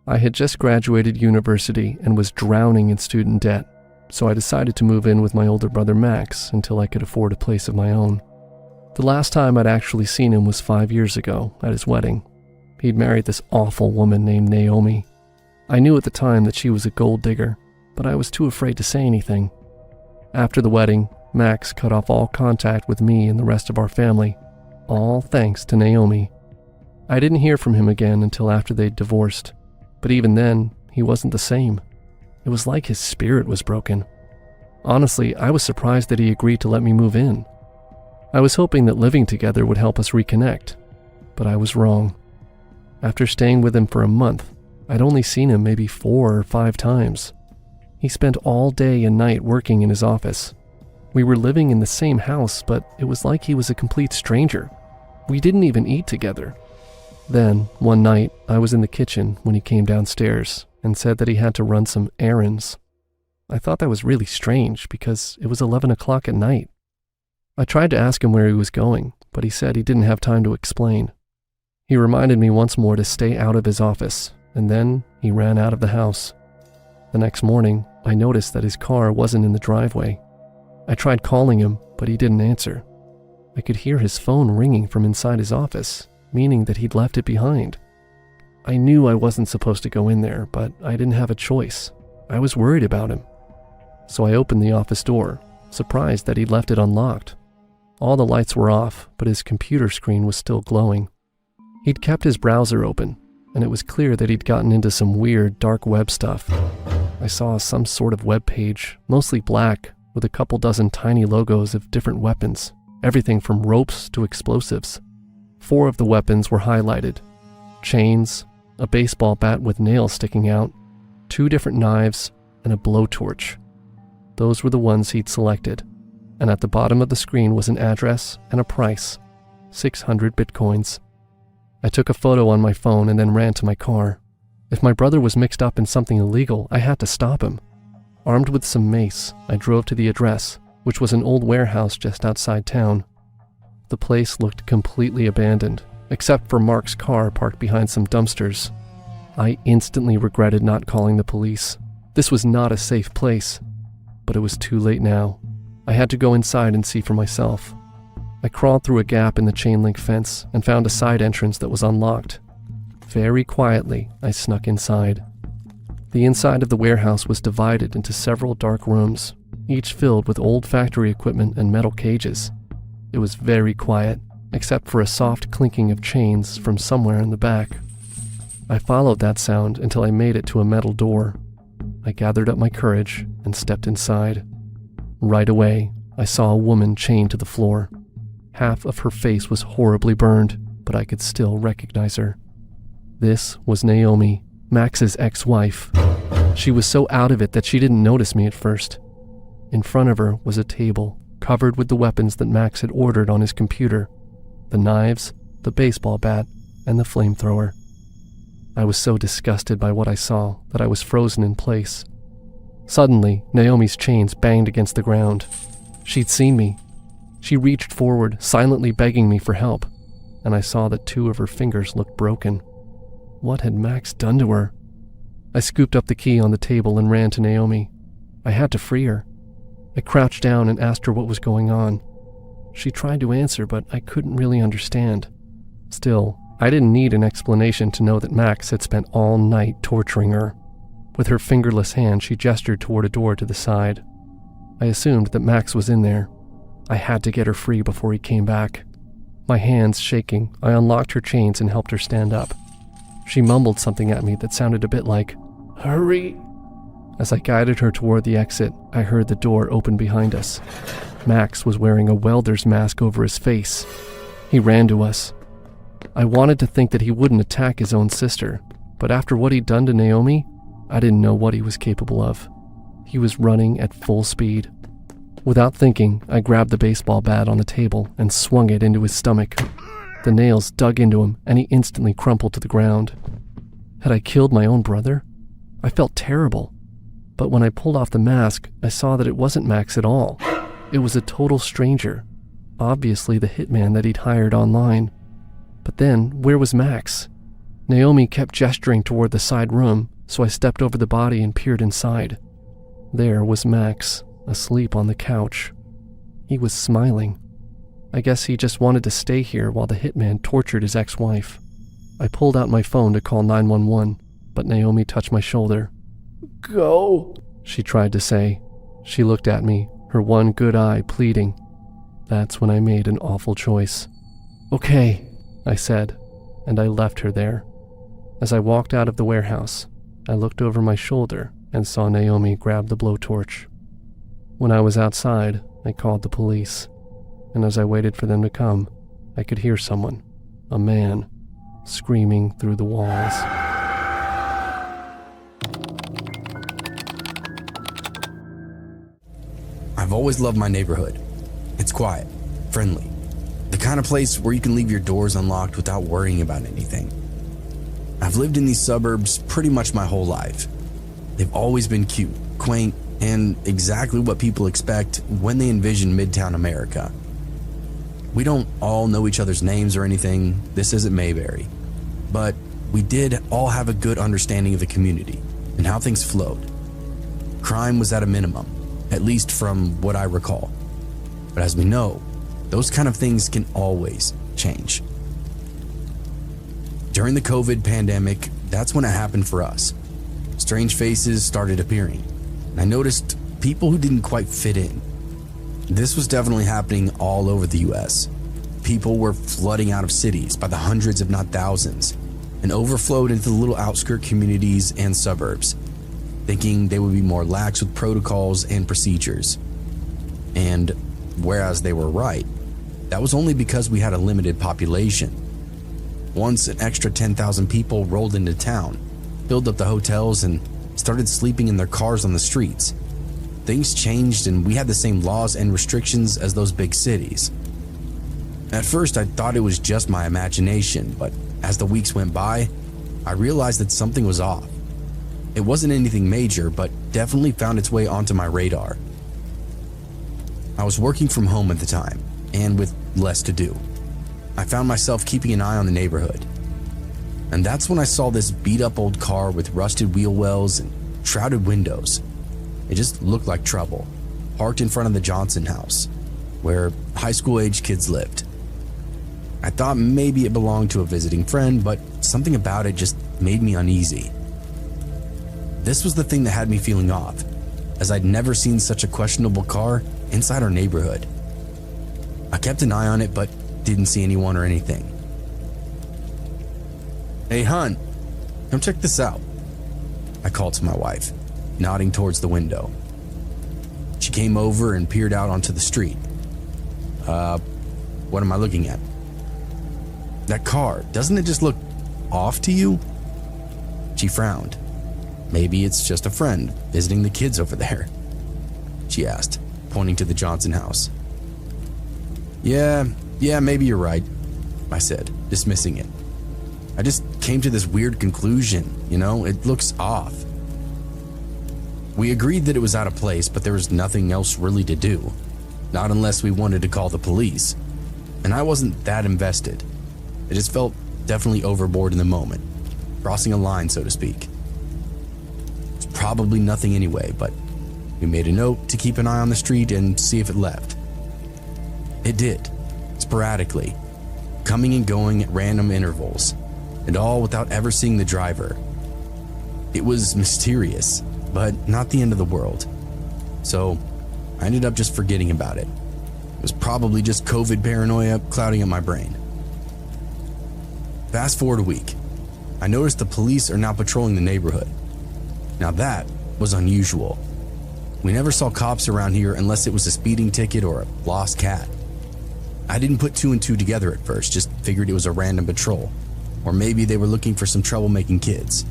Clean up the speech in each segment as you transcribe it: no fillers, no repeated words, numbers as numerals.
I had just graduated university and was drowning in student debt, so I decided to move in with my older brother Max until I could afford a place of my own. The last time I'd actually seen him was 5 years ago, at his wedding. He'd married this awful woman named Naomi. I knew at the time that she was a gold digger, but I was too afraid to say anything. After the wedding, Max cut off all contact with me and the rest of our family, all thanks to Naomi. I didn't hear from him again until after they'd divorced, but even then, he wasn't the same. It was like his spirit was broken. Honestly, I was surprised that he agreed to let me move in. I was hoping that living together would help us reconnect, but I was wrong. After staying with him for a month, I'd only seen him maybe 4 or 5 times. He spent all day and night working in his office. We were living in the same house, but it was like he was a complete stranger. We didn't even eat together. Then, one night, I was in the kitchen when he came downstairs and said that he had to run some errands. I thought that was really strange because it was 11 o'clock at night. I tried to ask him where he was going, but he said he didn't have time to explain. He reminded me once more to stay out of his office, and then he ran out of the house. The next morning, I noticed that his car wasn't in the driveway. I tried calling him, but he didn't answer. I could hear his phone ringing from inside his office, meaning that he'd left it behind. I knew I wasn't supposed to go in there, but I didn't have a choice. I was worried about him. So I opened the office door, surprised that he'd left it unlocked. All the lights were off, but his computer screen was still glowing. He'd kept his browser open, and it was clear that he'd gotten into some weird dark web stuff. I saw some sort of web page, mostly black, with a couple dozen tiny logos of different weapons, everything from ropes to explosives. 4 of the weapons were highlighted: chains, a baseball bat with nails sticking out, 2 different knives, and a blowtorch. Those were the ones he'd selected, and at the bottom of the screen was an address and a price: 600 bitcoins. I took a photo on my phone and then ran to my car. If my brother was mixed up in something illegal, I had to stop him. Armed with some mace, I drove to the address, which was an old warehouse just outside town. The place looked completely abandoned, except for Mark's car parked behind some dumpsters. I instantly regretted not calling the police. This was not a safe place, but it was too late now. I had to go inside and see for myself. I crawled through a gap in the chain-link fence and found a side entrance that was unlocked. Very quietly, I snuck inside. The inside of the warehouse was divided into several dark rooms, each filled with old factory equipment and metal cages. It was very quiet, except for a soft clinking of chains from somewhere in the back. I followed that sound until I made it to a metal door. I gathered up my courage and stepped inside. Right away, I saw a woman chained to the floor. Half of her face was horribly burned, but I could still recognize her. This was Naomi, Max's ex-wife. She was so out of it that she didn't notice me at first. In front of her was a table covered with the weapons that Max had ordered on his computer: the knives, the baseball bat, and the flamethrower. I was so disgusted by what I saw that I was frozen in place. Suddenly, Naomi's chains banged against the ground. She'd seen me. She reached forward, silently begging me for help, and I saw that 2 of her fingers looked broken. What had Max done to her? I scooped up the key on the table and ran to Naomi. I had to free her. I crouched down and asked her what was going on. She tried to answer, but I couldn't really understand. Still, I didn't need an explanation to know that Max had spent all night torturing her. With her fingerless hand, she gestured toward a door to the side. I assumed that Max was in there. I had to get her free before he came back. My hands shaking, I unlocked her chains and helped her stand up. She mumbled something at me that sounded a bit like, "Hurry." As I guided her toward the exit, I heard the door open behind us. Max was wearing a welder's mask over his face. He ran to us. I wanted to think that he wouldn't attack his own sister, but after what he'd done to Naomi, I didn't know what he was capable of. He was running at full speed. Without thinking, I grabbed the baseball bat on the table and swung it into his stomach. The nails dug into him, and he instantly crumpled to the ground. Had I killed my own brother? I felt terrible. But when I pulled off the mask, I saw that it wasn't Max at all. It was a total stranger, obviously the hitman that he'd hired online. But then, where was Max? Naomi kept gesturing toward the side room, so I stepped over the body and peered inside. There was Max, asleep on the couch. He was smiling. I guess he just wanted to stay here while the hitman tortured his ex-wife. I pulled out my phone to call 911, but Naomi touched my shoulder. "Go," she tried to say. She looked at me, her one good eye pleading. That's when I made an awful choice. "Okay," I said, and I left her there. As I walked out of the warehouse, I looked over my shoulder and saw Naomi grab the blowtorch. When I was outside, I called the police, and as I waited for them to come, I could hear someone, a man, screaming through the walls. I've always loved my neighborhood. It's quiet, friendly, the kind of place where you can leave your doors unlocked without worrying about anything. I've lived in these suburbs pretty much my whole life. They've always been cute, quaint, and exactly what people expect when they envision Midtown America. We don't all know each other's names or anything. This isn't Mayberry. But we did all have a good understanding of the community and how things flowed. Crime was at a minimum, at least from what I recall. But as we know, those kind of things can always change. During the COVID pandemic, that's when it happened for us. Strange faces started appearing, and I noticed people who didn't quite fit in. This was definitely happening all over the US. People were flooding out of cities by the hundreds if not thousands, and overflowed into the little outskirt communities and suburbs, thinking they would be more lax with protocols and procedures. And whereas they were right, that was only because we had a limited population. Once an extra 10,000 people rolled into town, filled up the hotels, and started sleeping in their cars on the streets, things changed and we had the same laws and restrictions as those big cities. At first, I thought it was just my imagination, but as the weeks went by, I realized that something was off. It wasn't anything major, but definitely found its way onto my radar. I was working from home at the time, and with less to do. I found myself keeping an eye on the neighborhood. And that's when I saw this beat-up old car with rusted wheel wells and shrouded windows. It just looked like trouble, parked in front of the Johnson house, where high school-age kids lived. I thought maybe it belonged to a visiting friend, but something about it just made me uneasy. This was the thing that had me feeling off, as I'd never seen such a questionable car inside our neighborhood. I kept an eye on it, but didn't see anyone or anything. "Hey, hun, come check this out," I called to my wife, nodding towards the window. She came over and peered out onto the street. What am I looking at?" "That car, doesn't it just look off to you?" She frowned. "Maybe it's just a friend visiting the kids over there," she asked, pointing to the Johnson house. Yeah, maybe you're right," I said, dismissing it. "I just came to this weird conclusion, it looks off." We agreed that it was out of place, but there was nothing else really to do, not unless we wanted to call the police, and I wasn't that invested. It just felt definitely overboard in the moment, crossing a line, so to speak. It's probably nothing anyway, but we made a note to keep an eye on the street and see if it left. It did, sporadically, coming and going at random intervals, and all without ever seeing the driver. It was mysterious, but not the end of the world. So I ended up just forgetting about it. It was probably just COVID paranoia clouding up my brain. Fast forward a week, I noticed the police are now patrolling the neighborhood. Now that was unusual. We never saw cops around here unless it was a speeding ticket or a lost cat. I didn't put two and two together at first, just figured it was a random patrol. Or maybe they were looking for some troublemaking kids.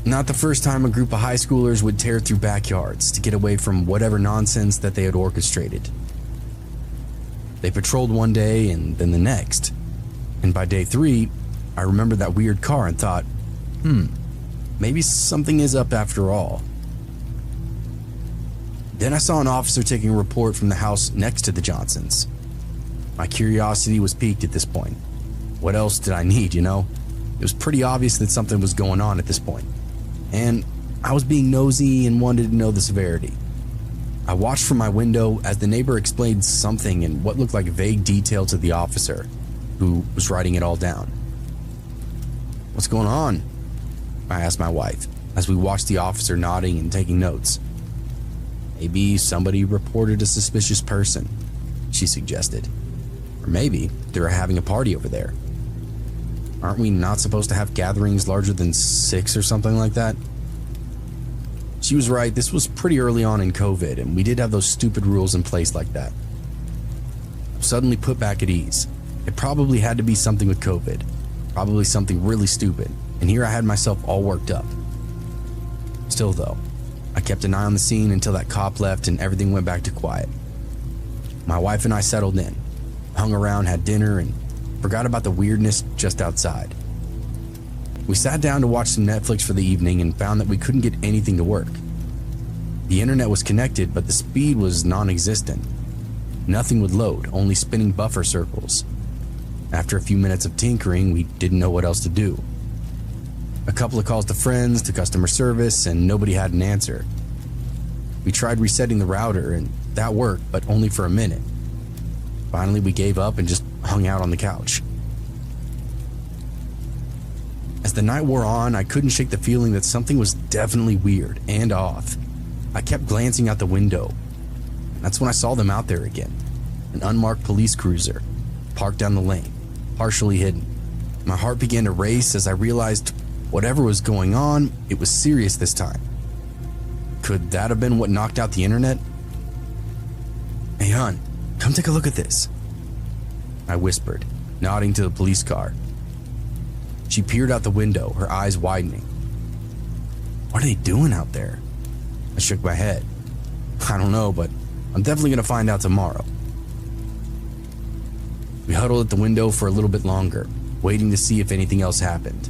Not the first time a group of high schoolers would tear through backyards to get away from whatever nonsense that they had orchestrated. They patrolled one day and then the next. And by day 3, I remembered that weird car and thought, maybe something is up after all. Then I saw an officer taking a report from the house next to the Johnsons. My curiosity was piqued at this point. What else did I need, It was pretty obvious that something was going on at this point, and I was being nosy and wanted to know the severity. I watched from my window as the neighbor explained something in what looked like vague detail to the officer, who was writing it all down. "What's going on?" I asked my wife, as we watched the officer nodding and taking notes. "Maybe somebody reported a suspicious person," she suggested. "Or maybe they were having a party over there. Aren't we not supposed to have gatherings larger than 6 or something like that?" She was right. This was pretty early on in COVID, and we did have those stupid rules in place like that. I'm suddenly put back at ease. It probably had to be something with COVID, probably something really stupid, and here I had myself all worked up. Still though, I kept an eye on the scene until that cop left and everything went back to quiet. My wife and I settled in, hung around, had dinner, and forgot about the weirdness just outside. We sat down to watch some Netflix for the evening and found that we couldn't get anything to work. The internet was connected, but the speed was non-existent. Nothing would load, only spinning buffer circles. After a few minutes of tinkering, we didn't know what else to do. A couple of calls to friends, to customer service, and nobody had an answer. We tried resetting the router, and that worked, but only for a minute. Finally, we gave up and just hung out on the couch. As the night wore on, I couldn't shake the feeling that something was definitely weird and off. I kept glancing out the window. That's when I saw them out there again. An unmarked police cruiser, parked down the lane, partially hidden. My heart began to race as I realized whatever was going on, it was serious this time. Could that have been what knocked out the internet? "Hey, hon, come take a look at this," I whispered, nodding to the police car. She peered out the window, her eyes widening. "What are they doing out there?" I shook my head. "I don't know, but I'm definitely going to find out tomorrow." We huddled at the window for a little bit longer, waiting to see if anything else happened.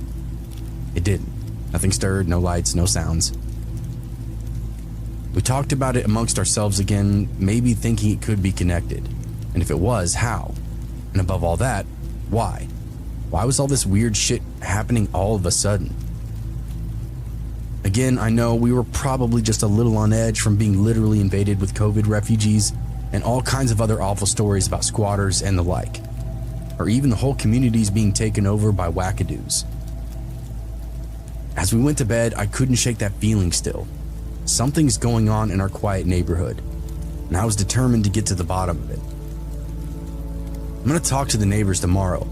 It didn't. Nothing stirred, no lights, no sounds. We talked about it amongst ourselves again, maybe thinking it could be connected. And if it was, how? And above all that, why? Why was all this weird shit happening all of a sudden? Again, I know we were probably just a little on edge from being literally invaded with COVID refugees and all kinds of other awful stories about squatters and the like. Or even the whole communities being taken over by wackadoos. As we went to bed, I couldn't shake that feeling still. Something's going on in our quiet neighborhood, and I was determined to get to the bottom of it. "I'm going to talk to the neighbors tomorrow,"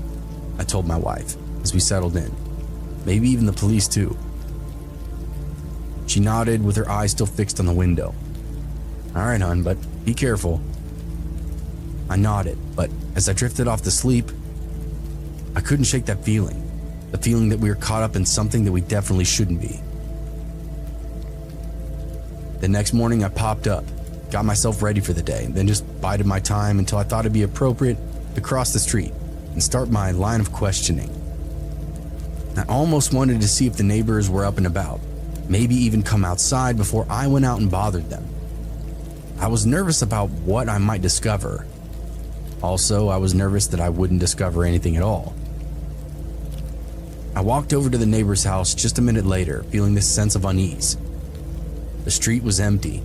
I told my wife as we settled in. "Maybe even the police too." She nodded with her eyes still fixed on the window. "All right, hon, but be careful." I nodded, but as I drifted off to sleep, I couldn't shake that feeling. The feeling that we were caught up in something that we definitely shouldn't be. The next morning I popped up, got myself ready for the day, and then just bided my time until I thought it'd be appropriate to cross the street and start my line of questioning. I almost wanted to see if the neighbors were up and about, maybe even come outside before I went out and bothered them. I was nervous about what I might discover. Also, I was nervous that I wouldn't discover anything at all. I walked over to the neighbor's house just a minute later, feeling this sense of unease. The street was empty.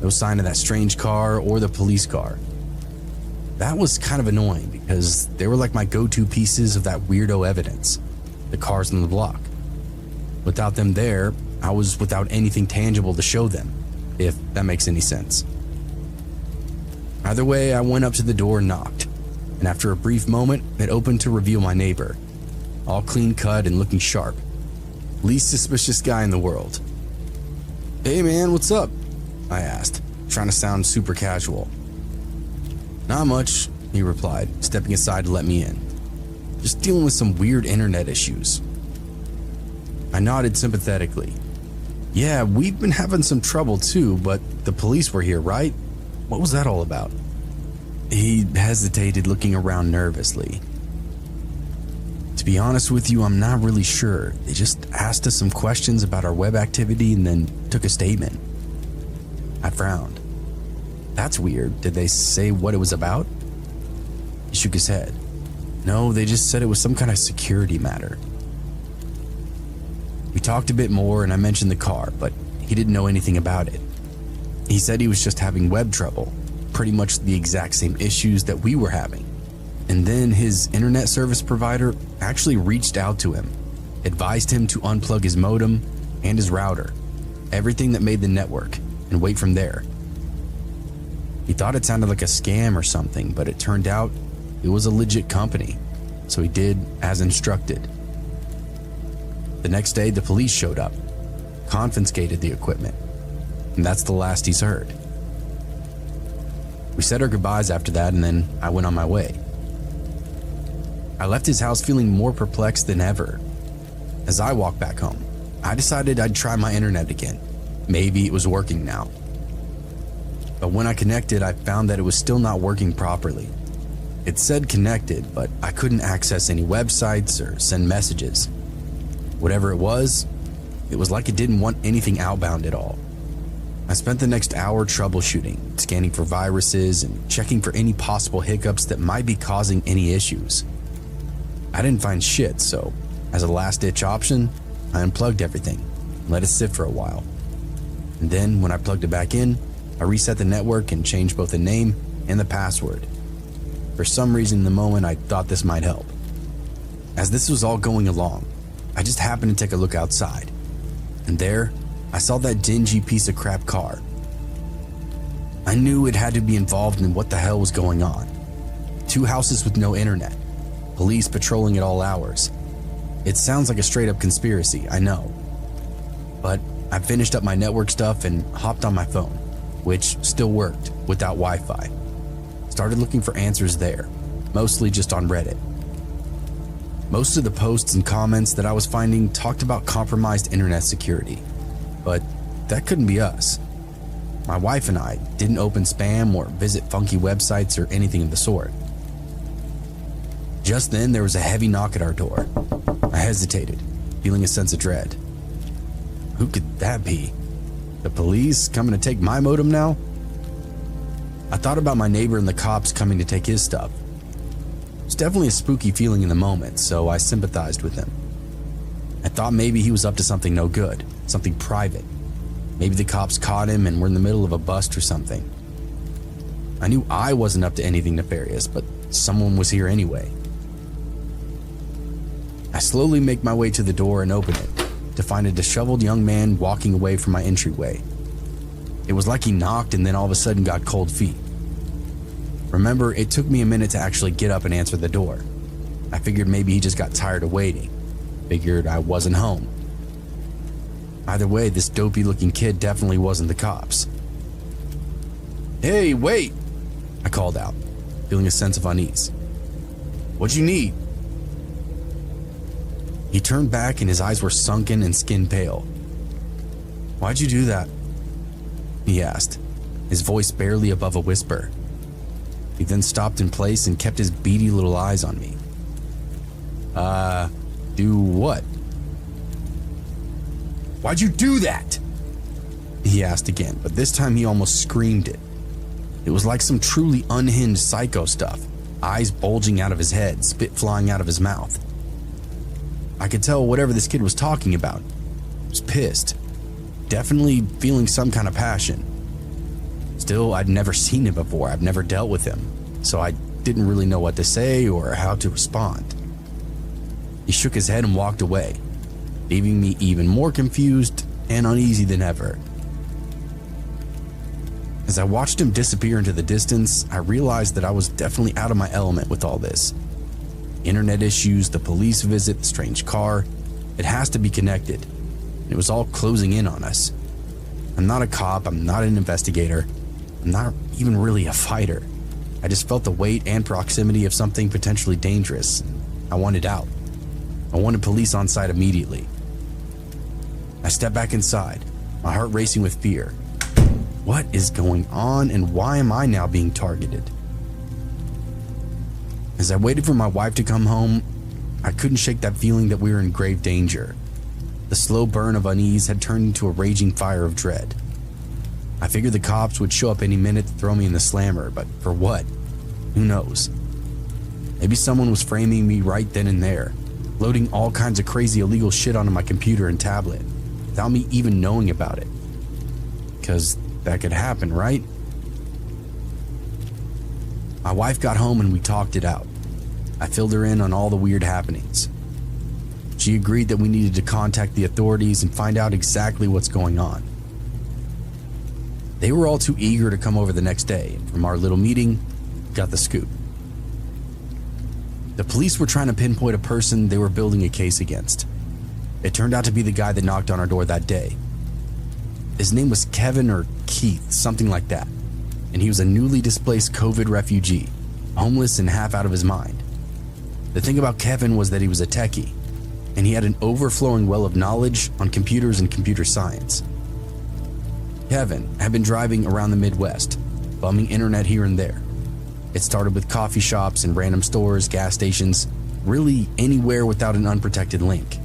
No sign of that strange car or the police car. That was kind of annoying because they were like my go-to pieces of that weirdo evidence, the cars on the block. Without them there, I was without anything tangible to show them, if that makes any sense. Either way, I went up to the door and knocked, and after a brief moment, it opened to reveal my neighbor, all clean-cut and looking sharp. Least suspicious guy in the world. "Hey man, what's up?" I asked, trying to sound super casual. "Not much," he replied, stepping aside to let me in. "Just dealing with some weird internet issues." I nodded sympathetically. "Yeah, we've been having some trouble too, but the police were here, right? What was that all about?" He hesitated, looking around nervously. "To be honest with you, I'm not really sure. They just asked us some questions about our web activity and then took a statement." I frowned. "That's weird. Did they say what it was about?" He shook his head. "No, they just said it was some kind of security matter." We talked a bit more and I mentioned the car, but he didn't know anything about it. He said he was just having web trouble, pretty much the exact same issues that we were having. And then his internet service provider actually reached out to him, advised him to unplug his modem and his router, everything that made the network, and wait from there. He thought it sounded like a scam or something, but it turned out it was a legit company, so he did as instructed. The next day, the police showed up, confiscated the equipment, and that's the last he's heard. We said our goodbyes after that, and then I went on my way. I left his house feeling more perplexed than ever. As I walked back home, I decided I'd try my internet again. Maybe it was working now. But when I connected, I found that it was still not working properly. It said connected, but I couldn't access any websites or send messages. Whatever it was like it didn't want anything outbound at all. I spent the next hour troubleshooting, scanning for viruses, and checking for any possible hiccups that might be causing any issues. I didn't find shit, so as a last-ditch option, I unplugged everything and let it sit for a while. And then, when I plugged it back in, I reset the network and changed both the name and the password. For some reason in the moment, I thought this might help. As this was all going along, I just happened to take a look outside, and there, I saw that dingy piece of crap car. I knew it had to be involved in what the hell was going on. 2 houses with no internet, police patrolling at all hours. It sounds like a straight-up conspiracy, I know. But I finished up my network stuff and hopped on my phone, which still worked without Wi-Fi. Started looking for answers there, mostly just on Reddit. Most of the posts and comments that I was finding talked about compromised internet security, but that couldn't be us. My wife and I didn't open spam or visit funky websites or anything of the sort. Just then, there was a heavy knock at our door. I hesitated, feeling a sense of dread. Who could that be? The police coming to take my modem now? I thought about my neighbor and the cops coming to take his stuff. It was definitely a spooky feeling in the moment, so I sympathized with him. I thought maybe he was up to something no good, something private. Maybe the cops caught him and were in the middle of a bust or something. I knew I wasn't up to anything nefarious, but someone was here anyway. I slowly make my way to the door and open it, to find a disheveled young man walking away from my entryway. It was like he knocked and then all of a sudden got cold feet. Remember, it took me a minute to actually get up and answer the door. I figured maybe he just got tired of waiting. Figured I wasn't home. Either way, this dopey looking kid definitely wasn't the cops. "Hey, wait!" I called out, feeling a sense of unease. "What'd you need?" He turned back and his eyes were sunken and skin pale. "Why'd you do that?" he asked, his voice barely above a whisper. He then stopped in place and kept his beady little eyes on me. Do what?" "Why'd you do that?" he asked again, but this time he almost screamed it. It was like some truly unhinged psycho stuff, eyes bulging out of his head, spit flying out of his mouth. I could tell whatever this kid was talking about was pissed, definitely feeling some kind of passion. Still, I'd never seen him before, I've never dealt with him, so I didn't really know what to say or how to respond. He shook his head and walked away, leaving me even more confused and uneasy than ever. As I watched him disappear into the distance, I realized that I was definitely out of my element with all this. Internet issues, the police visit, the strange car. It has to be connected. It was all closing in on us. I'm not a cop, I'm not an investigator, I'm not even really a fighter. I just felt the weight and proximity of something potentially dangerous. I wanted out. I wanted police on site immediately. I stepped back inside, my heart racing with fear. What is going on and why am I now being targeted? As I waited for my wife to come home, I couldn't shake that feeling that we were in grave danger. The slow burn of unease had turned into a raging fire of dread. I figured the cops would show up any minute to throw me in the slammer, but for what? Who knows? Maybe someone was framing me right then and there. loading all kinds of crazy illegal shit onto my computer and tablet without me even knowing about it. Because that could happen, right? My wife got home and we talked it out. I filled her in on all the weird happenings. She agreed that we needed to contact the authorities and find out exactly what's going on. They were all too eager to come over the next day, and from our little meeting, got the scoop. The police were trying to pinpoint a person they were building a case against. It turned out to be the guy that knocked on our door that day. His name was Kevin or Keith, something like that, and he was a newly displaced COVID refugee, homeless and half out of his mind. The thing about Kevin was that he was a techie, and he had an overflowing well of knowledge on computers and computer science. Kevin had been driving around the Midwest, bumming internet here and there. It started with coffee shops and random stores, gas stations, really anywhere without an unprotected link.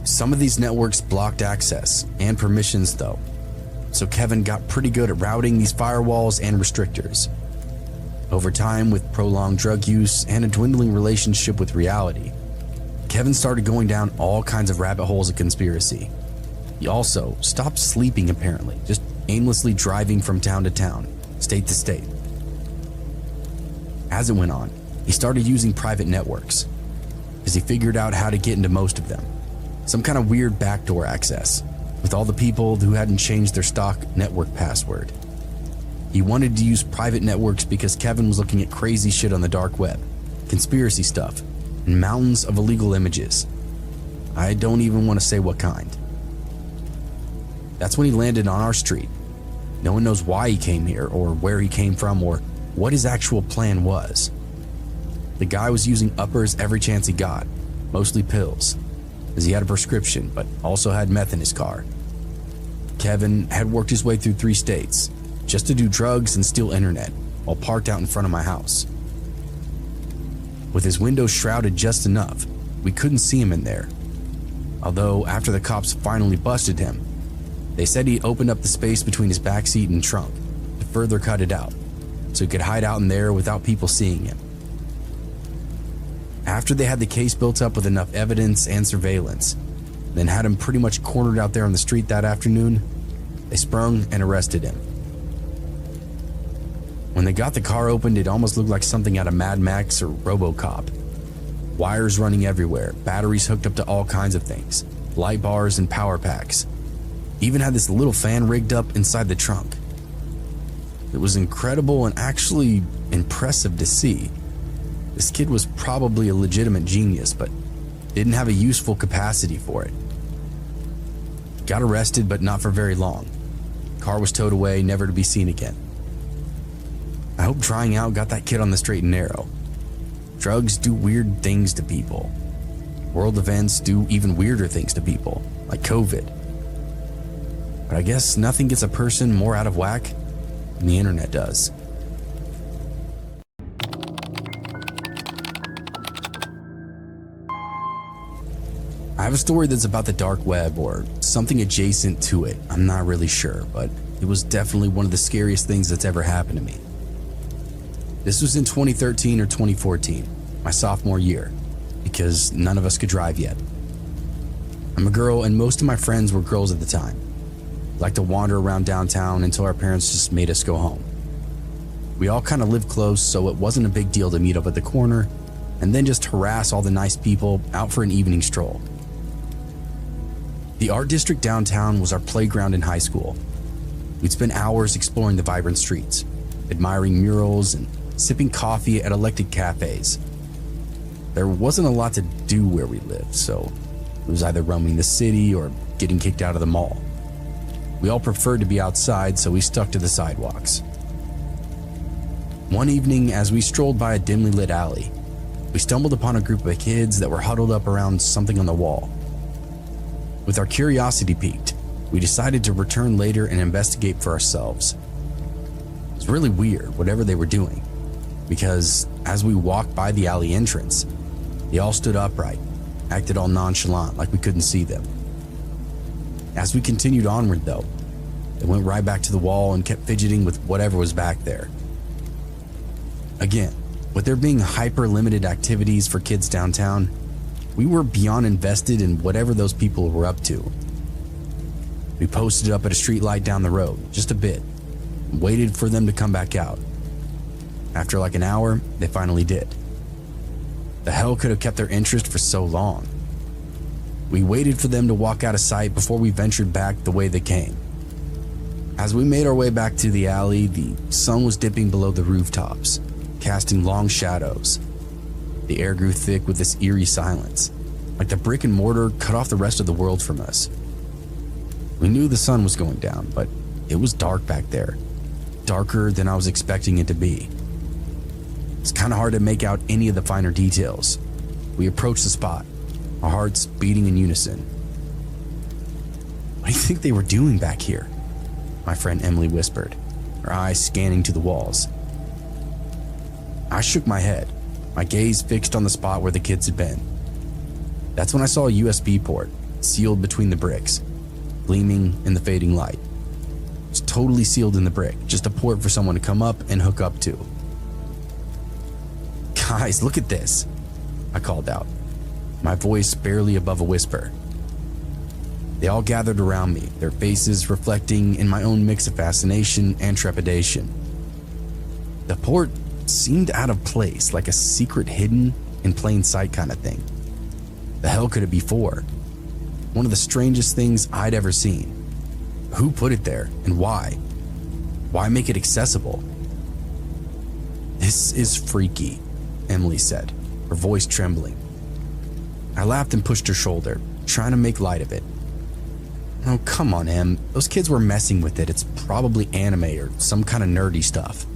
Some of these networks blocked access and permissions though, so Kevin got pretty good at routing these firewalls and restrictors. Over time, with prolonged drug use and a dwindling relationship with reality, Kevin started going down all kinds of rabbit holes of conspiracy. He also stopped sleeping apparently, just aimlessly driving from town to town, state to state. As it went on, he started using private networks, as he figured out how to get into most of them. Some kind of weird backdoor access, with all the people who hadn't changed their stock network password. He wanted to use private networks because Kevin was looking at crazy shit on the dark web, conspiracy stuff, and mountains of illegal images. I don't even want to say what kind. That's when he landed on our street. No one knows why he came here, or where he came from, or what his actual plan was. The guy was using uppers every chance he got, mostly pills, as he had a prescription but also had meth in his car. Kevin had worked his way through 3 states just to do drugs and steal internet while parked out in front of my house. With his windows shrouded just enough, we couldn't see him in there. Although after the cops finally busted him, they said he opened up the space between his backseat and trunk to further cut it out, so he could hide out in there without people seeing him. After they had the case built up with enough evidence and surveillance, then had him pretty much cornered out there on the street that afternoon, they sprung and arrested him. When they got the car opened, it almost looked like something out of Mad Max or RoboCop. Wires running everywhere, batteries hooked up to all kinds of things, light bars and power packs. Even had this little fan rigged up inside the trunk. It was incredible and actually impressive to see. This kid was probably a legitimate genius, but didn't have a useful capacity for it. Got arrested, but not for very long. Car was towed away, never to be seen again. I hope trying out got that kid on the straight and narrow. Drugs do weird things to people. World events do even weirder things to people, like COVID. But I guess nothing gets a person more out of whack than the internet does. I have a story that's about the dark web or something adjacent to it. I'm not really sure, but it was definitely one of the scariest things that's ever happened to me. This was in 2013 or 2014, my sophomore year, because none of us could drive yet. I'm a girl and most of my friends were girls at the time. Like to wander around downtown until our parents just made us go home. We all kind of lived close, so it wasn't a big deal to meet up at the corner and then just harass all the nice people out for an evening stroll. The art district downtown was our playground in high school. We'd spend hours exploring the vibrant streets, admiring murals and sipping coffee at elected cafes. There wasn't a lot to do where we lived, so it was either roaming the city or getting kicked out of the mall. We all preferred to be outside, so we stuck to the sidewalks. One evening, as we strolled by a dimly lit alley, we stumbled upon a group of kids that were huddled up around something on the wall. With our curiosity piqued, we decided to return later and investigate for ourselves. It was really weird, whatever they were doing, because as we walked by the alley entrance, they all stood upright, acted all nonchalant like we couldn't see them. As we continued onward though, they went right back to the wall and kept fidgeting with whatever was back there. Again, with there being hyper limited activities for kids downtown, We were beyond invested in whatever those people were up to. We posted up at a street light down the road, just a bit, and waited for them to come back out. After like an hour, they finally did. The hell could have kept their interest for so long? We waited for them to walk out of sight before we ventured back the way they came. As we made our way back to the alley, the sun was dipping below the rooftops, casting long shadows. The air grew thick with this eerie silence, like the brick and mortar cut off the rest of the world from us. We knew the sun was going down, but it was dark back there, darker than I was expecting it to be. It's kind of hard to make out any of the finer details. We approached the spot, our hearts beating in unison. What do you think they were doing back here? My friend Emily whispered, her eyes scanning to the walls. I shook my head, my gaze fixed on the spot where the kids had been. That's when I saw a USB port, sealed between the bricks, gleaming in the fading light. It's totally sealed in the brick, just a port for someone to come up and hook up to. Guys, look at this, I called out, my voice barely above a whisper. They all gathered around me, their faces reflecting in my own mix of fascination and trepidation. The port seemed out of place, like a secret hidden in plain sight kind of thing. The hell could it be for? One of the strangest things I'd ever seen. Who put it there and why? Why make it accessible? This is freaky, Emily said, her voice trembling. I laughed and pushed her shoulder, trying to make light of it. Oh, come on, Em. Those kids were messing with it. It's probably anime or some kind of nerdy stuff.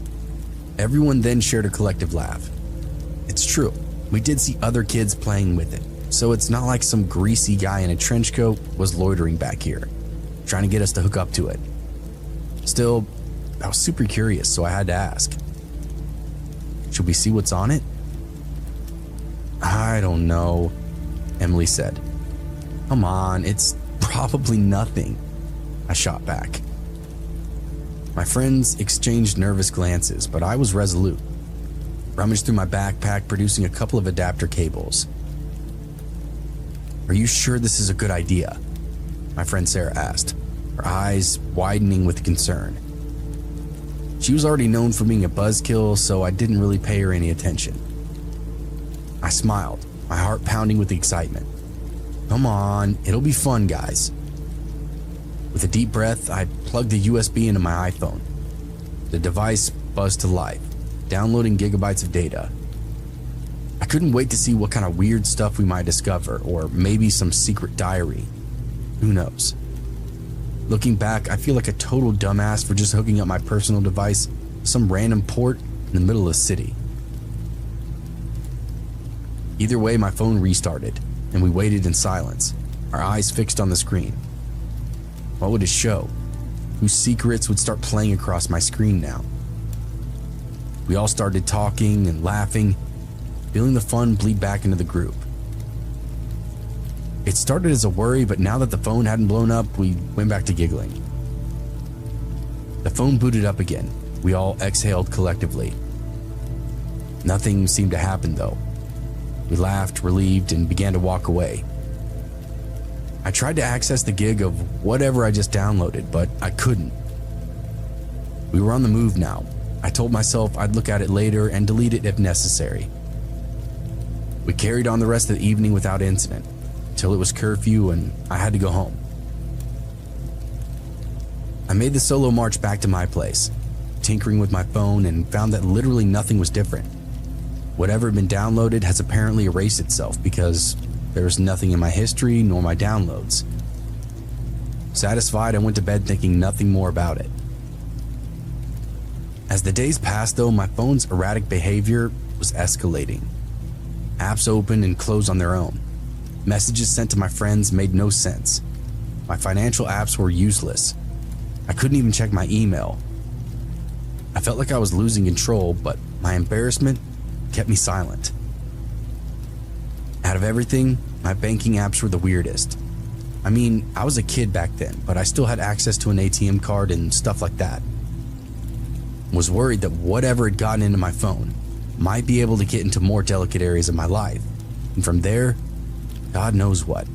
Everyone then shared a collective laugh. It's true. We did see other kids playing with it, so it's not like some greasy guy in a trench coat was loitering back here, trying to get us to hook up to it. Still, I was super curious, so I had to ask. Should we see what's on it? I don't know, Emily said. Come on, it's probably nothing, I shot back. My friends exchanged nervous glances, but I was resolute. Rummaged through my backpack, producing a couple of adapter cables. Are you sure this is a good idea? My friend Sarah asked, her eyes widening with concern. She was already known for being a buzzkill, so I didn't really pay her any attention. I smiled, my heart pounding with excitement. Come on, it'll be fun, guys. With a deep breath, I plugged the USB into my iPhone. The device buzzed to life, downloading gigabytes of data. I couldn't wait to see what kind of weird stuff we might discover, or maybe some secret diary. Who knows? Looking back, I feel like a total dumbass for just hooking up my personal device to some random port in the middle of the city. Either way, my phone restarted, and we waited in silence, our eyes fixed on the screen. What would it show? Whose secrets would start playing across my screen now? We all started talking and laughing, feeling the fun bleed back into the group. It started as a worry, but now that the phone hadn't blown up, we went back to giggling. The phone booted up again. We all exhaled collectively. Nothing seemed to happen though. We laughed, relieved, and began to walk away. I tried to access the gig of whatever I just downloaded, but I couldn't. We were on the move now. I told myself I'd look at it later and delete it if necessary. We carried on the rest of the evening without incident, till it was curfew and I had to go home. I made the solo march back to my place, tinkering with my phone, and found that literally nothing was different. Whatever had been downloaded has apparently erased itself because there's nothing in my history nor my downloads. Satisfied, I went to bed thinking nothing more about it. As the days passed though, my phone's erratic behavior was escalating. Apps opened and closed on their own. Messages sent to my friends made no sense. My financial apps were useless. I couldn't even check my email. I felt like I was losing control, but my embarrassment kept me silent. Out of everything, my banking apps were the weirdest. I mean, I was a kid back then, but I still had access to an ATM card and stuff like that. Was worried that whatever had gotten into my phone might be able to get into more delicate areas of my life, and from there, God knows what.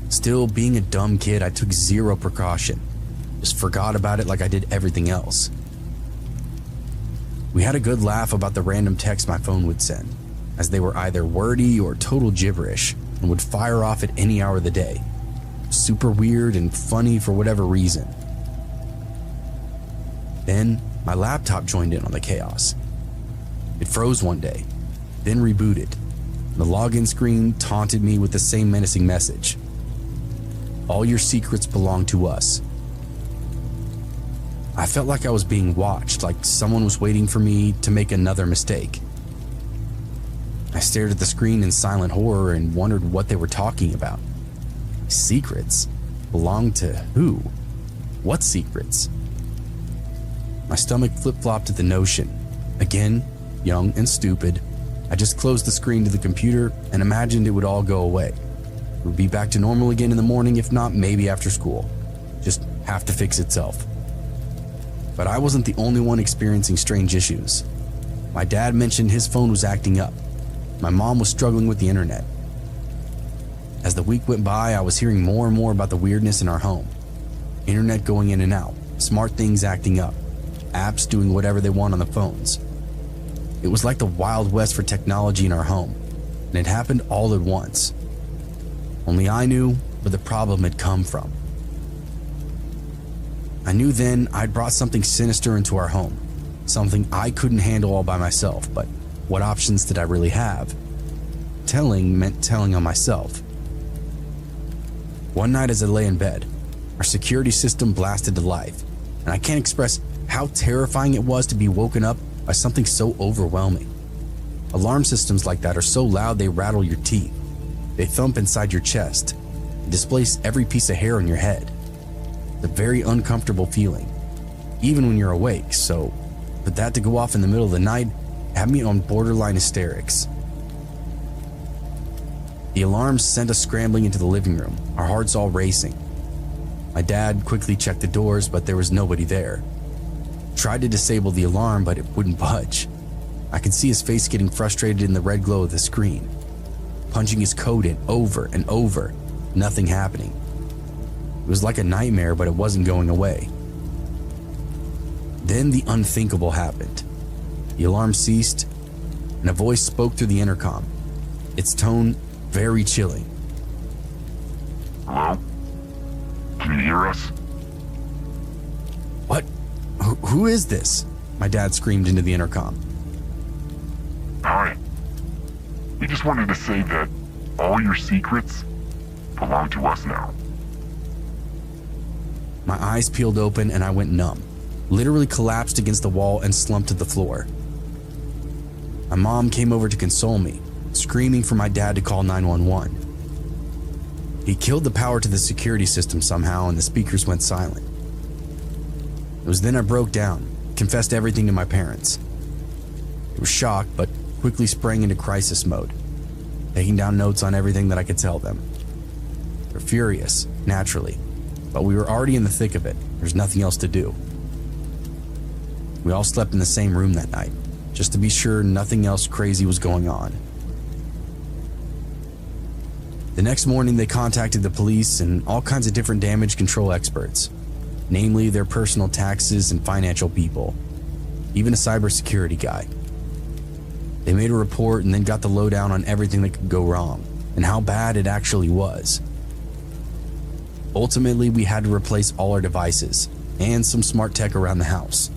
Still, being a dumb kid, I took zero precaution. Just forgot about it like I did everything else. We had a good laugh about the random texts my phone would send, as they were either wordy or total gibberish and would fire off at any hour of the day. Super weird and funny for whatever reason. Then, my laptop joined in on the chaos. It froze one day, then rebooted. The login screen taunted me with the same menacing message. All your secrets belong to us. I felt like I was being watched, like someone was waiting for me to make another mistake. I stared at the screen in silent horror and wondered what they were talking about. Secrets? Belong to who? What secrets? My stomach flip-flopped at the notion. Again, young and stupid, I just closed the screen to the computer and imagined it would all go away. It would be back to normal again in the morning, if not maybe after school. Just have to fix itself. But I wasn't the only one experiencing strange issues. My dad mentioned his phone was acting up. My mom was struggling with the internet. As the week went by, I was hearing more and more about the weirdness in our home. Internet going in and out, smart things acting up, apps doing whatever they want on the phones. It was like the Wild West for technology in our home, and it happened all at once. Only I knew where the problem had come from. I knew then I'd brought something sinister into our home, something I couldn't handle all by myself, but what options did I really have? Telling meant telling on myself. One night as I lay in bed, our security system blasted to life, and I can't express how terrifying it was to be woken up by something so overwhelming. Alarm systems like that are so loud they rattle your teeth. They thump inside your chest and displace every piece of hair on your head. It's a very uncomfortable feeling, even when you're awake, so for that to go off in the middle of the night had me on borderline hysterics. The alarms sent us scrambling into the living room, our hearts all racing. My dad quickly checked the doors, but there was nobody there. Tried to disable the alarm, but it wouldn't budge. I could see his face getting frustrated in the red glow of the screen. Punching his code in over and over, nothing happening. It was like a nightmare, but it wasn't going away. Then the unthinkable happened. The alarm ceased, and a voice spoke through the intercom, its tone very chilling. Hello? Can you hear us? What? Who is this? My dad screamed into the intercom. Hi. We just wanted to say that all your secrets belong to us now. My eyes peeled open and I went numb, literally collapsed against the wall and slumped to the floor. My mom came over to console me, screaming for my dad to call 911. He killed the power to the security system somehow and the speakers went silent. It was then I broke down, confessed everything to my parents. They were shocked, but quickly sprang into crisis mode, taking down notes on everything that I could tell them. They're furious, naturally, but we were already in the thick of it. There's nothing else to do. We all slept in the same room that night, just to be sure nothing else crazy was going on. The next morning, they contacted the police and all kinds of different damage control experts, namely their personal taxes and financial people, even a cybersecurity guy. They made a report and then got the lowdown on everything that could go wrong and how bad it actually was. Ultimately, we had to replace all our devices and some smart tech around the house.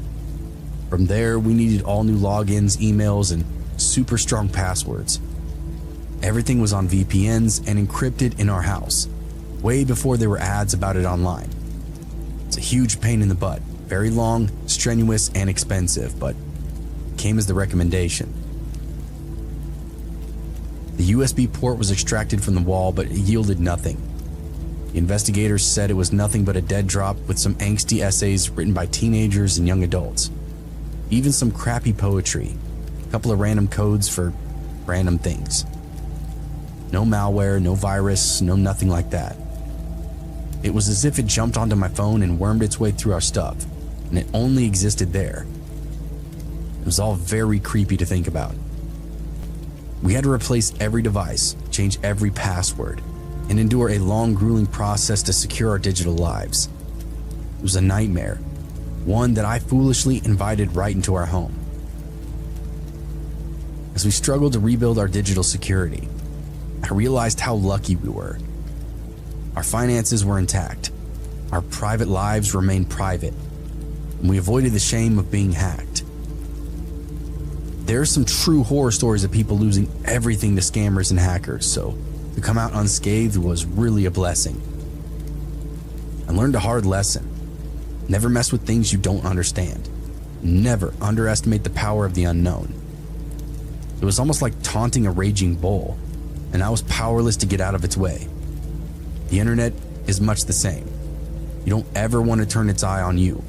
From there, we needed all new logins, emails, and super strong passwords. Everything was on VPNs and encrypted in our house, way before there were ads about it online. It's a huge pain in the butt, very long, strenuous, and expensive, but came as the recommendation. The USB port was extracted from the wall, but it yielded nothing. The investigators said it was nothing but a dead drop with some angsty essays written by teenagers and young adults. Even some crappy poetry, a couple of random codes for random things. No malware, no virus, no nothing like that. It was as if it jumped onto my phone and wormed its way through our stuff, and it only existed there. It was all very creepy to think about. We had to replace every device, change every password, and endure a long, grueling process to secure our digital lives. It was a nightmare, one that I foolishly invited right into our home. As we struggled to rebuild our digital security, I realized how lucky we were. Our finances were intact, our private lives remained private, and we avoided the shame of being hacked. There are some true horror stories of people losing everything to scammers and hackers, so to come out unscathed was really a blessing. I learned a hard lesson. Never mess with things you don't understand. Never underestimate the power of the unknown. It was almost like taunting a raging bull, and I was powerless to get out of its way. The internet is much the same. You don't ever want to turn its eye on you.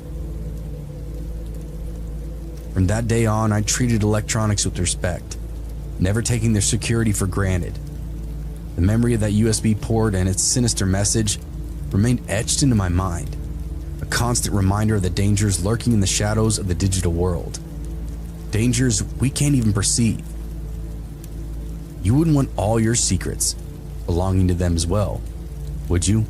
From that day on, I treated electronics with respect, never taking their security for granted. The memory of that USB port and its sinister message remained etched into my mind, a constant reminder of the dangers lurking in the shadows of the digital world. Dangers we can't even perceive. You wouldn't want all your secrets belonging to them as well, would you?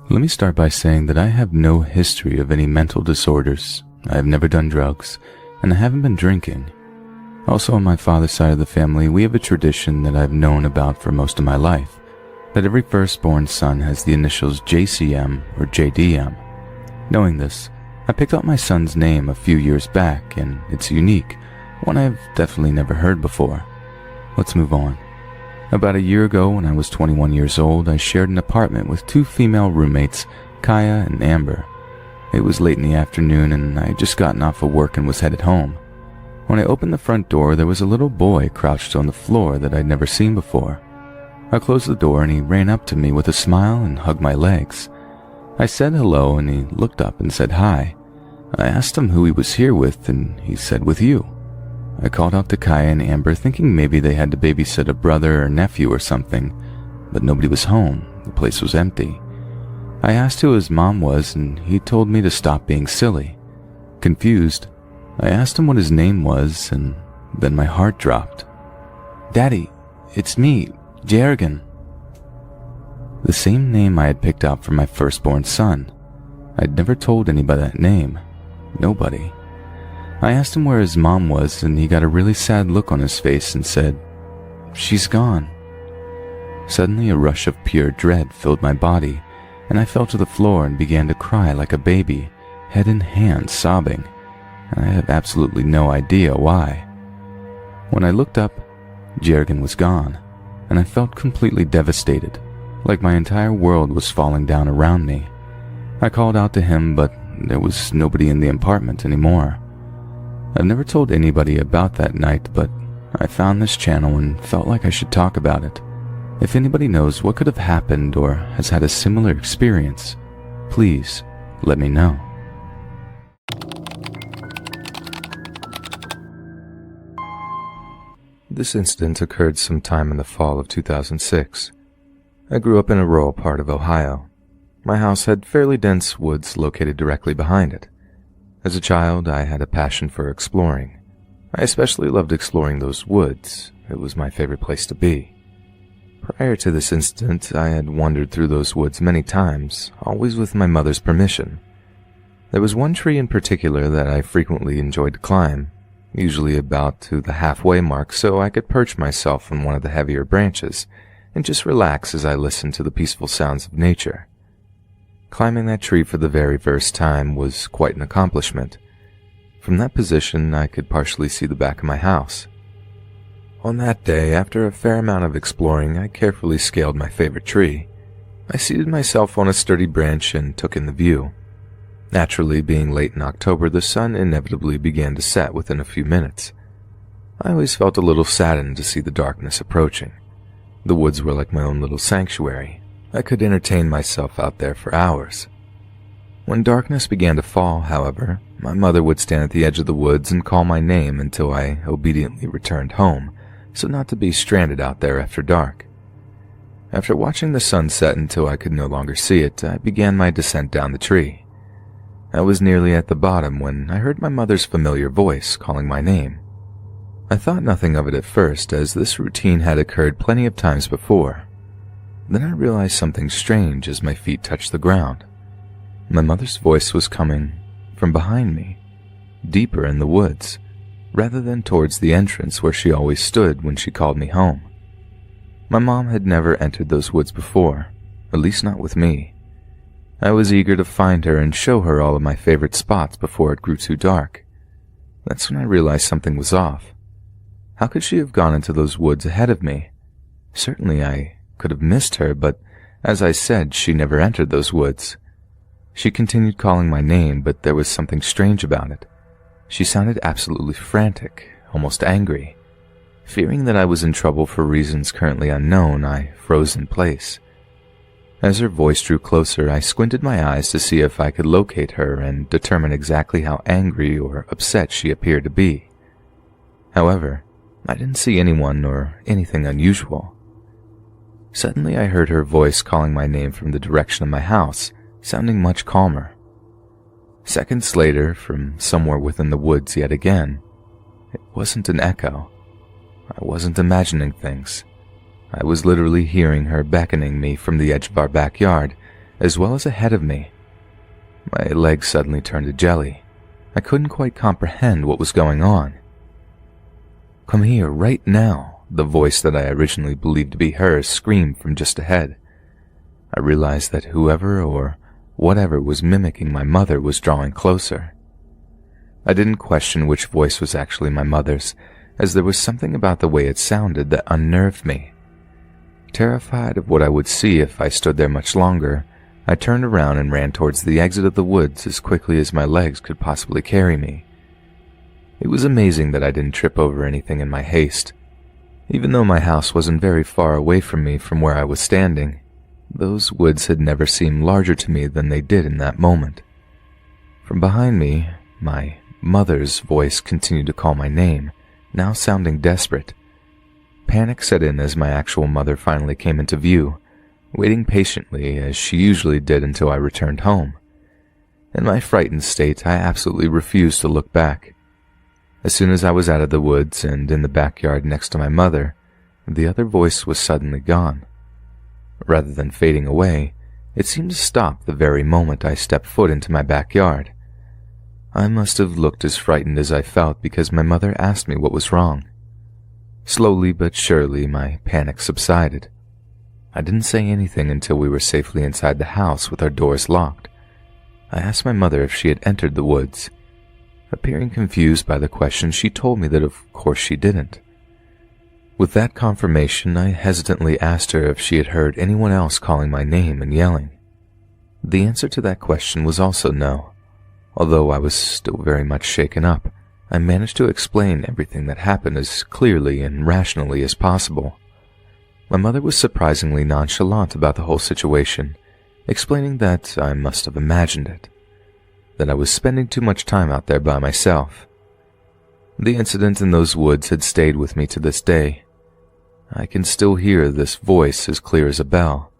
Let me start by saying that I have no history of any mental disorders. I have never done drugs, and I haven't been drinking. Also, on my father's side of the family, we have a tradition that I've known about for most of my life, that every firstborn son has the initials JCM or JDM. Knowing this, I picked out my son's name a few years back, and it's unique, one I've definitely never heard before. Let's move on. About a year ago, when I was 21 years old, I shared an apartment with two female roommates, Kaya and Amber. It was late in the afternoon, and I had just gotten off of work and was headed home. When I opened the front door, there was a little boy crouched on the floor that I'd never seen before. I closed the door, and he ran up to me with a smile and hugged my legs. I said hello, and he looked up and said hi. I asked him who he was here with, and he said with you. I called out to Kaya and Amber, thinking maybe they had to babysit a brother or nephew or something, but nobody was home. The place was empty. I asked who his mom was, and he told me to stop being silly. Confused, I asked him what his name was, and then my heart dropped. "Daddy, it's me, Jergen." The same name I had picked out for my firstborn son. I'd never told anybody that name. Nobody. I asked him where his mom was, and he got a really sad look on his face and said, "She's gone." Suddenly a rush of pure dread filled my body, and I fell to the floor and began to cry like a baby, head in hands, sobbing. I have absolutely no idea why. When I looked up, Jergen was gone, and I felt completely devastated, like my entire world was falling down around me. I called out to him, but there was nobody in the apartment anymore. I've never told anybody about that night, but I found this channel and felt like I should talk about it. If anybody knows what could have happened or has had a similar experience, please let me know. This incident occurred sometime in the fall of 2006. I grew up in a rural part of Ohio. My house had fairly dense woods located directly behind it. As a child, I had a passion for exploring. I especially loved exploring those woods. It was my favorite place to be. Prior to this incident, I had wandered through those woods many times, always with my mother's permission. There was one tree in particular that I frequently enjoyed to climb, usually about to the halfway mark so I could perch myself on one of the heavier branches and just relax as I listened to the peaceful sounds of nature. Climbing that tree for the very first time was quite an accomplishment. From that position, I could partially see the back of my house. On that day, after a fair amount of exploring, I carefully scaled my favorite tree. I seated myself on a sturdy branch and took in the view. Naturally, being late in October, the sun inevitably began to set within a few minutes. I always felt a little saddened to see the darkness approaching. The woods were like my own little sanctuary. I could entertain myself out there for hours. When darkness began to fall, however, my mother would stand at the edge of the woods and call my name until I obediently returned home, so not to be stranded out there after dark. After watching the sun set until I could no longer see it, I began my descent down the tree. I was nearly at the bottom when I heard my mother's familiar voice calling my name. I thought nothing of it at first, as this routine had occurred plenty of times before. Then I realized something strange as my feet touched the ground. My mother's voice was coming from behind me, deeper in the woods, rather than towards the entrance where she always stood when she called me home. My mom had never entered those woods before, at least not with me. I was eager to find her and show her all of my favorite spots before it grew too dark. That's when I realized something was off. How could she have gone into those woods ahead of me? Certainly I could have missed her, but as I said, she never entered those woods. She continued calling my name, but there was something strange about it. She sounded absolutely frantic, almost angry. Fearing that I was in trouble for reasons currently unknown, I froze in place. As her voice drew closer, I squinted my eyes to see if I could locate her and determine exactly how angry or upset she appeared to be. However, I didn't see anyone or anything unusual. Suddenly I heard her voice calling my name from the direction of my house, sounding much calmer. Seconds later, from somewhere within the woods yet again, it wasn't an echo. I wasn't imagining things. I was literally hearing her beckoning me from the edge of our backyard, as well as ahead of me. My legs suddenly turned to jelly. I couldn't quite comprehend what was going on. "Come here, right now," the voice that I originally believed to be hers screamed from just ahead. I realized that whoever or whatever was mimicking my mother was drawing closer. I didn't question which voice was actually my mother's, as there was something about the way it sounded that unnerved me. Terrified of what I would see if I stood there much longer, I turned around and ran towards the exit of the woods as quickly as my legs could possibly carry me. It was amazing that I didn't trip over anything in my haste. Even though my house wasn't very far away from me from where I was standing, those woods had never seemed larger to me than they did in that moment. From behind me, my mother's voice continued to call my name, now sounding desperate. Panic set in as my actual mother finally came into view, waiting patiently as she usually did until I returned home. In my frightened state, I absolutely refused to look back. As soon as I was out of the woods and in the backyard next to my mother, the other voice was suddenly gone. Rather than fading away, it seemed to stop the very moment I stepped foot into my backyard. I must have looked as frightened as I felt because my mother asked me what was wrong. Slowly but surely, my panic subsided. I didn't say anything until we were safely inside the house with our doors locked. I asked my mother if she had entered the woods. Appearing confused by the question, she told me that of course she didn't. With that confirmation, I hesitantly asked her if she had heard anyone else calling my name and yelling. The answer to that question was also no. Although I was still very much shaken up, I managed to explain everything that happened as clearly and rationally as possible. My mother was surprisingly nonchalant about the whole situation, explaining that I must have imagined it, that I was spending too much time out there by myself. The incident in those woods had stayed with me to this day. I can still hear this voice as clear as a bell.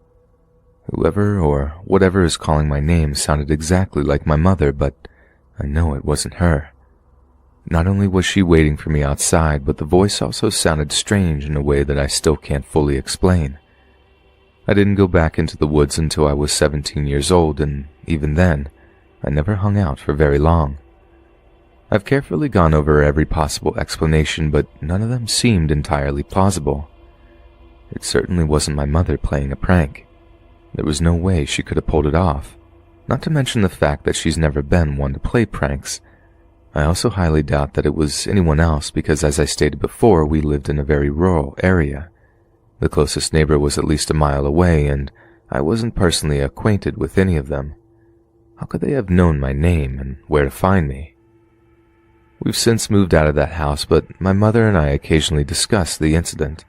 Whoever or whatever is calling my name sounded exactly like my mother, but I know it wasn't her. Not only was she waiting for me outside, but the voice also sounded strange in a way that I still can't fully explain. I didn't go back into the woods until I was 17 years old, and even then, I never hung out for very long. I've carefully gone over every possible explanation, but none of them seemed entirely plausible. It certainly wasn't my mother playing a prank. There was no way she could have pulled it off, not to mention the fact that she's never been one to play pranks. I also highly doubt that it was anyone else because, as I stated before, we lived in a very rural area. The closest neighbor was at least a mile away, and I wasn't personally acquainted with any of them. How could they have known my name and where to find me? We've since moved out of that house, but my mother and I occasionally discuss the incident.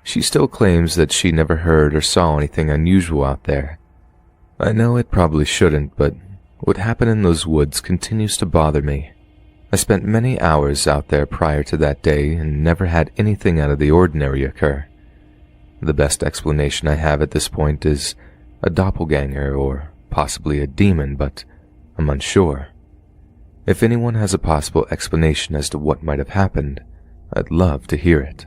She still claims that she never heard or saw anything unusual out there. I know it probably shouldn't, but what happened in those woods continues to bother me. I spent many hours out there prior to that day and never had anything out of the ordinary occur. The best explanation I have at this point is a doppelganger or possibly a demon, but I'm unsure. If anyone has a possible explanation as to what might have happened, I'd love to hear it.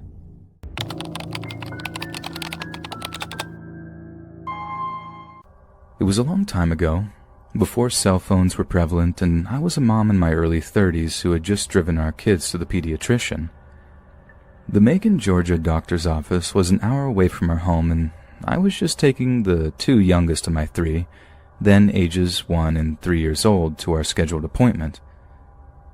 It was a long time ago, before cell phones were prevalent, and I was a mom in my early 30s who had just driven our kids to the pediatrician. The Macon, Georgia doctor's office was an hour away from our home, and I was just taking the two youngest of my three, then ages 1 and 3 years old, to our scheduled appointment.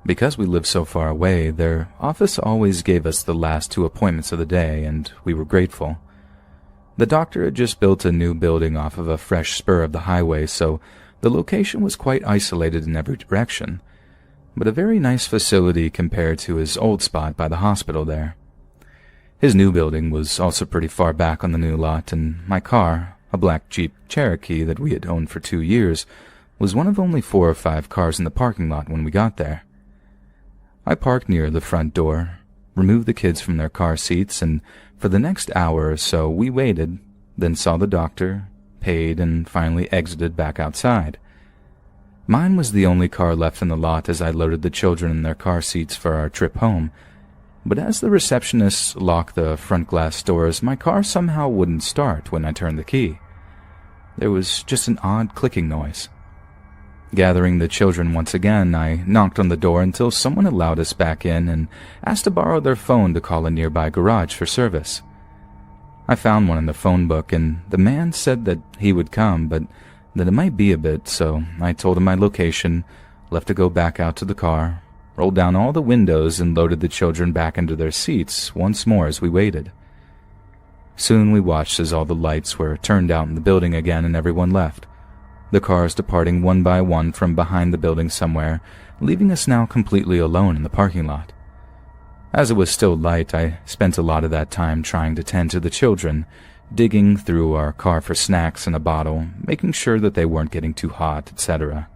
Because we lived so far away, their office always gave us the last 2 appointments of the day, and we were grateful. The doctor had just built a new building off of a fresh spur of the highway, so the location was quite isolated in every direction, but a very nice facility compared to his old spot by the hospital there. His new building was also pretty far back on the new lot, and my car, a black Jeep Cherokee that we had owned for 2 years, was one of only 4 or 5 cars in the parking lot when we got there. I parked near the front door, removed the kids from their car seats, and for the next hour or so we waited, then saw the doctor, paid, and finally exited back outside. Mine was the only car left in the lot as I loaded the children in their car seats for our trip home, but as the receptionist locked the front glass doors, my car somehow wouldn't start when I turned the key. There was just an odd clicking noise. Gathering the children once again, I knocked on the door until someone allowed us back in and asked to borrow their phone to call a nearby garage for service. I found one in the phone book, and the man said that he would come, but that it might be a bit, so I told him my location, left to go back out to the car, rolled down all the windows, and loaded the children back into their seats once more as we waited. Soon we watched as all the lights were turned out in the building again and everyone left, the cars departing one by one from behind the building somewhere, leaving us now completely alone in the parking lot. As it was still light, I spent a lot of that time trying to tend to the children, digging through our car for snacks and a bottle, making sure that they weren't getting too hot, etc.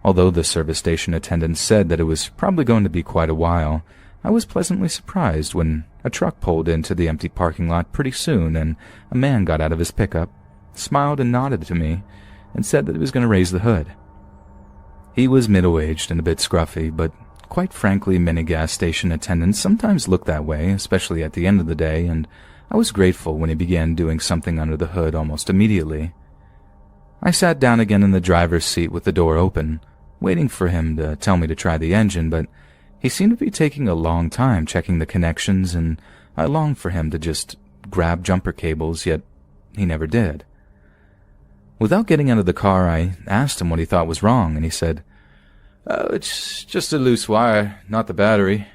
Although the service station attendant said that it was probably going to be quite a while, I was pleasantly surprised when a truck pulled into the empty parking lot pretty soon and a man got out of his pickup, smiled and nodded to me, and said that he was going to raise the hood. He was middle-aged and a bit scruffy, but quite frankly, many gas station attendants sometimes look that way, especially at the end of the day, and I was grateful when he began doing something under the hood almost immediately. I sat down again in the driver's seat with the door open, waiting for him to tell me to try the engine, but he seemed to be taking a long time checking the connections, and I longed for him to just grab jumper cables, yet he never did. Without getting out of the car, I asked him what he thought was wrong, and he said, "Oh, it's just a loose wire, not the battery,"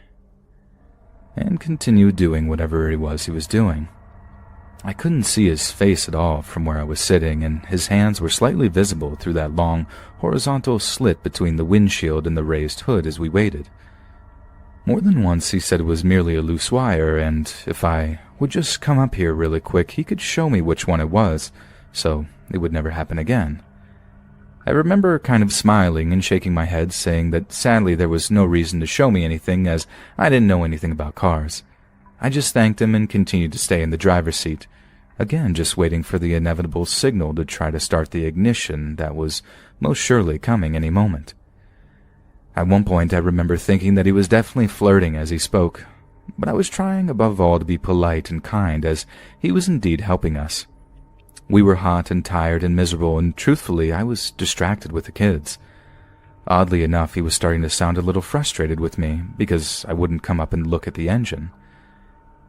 and continued doing whatever it was he was doing. I couldn't see his face at all from where I was sitting, and his hands were slightly visible through that long, horizontal slit between the windshield and the raised hood as we waited. More than once he said it was merely a loose wire, and if I would just come up here really quick, he could show me which one it was, so it would never happen again. I remember kind of smiling and shaking my head, saying that sadly there was no reason to show me anything as I didn't know anything about cars. I just thanked him and continued to stay in the driver's seat, again just waiting for the inevitable signal to try to start the ignition that was most surely coming any moment. At one point I remember thinking that he was definitely flirting as he spoke, but I was trying above all to be polite and kind as he was indeed helping us. We were hot and tired and miserable, and truthfully, I was distracted with the kids. Oddly enough, he was starting to sound a little frustrated with me because I wouldn't come up and look at the engine.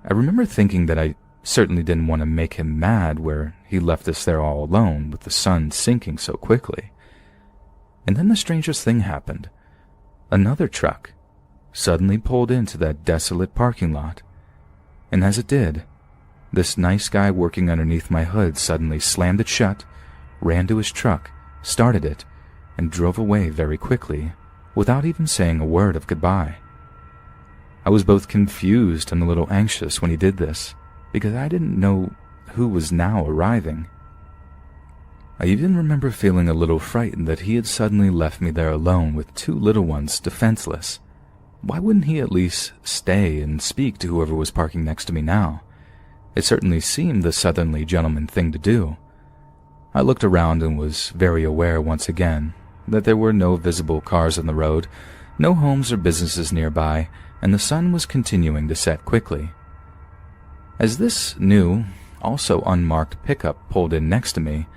I remember thinking that I certainly didn't want to make him mad where he left us there all alone with the sun sinking so quickly. And then the strangest thing happened. Another truck suddenly pulled into that desolate parking lot, and as it did, this nice guy working underneath my hood suddenly slammed it shut, ran to his truck, started it, and drove away very quickly, without even saying a word of goodbye. I was both confused and a little anxious when he did this, because I didn't know who was now arriving. I even remember feeling a little frightened that he had suddenly left me there alone with 2 little ones defenseless. Why wouldn't he at least stay and speak to whoever was parking next to me now? It certainly seemed the southerly gentleman thing to do. I looked around and was very aware once again that there were no visible cars on the road, no homes or businesses nearby, and the sun was continuing to set quickly. As this new, also unmarked pickup pulled in next to me,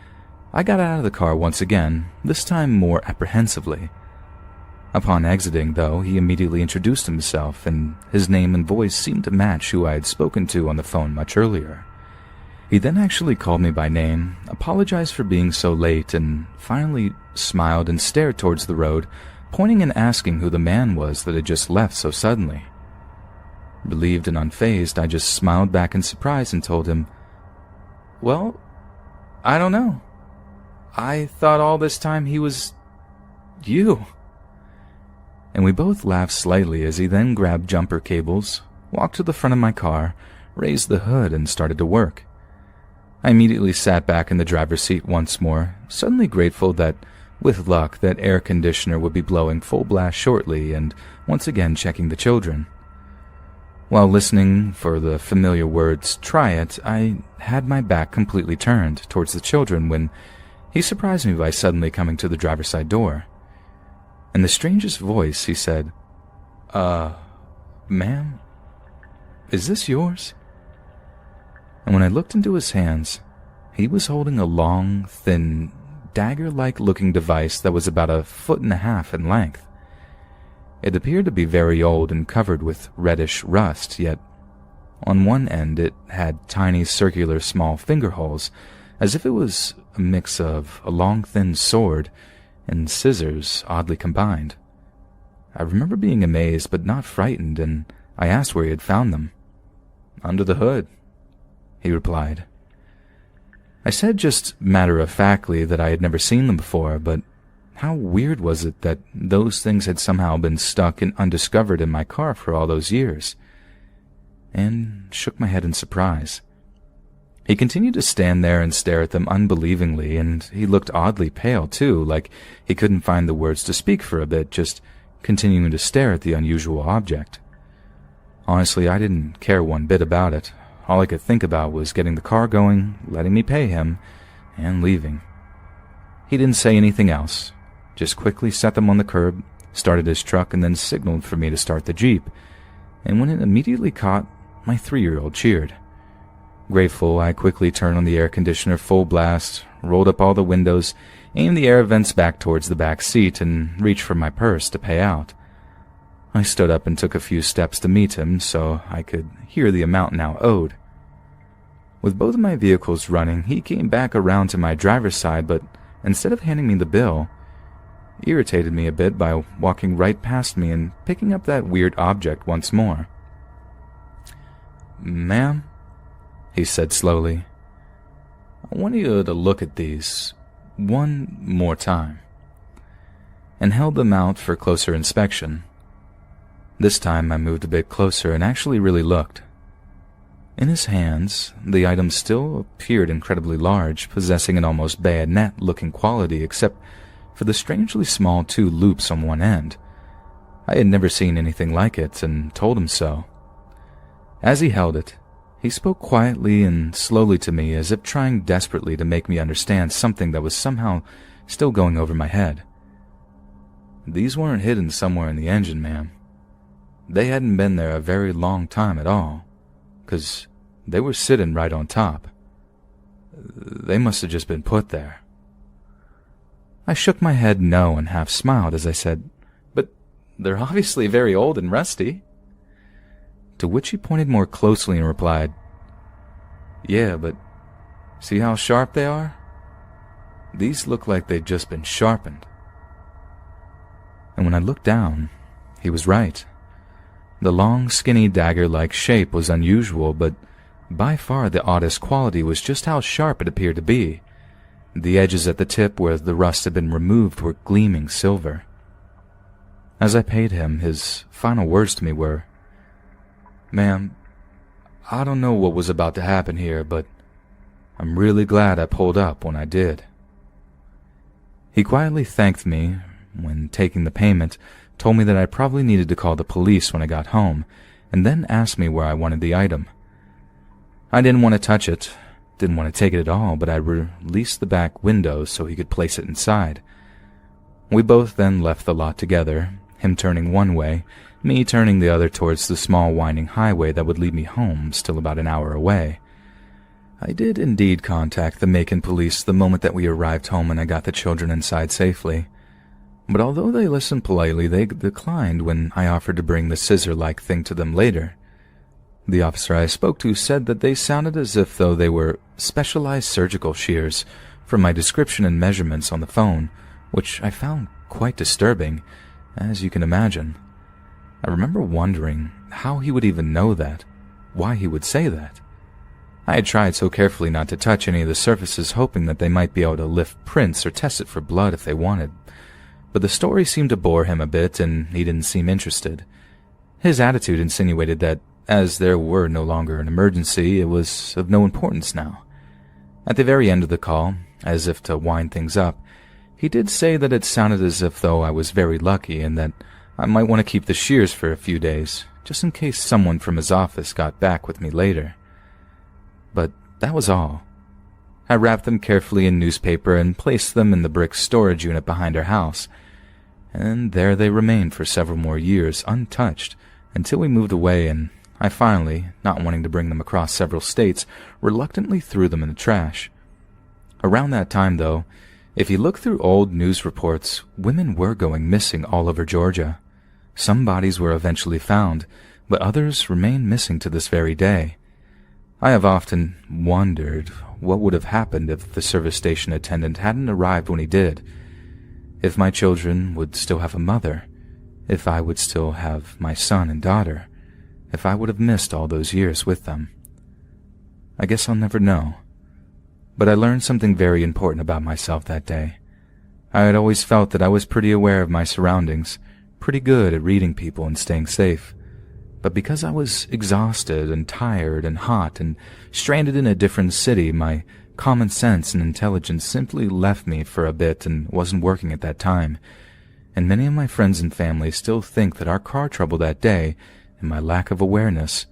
I got out of the car once again, this time more apprehensively. Upon exiting, though, he immediately introduced himself, and his name and voice seemed to match who I had spoken to on the phone much earlier. He then actually called me by name, apologized for being so late, and finally smiled and stared towards the road, pointing and asking who the man was that had just left so suddenly. Relieved and unfazed, I just smiled back in surprise and told him, "Well, I don't know. I thought all this time he was you." And we both laughed slightly as he then grabbed jumper cables, walked to the front of my car, raised the hood, and started to work. I immediately sat back in the driver's seat once more, suddenly grateful that, with luck, that air conditioner would be blowing full blast shortly, and once again checking the children. While listening for the familiar words, "try it," I had my back completely turned towards the children when he surprised me by suddenly coming to the driver's side door. In the strangest voice, he said, "Ma'am, is this yours?" And when I looked into his hands, he was holding a long, thin, dagger-like looking device that was about 1.5 feet in length. It appeared to be very old and covered with reddish rust, yet on one end it had tiny circular small finger holes, as if it was a mix of a long thin sword and scissors oddly combined. I remember being amazed but not frightened, and I asked where he had found them. "Under the hood," he replied. I said just matter-of-factly that I had never seen them before, but how weird was it that those things had somehow been stuck and undiscovered in my car for all those years? And shook my head in surprise. He continued to stand there and stare at them unbelievingly, and he looked oddly pale too, like he couldn't find the words to speak for a bit, just continuing to stare at the unusual object. Honestly, I didn't care one bit about it. All I could think about was getting the car going, letting me pay him, and leaving. He didn't say anything else, just quickly set them on the curb, started his truck, and then signaled for me to start the Jeep, and when it immediately caught, my 3-year-old cheered. Grateful, I quickly turned on the air conditioner full blast, rolled up all the windows, aimed the air vents back towards the back seat, and reached for my purse to pay out. I stood up and took a few steps to meet him so I could hear the amount now owed. With both of my vehicles running, he came back around to my driver's side, but instead of handing me the bill, irritated me a bit by walking right past me and picking up that weird object once more. "Ma'am," he said slowly, "I want you to look at these one more time," and held them out for closer inspection. This time I moved a bit closer and actually really looked. In his hands, the item still appeared incredibly large, possessing an almost bayonet-looking quality except for the strangely small 2 loops on one end. I had never seen anything like it and told him so. As he held it, he spoke quietly and slowly to me as if trying desperately to make me understand something that was somehow still going over my head. "These weren't hidden somewhere in the engine, ma'am. They hadn't been there a very long time at all, 'cause they were sitting right on top. They must have just been put there." I shook my head no and half smiled as I said, "But they're obviously very old and rusty." To which he pointed more closely and replied, "Yeah, but see how sharp they are? These look like they've just been sharpened." And when I looked down, he was right. The long, skinny dagger-like shape was unusual, but by far the oddest quality was just how sharp it appeared to be. The edges at the tip where the rust had been removed were gleaming silver. As I paid him, his final words to me were, "Ma'am, I don't know what was about to happen here, but I'm really glad I pulled up when I did." He quietly thanked me when taking the payment, told me that I probably needed to call the police when I got home, and then asked me where I wanted the item. I didn't want to touch it, didn't want to take it at all, but I released the back window so he could place it inside. We both then left the lot together, him turning one way, me turning the other towards the small winding highway that would lead me home, still about an hour away. I did indeed contact the Macon police the moment that we arrived home and I got the children inside safely. But although they listened politely, they declined when I offered to bring the scissor-like thing to them later. The officer I spoke to said that they sounded as if though they were specialized surgical shears from my description and measurements on the phone, which I found quite disturbing, as you can imagine. I remember wondering how he would even know that, why he would say that. I had tried so carefully not to touch any of the surfaces, hoping that they might be able to lift prints or test it for blood if they wanted. But the story seemed to bore him a bit, and he didn't seem interested. His attitude insinuated that, as there were no longer an emergency, it was of no importance now. At the very end of the call, as if to wind things up, he did say that it sounded as if though I was very lucky and that I might want to keep the shears for a few days, just in case someone from his office got back with me later. But that was all. I wrapped them carefully in newspaper and placed them in the brick storage unit behind our house, and there they remained for several more years, untouched, until we moved away, and I finally, not wanting to bring them across several states, reluctantly threw them in the trash. Around that time, though, if you look through old news reports, women were going missing all over Georgia. Some bodies were eventually found, but others remain missing to this very day. I have often wondered what would have happened if the service station attendant hadn't arrived when he did, if my children would still have a mother, if I would still have my son and daughter, if I would have missed all those years with them. I guess I'll never know. But I learned something very important about myself that day. I had always felt that I was pretty aware of my surroundings, pretty good at reading people and staying safe. But because I was exhausted and tired and hot and stranded in a different city, my common sense and intelligence simply left me for a bit and wasn't working at that time. And many of my friends and family still think that our car trouble that day and my lack of awareness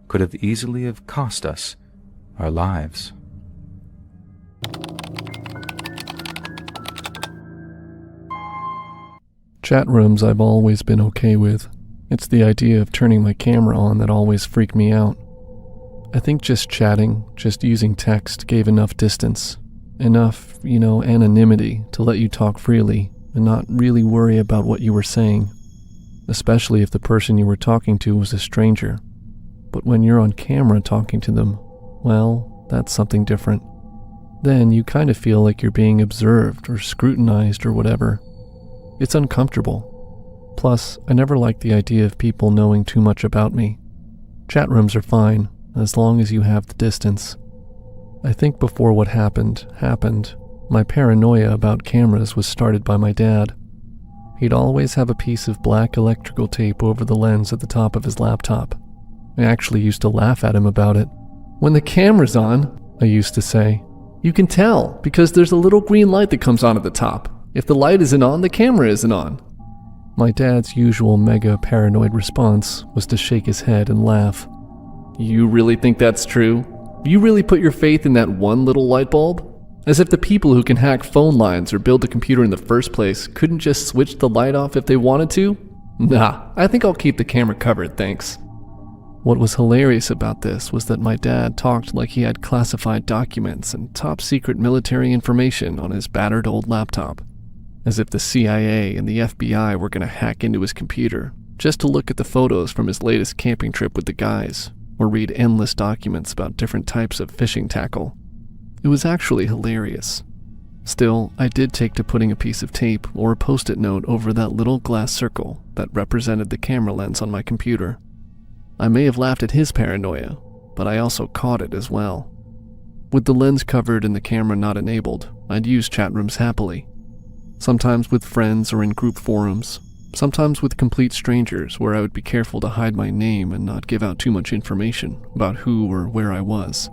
could have easily have cost us our lives. Chat rooms I've always been okay with. It's the idea of turning my camera on that always freaked me out. I think just chatting, just using text gave enough distance, enough, anonymity to let you talk freely and not really worry about what you were saying, especially if the person you were talking to was a stranger. But when you're on camera talking to them, well, that's something different. Then you kind of feel like you're being observed or scrutinized or whatever. It's uncomfortable. Plus, I never liked the idea of people knowing too much about me. Chat rooms are fine, as long as you have the distance. I think before what happened, my paranoia about cameras was started by my dad. He'd always have a piece of black electrical tape over the lens at the top of his laptop. I actually used to laugh at him about it. "When the camera's on," I used to say, "you can tell because there's a little green light that comes on at the top. If the light isn't on, the camera isn't on." My dad's usual mega paranoid response was to shake his head and laugh. "You really think that's true? You really put your faith in that one little light bulb? As if the people who can hack phone lines or build a computer in the first place couldn't just switch the light off if they wanted to? Nah, I think I'll keep the camera covered, thanks." What was hilarious about this was that my dad talked like he had classified documents and top-secret military information on his battered old laptop, as if the CIA and the FBI were going to hack into his computer just to look at the photos from his latest camping trip with the guys, or read endless documents about different types of fishing tackle. It was actually hilarious. Still, I did take to putting a piece of tape or a post-it note over that little glass circle that represented the camera lens on my computer. I may have laughed at his paranoia, but I also caught it as well. With the lens covered and the camera not enabled, I'd use chat rooms happily. Sometimes with friends or in group forums, sometimes with complete strangers where I would be careful to hide my name and not give out too much information about who or where I was.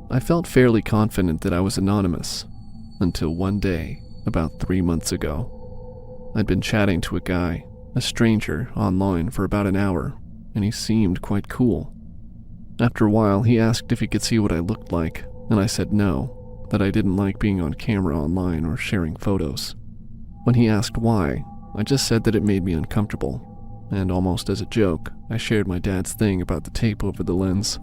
I felt fairly confident that I was anonymous, until one day, about 3 months ago. I'd been chatting to a guy, a stranger, online for about an hour, and he seemed quite cool. After a while, he asked if he could see what I looked like, and I said no, that I didn't like being on camera online or sharing photos. When he asked why, I just said that it made me uncomfortable, and almost as a joke, I shared my dad's thing about the tape over the lens.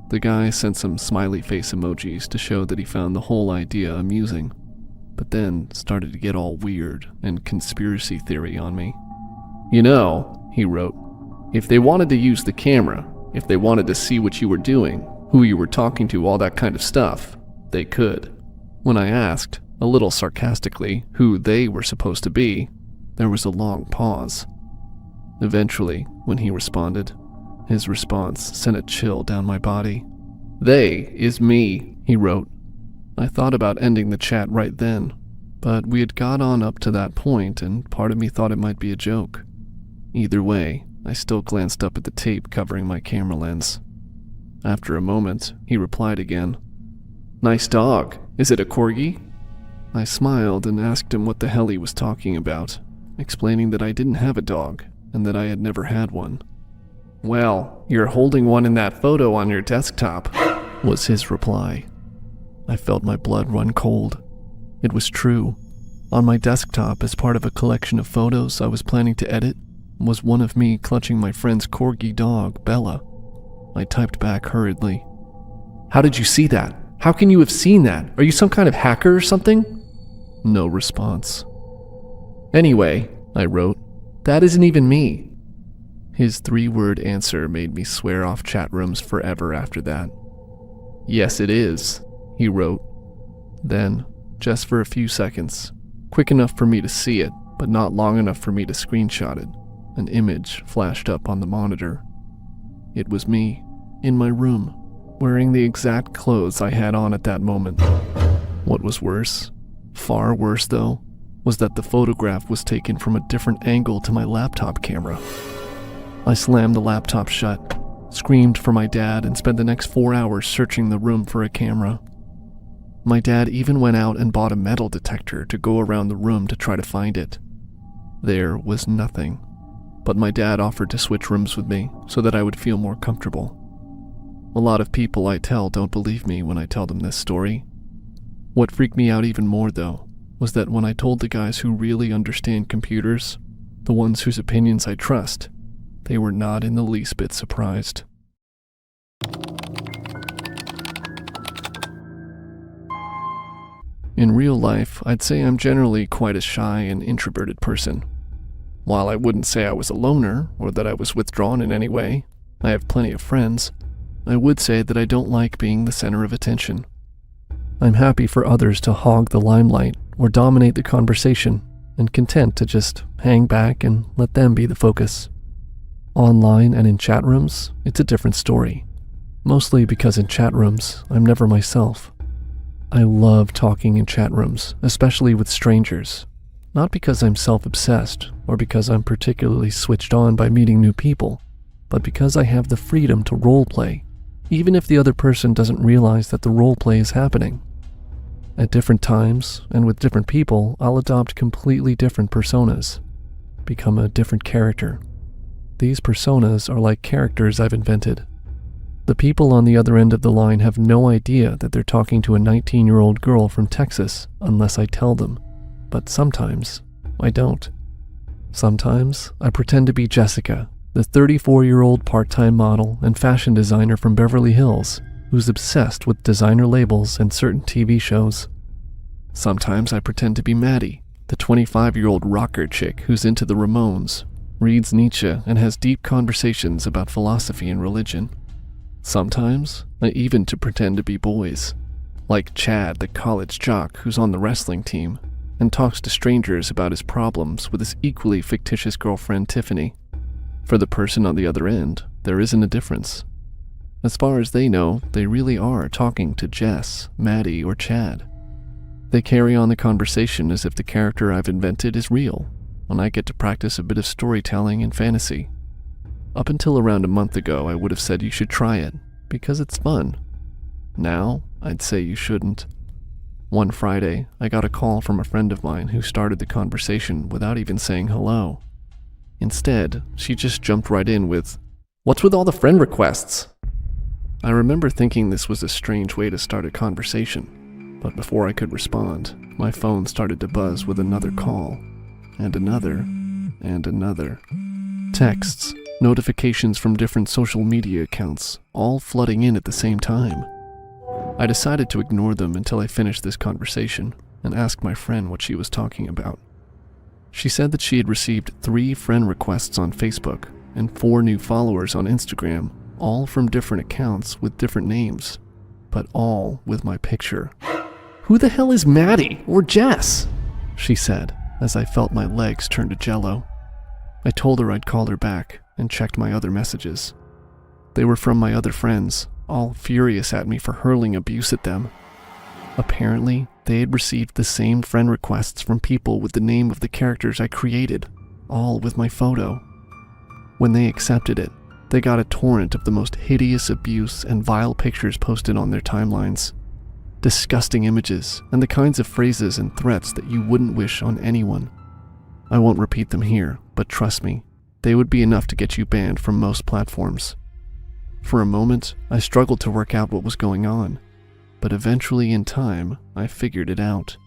The guy sent some smiley face emojis to show that he found the whole idea amusing, but then started to get all weird and conspiracy theory on me. "You know," he wrote, "if they wanted to use the camera, if they wanted to see what you were doing, who you were talking to, all that kind of stuff, they could." When I asked, a little sarcastically, who they were supposed to be, there was a long pause. Eventually, when he responded, his response sent a chill down my body. "They is me," he wrote. I thought about ending the chat right then, but we had got on up to that point and part of me thought it might be a joke. Either way, I still glanced up at the tape covering my camera lens. After a moment, he replied again. "Nice dog. Is it a corgi?" I smiled and asked him what the hell he was talking about, explaining that I didn't have a dog and that I had never had one. "Well, you're holding one in that photo on your desktop," was his reply. I felt my blood run cold. It was true. On my desktop, as part of a collection of photos I was planning to edit, was one of me clutching my friend's corgi dog, Bella. I typed back hurriedly. "How did you see that? How can you have seen that? Are you some kind of hacker or something?" No response. "Anyway," I wrote, "that isn't even me." His 3-word answer made me swear off chat rooms forever after that. "Yes, it is," he wrote. Then, just for a few seconds, quick enough for me to see it, but not long enough for me to screenshot it, an image flashed up on the monitor. It was me, in my room, wearing the exact clothes I had on at that moment. What was worse, far worse though, was that the photograph was taken from a different angle to my laptop camera. I slammed the laptop shut, screamed for my dad, and spent the next 4 hours searching the room for a camera. My dad even went out and bought a metal detector to go around the room to try to find it. There was nothing, but my dad offered to switch rooms with me so that I would feel more comfortable. A lot of people I tell don't believe me when I tell them this story. What freaked me out even more, though, was that when I told the guys who really understand computers, the ones whose opinions I trust, they were not in the least bit surprised. In real life, I'd say I'm generally quite a shy and introverted person. While I wouldn't say I was a loner or that I was withdrawn in any way, I have plenty of friends, I would say that I don't like being the center of attention. I'm happy for others to hog the limelight or dominate the conversation, and content to just hang back and let them be the focus. Online and in chat rooms, it's a different story. Mostly because in chat rooms, I'm never myself. I love talking in chat rooms, especially with strangers. Not because I'm self-obsessed or because I'm particularly switched on by meeting new people, but because I have the freedom to roleplay, even if the other person doesn't realize that the roleplay is happening. At different times and with different people, I'll adopt completely different personas, become a different character. These personas are like characters I've invented. The people on the other end of the line have no idea that they're talking to a 19-year-old girl from Texas unless I tell them, but sometimes I don't. Sometimes I pretend to be Jessica, the 34-year-old part-time model and fashion designer from Beverly Hills, who's obsessed with designer labels and certain TV shows. Sometimes I pretend to be Maddie, the 25-year-old rocker chick who's into the Ramones, reads Nietzsche, and has deep conversations about philosophy and religion. Sometimes I even pretend to be boys, like Chad, the college jock who's on the wrestling team, and talks to strangers about his problems with his equally fictitious girlfriend Tiffany. For the person on the other end, there isn't a difference. As far as they know, they really are talking to Jess, Maddie, or Chad. They carry on the conversation as if the character I've invented is real, and I get to practice a bit of storytelling and fantasy. Up until around a month ago, I would have said you should try it, because it's fun. Now, I'd say you shouldn't. One Friday, I got a call from a friend of mine who started the conversation without even saying hello. Instead, she just jumped right in with, "What's with all the friend requests?" I remember thinking this was a strange way to start a conversation, but before I could respond, my phone started to buzz with another call. and another, and another. Texts, notifications from different social media accounts, all flooding in at the same time. I decided to ignore them until I finished this conversation and asked my friend what she was talking about. She said that she had received 3 friend requests on Facebook and 4 new followers on Instagram, all from different accounts with different names, but all with my picture. "Who the hell is Maddie or Jess?" she said as I felt my legs turn to jello. I told her I'd call her back and checked my other messages. They were from my other friends, all furious at me for hurling abuse at them. Apparently, they had received the same friend requests from people with the name of the characters I created, all with my photo. When they accepted it, they got a torrent of the most hideous abuse and vile pictures posted on their timelines. Disgusting images and the kinds of phrases and threats that you wouldn't wish on anyone. I won't repeat them here, but trust me, they would be enough to get you banned from most platforms. For a moment, I struggled to work out what was going on, but eventually in time, I figured it out.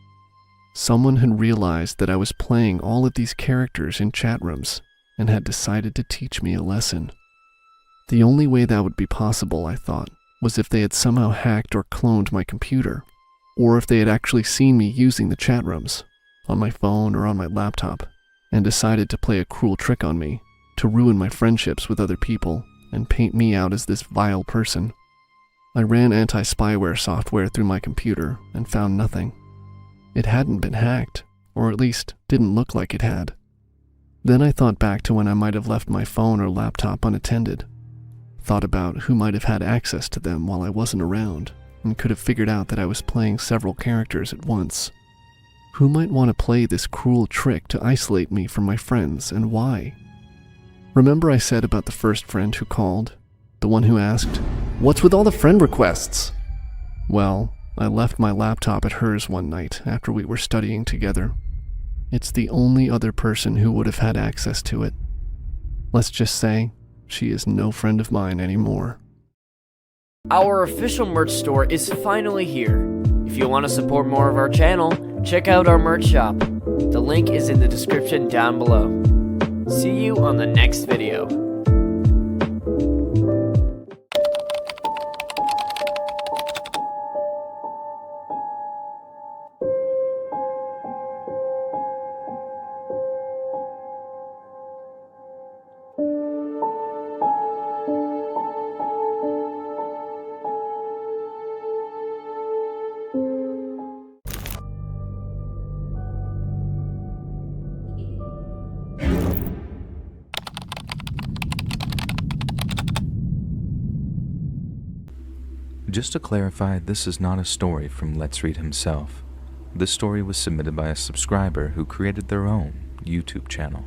Someone had realized that I was playing all of these characters in chat rooms and had decided to teach me a lesson. The only way that would be possible, I thought, was if they had somehow hacked or cloned my computer, or if they had actually seen me using the chat rooms, on my phone or on my laptop, and decided to play a cruel trick on me, to ruin my friendships with other people, and paint me out as this vile person. I ran anti-spyware software through my computer and found nothing. It hadn't been hacked, or at least didn't look like it had. Then I thought back to when I might have left my phone or laptop unattended. Thought about who might have had access to them while I wasn't around, and could have figured out that I was playing several characters at once. Who might want to play this cruel trick to isolate me from my friends, and why? Remember I said about the first friend who called? The one who asked, "What's with all the friend requests?" Well, I left my laptop at hers one night after we were studying together. It's the only other person who would have had access to it. Let's just say, she is no friend of mine anymore. Our official merch store is finally here. If you want to support more of our channel, check out our merch shop. The link is in the description down below. See you on the next video. Just to clarify, this is not a story from Let's Read himself. This story was submitted by a subscriber who created their own YouTube channel.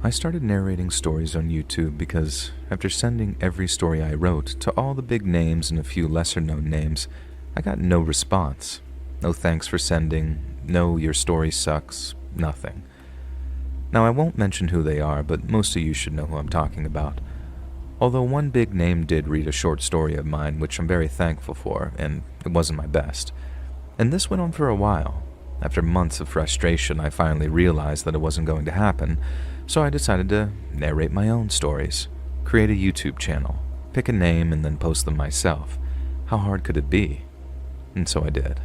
I started narrating stories on YouTube because after sending every story I wrote to all the big names and a few lesser-known names, I got no response. No thanks for sending, no your story sucks, nothing. Now I won't mention who they are, but most of you should know who I'm talking about. Although one big name did read a short story of mine, which I'm very thankful for, and it wasn't my best. And this went on for a while. After months of frustration, I finally realized that it wasn't going to happen, so I decided to narrate my own stories, create a YouTube channel, pick a name, and then post them myself. How hard could it be? And so I did.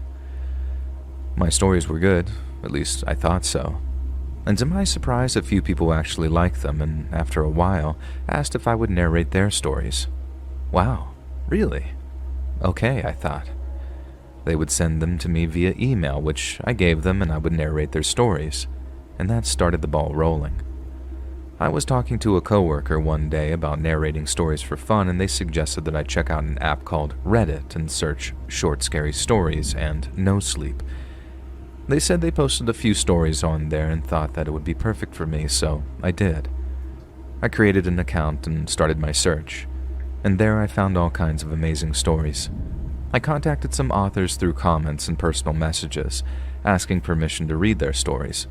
My stories were good, at least I thought so. And to my surprise, a few people actually liked them, and after a while, asked if I would narrate their stories. Wow, really? Okay, I thought. They would send them to me via email, which I gave them, and I would narrate their stories. And that started the ball rolling. I was talking to a coworker one day about narrating stories for fun, and they suggested that I check out an app called Reddit and search short scary stories and no sleep. They said they posted a few stories on there and thought that it would be perfect for me, so I did. I created an account and started my search, and there I found all kinds of amazing stories. I contacted some authors through comments and personal messages, asking permission to read their stories.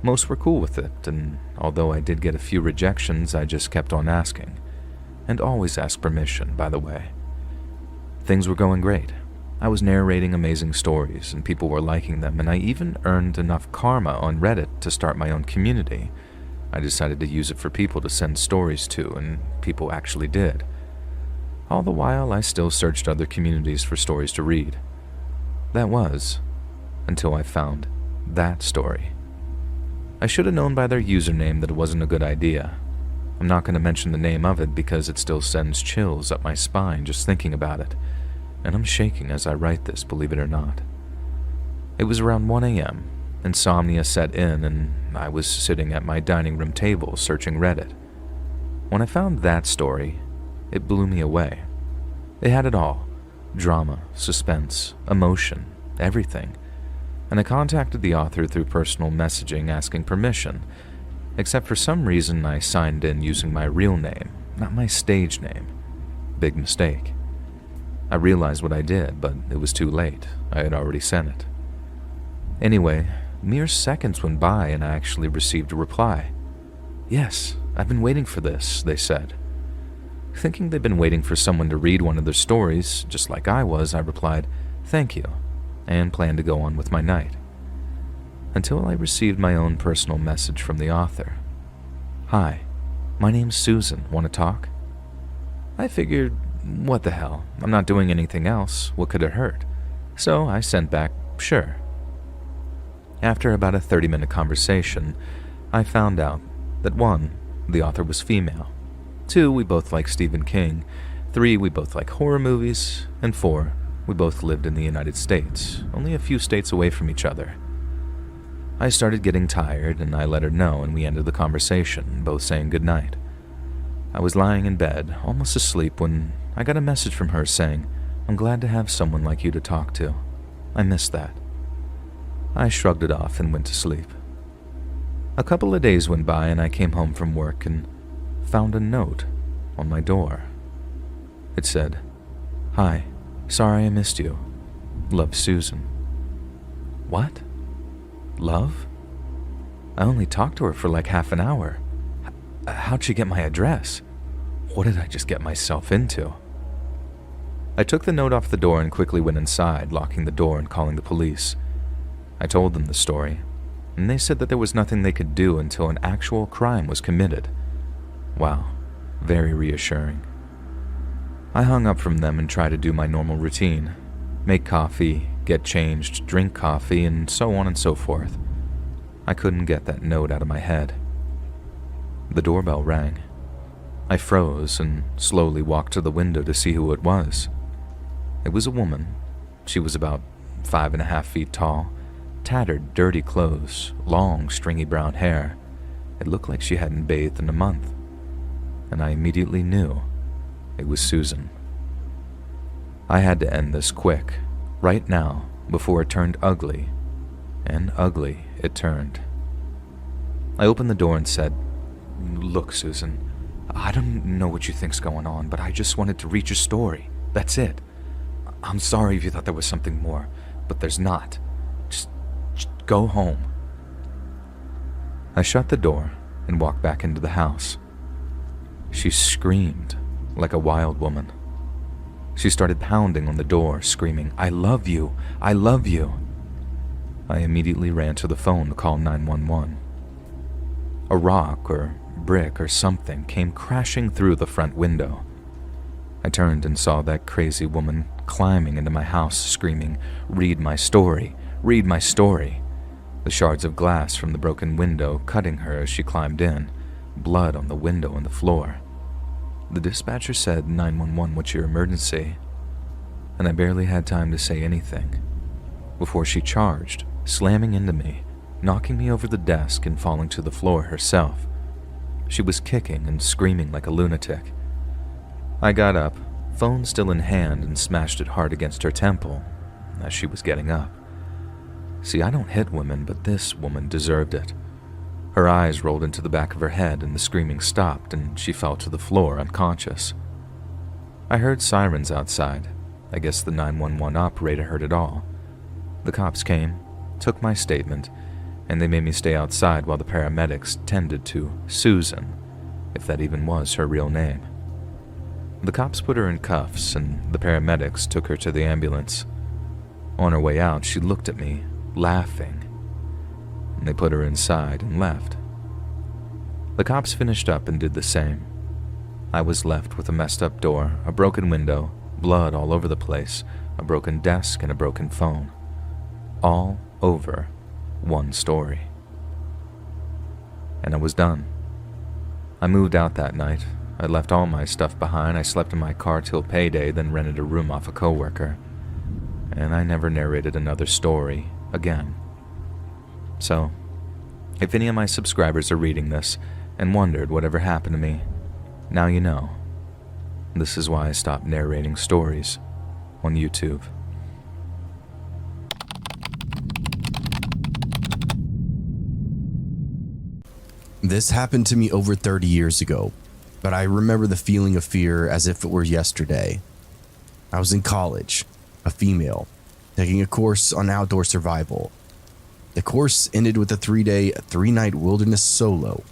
Most were cool with it, and although I did get a few rejections, I just kept on asking. And always ask permission, by the way. Things were going great. I was narrating amazing stories and people were liking them, and I even earned enough karma on Reddit to start my own community. I decided to use it for people to send stories to, and people actually did. All the while, I still searched other communities for stories to read. That was until I found that story. I should have known by their username that it wasn't a good idea. I'm not going to mention the name of it because it still sends chills up my spine just thinking about it, and I'm shaking as I write this, believe it or not. It was around 1 a.m. Insomnia set in, and I was sitting at my dining room table searching Reddit. When I found that story, it blew me away. It had it all: drama, suspense, emotion, everything. And I contacted the author through personal messaging asking permission, except for some reason I signed in using my real name, not my stage name. Big mistake. I realized what I did, but it was too late. I had already sent it. Anyway, mere seconds went by and I actually received a reply. "Yes, I've been waiting for this," they said. Thinking they'd been waiting for someone to read one of their stories, just like I was, I replied, "Thank you," and planned to go on with my night. Until I received my own personal message from the author. "Hi, my name's Susan. Want to talk?" I figured, what the hell? I'm not doing anything else. What could it hurt? So I sent back, "Sure." After about a 30-minute conversation, I found out that 1, the author was female, 2, we both like Stephen King, 3, we both like horror movies, and 4, we both lived in the United States, only a few states away from each other. I started getting tired, and I let her know, and we ended the conversation, both saying goodnight. I was lying in bed, almost asleep, when I got a message from her saying, "I'm glad to have someone like you to talk to. I missed that." I shrugged it off and went to sleep. A couple of days went by, and I came home from work and found a note on my door. It said, "Hi, sorry I missed you. Love, Susan." What? Love? I only talked to her for like half an hour. How'd she get my address? What did I just get myself into? I took the note off the door and quickly went inside, locking the door and calling the police. I told them the story, and they said that there was nothing they could do until an actual crime was committed. Wow, very reassuring. I hung up from them and tried to do my normal routine. Make coffee, get changed, drink coffee, and so on and so forth. I couldn't get that note out of my head. The doorbell rang. I froze and slowly walked to the window to see who it was. It was a woman. She was about 5.5 feet tall, tattered, dirty clothes, long, stringy brown hair. It looked like she hadn't bathed in a month. And I immediately knew it was Susan. I had to end this quick, right now, before it turned ugly, and ugly it turned. I opened the door and said, "Look, Susan, I don't know what you think's going on, but I just wanted to read your story. That's it. I'm sorry if you thought there was something more, but there's not. Just go home." I shut the door and walked back into the house. She screamed like a wild woman. She started pounding on the door, screaming, "I love you! I love you!" I immediately ran to the phone to call 911. A rock or brick or something came crashing through the front window. I turned and saw that crazy woman climbing into my house, screaming, "Read my story! Read my story!" The shards of glass from the broken window cutting her as she climbed in, blood on the window and the floor. The dispatcher said, "911, what's your emergency?" And I barely had time to say anything before she charged, slamming into me, knocking me over the desk and falling to the floor herself. She was kicking and screaming like a lunatic. I got up, phone still in hand, and smashed it hard against her temple as she was getting up. See, I don't hit women, but this woman deserved it. Her eyes rolled into the back of her head and the screaming stopped and she fell to the floor unconscious. I heard sirens outside. I guess the 911 operator heard it all. The cops came, took my statement, and they made me stay outside while the paramedics tended to Susan, if that even was her real name. The cops put her in cuffs and the paramedics took her to the ambulance. On her way out, she looked at me, laughing. They put her inside and left. The cops finished up and did the same. I was left with a messed up door, a broken window, blood all over the place, a broken desk, and a broken phone. All over one story. And I was done. I moved out that night. I left all my stuff behind. I slept in my car till payday, then rented a room off a coworker. And I never narrated another story again. So, if any of my subscribers are reading this and wondered whatever happened to me, now you know. This is why I stopped narrating stories on YouTube. This happened to me over 30 years ago, but I remember the feeling of fear as if it were yesterday. I was in college, a female, taking a course on outdoor survival. The course ended with a 3-day, 3-night wilderness solo.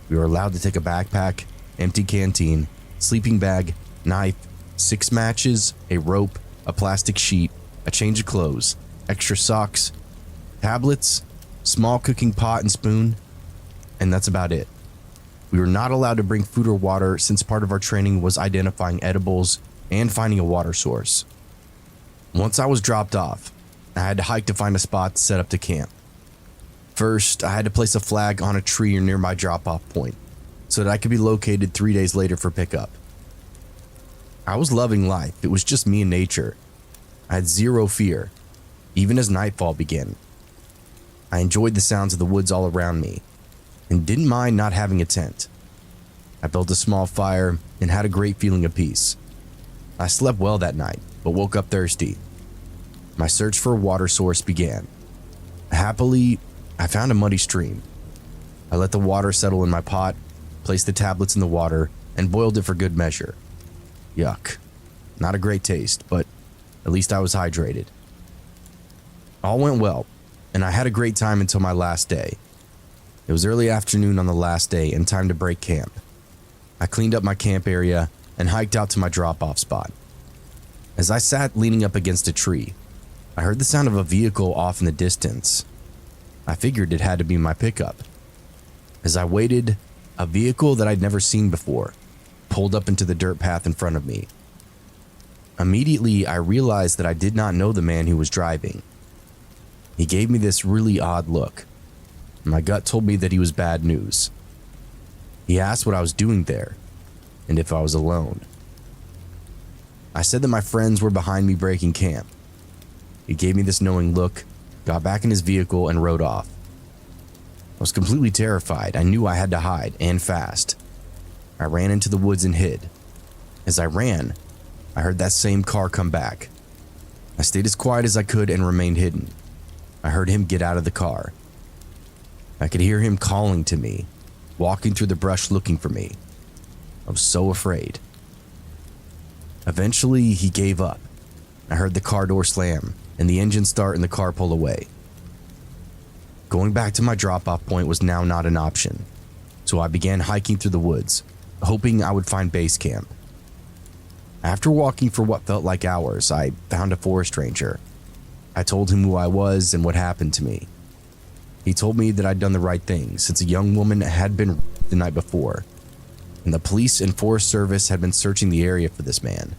We were allowed to take a backpack, empty canteen, sleeping bag, knife, 6 matches, a rope, a plastic sheet, a change of clothes, extra socks, tablets, small cooking pot and spoon, and that's about it. We were not allowed to bring food or water since part of our training was identifying edibles and finding a water source. Once I was dropped off, I had to hike to find a spot to set up to camp. First, I had to place a flag on a tree near my drop-off point so that I could be located 3 days later for pickup. I was loving life. It was just me and nature. I had zero fear, even as nightfall began. I enjoyed the sounds of the woods all around me and didn't mind not having a tent. I built a small fire and had a great feeling of peace. I slept well that night, but woke up thirsty. My search for a water source began. Happily, I found a muddy stream. I let the water settle in my pot, placed the tablets in the water, and boiled it for good measure. Yuck. Not a great taste, but at least I was hydrated. All went well, and I had a great time until my last day. It was early afternoon on the last day and time to break camp. I cleaned up my camp area and hiked out to my drop-off spot. As I sat leaning up against a tree, I heard the sound of a vehicle off in the distance. I figured it had to be my pickup. As I waited, a vehicle that I'd never seen before pulled up into the dirt path in front of me. Immediately, I realized that I did not know the man who was driving. He gave me this really odd look. My gut told me that he was bad news. He asked what I was doing there and if I was alone. I said that my friends were behind me breaking camp. He gave me this knowing look, got back in his vehicle, and rode off. I was completely terrified. I knew I had to hide, and fast. I ran into the woods and hid. As I ran, I heard that same car come back. I stayed as quiet as I could and remained hidden. I heard him get out of the car. I could hear him calling to me, walking through the brush looking for me. I was so afraid. Eventually, he gave up. I heard the car door slam and the engine start and the car pull away. Going back to my drop-off point was now not an option, so I began hiking through the woods, hoping I would find base camp. After walking for what felt like hours, I found a forest ranger. I told him who I was and what happened to me. He told me that I'd done the right thing since a young woman had been raped the night before, and the police and Forest Service had been searching the area for this man.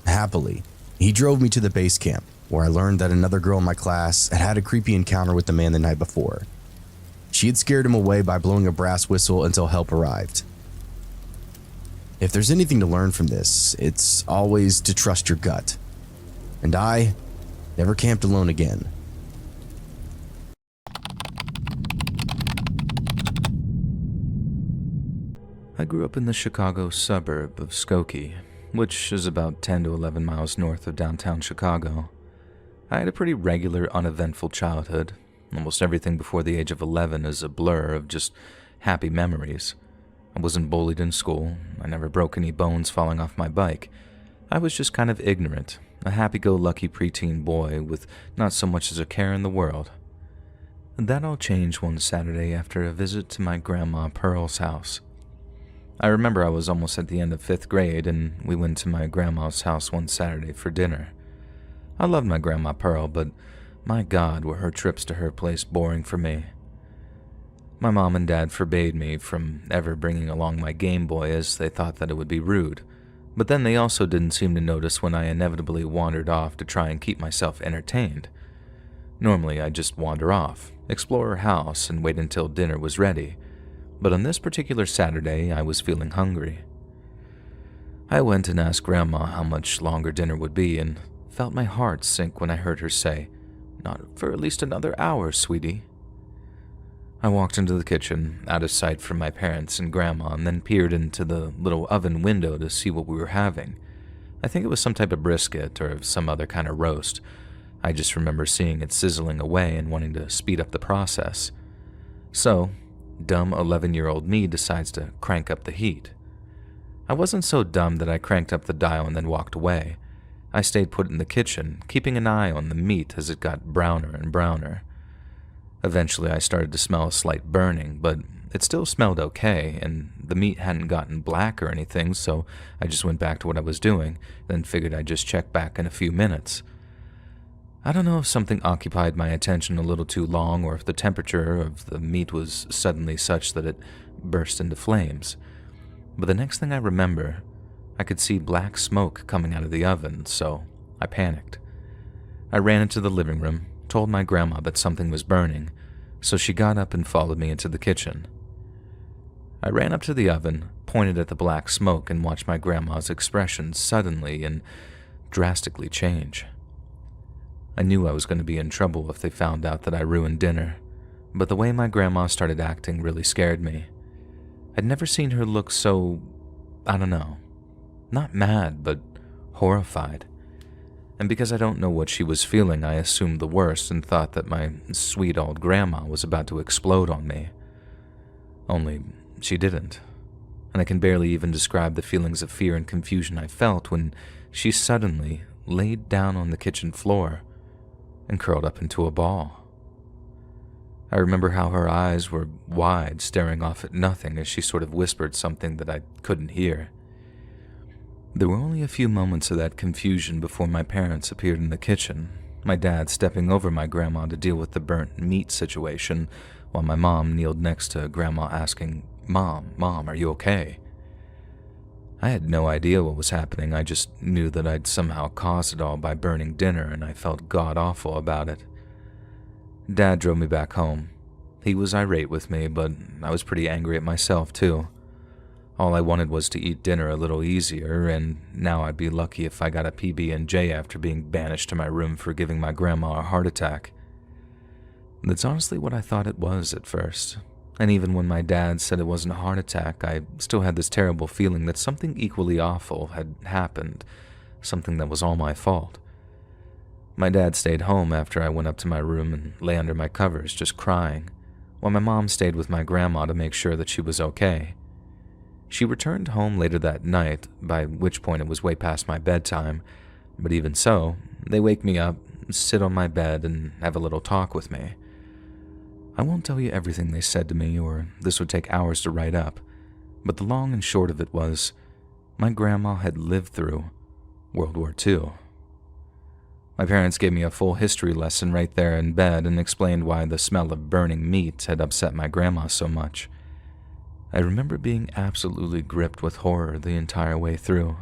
Happily, he drove me to the base camp, where I learned that another girl in my class had had a creepy encounter with the man the night before. She had scared him away by blowing a brass whistle until help arrived. If there's anything to learn from this, it's always to trust your gut. And I never camped alone again. I grew up in the Chicago suburb of Skokie, which is about 10 to 11 miles north of downtown Chicago. I had a pretty regular, uneventful childhood. Almost everything before the age of 11 is a blur of just happy memories. I wasn't bullied in school. I never broke any bones falling off my bike. I was just kind of ignorant, a happy-go-lucky preteen boy with not so much as a care in the world. That all changed one Saturday after a visit to my grandma Pearl's house. I remember I was almost at the end of 5th grade and we went to my grandma's house one Saturday for dinner. I loved my Grandma Pearl, but my God, were her trips to her place boring for me. My mom and dad forbade me from ever bringing along my Game Boy as they thought that it would be rude, but then they also didn't seem to notice when I inevitably wandered off to try and keep myself entertained. Normally, I'd just wander off, explore her house, and wait until dinner was ready, but on this particular Saturday, I was feeling hungry. I went and asked Grandma how much longer dinner would be and felt my heart sink when I heard her say, "Not for at least another hour, sweetie." I walked into the kitchen, out of sight from my parents and Grandma, and then peered into the little oven window to see what we were having. I think it was some type of brisket or some other kind of roast. I just remember seeing it sizzling away and wanting to speed up the process. So, dumb 11-year-old me decides to crank up the heat. I wasn't so dumb that I cranked up the dial and then walked away. I stayed put in the kitchen, keeping an eye on the meat as it got browner and browner. Eventually, I started to smell a slight burning, but it still smelled okay, and the meat hadn't gotten black or anything, so I just went back to what I was doing, then figured I'd just check back in a few minutes. I don't know if something occupied my attention a little too long or if the temperature of the meat was suddenly such that it burst into flames, but the next thing I remember, I could see black smoke coming out of the oven, so I panicked. I ran into the living room, told my grandma that something was burning, so she got up and followed me into the kitchen. I ran up to the oven, pointed at the black smoke, and watched my grandma's expression suddenly and drastically change. I knew I was going to be in trouble if they found out that I ruined dinner, but the way my grandma started acting really scared me. I'd never seen her look so, I don't know, not mad, but horrified. And because I don't know what she was feeling, I assumed the worst and thought that my sweet old grandma was about to explode on me. Only she didn't, and I can barely even describe the feelings of fear and confusion I felt when she suddenly laid down on the kitchen floor and curled up into a ball. I remember how her eyes were wide, staring off at nothing as she sort of whispered something that I couldn't hear. There were only a few moments of that confusion before my parents appeared in the kitchen, my dad stepping over my grandma to deal with the burnt meat situation, while my mom kneeled next to Grandma asking, Mom, are you okay?" I had no idea what was happening. I just knew that I'd somehow caused it all by burning dinner, and I felt god-awful about it. Dad drove me back home. He was irate with me, but I was pretty angry at myself, too. All I wanted was to eat dinner a little easier, and now I'd be lucky if I got a PB&J after being banished to my room for giving my grandma a heart attack. That's honestly what I thought it was at first, and even when my dad said it wasn't a heart attack, I still had this terrible feeling that something equally awful had happened, something that was all my fault. My dad stayed home after I went up to my room and lay under my covers just crying, while my mom stayed with my grandma to make sure that she was okay. She returned home later that night, by which point it was way past my bedtime, but even so, they wake me up, sit on my bed, and have a little talk with me. I won't tell you everything they said to me, or this would take hours to write up, but the long and short of it was, my grandma had lived through World War II. My parents gave me a full history lesson right there in bed and explained why the smell of burning meat had upset my grandma so much. I remember being absolutely gripped with horror the entire way through.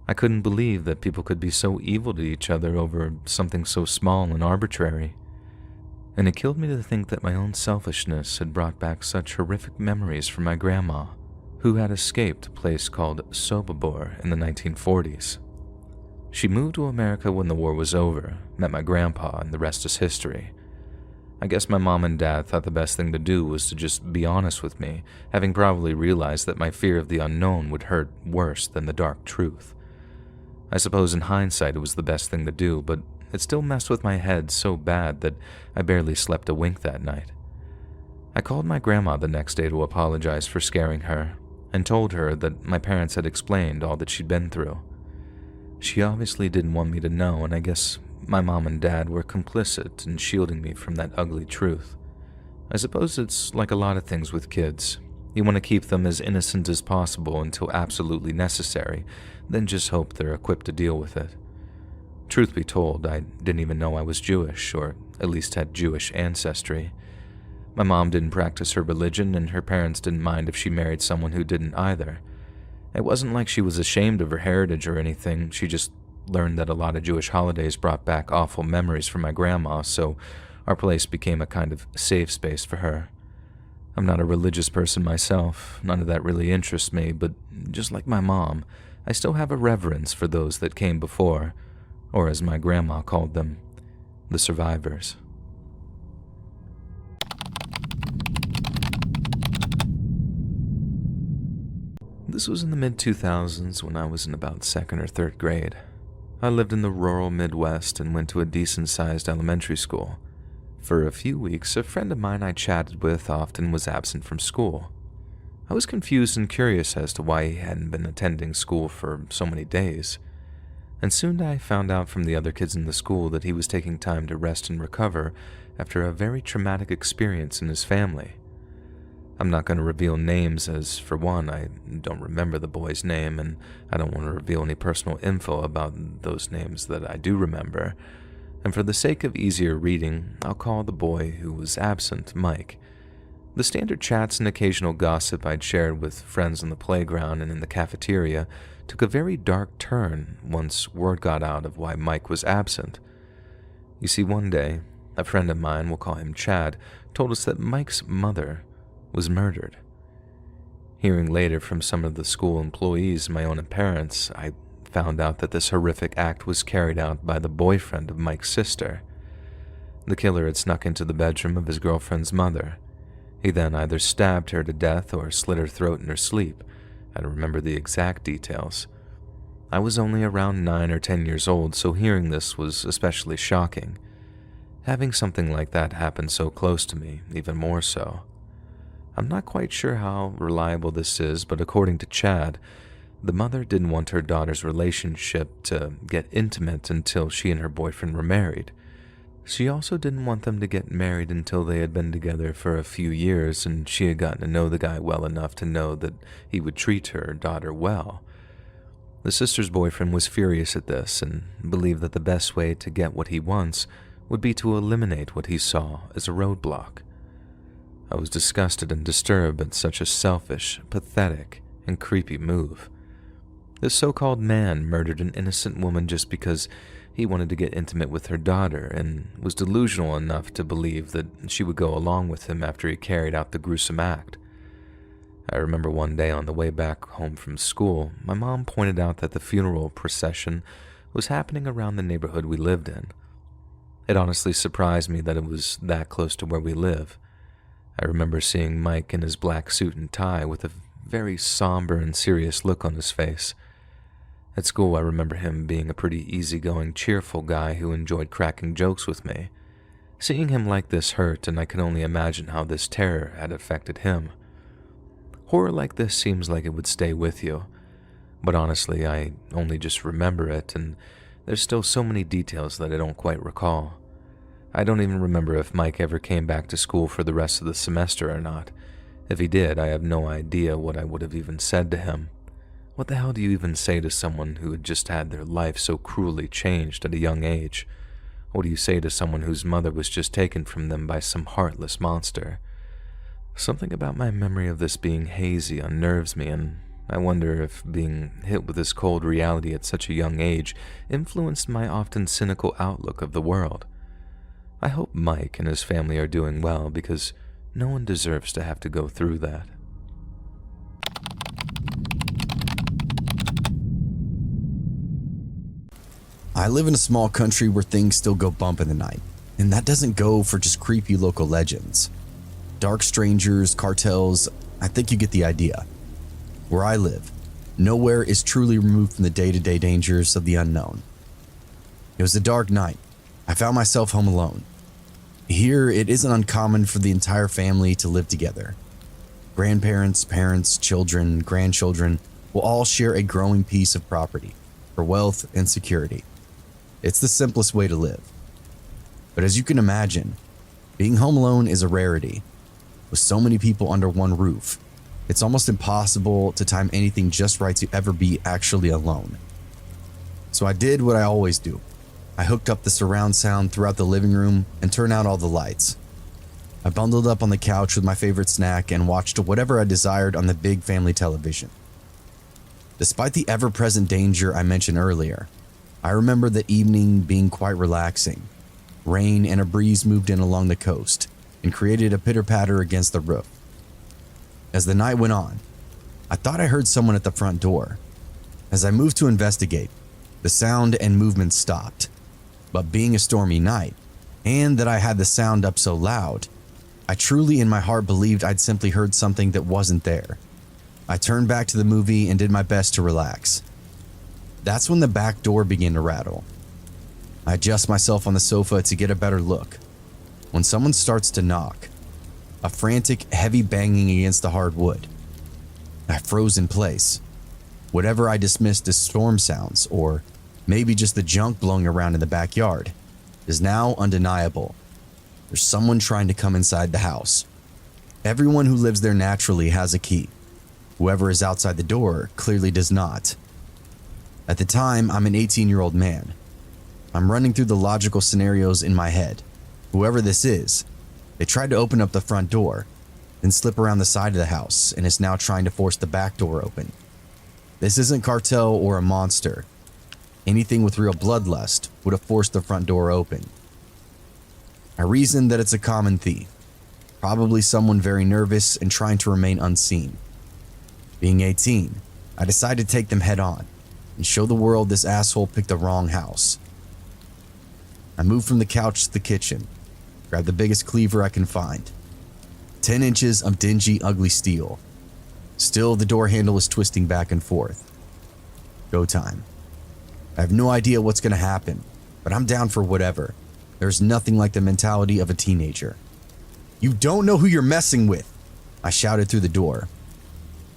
I couldn't believe that people could be so evil to each other over something so small and arbitrary. And it killed me to think that my own selfishness had brought back such horrific memories from my grandma, who had escaped a place called Sobibor in the 1940s. She moved to America when the war was over, met my grandpa, and the rest is history. I guess my mom and dad thought the best thing to do was to just be honest with me, having probably realized that my fear of the unknown would hurt worse than the dark truth. I suppose in hindsight it was the best thing to do, but it still messed with my head so bad that I barely slept a wink that night. I called my grandma the next day to apologize for scaring her, and told her that my parents had explained all that she'd been through. She obviously didn't want me to know, and I guess my mom and dad were complicit in shielding me from that ugly truth. I suppose it's like a lot of things with kids. You want to keep them as innocent as possible until absolutely necessary, then just hope they're equipped to deal with it. Truth be told, I didn't even know I was Jewish, or at least had Jewish ancestry. My mom didn't practice her religion, and her parents didn't mind if she married someone who didn't either. It wasn't like she was ashamed of her heritage or anything, she just learned that a lot of Jewish holidays brought back awful memories for my grandma, so our place became a kind of safe space for her. I'm not a religious person myself, none of that really interests me, but just like my mom, I still have a reverence for those that came before, or as my grandma called them, the survivors. This was in the mid-2000s when I was in about 2nd or 3rd grade. I lived in the rural Midwest and went to a decent-sized elementary school. For a few weeks, a friend of mine I chatted with often was absent from school. I was confused and curious as to why he hadn't been attending school for so many days. And soon I found out from the other kids in the school that he was taking time to rest and recover after a very traumatic experience in his family. I'm not going to reveal names as, for one, I don't remember the boy's name, and I don't want to reveal any personal info about those names that I do remember. And for the sake of easier reading, I'll call the boy who was absent Mike. The standard chats and occasional gossip I'd shared with friends on the playground and in the cafeteria took a very dark turn once word got out of why Mike was absent. You see, one day, a friend of mine, we'll call him Chad, told us that Mike's mother was murdered. Hearing later from some of the school employees, my own parents, I found out that this horrific act was carried out by the boyfriend of Mike's sister. The killer had snuck into the bedroom of his girlfriend's mother. He then either stabbed her to death or slit her throat in her sleep. I don't remember the exact details. I was only around 9 or 10 years old, so hearing this was especially shocking. Having something like that happen so close to me, even more so. I'm not quite sure how reliable this is, but according to Chad, the mother didn't want her daughter's relationship to get intimate until she and her boyfriend were married. She also didn't want them to get married until they had been together for a few years and she had gotten to know the guy well enough to know that he would treat her daughter well. The sister's boyfriend was furious at this and believed that the best way to get what he wants would be to eliminate what he saw as a roadblock. I was disgusted and disturbed at such a selfish, pathetic, and creepy move. This so-called man murdered an innocent woman just because he wanted to get intimate with her daughter and was delusional enough to believe that she would go along with him after he carried out the gruesome act. I remember one day on the way back home from school, my mom pointed out that the funeral procession was happening around the neighborhood we lived in. It honestly surprised me that it was that close to where we live. I remember seeing Mike in his black suit and tie with a very somber and serious look on his face. At school, I remember him being a pretty easygoing, cheerful guy who enjoyed cracking jokes with me. Seeing him like this hurt, and I can only imagine how this terror had affected him. Horror like this seems like it would stay with you, but honestly, I only just remember it, and there's still so many details that I don't quite recall. I don't even remember if Mike ever came back to school for the rest of the semester or not. If he did, I have no idea what I would have even said to him. What the hell do you even say to someone who had just had their life so cruelly changed at a young age? What do you say to someone whose mother was just taken from them by some heartless monster? Something about my memory of this being hazy unnerves me, and I wonder if being hit with this cold reality at such a young age influenced my often cynical outlook of the world. I hope Mike and his family are doing well because no one deserves to have to go through that. I live in a small country where things still go bump in the night, and that doesn't go for just creepy local legends. Dark strangers, cartels, I think you get the idea. Where I live, nowhere is truly removed from the day-to-day dangers of the unknown. It was a dark night. I found myself home alone. Here, it isn't uncommon for the entire family to live together. Grandparents, parents, children, grandchildren will all share a growing piece of property for wealth and security. It's the simplest way to live. But as you can imagine, being home alone is a rarity. With so many people under one roof, it's almost impossible to time anything just right to ever be actually alone. So I did what I always do. I hooked up the surround sound throughout the living room and turned out all the lights. I bundled up on the couch with my favorite snack and watched whatever I desired on the big family television. Despite the ever-present danger I mentioned earlier, I remember the evening being quite relaxing. Rain and a breeze moved in along the coast and created a pitter-patter against the roof. As the night went on, I thought I heard someone at the front door. As I moved to investigate, the sound and movement stopped. But being a stormy night, and that I had the sound up so loud, I truly in my heart believed I'd simply heard something that wasn't there. I turned back to the movie and did my best to relax. That's when the back door began to rattle. I adjust myself on the sofa to get a better look. When someone starts to knock, a frantic, heavy banging against the hard wood. I froze in place. Whatever I dismissed as storm sounds, or maybe just the junk blowing around in the backyard, is now undeniable. There's someone trying to come inside the house. Everyone who lives there naturally has a key. Whoever is outside the door clearly does not. At the time, I'm an 18-year-old man. I'm running through the logical scenarios in my head. Whoever this is, they tried to open up the front door, then slip around the side of the house and is now trying to force the back door open. This isn't cartel or a monster. Anything with real bloodlust would have forced the front door open. I reasoned that it's a common thief, probably someone very nervous and trying to remain unseen. Being 18, I decided to take them head on and show the world this asshole picked the wrong house. I moved from the couch to the kitchen, grabbed the biggest cleaver I can find. 10 inches of dingy, ugly steel. Still, the door handle is twisting back and forth. Go time. I have no idea what's going to happen, but I'm down for whatever. There's nothing like the mentality of a teenager. You don't know who you're messing with, I shouted through the door.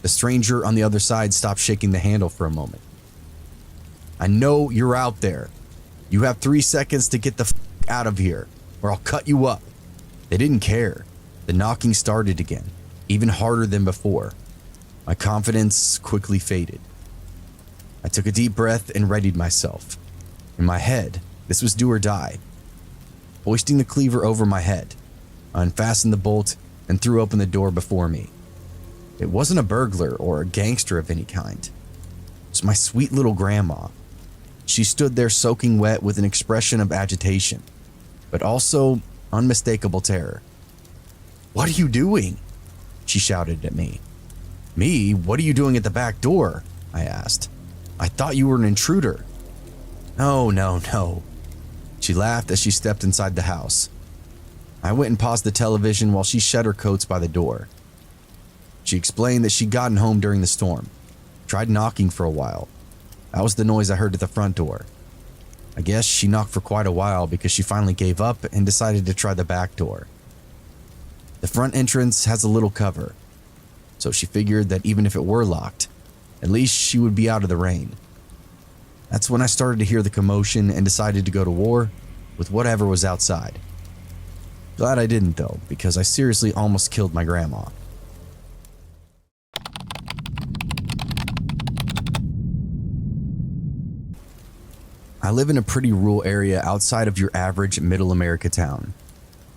The stranger on the other side stopped shaking the handle for a moment. I know you're out there. You have 3 seconds to get the f out of here, or I'll cut you up. They didn't care. The knocking started again, even harder than before. My confidence quickly faded. I took a deep breath and readied myself. In my head, this was do or die. Hoisting the cleaver over my head, I unfastened the bolt and threw open the door before me. It wasn't a burglar or a gangster of any kind. It was my sweet little grandma. She stood there soaking wet with an expression of agitation, but also unmistakable terror. "What are you doing?" she shouted at me. "Me? What are you doing at the back door?" I asked. "I thought you were an intruder." No. She laughed as she stepped inside the house. I went and paused the television while she shut her coats by the door. She explained that she'd gotten home during the storm, tried knocking for a while. That was the noise I heard at the front door. I guess she knocked for quite a while because she finally gave up and decided to try the back door. The front entrance has a little cover, so she figured that even if it were locked, at least she would be out of the rain. That's when I started to hear the commotion and decided to go to war with whatever was outside. Glad I didn't though, because I seriously almost killed my grandma. I live in a pretty rural area outside of your average middle America town.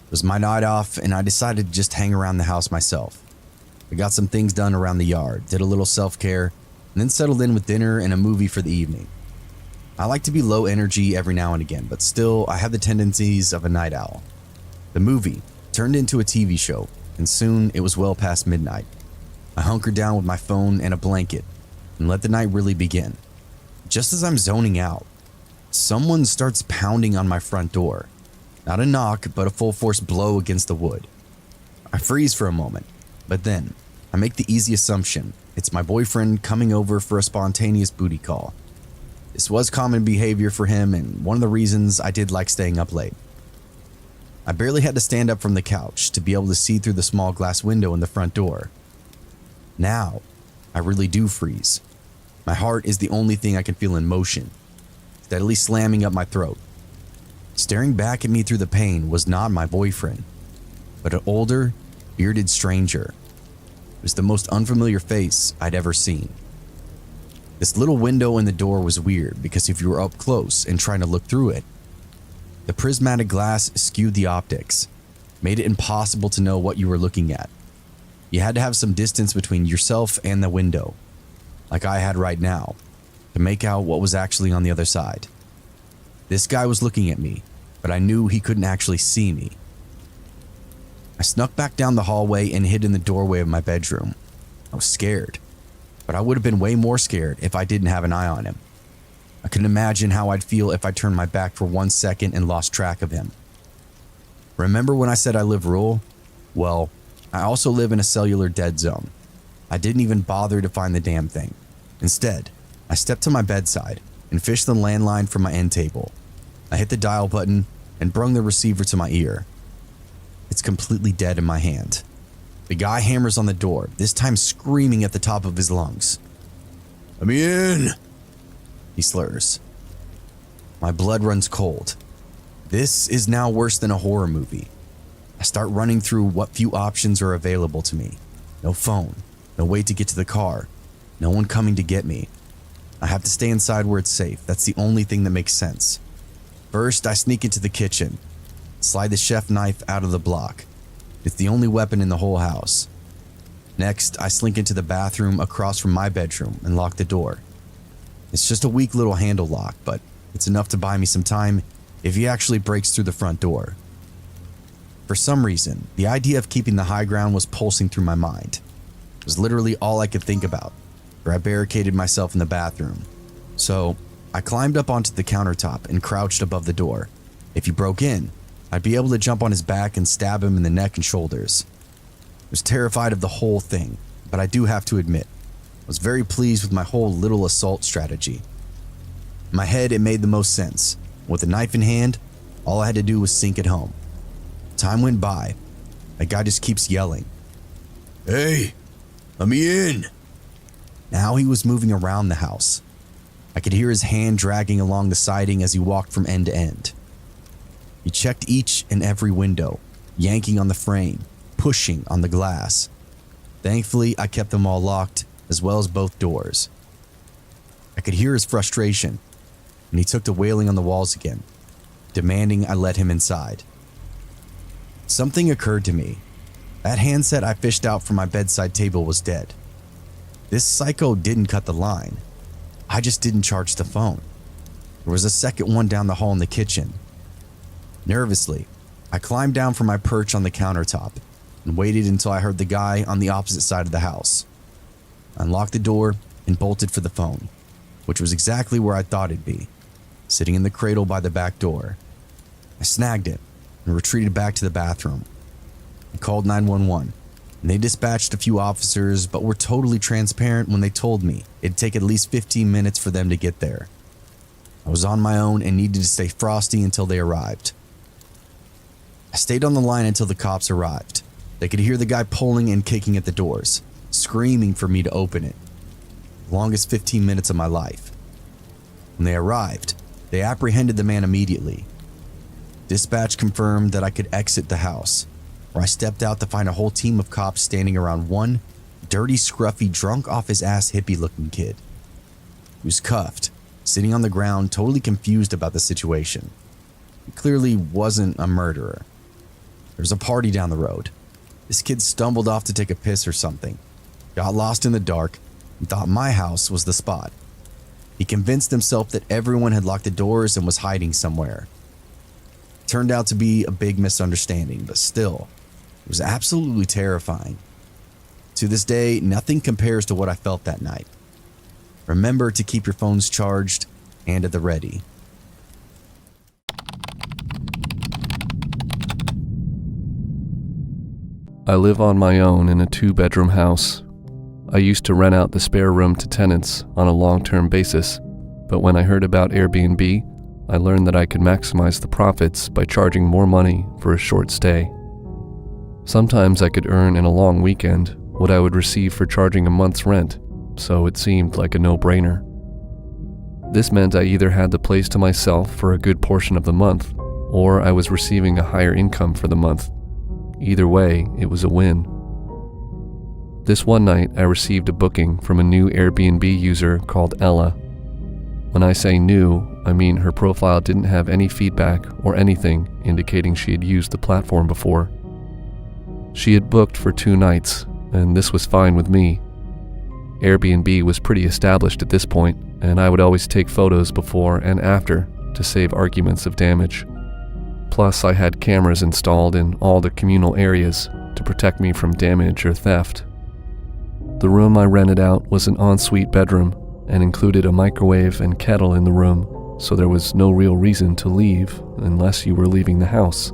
It was my night off and I decided to just hang around the house myself. I got some things done around the yard, did a little self-care, and then settled in with dinner and a movie for the evening. I like to be low energy every now and again, but still I have the tendencies of a night owl. The movie turned into a TV show, and soon it was well past midnight. I hunkered down with my phone and a blanket and let the night really begin. Just as I'm zoning out, someone starts pounding on my front door. Not a knock, but a full force blow against the wood. I freeze for a moment, but then I make the easy assumption it's my boyfriend coming over for a spontaneous booty call. This was common behavior for him and one of the reasons I did like staying up late. I barely had to stand up from the couch to be able to see through the small glass window in the front door. Now, I really do freeze. My heart is the only thing I can feel in motion, steadily slamming up my throat. Staring back at me through the pane was not my boyfriend, but an older, bearded stranger. It was the most unfamiliar face I'd ever seen. This little window in the door was weird because if you were up close and trying to look through it, The prismatic glass skewed the optics, made it impossible to know what you were looking at. You had to have some distance between yourself and the window, like I had right now, to make out what was actually on the other side. This guy was looking at me, but I knew he couldn't actually see me. I snuck back down the hallway and hid in the doorway of my bedroom. I was scared, but I would have been way more scared if I didn't have an eye on him. I couldn't imagine how I'd feel if I turned my back for 1 second and lost track of him. Remember when I said I live rural? Well, I also live in a cellular dead zone. I didn't even bother to find the damn thing. Instead, I stepped to my bedside and fished the landline from my end table. I hit the dial button and brung the receiver to my ear. It's completely dead in my hand. The guy hammers on the door, this time screaming at the top of his lungs. "Let me in," he slurs. My blood runs cold. This is now worse than a horror movie. I start running through what few options are available to me. No phone, no way to get to the car, no one coming to get me. I have to stay inside where it's safe. That's the only thing that makes sense. First, I sneak into the kitchen, slide the chef knife out of the block. It's the only weapon in the whole house. Next, I slink into the bathroom across from my bedroom and lock the door. It's just a weak little handle lock, but it's enough to buy me some time if he actually breaks through the front door. For some reason, the idea of keeping the high ground was pulsing through my mind. It was literally all I could think about, where I barricaded myself in the bathroom. So, I climbed up onto the countertop and crouched above the door. If he broke in, I'd be able to jump on his back and stab him in the neck and shoulders. I was terrified of the whole thing, but I do have to admit, I was very pleased with my whole little assault strategy. In my head, it made the most sense. With a knife in hand, all I had to do was sink it home. Time went by. That guy just keeps yelling, "Hey, let me in." Now he was moving around the house. I could hear his hand dragging along the siding as he walked from end to end. He checked each and every window, yanking on the frame, pushing on the glass. Thankfully, I kept them all locked, as well as both doors. I could hear his frustration, and he took to wailing on the walls again, demanding I let him inside. Something occurred to me. That handset I fished out from my bedside table was dead. This psycho didn't cut the line. I just didn't charge the phone. There was a second one down the hall in the kitchen. Nervously, I climbed down from my perch on the countertop and waited until I heard the guy on the opposite side of the house. I unlocked the door and bolted for the phone, which was exactly where I thought it'd be, sitting in the cradle by the back door. I snagged it and retreated back to the bathroom. I called 911, and they dispatched a few officers, but were totally transparent when they told me it'd take at least 15 minutes for them to get there. I was on my own and needed to stay frosty until they arrived. I stayed on the line until the cops arrived. They could hear the guy pulling and kicking at the doors, screaming for me to open it. The longest 15 minutes of my life. When they arrived, they apprehended the man immediately. Dispatch confirmed that I could exit the house, where I stepped out to find a whole team of cops standing around one dirty, scruffy, drunk off his ass hippie looking kid. He was cuffed, sitting on the ground, totally confused about the situation. He clearly wasn't a murderer. There was a party down the road. This kid stumbled off to take a piss or something, got lost in the dark, and thought my house was the spot. He convinced himself that everyone had locked the doors and was hiding somewhere. It turned out to be a big misunderstanding, but still, it was absolutely terrifying. To this day, nothing compares to what I felt that night. Remember to keep your phones charged and at the ready. I live on my own in a 2-bedroom house. I used to rent out the spare room to tenants on a long-term basis, but when I heard about Airbnb, I learned that I could maximize the profits by charging more money for a short stay. Sometimes I could earn in a long weekend what I would receive for charging a month's rent, so it seemed like a no-brainer. This meant I either had the place to myself for a good portion of the month, or I was receiving a higher income for the month. Either way, it was a win. This one night, I received a booking from a new Airbnb user called Ella. When I say new, I mean her profile didn't have any feedback or anything indicating she had used the platform before. She had booked for 2 nights, and this was fine with me. Airbnb was pretty established at this point, and I would always take photos before and after to save arguments of damage. Plus, I had cameras installed in all the communal areas to protect me from damage or theft. The room I rented out was an ensuite bedroom and included a microwave and kettle in the room, so there was no real reason to leave unless you were leaving the house.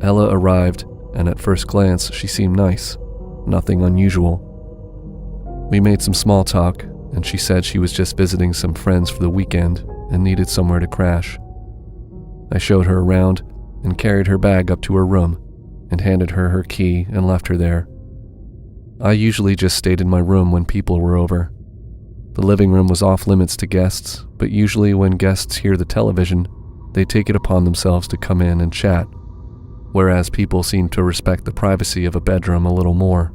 Ella arrived, and at first glance she seemed nice, nothing unusual. We made some small talk, and she said she was just visiting some friends for the weekend and needed somewhere to crash. I showed her around and carried her bag up to her room and handed her her key and left her there. I usually just stayed in my room when people were over. The living room was off limits to guests, but usually when guests hear the television, they take it upon themselves to come in and chat, whereas people seem to respect the privacy of a bedroom a little more.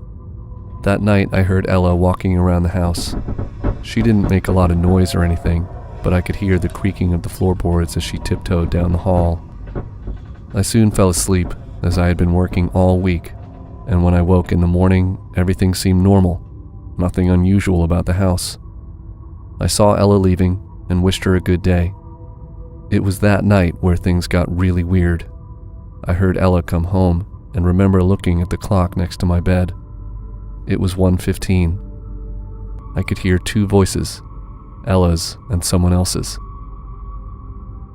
That night I heard Ella walking around the house. She didn't make a lot of noise or anything, but I could hear the creaking of the floorboards as she tiptoed down the hall. I soon fell asleep, as I had been working all week, and when I woke in the morning, everything seemed normal, nothing unusual about the house. I saw Ella leaving and wished her a good day. It was that night where things got really weird. I heard Ella come home and remember looking at the clock next to my bed. It was 1:15. I could hear 2 voices, Ella's and someone else's.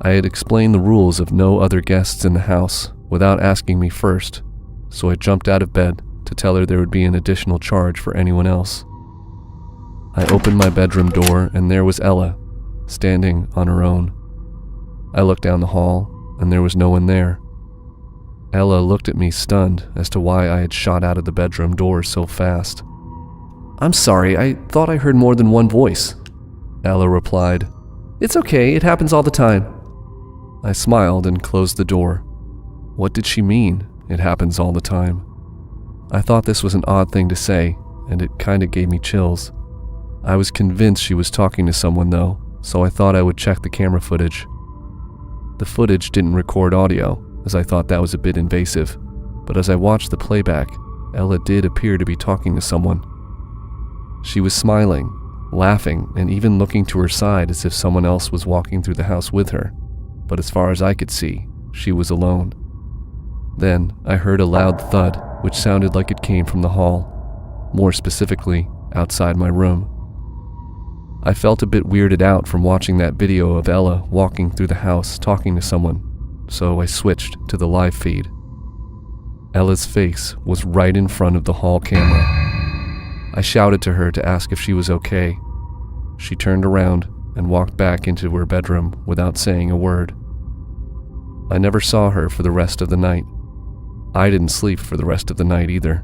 I had explained the rules of no other guests in the house without asking me first, so I jumped out of bed to tell her there would be an additional charge for anyone else. I opened my bedroom door and there was Ella, standing on her own. I looked down the hall and there was no one there. Ella looked at me stunned as to why I had shot out of the bedroom door so fast. "I'm sorry, I thought I heard more than one voice," Ella replied. "It's okay, it happens all the time." I smiled and closed the door. What did she mean, it happens all the time? I thought this was an odd thing to say, and it kinda gave me chills. I was convinced she was talking to someone though, so I thought I would check the camera footage. The footage didn't record audio, as I thought that was a bit invasive, but as I watched the playback, Ella did appear to be talking to someone. She was smiling, laughing, and even looking to her side as if someone else was walking through the house with her, but as far as I could see, she was alone. Then I heard a loud thud, which sounded like it came from the hall, more specifically, outside my room. I felt a bit weirded out from watching that video of Ella walking through the house talking to someone, so I switched to the live feed. Ella's face was right in front of the hall camera. I shouted to her to ask if she was okay. She turned around and walked back into her bedroom without saying a word. I never saw her for the rest of the night. I didn't sleep for the rest of the night either.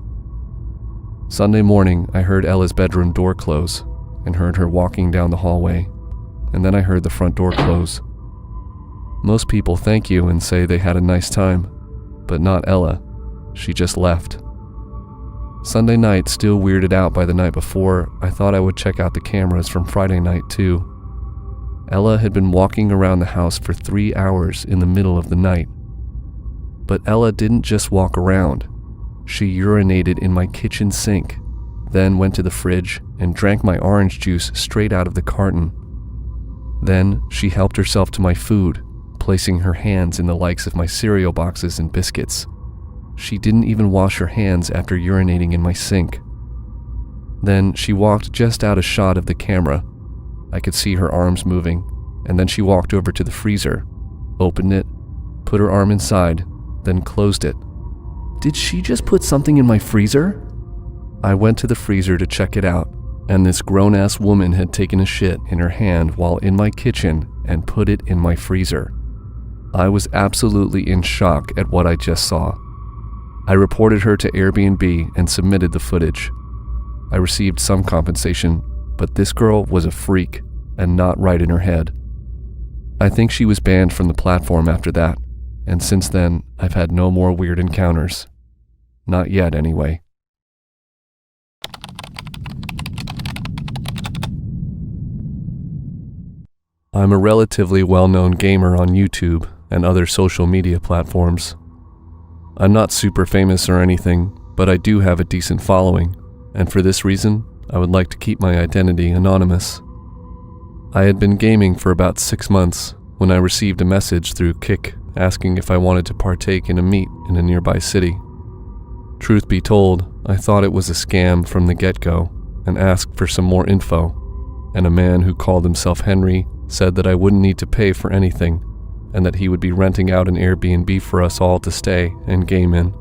Sunday morning, I heard Ella's bedroom door close and heard her walking down the hallway, and then I heard the front door close. Most people thank you and say they had a nice time, but not Ella. She just left. Sunday night, still weirded out by the night before, I thought I would check out the cameras from Friday night too. Ella had been walking around the house for 3 hours in the middle of the night. But Ella didn't just walk around. She urinated in my kitchen sink, then went to the fridge and drank my orange juice straight out of the carton. Then she helped herself to my food, placing her hands in the likes of my cereal boxes and biscuits. She didn't even wash her hands after urinating in my sink. Then she walked just out a shot of the camera. I could see her arms moving, and then she walked over to the freezer, opened it, put her arm inside, then closed it. Did she just put something in my freezer? I went to the freezer to check it out, and this grown-ass woman had taken a shit in her hand while in my kitchen and put it in my freezer. I was absolutely in shock at what I just saw. I reported her to Airbnb and submitted the footage. I received some compensation, but this girl was a freak and not right in her head. I think she was banned from the platform after that, and since then, I've had no more weird encounters. Not yet, anyway. I'm a relatively well-known gamer on YouTube and other social media platforms. I'm not super famous or anything, but I do have a decent following, and for this reason, I would like to keep my identity anonymous. I had been gaming for about 6 months when I received a message through Kik asking if I wanted to partake in a meet in a nearby city. Truth be told, I thought it was a scam from the get-go and asked for some more info, and a man who called himself Henry said that I wouldn't need to pay for anything and that he would be renting out an Airbnb for us all to stay and game in.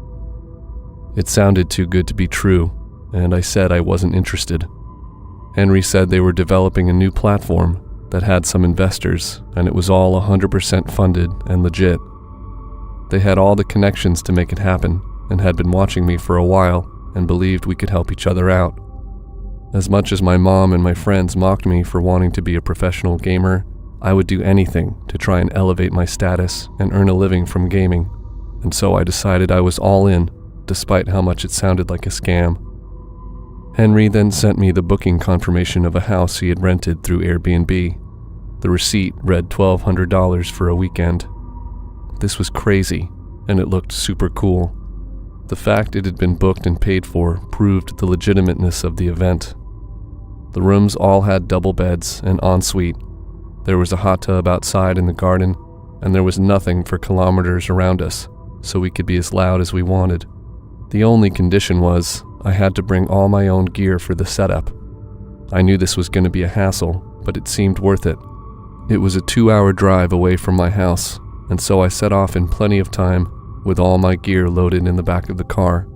It sounded too good to be true, and I said I wasn't interested. Henry said they were developing a new platform that had some investors, and it was all 100% funded and legit. They had all the connections to make it happen, and had been watching me for a while and believed we could help each other out. As much as my mom and my friends mocked me for wanting to be a professional gamer, I would do anything to try and elevate my status and earn a living from gaming, and so I decided I was all in, despite how much it sounded like a scam. Henry then sent me the booking confirmation of a house he had rented through Airbnb. The receipt read $1,200 for a weekend. This was crazy, and it looked super cool. The fact it had been booked and paid for proved the legitimateness of the event. The rooms all had double beds and ensuite. There was a hot tub outside in the garden, and there was nothing for kilometers around us, so we could be as loud as we wanted. The only condition was I had to bring all my own gear for the setup. I knew this was going to be a hassle, but it seemed worth it. It was a 2-hour drive away from my house, and so I set off in plenty of time with all my gear loaded in the back of the car.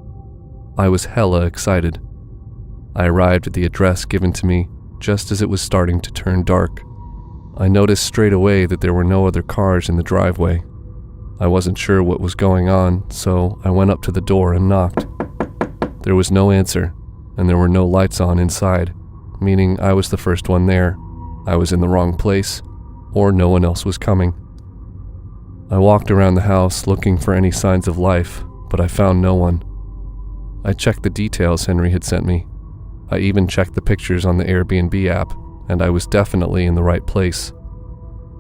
I was hella excited. I arrived at the address given to me just as it was starting to turn dark. I noticed straight away that there were no other cars in the driveway. I wasn't sure what was going on, so I went up to the door and knocked. There was no answer, and there were no lights on inside, meaning I was the first one there. I was in the wrong place, or no one else was coming. I walked around the house looking for any signs of life, but I found no one. I checked the details Henry had sent me. I even checked the pictures on the Airbnb app, and I was definitely in the right place.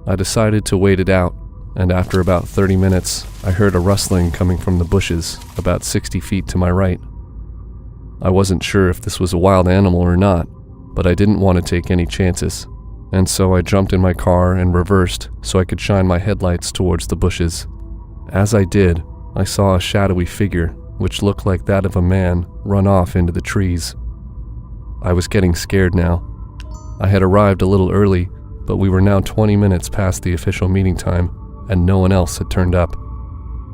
I decided to wait it out, and after about 30 minutes, I heard a rustling coming from the bushes about 60 feet to my right. I wasn't sure if this was a wild animal or not, but I didn't want to take any chances, and so I jumped in my car and reversed so I could shine my headlights towards the bushes. As I did, I saw a shadowy figure, which looked like that of a man, run off into the trees. I was getting scared now. I had arrived a little early, but we were now 20 minutes past the official meeting time, and no one else had turned up.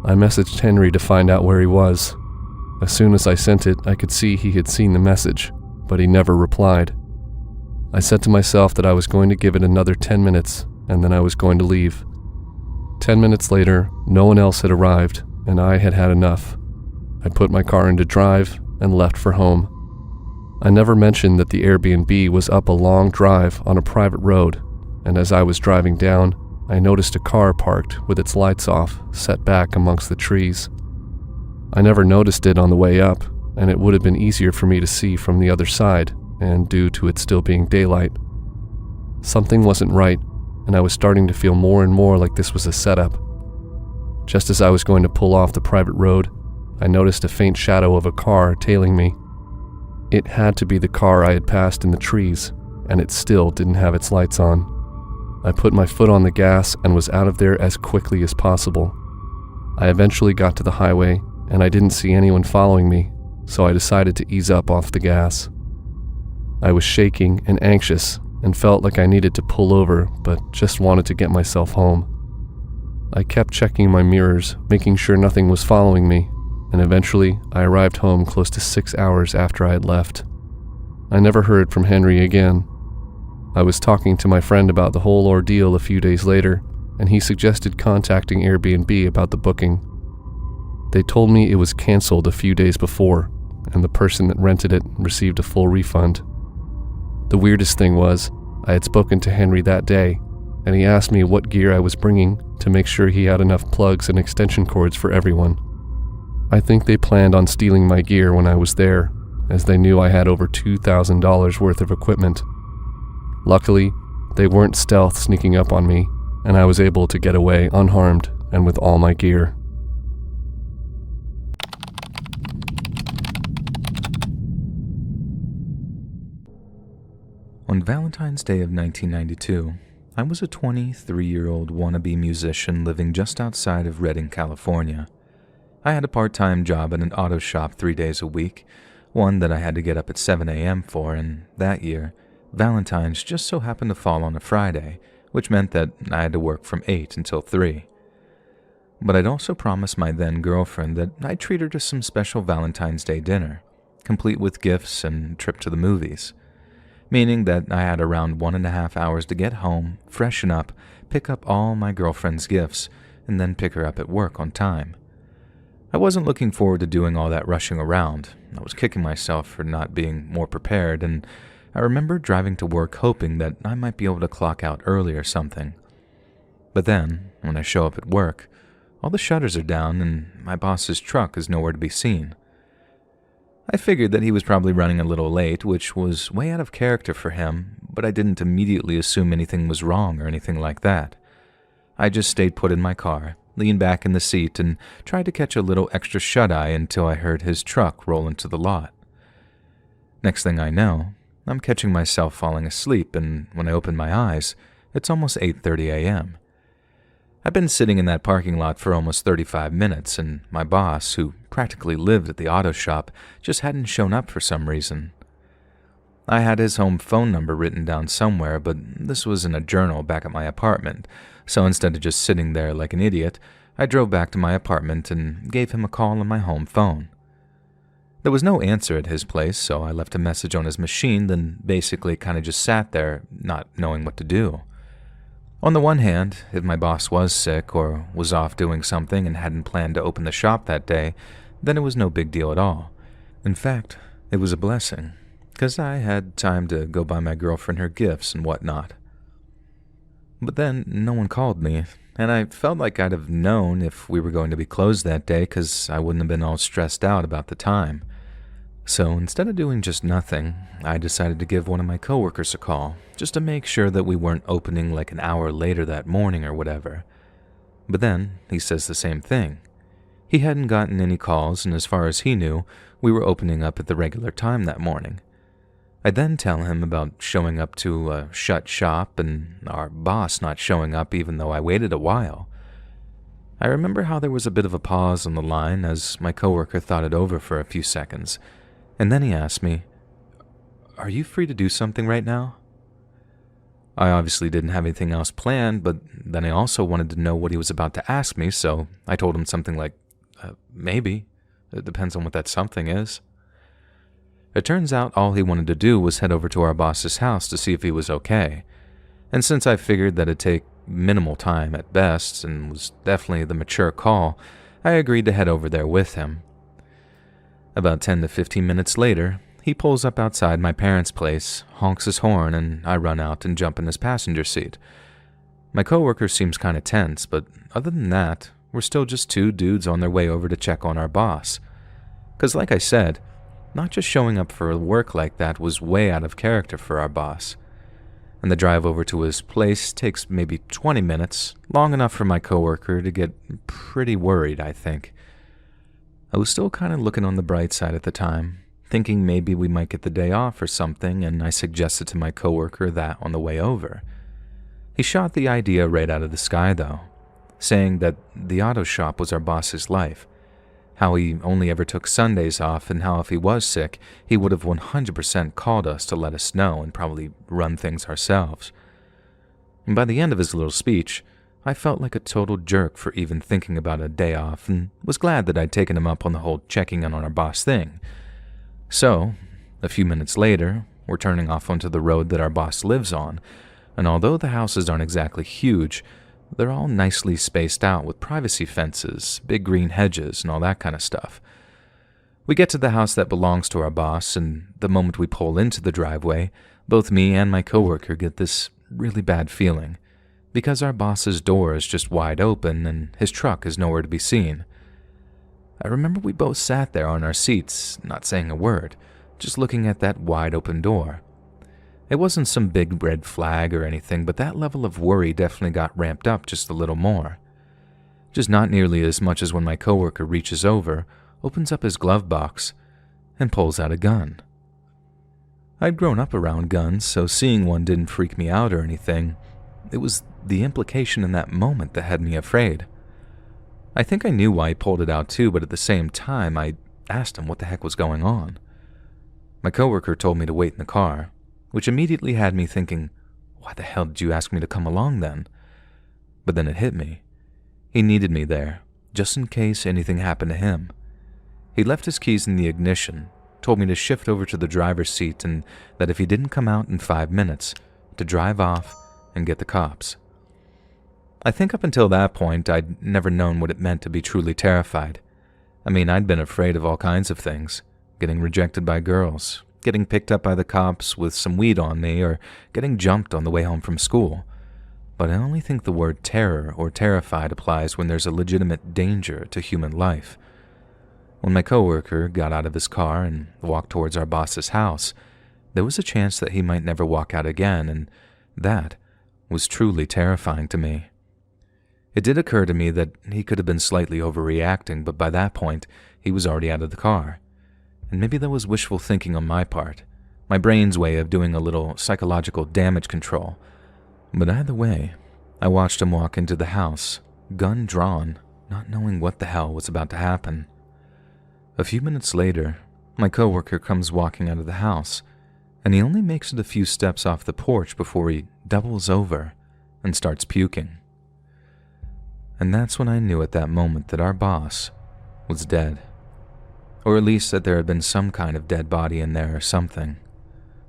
I messaged Henry to find out where he was. As soon as I sent it, I could see he had seen the message, but he never replied. I said to myself that I was going to give it another 10 minutes, and then I was going to leave. 10 minutes later, no one else had arrived, and I had had enough. I put my car into drive and left for home. I never mentioned that the Airbnb was up a long drive on a private road, and as I was driving down, I noticed a car parked with its lights off, set back amongst the trees. I never noticed it on the way up, and it would have been easier for me to see from the other side, and due to it still being daylight. Something wasn't right, and I was starting to feel more and more like this was a setup. Just as I was going to pull off the private road, I noticed a faint shadow of a car tailing me. It had to be the car I had passed in the trees, and it still didn't have its lights on. I put my foot on the gas and was out of there as quickly as possible. I eventually got to the highway, and I didn't see anyone following me, so I decided to ease up off the gas. I was shaking and anxious and felt like I needed to pull over, but just wanted to get myself home. I kept checking my mirrors, making sure nothing was following me, and eventually I arrived home close to 6 hours after I had left. I never heard from Henry again. I was talking to my friend about the whole ordeal a few days later, and he suggested contacting Airbnb about the booking. They told me it was canceled a few days before, and the person that rented it received a full refund. The weirdest thing was, I had spoken to Henry that day, and he asked me what gear I was bringing to make sure he had enough plugs and extension cords for everyone. I think they planned on stealing my gear when I was there, as they knew I had over $2,000 worth of equipment. Luckily, They weren't stealth sneaking up on me, and I was able to get away unharmed and with all my gear. On Valentine's Day of 1992, I was a 23-year-old wannabe musician living just outside of Redding, California. I had a part-time job at an auto shop 3 days a week, one that I had to get up at 7 a.m. for, and that year, Valentine's just so happened to fall on a Friday, which meant that I had to work from 8 until 3. But I'd also promised my then-girlfriend that I'd treat her to some special Valentine's Day dinner, complete with gifts and a trip to the movies. Meaning that I had around 1.5 hours to get home, freshen up, pick up all my girlfriend's gifts, and then pick her up at work on time. I wasn't looking forward to doing all that rushing around. I was kicking myself for not being more prepared, and I remember driving to work hoping that I might be able to clock out early or something. But then, when I show up at work, all the shutters are down and my boss's truck is nowhere to be seen. I figured that he was probably running a little late, which was way out of character for him, but I didn't immediately assume anything was wrong or anything like that. I just stayed put in my car, leaned back in the seat, and tried to catch a little extra shut-eye until I heard his truck roll into the lot. Next thing I know, I'm catching myself falling asleep, and when I open my eyes, it's almost 8:30 a.m. I've been sitting in that parking lot for almost 35 minutes, and my boss, who practically lived at the auto shop, just hadn't shown up for some reason. I had his home phone number written down somewhere, but this was in a journal back at my apartment, so instead of just sitting there like an idiot, I drove back to my apartment and gave him a call on my home phone. There was no answer at his place, so I left a message on his machine, then basically kind of just sat there, not knowing what to do. On the one hand, if my boss was sick or was off doing something and hadn't planned to open the shop that day, then it was no big deal at all. In fact, it was a blessing, because I had time to go buy my girlfriend her gifts and whatnot. But then no one called me, and I felt like I'd have known if we were going to be closed that day because I wouldn't have been all stressed out about the time. So instead of doing just nothing, I decided to give one of my coworkers a call, just to make sure that we weren't opening like an hour later that morning or whatever. But then he says the same thing. He hadn't gotten any calls, and as far as he knew, we were opening up at the regular time that morning. I then tell him about showing up to a shut shop and our boss not showing up even though I waited a while. I remember how there was a bit of a pause on the line as my coworker thought it over for a few seconds. And then he asked me, "Are you free to do something right now?" I obviously didn't have anything else planned, but then I also wanted to know what he was about to ask me, so I told him something like, maybe. It depends on what that something is. It turns out all he wanted to do was head over to our boss's house to see if he was okay. And since I figured that it'd take minimal time at best and was definitely the mature call, I agreed to head over there with him. About 10 to 15 minutes later, he pulls up outside my parents' place, honks his horn, and I run out and jump in his passenger seat. My coworker seems kind of tense, but other than that, we're still just two dudes on their way over to check on our boss. 'Cause like I said, not just showing up for work like that was way out of character for our boss. And the drive over to his place takes maybe 20 minutes, long enough for my coworker to get pretty worried, I think. I was still kind of looking on the bright side at the time, thinking maybe we might get the day off or something, and I suggested to my coworker that on the way over. He shot the idea right out of the sky, though, saying that the auto shop was our boss's life, how he only ever took Sundays off, and how if he was sick, he would have 100% called us to let us know and probably run things ourselves. And by the end of his little speech, I felt like a total jerk for even thinking about a day off, and was glad that I'd taken him up on the whole checking in on our boss thing. So, a few minutes later, we're turning off onto the road that our boss lives on, and although the houses aren't exactly huge, they're all nicely spaced out with privacy fences, big green hedges, and all that kind of stuff. We get to the house that belongs to our boss, and the moment we pull into the driveway, both me and my coworker get this really bad feeling, because our boss's door is just wide open and his truck is nowhere to be seen. I remember we both sat there on our seats, not saying a word, just looking at that wide open door. It wasn't some big red flag or anything, but that level of worry definitely got ramped up just a little more. Just not nearly as much as when my coworker reaches over, opens up his glove box, and pulls out a gun. I'd grown up around guns, so seeing one didn't freak me out or anything. It was the implication in that moment that had me afraid. I think I knew why he pulled it out too, but at the same time, I asked him what the heck was going on. My coworker told me to wait in the car, which immediately had me thinking, why the hell did you ask me to come along then? But then it hit me. He needed me there, just in case anything happened to him. He left his keys in the ignition, told me to shift over to the driver's seat, and that if he didn't come out in 5 minutes, to drive off and get the cops. I think up until that point, I'd never known what it meant to be truly terrified. I mean, I'd been afraid of all kinds of things. Getting rejected by girls, getting picked up by the cops with some weed on me, or getting jumped on the way home from school. But I only think the word terror or terrified applies when there's a legitimate danger to human life. When my coworker got out of his car and walked towards our boss's house, there was a chance that he might never walk out again, and that was truly terrifying to me. It did occur to me that he could have been slightly overreacting, but by that point, he was already out of the car. And maybe that was wishful thinking on my part, my brain's way of doing a little psychological damage control. But either way, I watched him walk into the house, gun drawn, not knowing what the hell was about to happen. A few minutes later, my coworker comes walking out of the house, and he only makes it a few steps off the porch before he doubles over and starts puking. And that's when I knew at that moment that our boss was dead. Or at least that there had been some kind of dead body in there or something.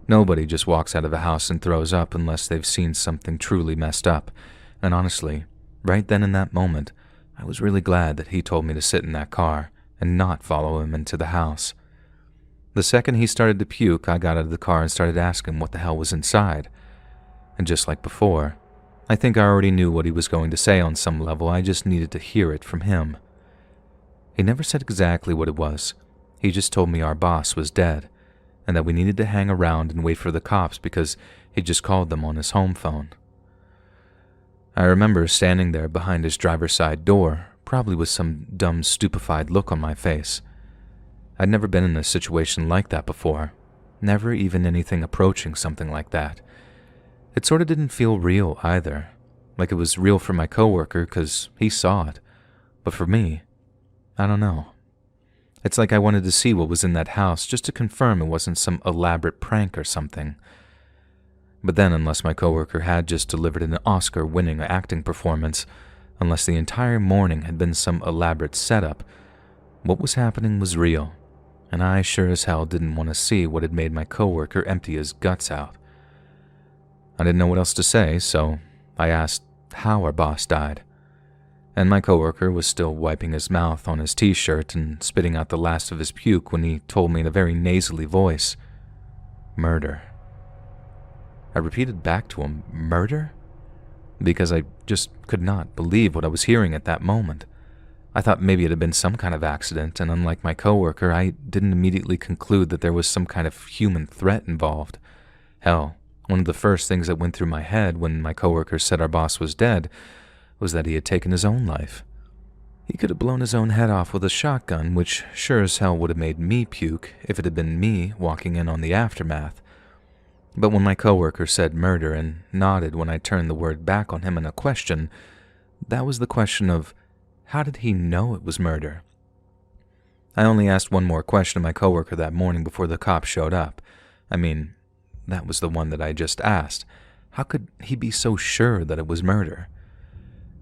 Nobody just walks out of a house and throws up unless they've seen something truly messed up. And honestly, right then in that moment, I was really glad that he told me to sit in that car and not follow him into the house. The second he started to puke, I got out of the car and started asking what the hell was inside. And just like before, I think I already knew what he was going to say on some level. I just needed to hear it from him. He never said exactly what it was. He just told me our boss was dead, and that we needed to hang around and wait for the cops because he just called them on his home phone. I remember standing there behind his driver's side door, probably with some dumb, stupefied look on my face. I'd never been in a situation like that before, never even anything approaching something like that. It sort of didn't feel real either, like it was real for my coworker because he saw it, but for me, I don't know. It's like I wanted to see what was in that house just to confirm it wasn't some elaborate prank or something. But then, unless my coworker had just delivered an Oscar-winning acting performance, unless the entire morning had been some elaborate setup, what was happening was real, and I sure as hell didn't want to see what had made my coworker empty his guts out. I didn't know what else to say, so I asked how our boss died. And my coworker was still wiping his mouth on his t-shirt and spitting out the last of his puke when he told me in a very nasally voice, "Murder." I repeated back to him, "Murder?" Because I just could not believe what I was hearing at that moment. I thought maybe it had been some kind of accident, and unlike my coworker, I didn't immediately conclude that there was some kind of human threat involved. Hell, one of the first things that went through my head when my coworker said our boss was dead was that he had taken his own life. He could have blown his own head off with a shotgun, which sure as hell would have made me puke if it had been me walking in on the aftermath. But when my coworker said murder and nodded when I turned the word back on him in a question, that was the question of, how did he know it was murder? I only asked one more question of my coworker that morning before the cops showed up. I mean, that was the one that I just asked. How could he be so sure that it was murder?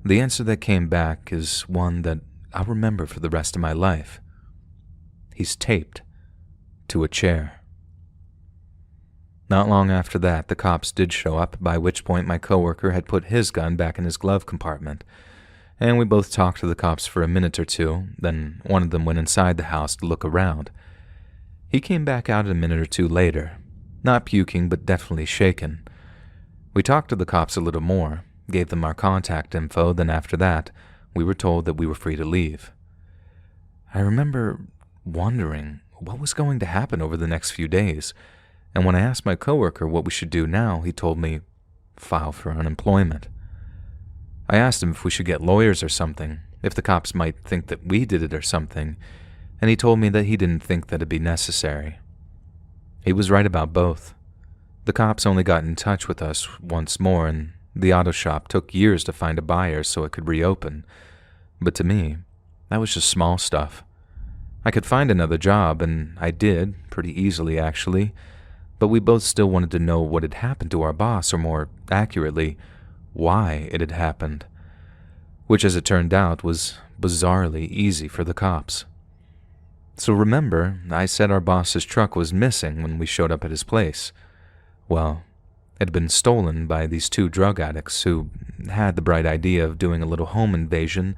The answer that came back is one that I'll remember for the rest of my life. He's taped to a chair. Not long after that, the cops did show up, by which point my coworker had put his gun back in his glove compartment, and we both talked to the cops for a minute or two. Then one of them went inside the house to look around. He came back out a minute or two later, not puking, but definitely shaken. We talked to the cops a little more, gave them our contact info, then after that, we were told that we were free to leave. I remember wondering what was going to happen over the next few days, And when I asked my coworker what we should do now, he told me, file for unemployment. I asked him if we should get lawyers or something, if the cops might think that we did it or something, and he told me that he didn't think that it'd be necessary. He was right about both. The cops only got in touch with us once more, and the auto shop took years to find a buyer so it could reopen. But to me, that was just small stuff. I could find another job, and I did, pretty easily actually, but we both still wanted to know what had happened to our boss, or more accurately, why it had happened, which as it turned out was bizarrely easy for the cops. So remember, I said our boss's truck was missing when we showed up at his place. Well, it had been stolen by these two drug addicts who had the bright idea of doing a little home invasion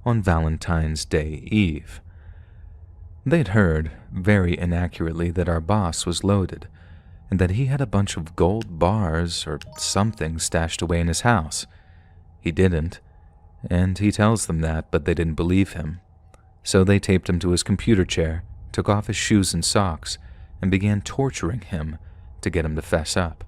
on Valentine's Day Eve. They'd heard, very inaccurately, that our boss was loaded, and that he had a bunch of gold bars or something stashed away in his house. He didn't, and he tells them that, but they didn't believe him. So they taped him to his computer chair, took off his shoes and socks, and began torturing him to get him to fess up.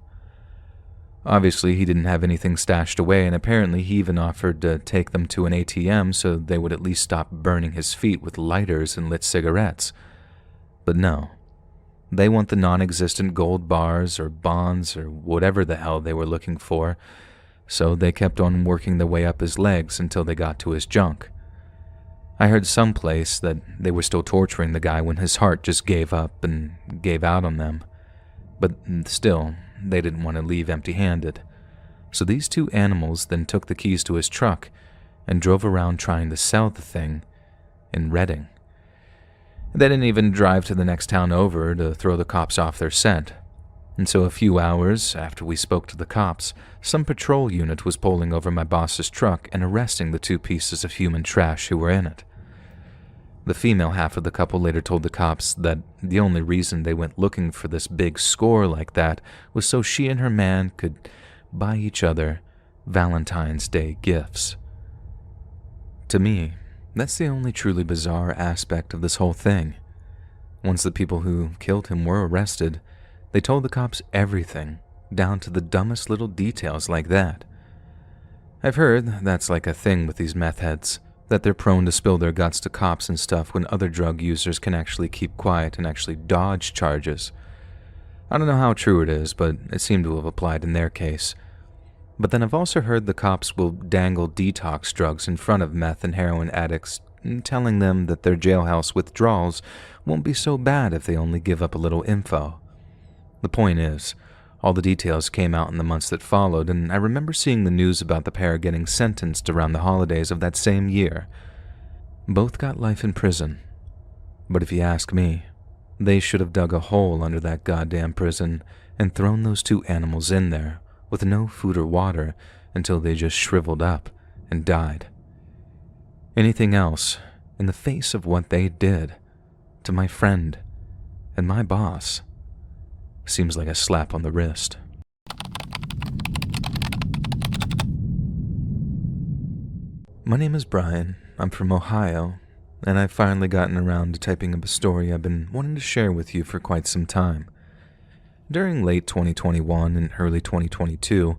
Obviously, he didn't have anything stashed away, and apparently he even offered to take them to an ATM so they would at least stop burning his feet with lighters and lit cigarettes. But no. They want the non-existent gold bars or bonds or whatever the hell they were looking for, so they kept on working their way up his legs until they got to his junk. I heard someplace that they were still torturing the guy when his heart just gave up and gave out on them. But still, they didn't want to leave empty-handed. So these two animals then took the keys to his truck and drove around trying to sell the thing in Reading. They didn't even drive to the next town over to throw the cops off their scent. And so a few hours after we spoke to the cops, some patrol unit was pulling over my boss's truck and arresting the two pieces of human trash who were in it. The female half of the couple later told the cops that the only reason they went looking for this big score like that was so she and her man could buy each other Valentine's Day gifts. To me, that's the only truly bizarre aspect of this whole thing. Once the people who killed him were arrested, they told the cops everything, down to the dumbest little details like that. I've heard that's like a thing with these meth heads, that they're prone to spill their guts to cops and stuff when other drug users can actually keep quiet and actually dodge charges. I don't know how true it is, but it seemed to have applied in their case. But then I've also heard the cops will dangle detox drugs in front of meth and heroin addicts, telling them that their jailhouse withdrawals won't be so bad if they only give up a little info. The point is, all the details came out in the months that followed, and I remember seeing the news about the pair getting sentenced around the holidays of that same year. Both got life in prison. But if you ask me, they should have dug a hole under that goddamn prison and thrown those two animals in there with no food or water until they just shriveled up and died. Anything else, in the face of what they did to my friend and my boss, seems like a slap on the wrist. My name is Brian. I'm from Ohio, and I've finally gotten around to typing up a story I've been wanting to share with you for quite some time. During late 2021 and early 2022,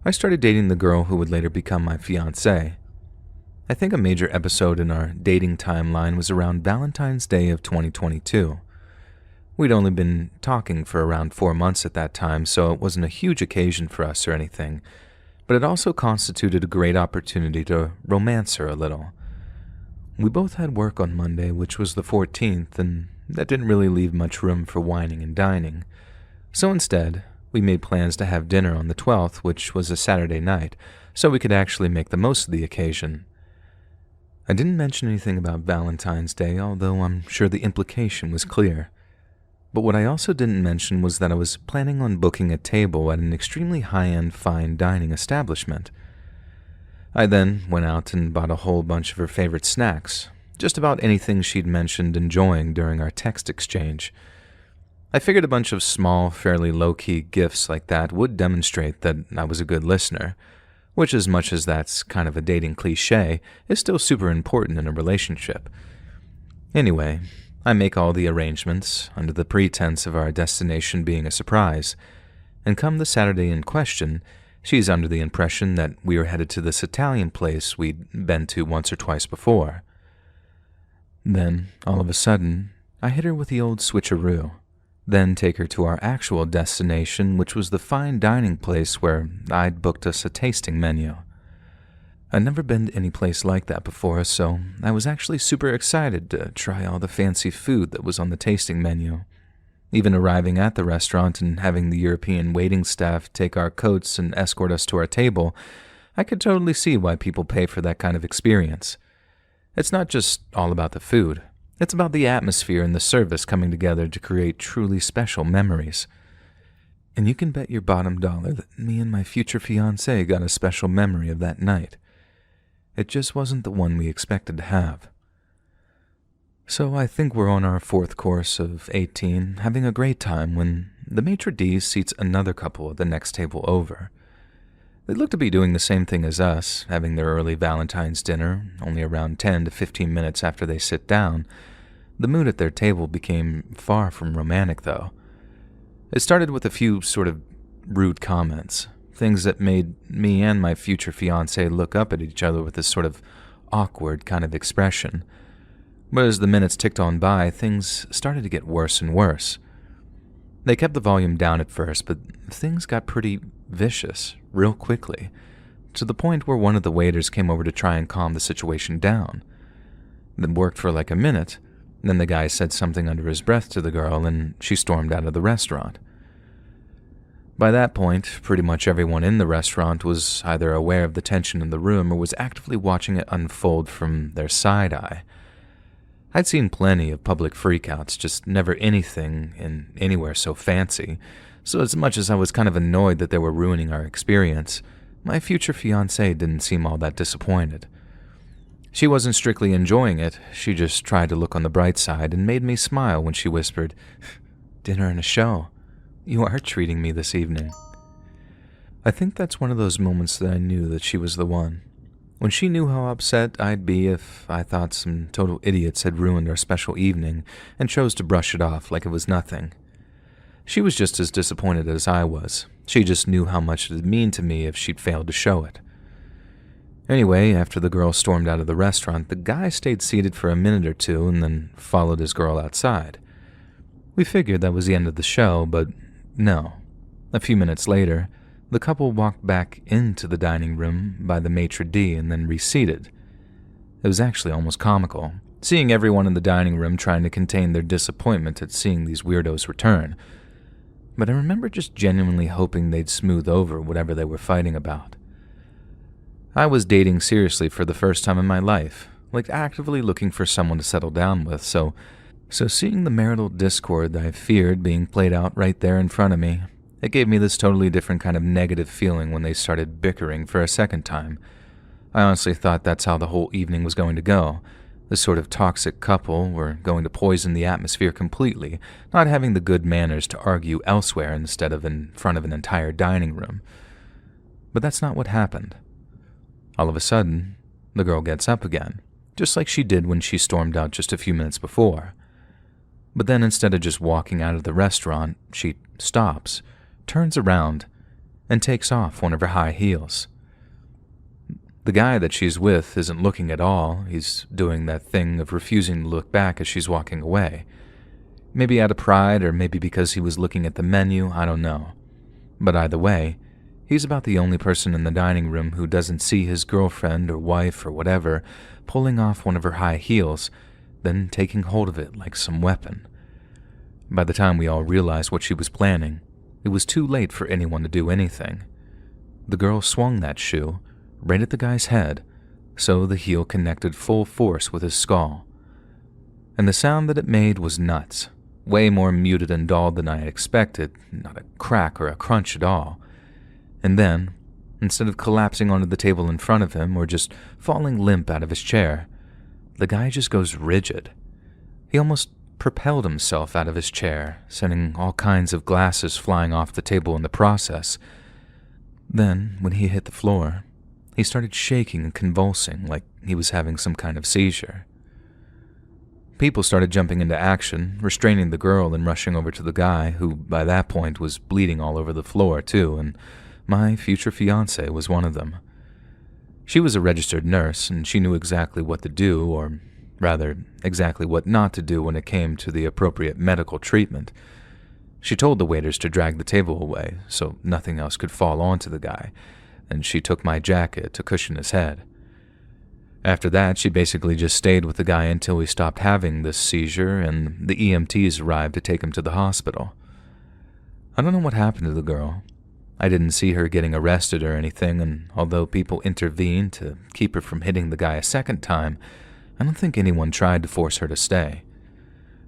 I started dating the girl who would later become my fiancée. I think a major episode in our dating timeline was around Valentine's Day of 2022. We'd only been talking for around 4 months at that time, so it wasn't a huge occasion for us or anything, but it also constituted a great opportunity to romance her a little. We both had work on Monday, which was the 14th, and that didn't really leave much room for whining and dining. So instead, we made plans to have dinner on the 12th, which was a Saturday night, so we could actually make the most of the occasion. I didn't mention anything about Valentine's Day, although I'm sure the implication was clear. But what I also didn't mention was that I was planning on booking a table at an extremely high-end fine dining establishment. I then went out and bought a whole bunch of her favorite snacks, just about anything she'd mentioned enjoying during our text exchange. I figured a bunch of small, fairly low-key gifts like that would demonstrate that I was a good listener, which, as much as that's kind of a dating cliché, is still super important in a relationship. Anyway, I make all the arrangements under the pretense of our destination being a surprise, and come the Saturday in question, she's under the impression that we are headed to this Italian place we'd been to once or twice before. Then, all of a sudden, I hit her with the old switcheroo, then take her to our actual destination, which was the fine dining place where I'd booked us a tasting menu. I'd never been to any place like that before, so I was actually super excited to try all the fancy food that was on the tasting menu. Even arriving at the restaurant and having the European waiting staff take our coats and escort us to our table, I could totally see why people pay for that kind of experience. It's not just all about the food. It's about the atmosphere and the service coming together to create truly special memories. And you can bet your bottom dollar that me and my future fiancé got a special memory of that night. It just wasn't the one we expected to have. So I think we're on our 4th course of 18, having a great time when the maitre d' seats another couple at the next table over. They look to be doing the same thing as us, having their early Valentine's dinner, only around 10 to 15 minutes after they sit down. The mood at their table became far from romantic, though. It started with a few sort of rude comments, things that made me and my future fiancé look up at each other with this sort of awkward kind of expression. But as the minutes ticked on by, things started to get worse and worse. They kept the volume down at first, but things got pretty vicious real quickly, to the point where one of the waiters came over to try and calm the situation down. It worked for like a minute, then the guy said something under his breath to the girl, and she stormed out of the restaurant. By that point, pretty much everyone in the restaurant was either aware of the tension in the room or was actively watching it unfold from their side eye. I'd seen plenty of public freakouts, just never anything in anywhere so fancy, so as much as I was kind of annoyed that they were ruining our experience, my future fiancée didn't seem all that disappointed. She wasn't strictly enjoying it, she just tried to look on the bright side and made me smile when she whispered, "Dinner and a show. You are treating me this evening." I think that's one of those moments that I knew that she was the one. When she knew how upset I'd be if I thought some total idiots had ruined our special evening and chose to brush it off like it was nothing. She was just as disappointed as I was. She just knew how much it'd mean to me if she'd failed to show it. Anyway, after the girl stormed out of the restaurant, the guy stayed seated for a minute or two and then followed his girl outside. We figured that was the end of the show, but no. A few minutes later, the couple walked back into the dining room by the maitre d' and then reseated. It was actually almost comical, seeing everyone in the dining room trying to contain their disappointment at seeing these weirdos return. But I remember just genuinely hoping they'd smooth over whatever they were fighting about. I was dating seriously for the first time in my life, like actively looking for someone to settle down with, so seeing the marital discord I feared being played out right there in front of me, it gave me this totally different kind of negative feeling when they started bickering for a second time. I honestly thought that's how the whole evening was going to go. This sort of toxic couple were going to poison the atmosphere completely, not having the good manners to argue elsewhere instead of in front of an entire dining room. But that's not what happened. All of a sudden, the girl gets up again, just like she did when she stormed out just a few minutes before. But then instead of just walking out of the restaurant, she stops, turns around, and takes off one of her high heels. The guy that she's with isn't looking at all. He's doing that thing of refusing to look back as she's walking away. Maybe out of pride, or maybe because he was looking at the menu, I don't know. But either way, he's about the only person in the dining room who doesn't see his girlfriend or wife or whatever pulling off one of her high heels, then taking hold of it like some weapon. By the time we all realized what she was planning, it was too late for anyone to do anything. The girl swung that shoe right at the guy's head, so the heel connected full force with his skull. And the sound that it made was nuts, way more muted and dull than I had expected, not a crack or a crunch at all. And then, instead of collapsing onto the table in front of him or just falling limp out of his chair, the guy just goes rigid. He almost propelled himself out of his chair, sending all kinds of glasses flying off the table in the process. Then, when he hit the floor, he started shaking and convulsing like he was having some kind of seizure. People started jumping into action, restraining the girl and rushing over to the guy, who by that point was bleeding all over the floor too, and my future fiancé was one of them. She was a registered nurse, and she knew exactly what to do, or rather, exactly what not to do when it came to the appropriate medical treatment. She told the waiters to drag the table away so nothing else could fall onto the guy, and she took my jacket to cushion his head. After that, she basically just stayed with the guy until he stopped having this seizure and the EMTs arrived to take him to the hospital. I don't know what happened to the girl. I didn't see her getting arrested or anything, and although people intervened to keep her from hitting the guy a second time, I don't think anyone tried to force her to stay.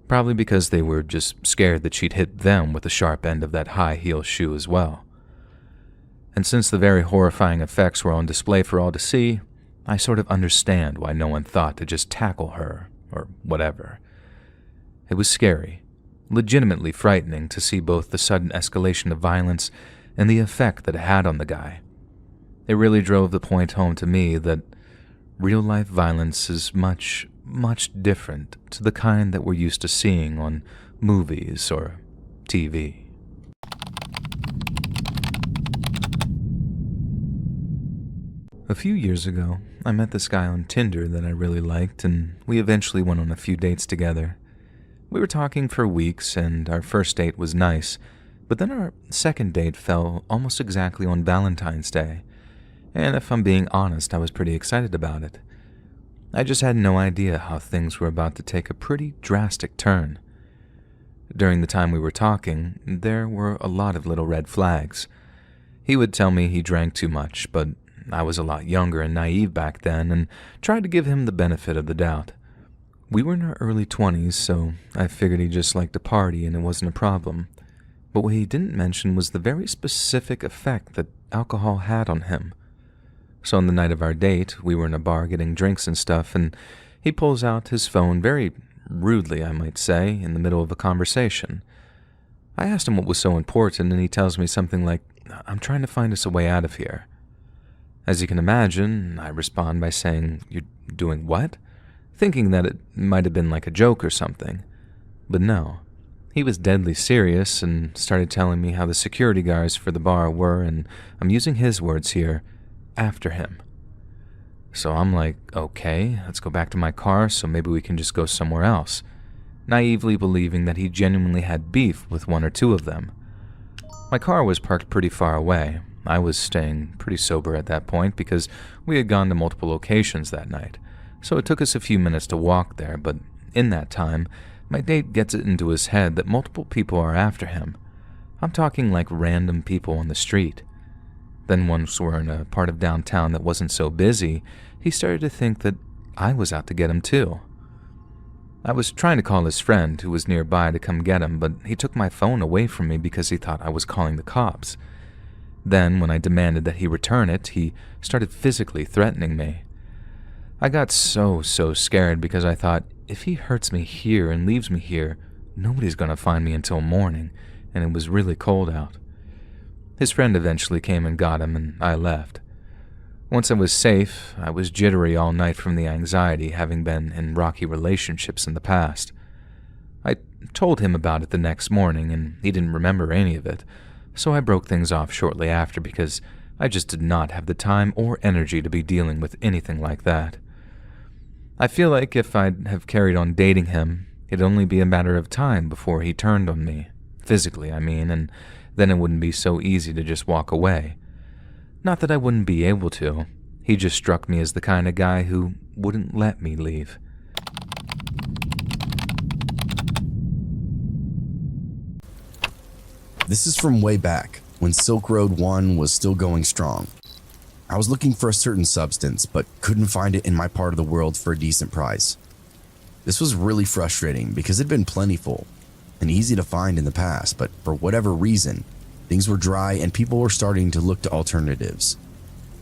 Probably because they were just scared that she'd hit them with the sharp end of that high-heel shoe as well. And since the very horrifying effects were on display for all to see, I sort of understand why no one thought to just tackle her, or whatever. It was scary, legitimately frightening to see both the sudden escalation of violence and the effect that it had on the guy. It really drove the point home to me that real-life violence is much, much different to the kind that we're used to seeing on movies or TV. A few years ago, I met this guy on Tinder that I really liked, and we eventually went on a few dates together. We were talking for weeks, and our first date was nice, but then our second date fell almost exactly on Valentine's Day, and if I'm being honest, I was pretty excited about it. I just had no idea how things were about to take a pretty drastic turn. During the time we were talking, there were a lot of little red flags. He would tell me he drank too much, but I was a lot younger and naive back then and tried to give him the benefit of the doubt. We were in our early 20s, so I figured he just liked to party and it wasn't a problem. But what he didn't mention was the very specific effect that alcohol had on him. So on the night of our date, we were in a bar getting drinks and stuff, and he pulls out his phone very rudely, I might say, in the middle of a conversation. I asked him what was so important, and he tells me something like, "I'm trying to find us a way out of here." As you can imagine, I respond by saying, "You're doing what?" Thinking that it might have been like a joke or something. But no, he was deadly serious and started telling me how the security guards for the bar were, and I'm using his words here, after him. So I'm like, okay, let's go back to my car so maybe we can just go somewhere else, naively believing that he genuinely had beef with one or two of them. My car was parked pretty far away. I was staying pretty sober at that point because we had gone to multiple locations that night, so it took us a few minutes to walk there, but in that time, my date gets it into his head that multiple people are after him. I'm talking like random people on the street. Then once we're in a part of downtown that wasn't so busy, he started to think that I was out to get him too. I was trying to call his friend who was nearby to come get him, but he took my phone away from me because he thought I was calling the cops. Then, when I demanded that he return it, he started physically threatening me. I got so scared because I thought, if he hurts me here and leaves me here, nobody's gonna find me until morning, and it was really cold out. His friend eventually came and got him, and I left. Once I was safe, I was jittery all night from the anxiety, having been in rocky relationships in the past. I told him about it the next morning, and he didn't remember any of it, so I broke things off shortly after because I just did not have the time or energy to be dealing with anything like that. I feel like if I'd have carried on dating him, it'd only be a matter of time before he turned on me, physically, I mean, and then it wouldn't be so easy to just walk away. Not that I wouldn't be able to, he just struck me as the kind of guy who wouldn't let me leave. This is from way back, when Silk Road 1 was still going strong. I was looking for a certain substance, but couldn't find it in my part of the world for a decent price. This was really frustrating because it'd been plentiful and easy to find in the past, but for whatever reason, things were dry and people were starting to look to alternatives.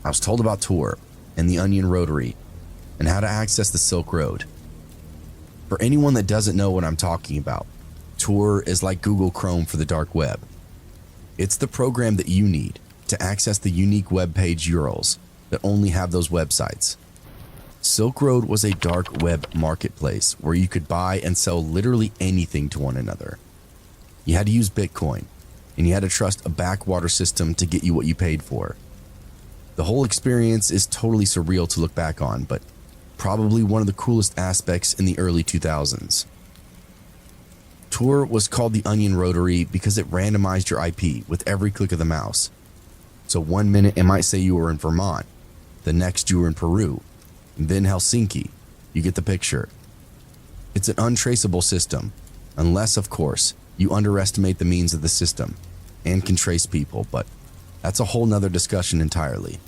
I was told about Tor and the Onion Rotary and how to access the Silk Road. For anyone that doesn't know what I'm talking about, Tor is like Google Chrome for the dark web. It's the program that you need to access the unique web page URLs that only have those websites. Silk Road was a dark web marketplace where you could buy and sell literally anything to one another. You had to use Bitcoin, and you had to trust a backwater system to get you what you paid for. The whole experience is totally surreal to look back on, but probably one of the coolest aspects in the early 2000s. Tor was called the Onion Rotary because it randomized your IP with every click of the mouse. So 1 minute it might say you were in Vermont, the next you were in Peru, and then Helsinki. You get the picture. It's an untraceable system, unless, of course, you underestimate the means of the system and can trace people, but that's a whole nother discussion entirely.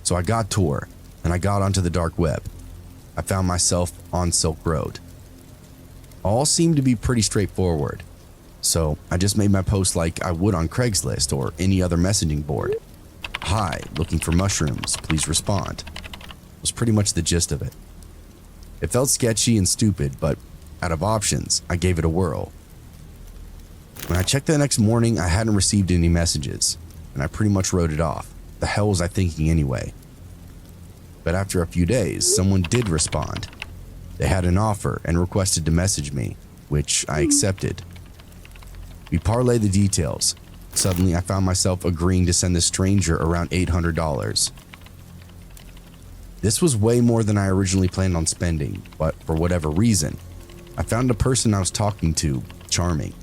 So I got Tor, and I got onto the dark web. I found myself on Silk Road. All seemed to be pretty straightforward, so I just made my post like I would on Craigslist or any other messaging board. Hi, looking for mushrooms, please respond. Was pretty much the gist of it. It felt sketchy and stupid, but out of options, I gave it a whirl. When I checked the next morning, I hadn't received any messages, and I pretty much wrote it off. The hell was I thinking anyway? But after a few days, someone did respond. They had an offer and requested to message me, which I accepted. We parlayed the details. Suddenly, I found myself agreeing to send this stranger around $800. This was way more than I originally planned on spending, but for whatever reason, I found the person I was talking to charming.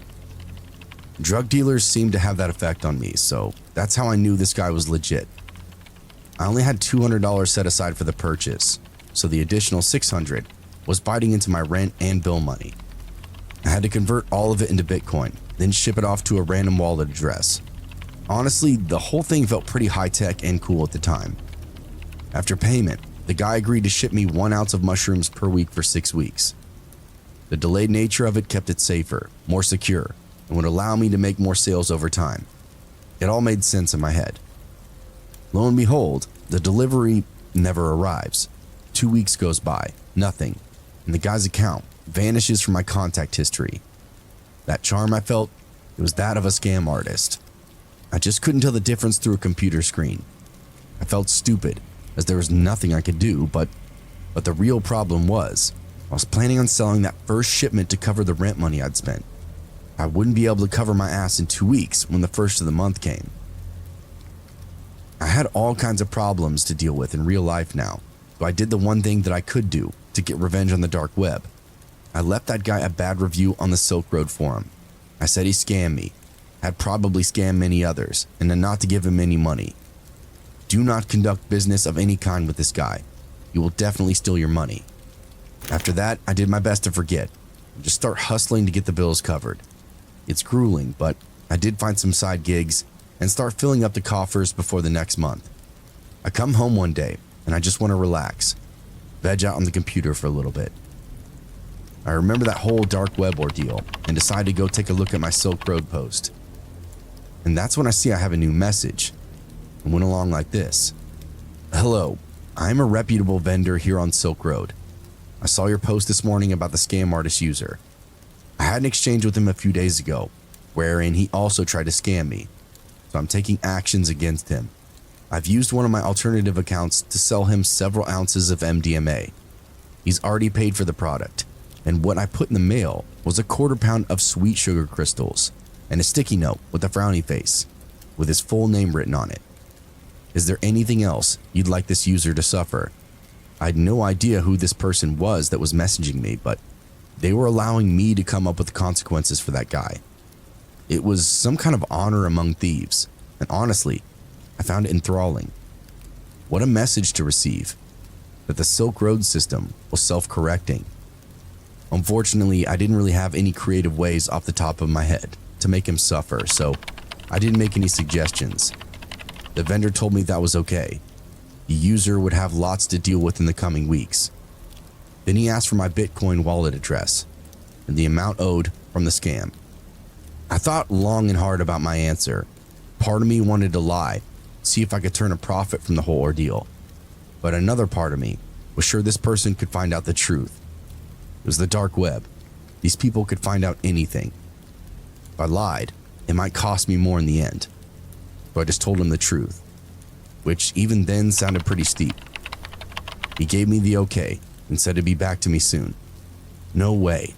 Drug dealers seemed to have that effect on me, so that's how I knew this guy was legit. I only had $200 set aside for the purchase, so the additional $600 was biting into my rent and bill money. I had to convert all of it into Bitcoin, then ship it off to a random wallet address. Honestly, the whole thing felt pretty high-tech and cool at the time. After payment, the guy agreed to ship me 1 ounce of mushrooms per week for 6 weeks. The delayed nature of it kept it safer, more secure, and would allow me to make more sales over time. It all made sense in my head. Lo and behold, the delivery never arrives. 2 weeks goes by, nothing, and the guy's account vanishes from my contact history. That charm I felt, it was that of a scam artist. I just couldn't tell the difference through a computer screen. I felt stupid, as there was nothing I could do, but the real problem was, I was planning on selling that first shipment to cover the rent money I'd spent. I wouldn't be able to cover my ass in 2 weeks when the first of the month came. I had all kinds of problems to deal with in real life now, so I did the one thing that I could do to get revenge on the dark web. I left that guy a bad review on the Silk Road forum. I said he scammed me, had probably scammed many others, and then not to give him any money. Do not conduct business of any kind with this guy. He will definitely steal your money. After that, I did my best to forget and just start hustling to get the bills covered. It's grueling, but I did find some side gigs and start filling up the coffers before the next month. I come home one day and I just want to relax, veg out on the computer for a little bit. I remember that whole dark web ordeal and decide to go take a look at my Silk Road post. And that's when I see I have a new message. It went along like this. Hello, I'm a reputable vendor here on Silk Road. I saw your post this morning about the scam artist user. I had an exchange with him a few days ago, wherein he also tried to scam me. So I'm taking actions against him. I've used one of my alternative accounts to sell him several ounces of MDMA. He's already paid for the product, and what I put in the mail was a 1/4 pound of sweet sugar crystals and a sticky note with a frowny face, with his full name written on it. Is there anything else you'd like this user to suffer? I had no idea who this person was that was messaging me, but they were allowing me to come up with the consequences for that guy. It was some kind of honor among thieves, and honestly, I found it enthralling. What a message to receive, that the Silk Road system was self-correcting. Unfortunately, I didn't really have any creative ways off the top of my head to make him suffer, so I didn't make any suggestions. The vendor told me that was okay. The user would have lots to deal with in the coming weeks. Then he asked for my Bitcoin wallet address and the amount owed from the scam. I thought long and hard about my answer. Part of me wanted to lie, see if I could turn a profit from the whole ordeal. But another part of me was sure this person could find out the truth. It was the dark web. These people could find out anything. If I lied, it might cost me more in the end. So I just told him the truth, which even then sounded pretty steep. He gave me the okay and said he'd be back to me soon. No way.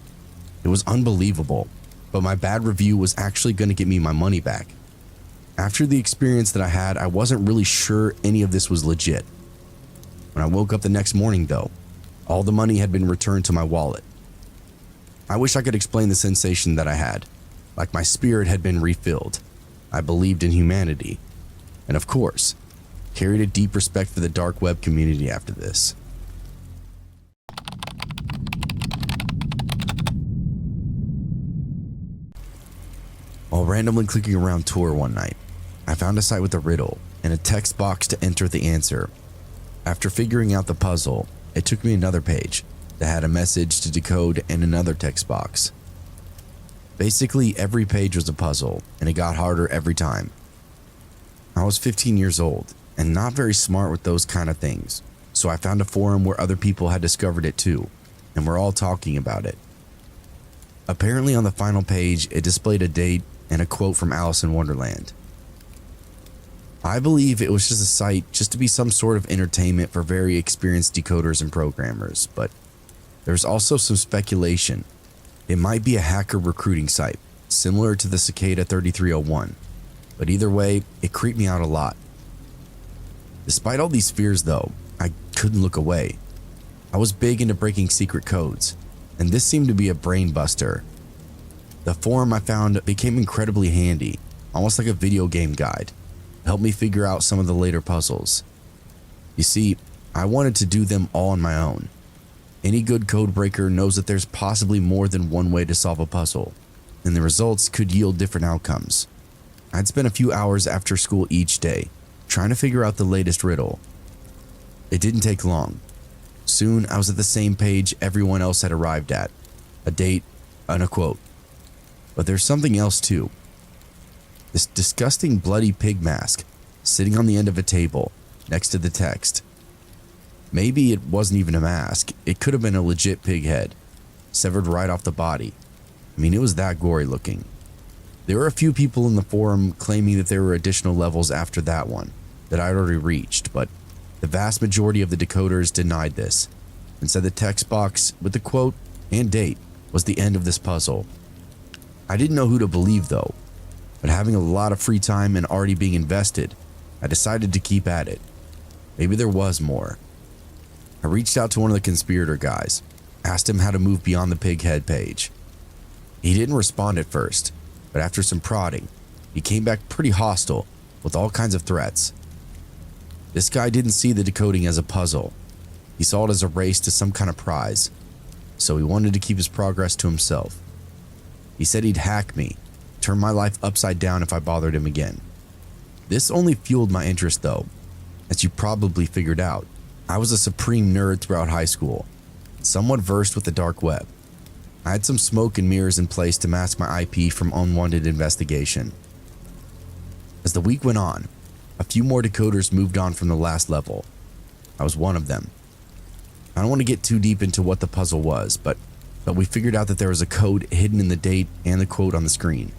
It was unbelievable, but my bad review was actually going to get me my money back. After the experience that I had, I wasn't really sure any of this was legit. When I woke up the next morning though, all the money had been returned to my wallet. I wish I could explain the sensation that I had, like my spirit had been refilled. I believed in humanity, and of course, carried a deep respect for the dark web community after this. While randomly clicking around Tor one night, I found a site with a riddle and a text box to enter the answer. After figuring out the puzzle, it took me another page that had a message to decode and another text box. Basically, every page was a puzzle, and it got harder every time. I was 15 years old and not very smart with those kind of things, so I found a forum where other people had discovered it too, and were all talking about it. Apparently on the final page, it displayed a date and a quote from Alice in Wonderland. I believe it was just a site just to be some sort of entertainment for very experienced decoders and programmers, but there's also some speculation. It might be a hacker recruiting site, similar to the Cicada 3301, but either way, it creeped me out a lot. Despite all these fears though, I couldn't look away. I was big into breaking secret codes, and this seemed to be a brain buster. The forum I found became incredibly handy, almost like a video game guide. It helped me figure out some of the later puzzles. You see, I wanted to do them all on my own. Any good code breaker knows that there's possibly more than one way to solve a puzzle, and the results could yield different outcomes. I'd spend a few hours after school each day, trying to figure out the latest riddle. It didn't take long. Soon I was at the same page everyone else had arrived at, a date and a quote. But there's something else too. This disgusting bloody pig mask sitting on the end of a table next to the text. Maybe it wasn't even a mask, it could have been a legit pig head, severed right off the body. I mean, it was that gory looking. There were a few people in the forum claiming that there were additional levels after that one that I'd already reached, but the vast majority of the decoders denied this and said the text box with the quote and date was the end of this puzzle. I didn't know who to believe though, but having a lot of free time and already being invested, I decided to keep at it. Maybe there was more. I reached out to one of the conspirator guys, asked him how to move beyond the pig head page. He didn't respond at first, but after some prodding, he came back pretty hostile with all kinds of threats. This guy didn't see the decoding as a puzzle. He saw it as a race to some kind of prize, so he wanted to keep his progress to himself. He said he'd hack me, turn my life upside down if I bothered him again. This only fueled my interest though. As you probably figured out, I was a supreme nerd throughout high school, somewhat versed with the dark web. I had some smoke and mirrors in place to mask my IP from unwanted investigation. As the week went on, a few more decoders moved on from the last level. I was one of them. I don't want to get too deep into what the puzzle was, but we figured out that there was a code hidden in the date and the quote on the screen.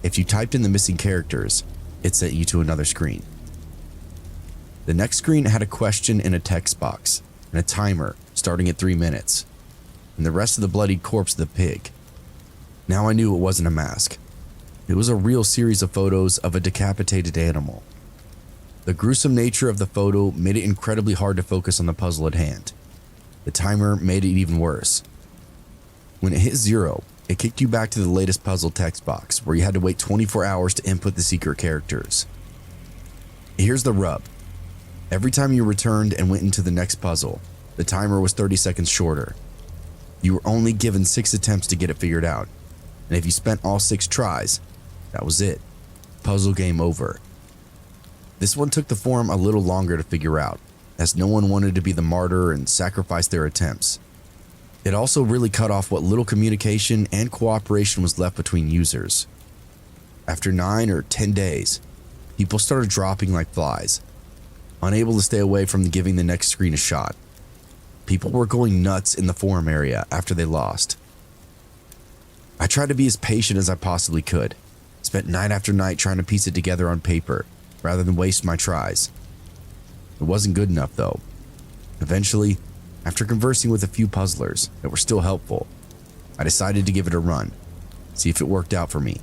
If you typed in the missing characters, it sent you to another screen. The next screen had a question in a text box and a timer starting at 3 minutes, and the rest of the bloodied corpse of the pig. Now I knew it wasn't a mask. It was a real series of photos of a decapitated animal. The gruesome nature of the photo made it incredibly hard to focus on the puzzle at hand. The timer made it even worse. When it hit 0, it kicked you back to the latest puzzle text box where you had to wait 24 hours to input the secret characters. Here's the rub. Every time you returned and went into the next puzzle, the timer was 30 seconds shorter. You were only given 6 attempts to get it figured out, and if you spent all 6 tries, that was it. Puzzle game over. This one took the forum a little longer to figure out, as no one wanted to be the martyr and sacrifice their attempts. It also really cut off what little communication and cooperation was left between users. After 9 or 10 days, people started dropping like flies, unable to stay away from giving the next screen a shot. People were going nuts in the forum area after they lost. I tried to be as patient as I possibly could, spent night after night trying to piece it together on paper rather than waste my tries. It wasn't good enough though. Eventually, after conversing with a few puzzlers that were still helpful, I decided to give it a run, see if it worked out for me.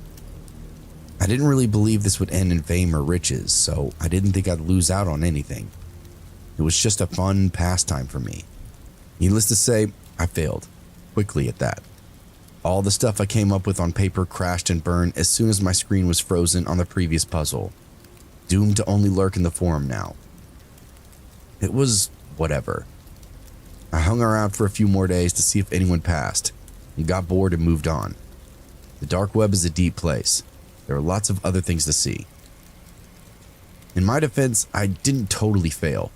I didn't really believe this would end in fame or riches, so I didn't think I'd lose out on anything. It was just a fun pastime for me. Needless to say, I failed, quickly at that. All the stuff I came up with on paper crashed and burned as soon as my screen was frozen on the previous puzzle, doomed to only lurk in the forum now. It was whatever. I hung around for a few more days to see if anyone passed, and got bored and moved on. The dark web is a deep place. There are lots of other things to see. In my defense, I didn't totally fail.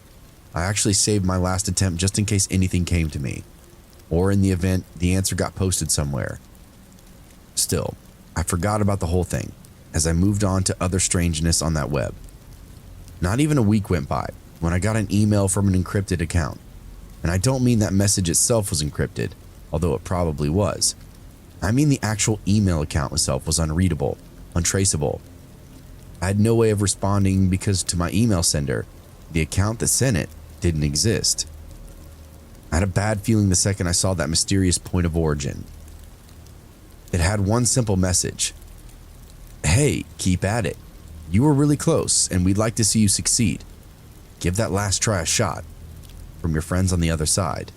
I actually saved my last attempt just in case anything came to me, or in the event the answer got posted somewhere. Still, I forgot about the whole thing as I moved on to other strangeness on that web. Not even a week went by when I got an email from an encrypted account. And I don't mean that message itself was encrypted, although it probably was. I mean the actual email account itself was unreadable, untraceable. I had no way of responding because to my email sender, the account that sent it didn't exist. I had a bad feeling the second I saw that mysterious point of origin. It had one simple message. Hey, keep at it. You were really close and we'd like to see you succeed. Give that last try a shot. From your friends on the other side.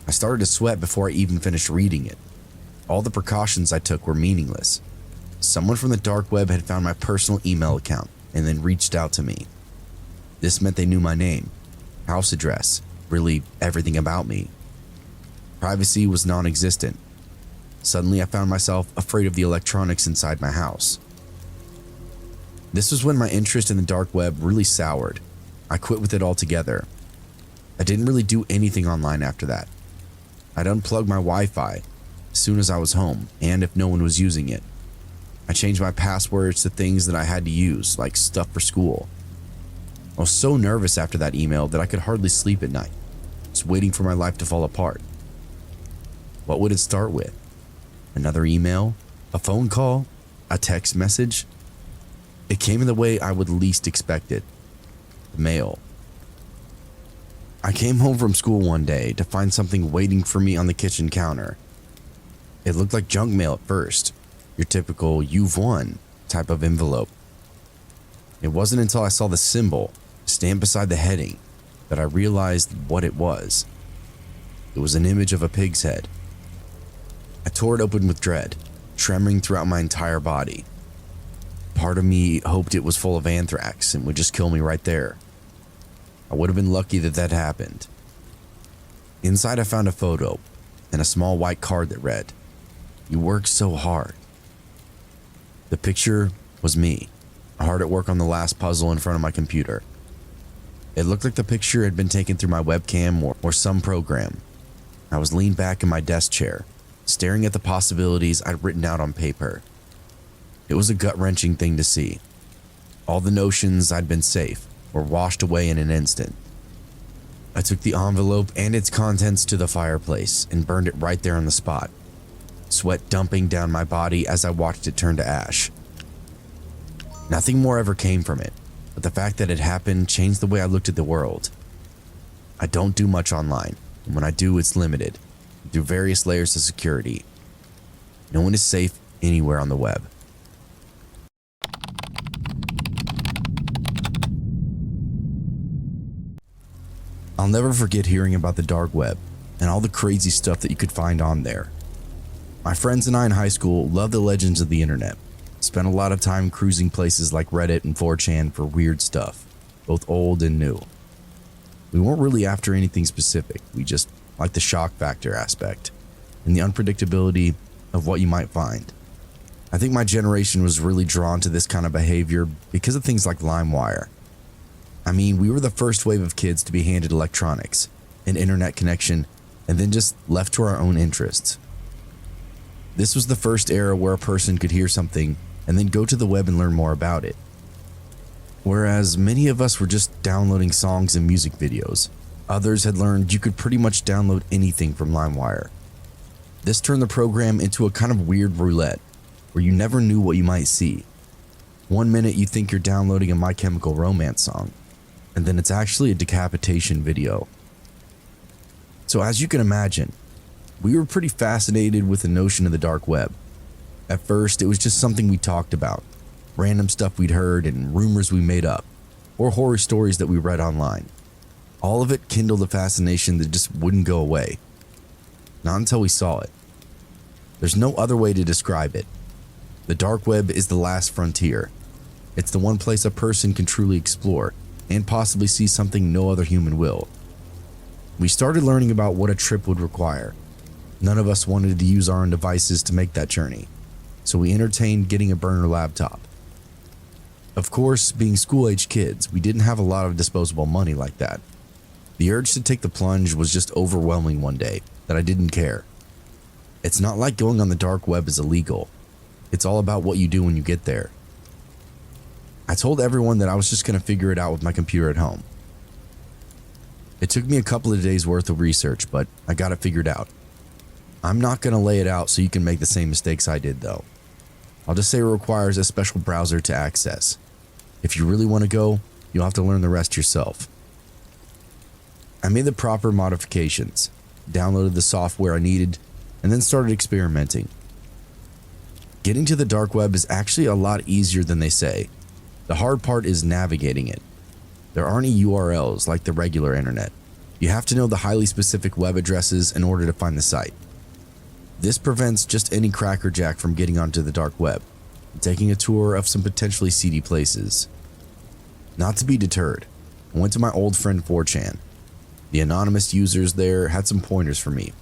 I started to sweat before I even finished reading it. All the precautions I took were meaningless. Someone from the dark web had found my personal email account and then reached out to me. This meant they knew my name, house address, really everything about me. Privacy was non-existent. Suddenly I found myself afraid of the electronics inside my house. This was when my interest in the dark web really soured. I quit with it altogether. I didn't really do anything online after that. I'd unplug my Wi-Fi as soon as I was home and if no one was using it. I changed my passwords to things that I had to use, like stuff for school. I was so nervous after that email that I could hardly sleep at night, just waiting for my life to fall apart. What would it start with? Another email? A phone call? A text message? It came in the way I would least expect it. The mail. I came home from school one day to find something waiting for me on the kitchen counter. It looked like junk mail at first, your typical "you've won" type of envelope. It wasn't until I saw the symbol stamped beside the heading that I realized what it was. It was an image of a pig's head. I tore it open with dread, tremoring throughout my entire body. Part of me hoped it was full of anthrax and would just kill me right there. I would have been lucky that that happened. Inside I found a photo and a small white card that read, "You worked so hard." The picture was me, hard at work on the last puzzle in front of my computer. It looked like the picture had been taken through my webcam or some program. I was leaned back in my desk chair, staring at the possibilities I'd written out on paper. It was a gut-wrenching thing to see. All the notions I'd been safe were washed away in an instant. I took the envelope and its contents to the fireplace and burned it right there on the spot, sweat dumping down my body as I watched it turn to ash. Nothing more ever came from it, but the fact that it happened changed the way I looked at the world. I don't do much online, and when I do, it's limited, through various layers of security. No one is safe anywhere on the web. I'll never forget hearing about the dark web and all the crazy stuff that you could find on there. My friends and I in high school loved the legends of the internet. Spent a lot of time cruising places like Reddit and 4chan for weird stuff, both old and new. We weren't really after anything specific, we just liked the shock factor aspect and the unpredictability of what you might find. I think my generation was really drawn to this kind of behavior because of things like LimeWire. I mean, we were the first wave of kids to be handed electronics, an internet connection, and then just left to our own interests. This was the first era where a person could hear something and then go to the web and learn more about it. Whereas many of us were just downloading songs and music videos, others had learned you could pretty much download anything from LimeWire. This turned the program into a kind of weird roulette, where you never knew what you might see. One minute you think you're downloading a My Chemical Romance song, and then it's actually a decapitation video. So as you can imagine, we were pretty fascinated with the notion of the dark web. At first, it was just something we talked about, random stuff we'd heard and rumors we made up, or horror stories that we read online. All of it kindled a fascination that just wouldn't go away. Not until we saw it. There's no other way to describe it. The dark web is the last frontier. It's the one place a person can truly explore and possibly see something no other human will. We started learning about what a trip would require. None of us wanted to use our own devices to make that journey, so we entertained getting a burner laptop. Of course, being school-age kids, we didn't have a lot of disposable money like that. The urge to take the plunge was just overwhelming one day that I didn't care. It's not like going on the dark web is illegal. It's all about what you do when you get there. I told everyone that I was just going to figure it out with my computer at home. It took me a couple of days worth of research, but I got it figured out. I'm not going to lay it out so you can make the same mistakes I did though. I'll just say it requires a special browser to access. If you really want to go, you'll have to learn the rest yourself. I made the proper modifications, downloaded the software I needed, and then started experimenting. Getting to the dark web is actually a lot easier than they say. The hard part is navigating it. There aren't any URLs like the regular internet. You have to know the highly specific web addresses in order to find the site. This prevents just any crackerjack from getting onto the dark web and taking a tour of some potentially seedy places. Not to be deterred, I went to my old friend 4chan. The anonymous users there had some pointers for me,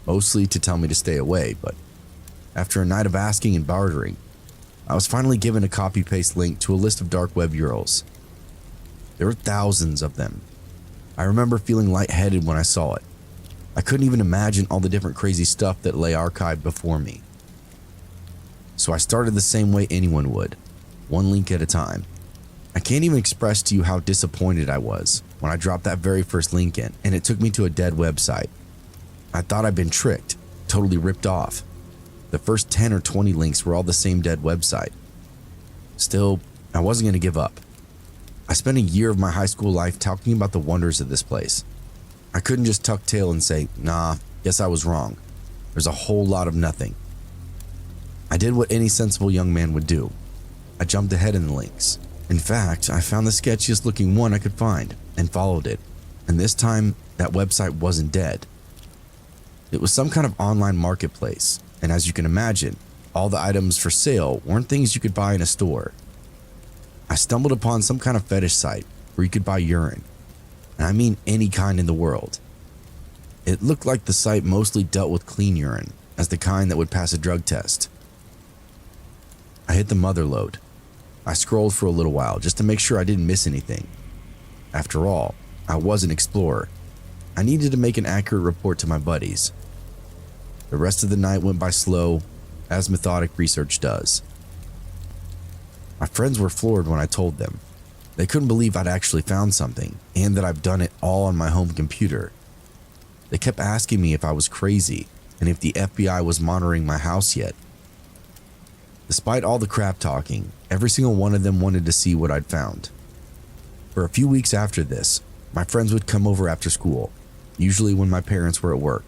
mostly to tell me to stay away, but after a night of asking and bartering, I was finally given a copy-paste link to a list of dark web URLs. There were thousands of them. I remember feeling lightheaded when I saw it. I couldn't even imagine all the different crazy stuff that lay archived before me. So I started the same way anyone would, one link at a time. I can't even express to you how disappointed I was when I dropped that very first link in and it took me to a dead website. I thought I'd been tricked, totally ripped off. The first 10 or 20 links were all the same dead website. Still, I wasn't going to give up. I spent a year of my high school life talking about the wonders of this place. I couldn't just tuck tail and say, nah, guess I was wrong. There's a whole lot of nothing. I did what any sensible young man would do. I jumped ahead in the links. In fact, I found the sketchiest looking one I could find and followed it. And this time, that website wasn't dead. It was some kind of online marketplace. And as you can imagine, all the items for sale weren't things you could buy in a store. I stumbled upon some kind of fetish site where you could buy urine. And I mean any kind in the world. It looked like the site mostly dealt with clean urine, as the kind that would pass a drug test. I hit the mother lode. I scrolled for a little while just to make sure I didn't miss anything. After all, I was an explorer. I needed to make an accurate report to my buddies. The rest of the night went by slow, as methodic research does. My friends were floored when I told them. They couldn't believe I'd actually found something, and that I've done it all on my home computer. They kept asking me if I was crazy, and if the FBI was monitoring my house yet. Despite all the crap talking, every single one of them wanted to see what I'd found. For a few weeks after this, my friends would come over after school, usually when my parents were at work.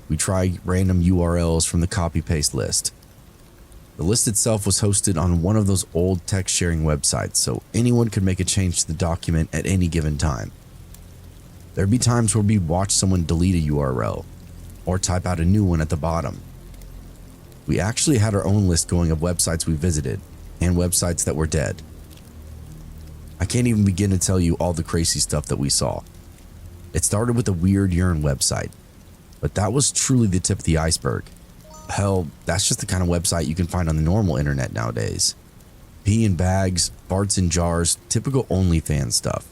We tried random URLs from the copy-paste list. The list itself was hosted on one of those old text-sharing websites, so anyone could make a change to the document at any given time. There'd be times where we'd watch someone delete a URL, or type out a new one at the bottom. We actually had our own list going of websites we visited, and websites that were dead. I can't even begin to tell you all the crazy stuff that we saw. It started with a weird urine website, but that was truly the tip of the iceberg. Hell, that's just the kind of website you can find on the normal internet nowadays. Pee in bags, farts in jars, typical OnlyFans stuff.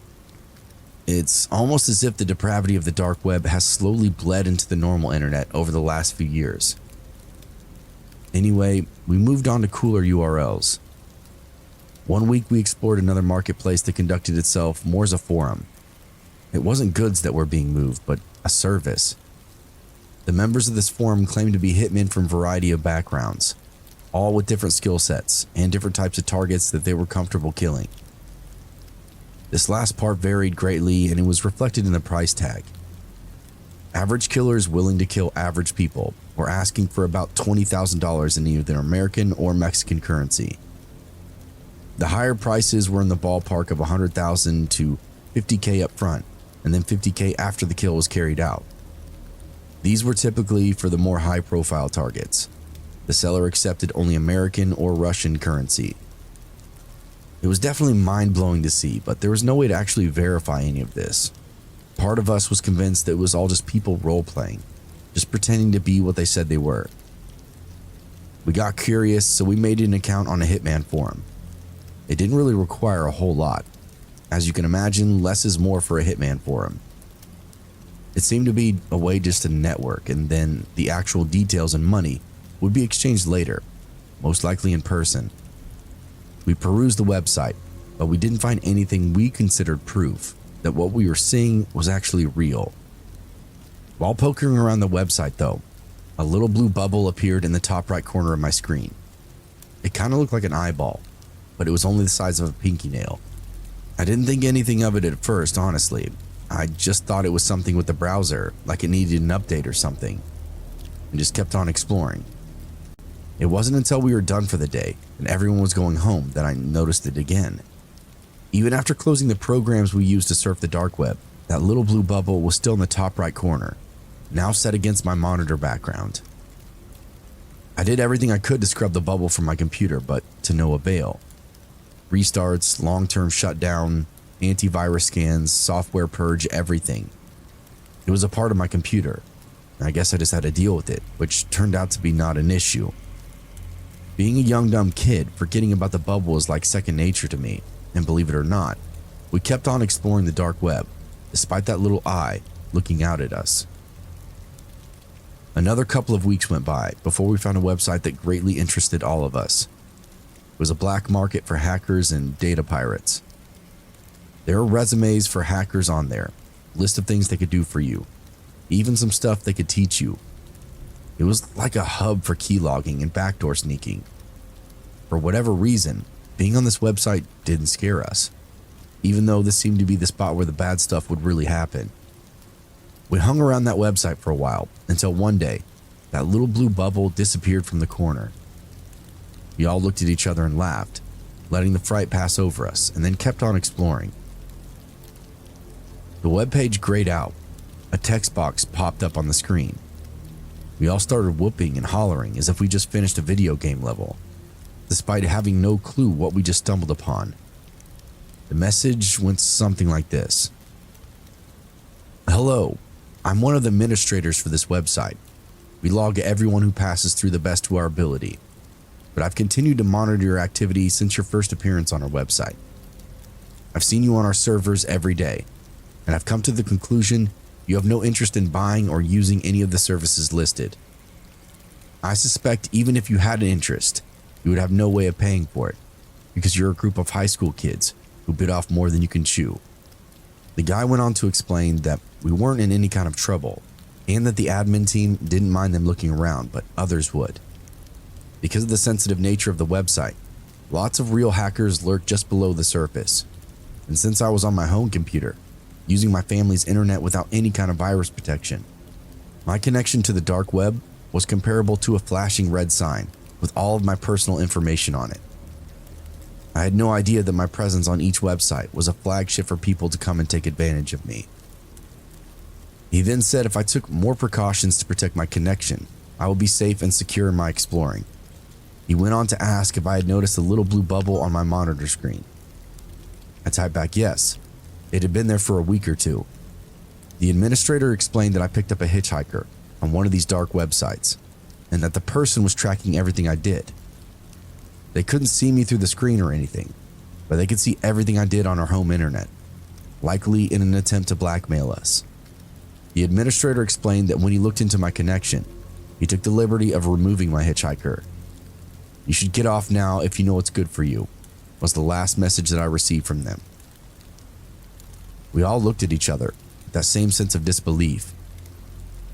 It's almost as if the depravity of the dark web has slowly bled into the normal internet over the last few years. Anyway, we moved on to cooler URLs. One week we explored another marketplace that conducted itself more as a forum. It wasn't goods that were being moved, but a service. The members of this forum claimed to be hitmen from a variety of backgrounds, all with different skill sets and different types of targets that they were comfortable killing. This last part varied greatly, and it was reflected in the price tag. Average killers willing to kill average people were asking for about $20,000 in either American or Mexican currency. The higher prices were in the ballpark of $100,000 to $50,000 up front, and then $50,000 after the kill was carried out. These were typically for the more high-profile targets. The seller accepted only American or Russian currency. It was definitely mind-blowing to see, but there was no way to actually verify any of this. Part of us was convinced that it was all just people role-playing, just pretending to be what they said they were. We got curious, so we made an account on a Hitman forum. It didn't really require a whole lot. As you can imagine, less is more for a Hitman forum. It seemed to be a way just to network, and then the actual details and money would be exchanged later, most likely in person. We perused the website, but we didn't find anything we considered proof that what we were seeing was actually real. While poking around the website though, a little blue bubble appeared in the top right corner of my screen. It kind of looked like an eyeball, but it was only the size of a pinky nail. I didn't think anything of it at first, honestly. I just thought it was something with the browser, like it needed an update or something, and just kept on exploring. It wasn't until we were done for the day and everyone was going home that I noticed it again. Even after closing the programs we used to surf the dark web, that little blue bubble was still in the top right corner, now set against my monitor background. I did everything I could to scrub the bubble from my computer, but to no avail. Restarts, long-term shutdown, antivirus scans, software purge, everything. It was a part of my computer, and I guess I just had to deal with it, which turned out to be not an issue. Being a young dumb kid, forgetting about the bubble was like second nature to me, and believe it or not, we kept on exploring the dark web, despite that little eye looking out at us. Another couple of weeks went by before we found a website that greatly interested all of us. It was a black market for hackers and data pirates. There were resumes for hackers on there, a list of things they could do for you, even some stuff they could teach you. It was like a hub for keylogging and backdoor sneaking. For whatever reason, being on this website didn't scare us, even though this seemed to be the spot where the bad stuff would really happen. We hung around that website for a while until one day, that little blue bubble disappeared from the corner. We all looked at each other and laughed, letting the fright pass over us, and then kept on exploring. The webpage grayed out. A text box popped up on the screen. We all started whooping and hollering as if we just finished a video game level, despite having no clue what we just stumbled upon. The message went something like this. Hello, I'm one of the administrators for this website. We log everyone who passes through the best to our ability, but I've continued to monitor your activity since your first appearance on our website. I've seen you on our servers every day, and I've come to the conclusion you have no interest in buying or using any of the services listed. I suspect even if you had an interest, you would have no way of paying for it, because you're a group of high school kids who bit off more than you can chew. The guy went on to explain that we weren't in any kind of trouble, and that the admin team didn't mind them looking around, but others would. Because of the sensitive nature of the website, lots of real hackers lurk just below the surface. And since I was on my home computer, using my family's internet without any kind of virus protection, my connection to the dark web was comparable to a flashing red sign with all of my personal information on it. I had no idea that my presence on each website was a flagship for people to come and take advantage of me. He then said if I took more precautions to protect my connection, I would be safe and secure in my exploring. He went on to ask if I had noticed a little blue bubble on my monitor screen. I typed back yes. It had been there for a week or two. The administrator explained that I picked up a hitchhiker on one of these dark websites, and that the person was tracking everything I did. They couldn't see me through the screen or anything, but they could see everything I did on our home internet, likely in an attempt to blackmail us. The administrator explained that when he looked into my connection, he took the liberty of removing my hitchhiker. "You should get off now if you know what's good for you," was the last message that I received from them. We all looked at each other with that same sense of disbelief.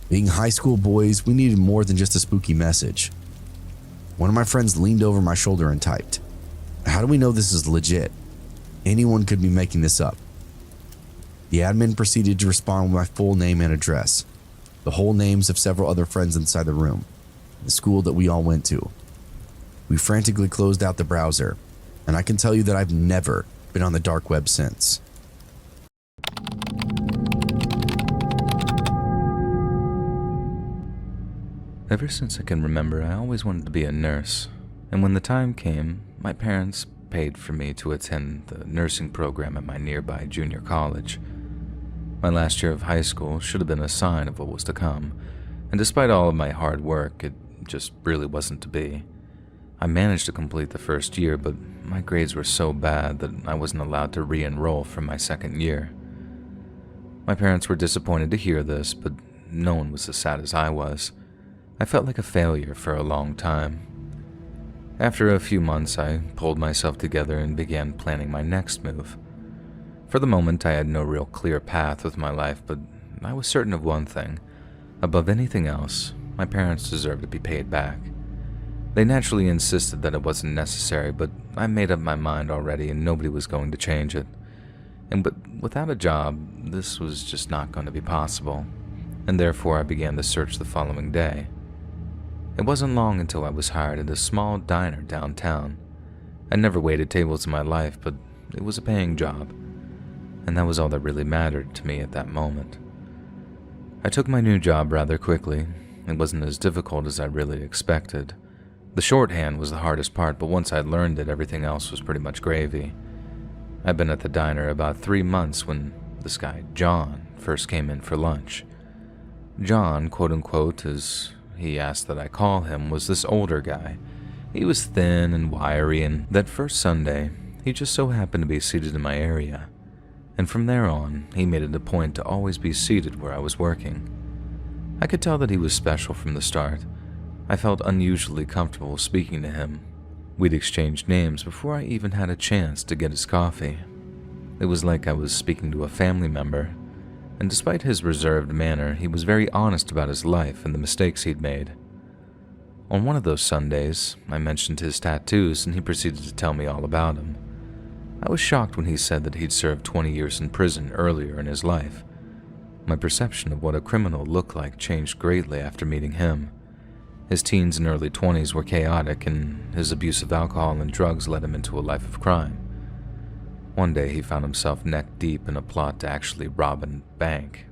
Being high school boys, we needed more than just a spooky message. One of my friends leaned over my shoulder and typed, "How do we know this is legit? Anyone could be making this up." The admin proceeded to respond with my full name and address. the whole names of several other friends inside the room, the school that we all went to. We frantically closed out the browser, and I can tell you that I've never been on the dark web since. Ever since I can remember, I always wanted to be a nurse, and when the time came, my parents paid for me to attend the nursing program at my nearby junior college. My last year of high school should have been a sign of what was to come, and despite all of my hard work, it just really wasn't to be. I managed to complete the first year, but my grades were so bad that I wasn't allowed to re-enroll for my second year. My parents were disappointed to hear this, but no one was as sad as I was. I felt like a failure for a long time. After a few months, I pulled myself together and began planning my next move. For the moment, I had no real clear path with my life, but I was certain of one thing. Above anything else, my parents deserved to be paid back. They naturally insisted that it wasn't necessary, but I made up my mind already and nobody was going to change it. But without a job, this was just not going to be possible, and therefore I began the search the following day. It wasn't long until I was hired at a small diner downtown. I never waited tables in my life, but it was a paying job, and that was all that really mattered to me at that moment. I took my new job rather quickly. It wasn't as difficult as I really expected. The shorthand was the hardest part, but once I'd learned it, everything else was pretty much gravy. I'd been at the diner about 3 months when this guy, John, first came in for lunch. John, quote-unquote, as he asked that I call him, was this older guy. He was thin and wiry, and that first Sunday, he just so happened to be seated in my area. And from there on, he made it a point to always be seated where I was working. I could tell that he was special from the start. I felt unusually comfortable speaking to him. We'd exchanged names before I even had a chance to get his coffee. It was like I was speaking to a family member, and despite his reserved manner, he was very honest about his life and the mistakes he'd made. On one of those Sundays, I mentioned his tattoos and he proceeded to tell me all about them. I was shocked when he said that he'd served 20 years in prison earlier in his life. My perception of what a criminal looked like changed greatly after meeting him. His teens and early 20s were chaotic, and his abuse of alcohol and drugs led him into a life of crime. One day he found himself neck deep in a plot to actually rob a bank.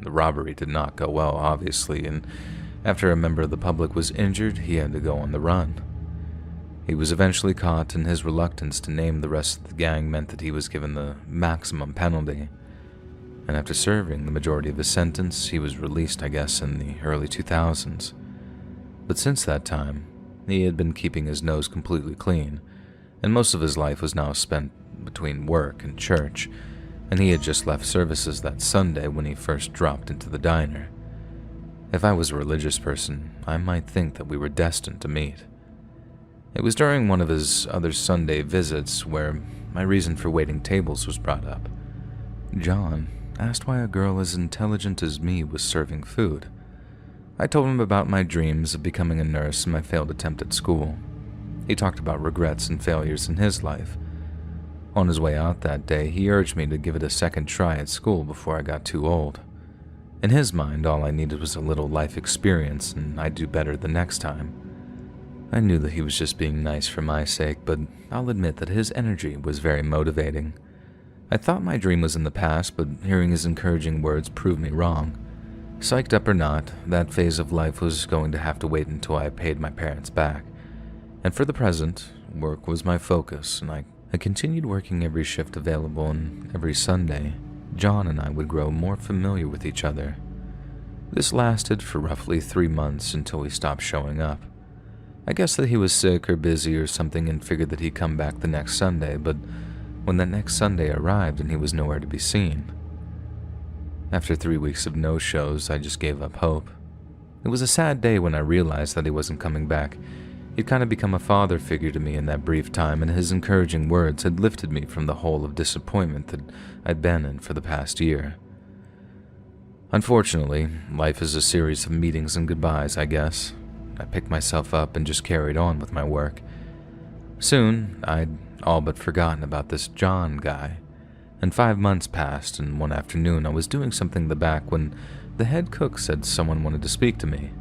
The robbery did not go well, obviously, and after a member of the public was injured, he had to go on the run. He was eventually caught, and his reluctance to name the rest of the gang meant that he was given the maximum penalty. And after serving the majority of his sentence, he was released, I guess, in the early 2000s. But since that time, he had been keeping his nose completely clean, and most of his life was now spent between work and church, and he had just left services that Sunday when he first dropped into the diner. If I was a religious person, I might think that we were destined to meet. It was during one of his other Sunday visits where my reason for waiting tables was brought up. John asked why a girl as intelligent as me was serving food. I told him about my dreams of becoming a nurse and my failed attempt at school. He talked about regrets and failures in his life. On his way out that day, he urged me to give it a second try at school before I got too old. In his mind, all I needed was a little life experience, and I'd do better the next time. I knew that he was just being nice for my sake, but I'll admit that his energy was very motivating. I thought my dream was in the past, but hearing his encouraging words proved me wrong. Psyched up or not, that phase of life was going to have to wait until I paid my parents back. And for the present, work was my focus, and I continued working every shift available, and every Sunday, John and I would grow more familiar with each other. This lasted for roughly 3 months until he stopped showing up. I guessed that he was sick or busy or something and figured that he'd come back the next Sunday, but when that next Sunday arrived and he was nowhere to be seen. After 3 weeks of no-shows, I just gave up hope. It was a sad day when I realized that he wasn't coming back. He'd kind of become a father figure to me in that brief time, and his encouraging words had lifted me from the hole of disappointment that I'd been in for the past year. Unfortunately, life is a series of meetings and goodbyes, I guess. I picked myself up and just carried on with my work. Soon, I'd all but forgotten about this John guy, and 5 months passed, and one afternoon I was doing something in the back when The head cook said someone wanted to speak to me.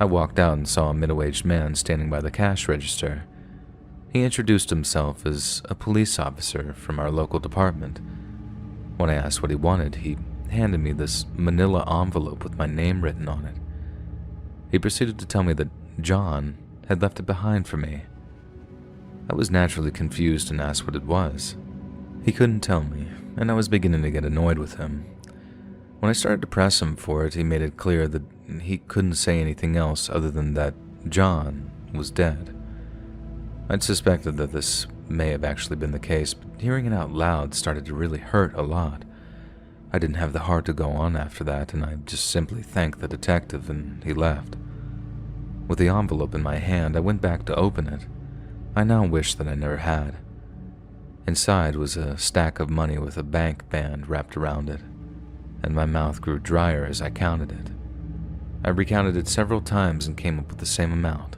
I walked out and saw a middle-aged man standing by the cash register. He introduced himself as a police officer from our local department. When I asked what he wanted, he handed me this manila envelope with my name written on it. He proceeded to tell me that John had left it behind for me. I was naturally confused and asked what it was. He couldn't tell me, and I was beginning to get annoyed with him. When I started to press him for it, he made it clear that he couldn't say anything else other than that John was dead. I'd suspected that this may have actually been the case, but hearing it out loud started to really hurt a lot. I didn't have the heart to go on after that, and I just simply thanked the detective and he left. With the envelope in my hand, I went back to open it. I now wish that I never had. Inside was a stack of money with a bank band wrapped around it, and my mouth grew drier as I counted it. I recounted it several times and came up with the same amount,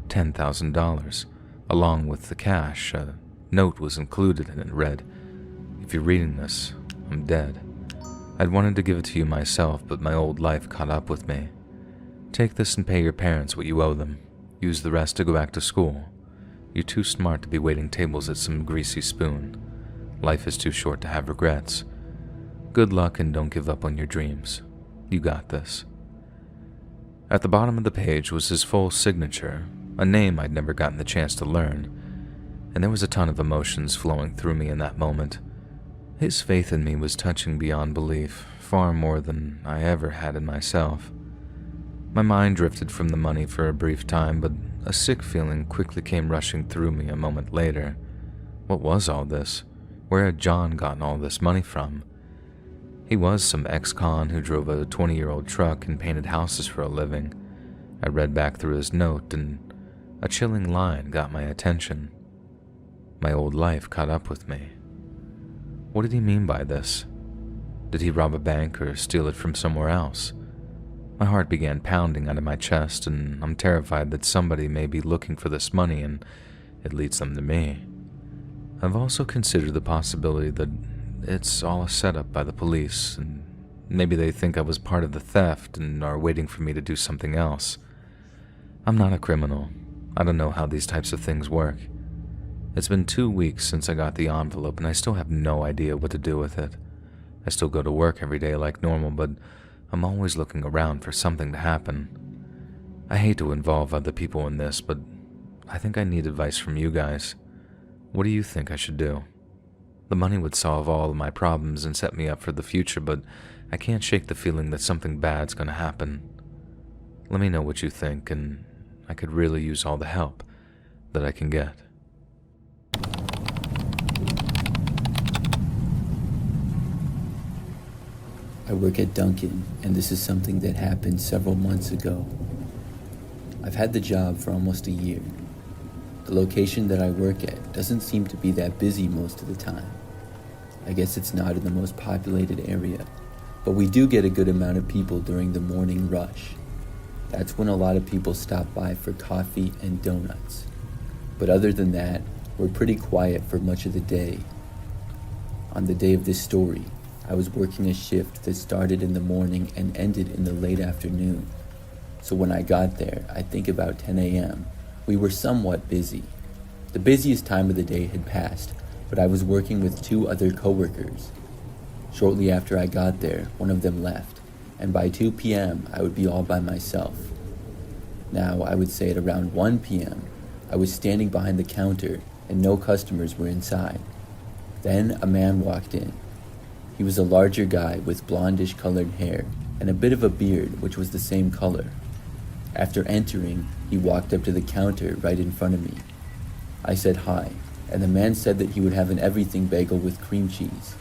$10,000. Along with the cash, a note was included and it read, "If you're reading this, I'm dead. I'd wanted to give it to you myself, but my old life caught up with me. Take this and pay your parents what you owe them. Use the rest to go back to school. You're too smart to be waiting tables at some greasy spoon. Life is too short to have regrets. Good luck and don't give up on your dreams. You got this." At the bottom of the page was his full signature, a name I'd never gotten the chance to learn, and there was a ton of emotions flowing through me in that moment. His faith in me was touching beyond belief, far more than I ever had in myself. My mind drifted from the money for a brief time, but a sick feeling quickly came rushing through me a moment later. What was all this? Where had John gotten all this money from? He was some ex-con who drove a 20-year-old truck and painted houses for a living. I read back through his note, and a chilling line got my attention. My old life caught up with me. What did he mean by this? Did he rob a bank or steal it from somewhere else? My heart began pounding out of my chest, and I'm terrified that somebody may be looking for this money and it leads them to me. I've also considered the possibility that it's all a setup by the police, and maybe they think I was part of the theft and are waiting for me to do something else. I'm not a criminal. I don't know how these types of things work. It's been 2 weeks since I got the envelope, and I still have no idea what to do with it. I still go to work every day like normal, but I'm always looking around for something to happen. I hate to involve other people in this, but I think I need advice from you guys. What do you think I should do? The money would solve all of my problems and set me up for the future, but I can't shake the feeling that something bad's gonna happen. Let me know what you think, and I could really use all the help that I can get. I work at Dunkin, and this is something that happened several months ago. I've had the job for almost a year. The location that I work at doesn't seem to be that busy most of the time. I guess it's not in the most populated area, but we do get a good amount of people during the morning rush. That's when a lot of people stop by for coffee and donuts. But other than that, we're pretty quiet for much of the day. On the day of this story, I was working a shift that started in the morning and ended in the late afternoon. So when I got there, I think about 10 a.m., we were somewhat busy. The busiest time of the day had passed, but I was working with 2 other coworkers. Shortly after I got there, one of them left, and by 2 p.m., I would be all by myself. Now, I would say at around 1 p.m., I was standing behind the counter and no customers were inside. Then a man walked in. He was a larger guy with blondish colored hair and a bit of a beard which was the same color. After entering, he walked up to the counter right in front of me. I said hi, and the man said that he would have an everything bagel with cream cheese.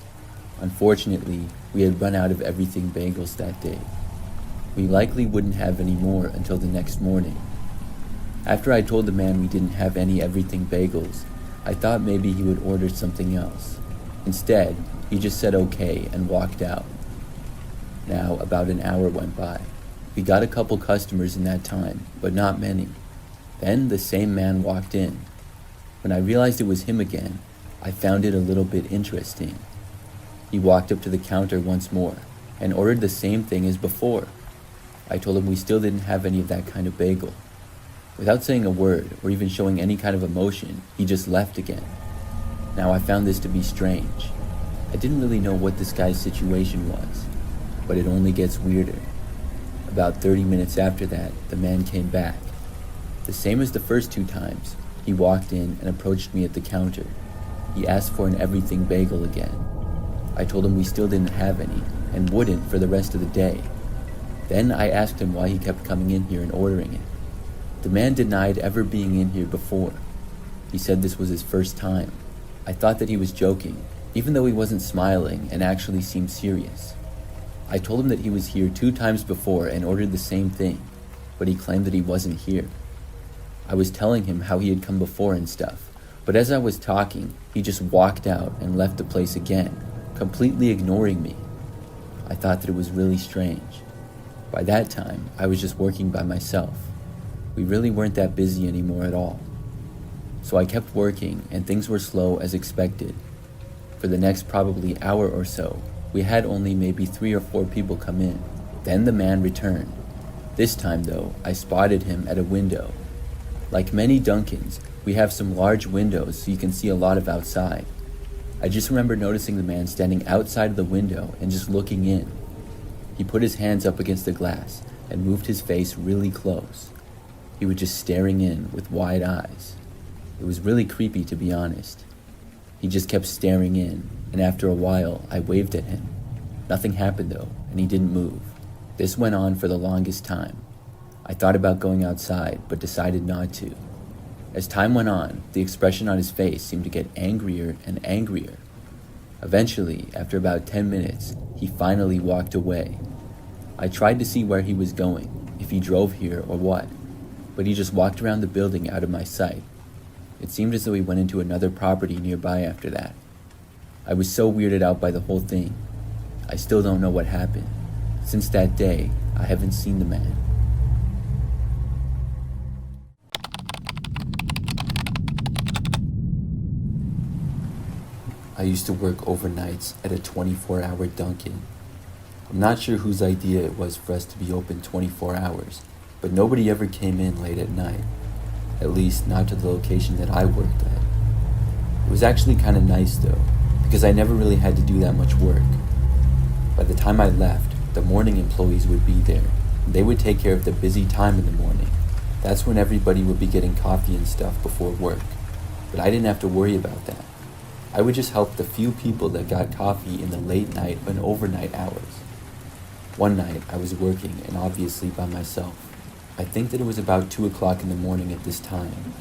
Unfortunately, we had run out of everything bagels that day. We likely wouldn't have any more until the next morning. After I told the man we didn't have any everything bagels, I thought maybe he would order something else. Instead, he just said okay and walked out. Now, about an hour went by. We got a couple customers in that time, but not many. Then the same man walked in. When I realized it was him again, I found it a little bit interesting. He walked up to the counter once more, and ordered the same thing as before. I told him we still didn't have any of that kind of bagel. Without saying a word or even showing any kind of emotion, he just left again. Now I found this to be strange. I didn't really know what this guy's situation was, but it only gets weirder. About 30 minutes after that, the man came back. The same as the first 2 times, he walked in and approached me at the counter. He asked for an everything bagel again. I told him we still didn't have any and wouldn't for the rest of the day. Then I asked him why he kept coming in here and ordering it. The man denied ever being in here before. He said this was his first time. I thought that he was joking, even though he wasn't smiling and actually seemed serious. I told him that he was here 2 times before and ordered the same thing, but he claimed that he wasn't here. I was telling him how he had come before and stuff, but as I was talking, he just walked out and left the place again, completely ignoring me. I thought that it was really strange. By that time, I was just working by myself. We really weren't that busy anymore at all. So I kept working and things were slow as expected. For the next probably hour or so, we had only maybe 3 or 4 people come in. Then the man returned. This time though, I spotted him at a window. Like many Dunkins, we have some large windows so you can see a lot of outside. I just remember noticing the man standing outside of the window and just looking in. He put his hands up against the glass and moved his face really close. He was just staring in with wide eyes. It was really creepy, to be honest. He just kept staring in, and after a while, I waved at him. Nothing happened though, and he didn't move. This went on for the longest time. I thought about going outside, but decided not to. As time went on, the expression on his face seemed to get angrier and angrier. Eventually, after about 10 minutes, he finally walked away. I tried to see where he was going, if he drove here or what, but he just walked around the building out of my sight. It seemed as though he went into another property nearby after that. I was so weirded out by the whole thing. I still don't know what happened. Since that day, I haven't seen the man. I used to work overnights at a 24-hour Dunkin. I'm not sure whose idea it was for us to be open 24 hours, but nobody ever came in late at night. At least not to the location that I worked at. It was actually kind of nice though, because I never really had to do that much work. By the time I left, the morning employees would be there. They would take care of the busy time in the morning. That's when everybody would be getting coffee and stuff before work. But I didn't have to worry about that. I would just help the few people that got coffee in the late night and overnight hours. One night I was working, and obviously by myself. I think that it was about 2 o'clock in the morning at this time.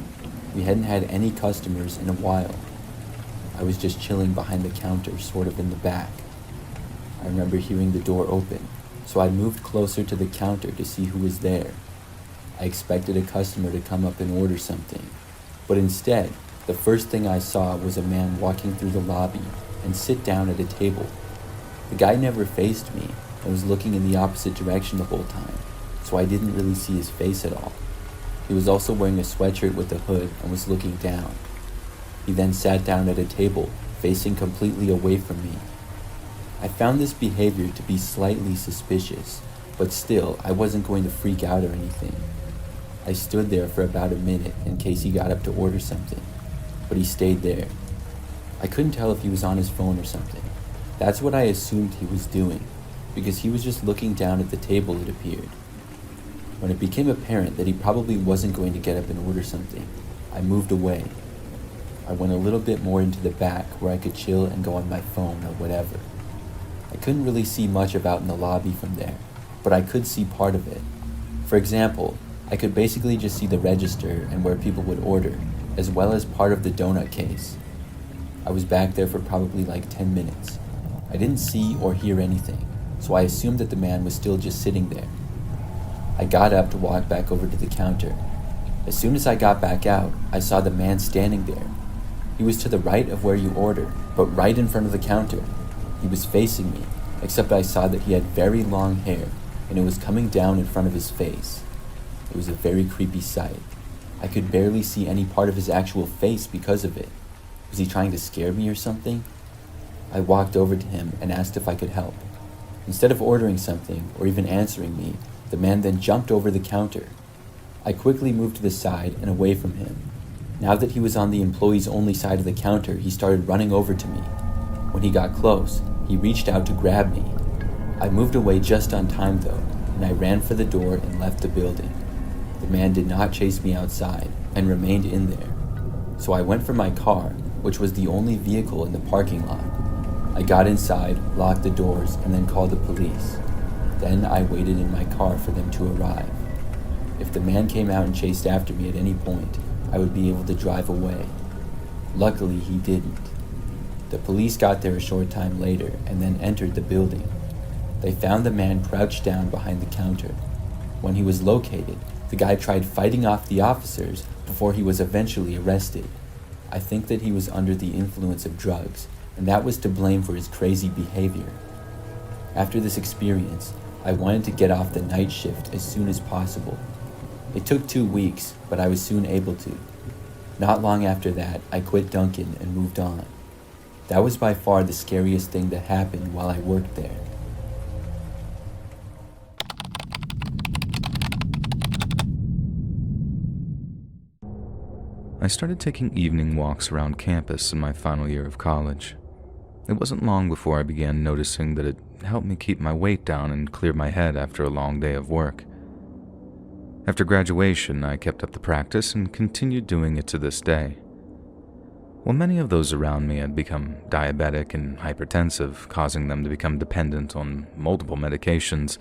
We hadn't had any customers in a while. I was just chilling behind the counter, sort of in the back. I remember hearing the door open, so I moved closer to the counter to see who was there. I expected a customer to come up and order something, but instead, the first thing I saw was a man walking through the lobby and sit down at a table. The guy never faced me and was looking in the opposite direction the whole time, so I didn't really see his face at all. He was also wearing a sweatshirt with a hood and was looking down. He then sat down at a table, facing completely away from me. I found this behavior to be slightly suspicious, but still, I wasn't going to freak out or anything. I stood there for about a minute in case he got up to order something, but he stayed there. I couldn't tell if he was on his phone or something. That's what I assumed he was doing, because he was just looking down at the table, it appeared. When it became apparent that he probably wasn't going to get up and order something, I moved away. I went a little bit more into the back where I could chill and go on my phone or whatever. I couldn't really see much about in the lobby from there, but I could see part of it. For example, I could basically just see the register and where people would order, as well as part of the donut case. I was back there for probably like 10 minutes. I didn't see or hear anything, so I assumed that the man was still just sitting there. I got up to walk back over to the counter. As soon as I got back out, I saw the man standing there. He was to the right of where you order, but right in front of the counter. He was facing me, except I saw that he had very long hair, and it was coming down in front of his face. It was a very creepy sight. I could barely see any part of his actual face because of it. Was he trying to scare me or something? I walked over to him and asked if I could help. Instead of ordering something or even answering me, the man then jumped over the counter. I quickly moved to the side and away from him. Now that he was on the employees only side of the counter, he started running over to me. When he got close, he reached out to grab me. I moved away just on time though, and I ran for the door and left the building. The man did not chase me outside and remained in there. So I went for my car, which was the only vehicle in the parking lot. I got inside, locked the doors, and then called the police. Then I waited in my car for them to arrive. If the man came out and chased after me at any point, I would be able to drive away. Luckily, he didn't. The police got there a short time later and then entered the building. They found the man crouched down behind the counter. When he was located, the guy tried fighting off the officers before he was eventually arrested. I think that he was under the influence of drugs, and that was to blame for his crazy behavior. After this experience, I wanted to get off the night shift as soon as possible. It took 2 weeks, but I was soon able to. Not long after that, I quit Dunkin and moved on. That was by far the scariest thing that happened while I worked there. I started taking evening walks around campus in my final year of college. It wasn't long before I began noticing that it helped me keep my weight down and clear my head after a long day of work. After graduation, I kept up the practice and continued doing it to this day. While many of those around me had become diabetic and hypertensive, causing them to become dependent on multiple medications,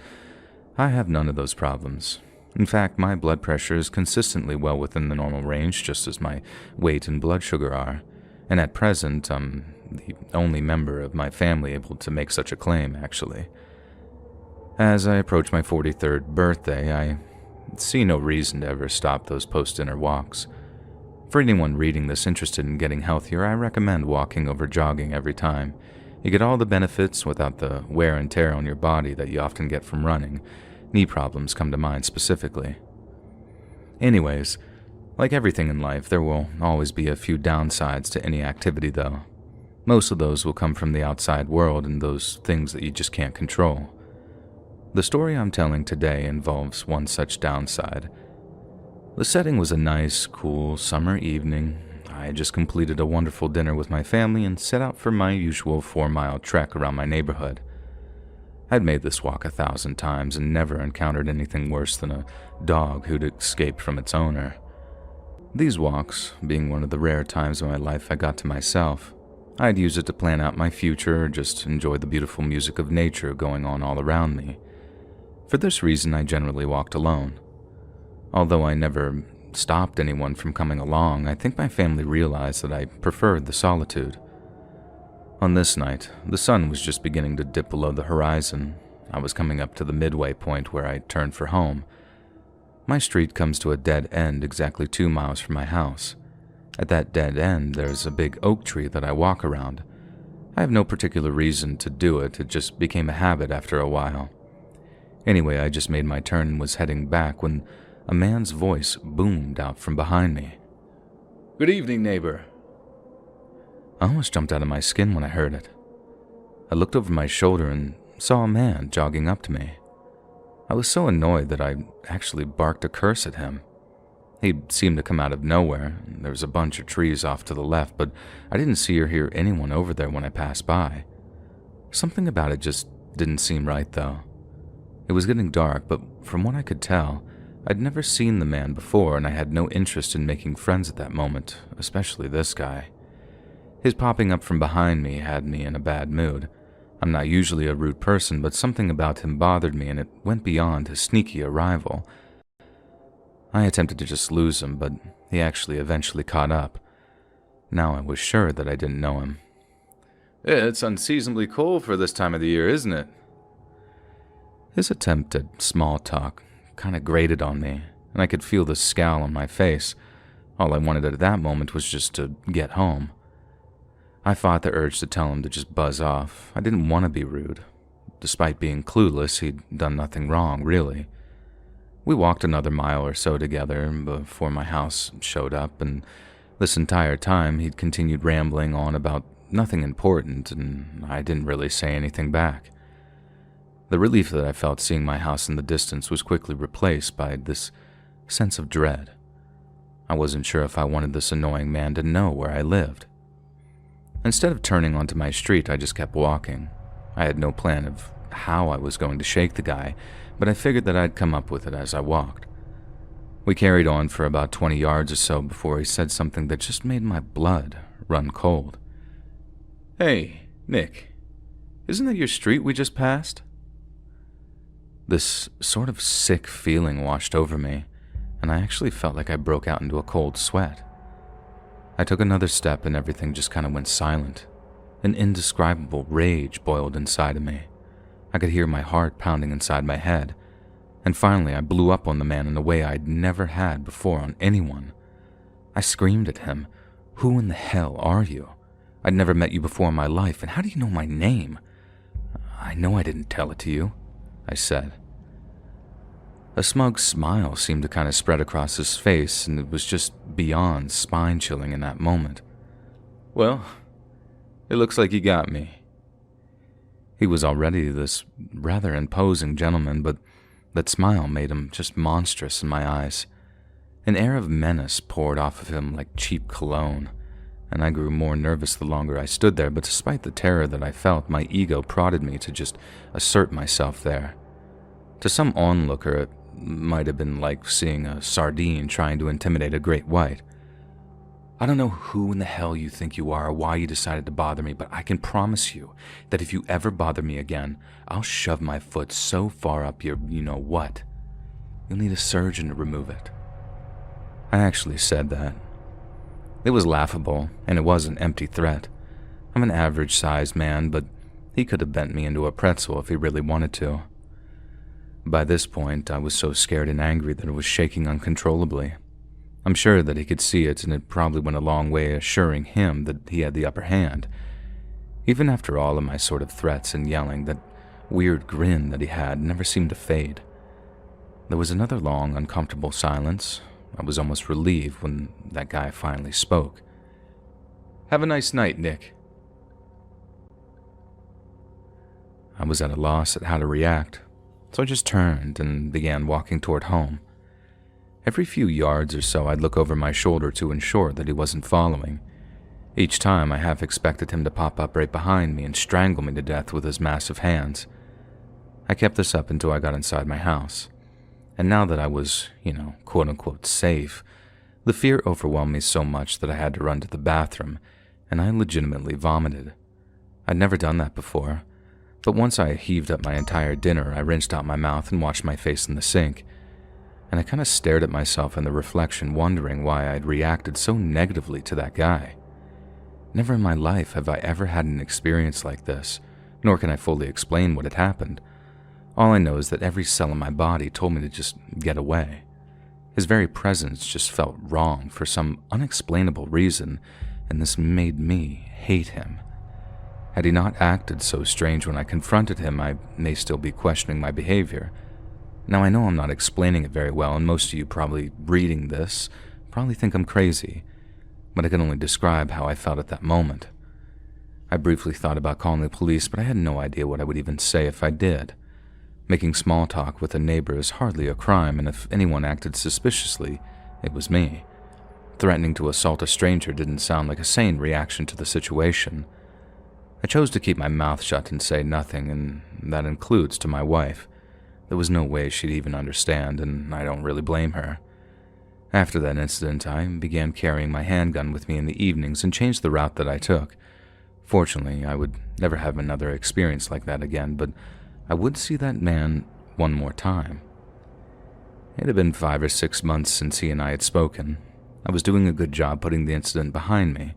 I have none of those problems. In fact, my blood pressure is consistently well within the normal range, just as my weight and blood sugar are, and at present, I'm the only member of my family able to make such a claim, actually. As I approach my 43rd birthday, I see no reason to ever stop those post-dinner walks. For anyone reading this interested in getting healthier, I recommend walking over jogging every time. You get all the benefits without the wear and tear on your body that you often get from running. Knee problems come to mind specifically. Anyways, like everything in life, there will always be a few downsides to any activity though. Most of those will come from the outside world and those things that you just can't control. The story I'm telling today involves one such downside. The setting was a nice, cool summer evening. I had just completed a wonderful dinner with my family and set out for my usual 4-mile trek around my neighborhood. I'd made this walk 1,000 times and never encountered anything worse than a dog who'd escaped from its owner. These walks, being one of the rare times in my life I got to myself, I'd use it to plan out my future or just enjoy the beautiful music of nature going on all around me. For this reason, I generally walked alone. Although I never stopped anyone from coming along, I think my family realized that I preferred the solitude. On this night, the sun was just beginning to dip below the horizon. I was coming up to the midway point where I turned for home. My street comes to a dead end exactly 2 miles from my house. At that dead end, there's a big oak tree that I walk around. I have no particular reason to do it just became a habit after a while. Anyway, I just made my turn and was heading back when a man's voice boomed out from behind me. "Good evening, neighbor." I almost jumped out of my skin when I heard it. I looked over my shoulder and saw a man jogging up to me. I was so annoyed that I actually barked a curse at him. He seemed to come out of nowhere. There was a bunch of trees off to the left, but I didn't see or hear anyone over there when I passed by. Something about it just didn't seem right, though. It was getting dark, but from what I could tell, I'd never seen the man before, and I had no interest in making friends at that moment, especially this guy. His popping up from behind me had me in a bad mood. I'm not usually a rude person, but something about him bothered me, and it went beyond his sneaky arrival. I attempted to just lose him, but he actually eventually caught up. Now I was sure that I didn't know him. "It's unseasonably cold for this time of the year, isn't it?" His attempt at small talk kind of grated on me, and I could feel the scowl on my face. All I wanted at that moment was just to get home. I fought the urge to tell him to just buzz off. I didn't want to be rude. Despite being clueless, he'd done nothing wrong, really. We walked another mile or so together before my house showed up, and this entire time he'd continued rambling on about nothing important, and I didn't really say anything back. The relief that I felt seeing my house in the distance was quickly replaced by this sense of dread. I wasn't sure if I wanted this annoying man to know where I lived. Instead of turning onto my street, I just kept walking. I had no plan of how I was going to shake the guy, but I figured that I'd come up with it as I walked. We carried on for about 20 yards or so before he said something that just made my blood run cold. "Hey, Nick, isn't that your street we just passed?" This sort of sick feeling washed over me, and I actually felt like I broke out into a cold sweat. I took another step and everything just kind of went silent. An indescribable rage boiled inside of me. I could hear my heart pounding inside my head, and finally I blew up on the man in a way I'd never had before on anyone. I screamed at him, "Who in the hell are you? I'd never met you before in my life, and how do you know my name?" "I know I didn't tell it to you," I said. A smug smile seemed to kind of spread across his face, and it was just beyond spine-chilling in that moment. "Well, it looks like you got me." He was already this rather imposing gentleman, but that smile made him just monstrous in my eyes. An air of menace poured off of him like cheap cologne, and I grew more nervous the longer I stood there, but despite the terror that I felt, my ego prodded me to just assert myself there. To some onlooker, it might have been like seeing a sardine trying to intimidate a great white. "I don't know who in the hell you think you are or why you decided to bother me, but I can promise you that if you ever bother me again, I'll shove my foot so far up your you-know-what. You'll need a surgeon to remove it." I actually said that. It was laughable, and it was an empty threat. I'm an average-sized man, but he could have bent me into a pretzel if he really wanted to. By this point, I was so scared and angry that I was shaking uncontrollably. I'm sure that he could see it, and it probably went a long way assuring him that he had the upper hand. Even after all of my sort of threats and yelling, that weird grin that he had never seemed to fade. There was another long, uncomfortable silence. I was almost relieved when that guy finally spoke. "Have a nice night, Nick." I was at a loss at how to react, so I just turned and began walking toward home. Every few yards or so, I'd look over my shoulder to ensure that he wasn't following. Each time, I half expected him to pop up right behind me and strangle me to death with his massive hands. I kept this up until I got inside my house. And now that I was, quote-unquote safe, the fear overwhelmed me so much that I had to run to the bathroom, and I legitimately vomited. I'd never done that before, but once I heaved up my entire dinner, I rinsed out my mouth and washed my face in the sink, and I kind of stared at myself in the reflection, wondering why I'd reacted so negatively to that guy. Never in my life have I ever had an experience like this, nor can I fully explain what had happened. All I know is that every cell in my body told me to just get away. His very presence just felt wrong for some unexplainable reason, and this made me hate him. Had he not acted so strange when I confronted him, I may still be questioning my behavior. Now, I know I'm not explaining it very well, and most of you probably reading this probably think I'm crazy, but I can only describe how I felt at that moment. I briefly thought about calling the police, but I had no idea what I would even say if I did. Making small talk with a neighbor is hardly a crime, and if anyone acted suspiciously, it was me. Threatening to assault a stranger didn't sound like a sane reaction to the situation. I chose to keep my mouth shut and say nothing, and that includes to my wife. There was no way she'd even understand, and I don't really blame her. After that incident, I began carrying my handgun with me in the evenings and changed the route that I took. Fortunately, I would never have another experience like that again, but I would see that man one more time. It had been 5 or 6 months since he and I had spoken. I was doing a good job putting the incident behind me.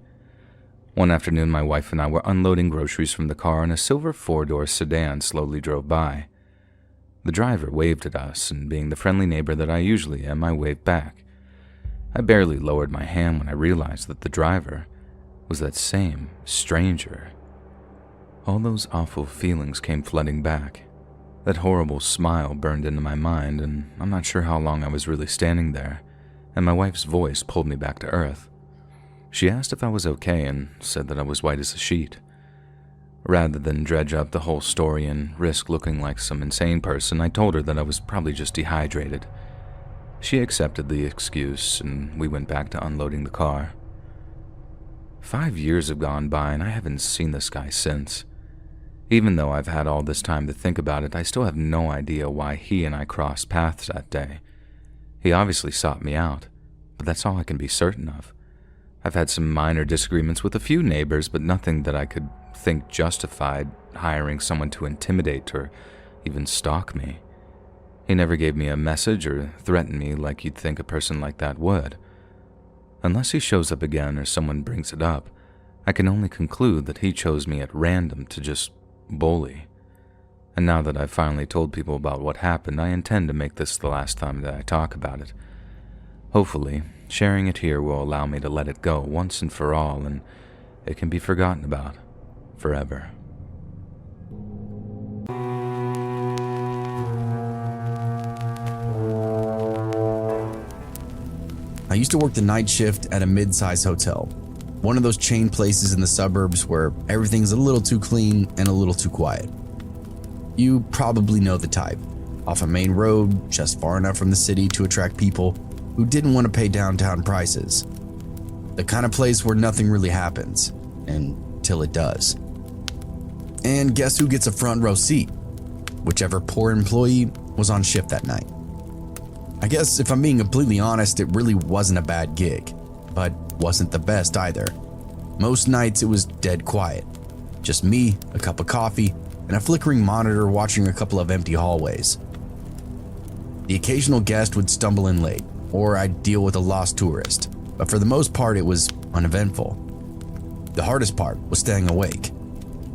One afternoon, my wife and I were unloading groceries from the car, and a silver 4-door sedan slowly drove by. The driver waved at us, and being the friendly neighbor that I usually am, I waved back. I barely lowered my hand when I realized that the driver was that same stranger. All those awful feelings came flooding back. That horrible smile burned into my mind, and I'm not sure how long I was really standing there, and my wife's voice pulled me back to earth. She asked if I was okay and said that I was white as a sheet. Rather than dredge up the whole story and risk looking like some insane person, I told her that I was probably just dehydrated. She accepted the excuse, and we went back to unloading the car. 5 years have gone by, and I haven't seen this guy since. Even though I've had all this time to think about it, I still have no idea why he and I crossed paths that day. He obviously sought me out, but that's all I can be certain of. I've had some minor disagreements with a few neighbors, but nothing that I could think justified hiring someone to intimidate or even stalk me. He never gave me a message or threatened me like you'd think a person like that would. Unless he shows up again or someone brings it up, I can only conclude that he chose me at random to just bully. And now that I've finally told people about what happened, I intend to make this the last time that I talk about it. Hopefully, sharing it here will allow me to let it go once and for all, and it can be forgotten about forever. I used to work the night shift at a mid-sized hotel, one of those chain places in the suburbs where everything's a little too clean and a little too quiet. You probably know the type. Off a main road, just far enough from the city to attract people who didn't want to pay downtown prices. The kind of place where nothing really happens, until it does. And guess who gets a front row seat? Whichever poor employee was on shift that night. I guess if I'm being completely honest, it really wasn't a bad gig, but wasn't the best either. Most nights it was dead quiet. Just me, a cup of coffee, and a flickering monitor watching a couple of empty hallways. The occasional guest would stumble in late, or I'd deal with a lost tourist, but for the most part it was uneventful. The hardest part was staying awake,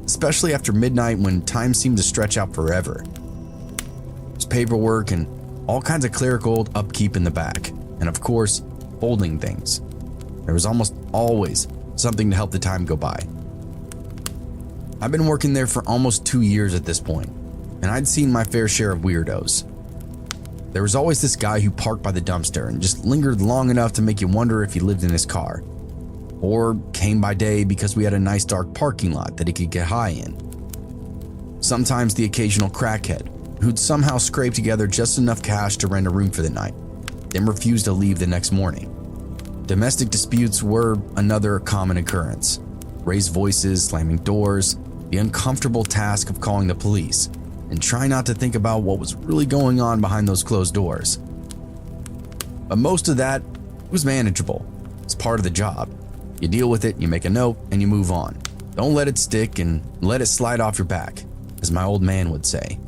especially after midnight when time seemed to stretch out forever. There's paperwork and all kinds of clerical upkeep in the back, and of course, folding things. There was almost always something to help the time go by. I've been working there for almost 2 years at this point, and I'd seen my fair share of weirdos. There was always this guy who parked by the dumpster and just lingered long enough to make you wonder if he lived in his car, or came by day because we had a nice dark parking lot that he could get high in. Sometimes the occasional crackhead who'd somehow scrape together just enough cash to rent a room for the night, then refuse to leave the next morning. Domestic disputes were another common occurrence. Raised voices, slamming doors, the uncomfortable task of calling the police, and try not to think about what was really going on behind those closed doors. But most of that was manageable. It's part of the job. You deal with it, you make a note, and you move on. Don't let it stick and let it slide off your back, as my old man would say.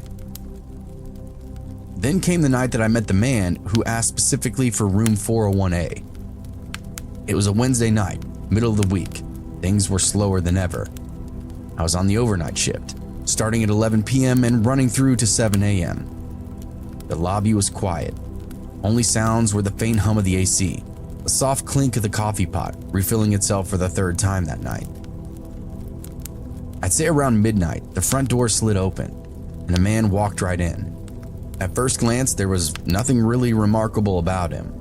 Then came the night that I met the man who asked specifically for room 401A. It was a Wednesday night, middle of the week. Things were slower than ever. I was on the overnight shift, starting at 11 p.m. and running through to 7 a.m. The lobby was quiet. Only sounds were the faint hum of the AC, the soft clink of the coffee pot refilling itself for the third time that night. I'd say around midnight, the front door slid open, and a man walked right in. At first glance, there was nothing really remarkable about him.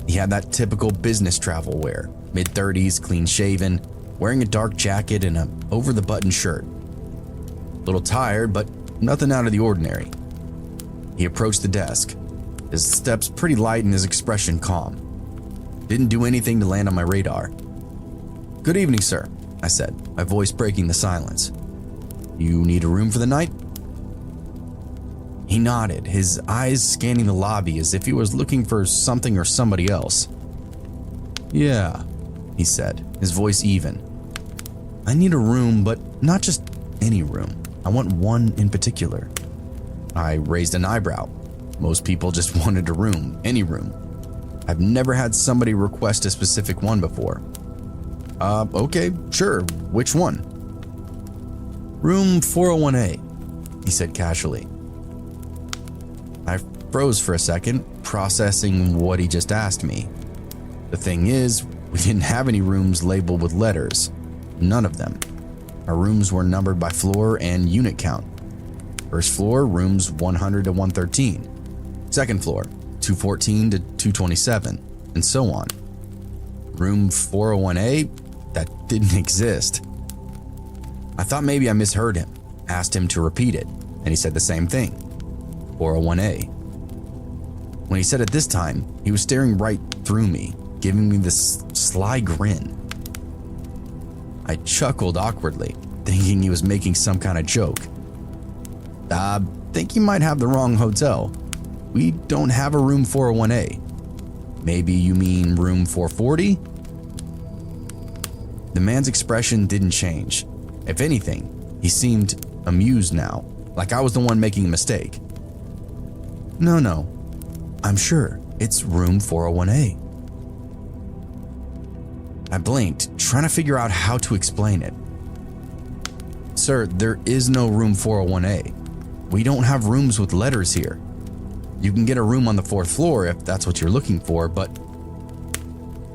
He had that typical business travel wear, mid-30s, clean-shaven, wearing a dark jacket and a over-the-button shirt. A little tired, but nothing out of the ordinary. He approached the desk, his steps pretty light and his expression calm. Didn't do anything to land on my radar. "Good evening, sir," I said, my voice breaking the silence. "You need a room for the night?" He nodded, his eyes scanning the lobby as if he was looking for something or somebody else. "Yeah," he said, his voice even. "I need a room, but not just any room. I want one in particular." I raised an eyebrow. Most people just wanted a room, any room. I've never had somebody request a specific one before. Okay, sure, which one?" "Room 401A, he said casually. I froze for a second, processing what he just asked me. The thing is, we didn't have any rooms labeled with letters. None of them. Our rooms were numbered by floor and unit count. First floor, rooms 100 to 113. Second floor, 214 to 227, and so on. Room 401A, that didn't exist. I thought maybe I misheard him, asked him to repeat it, and he said the same thing, 401A. When he said it this time, he was staring right through me, giving me this sly grin. I chuckled awkwardly, thinking he was making some kind of joke. I think you might have the wrong hotel. We don't have a room 401A. Maybe you mean room 440? The man's expression didn't change. If anything, he seemed amused now, like I was the one making a mistake. No, I'm sure it's room 401A. I blinked, trying to figure out how to explain it. Sir, there is no room 401A. We don't have rooms with letters here. You can get a room on the 4th floor if that's what you're looking for, but...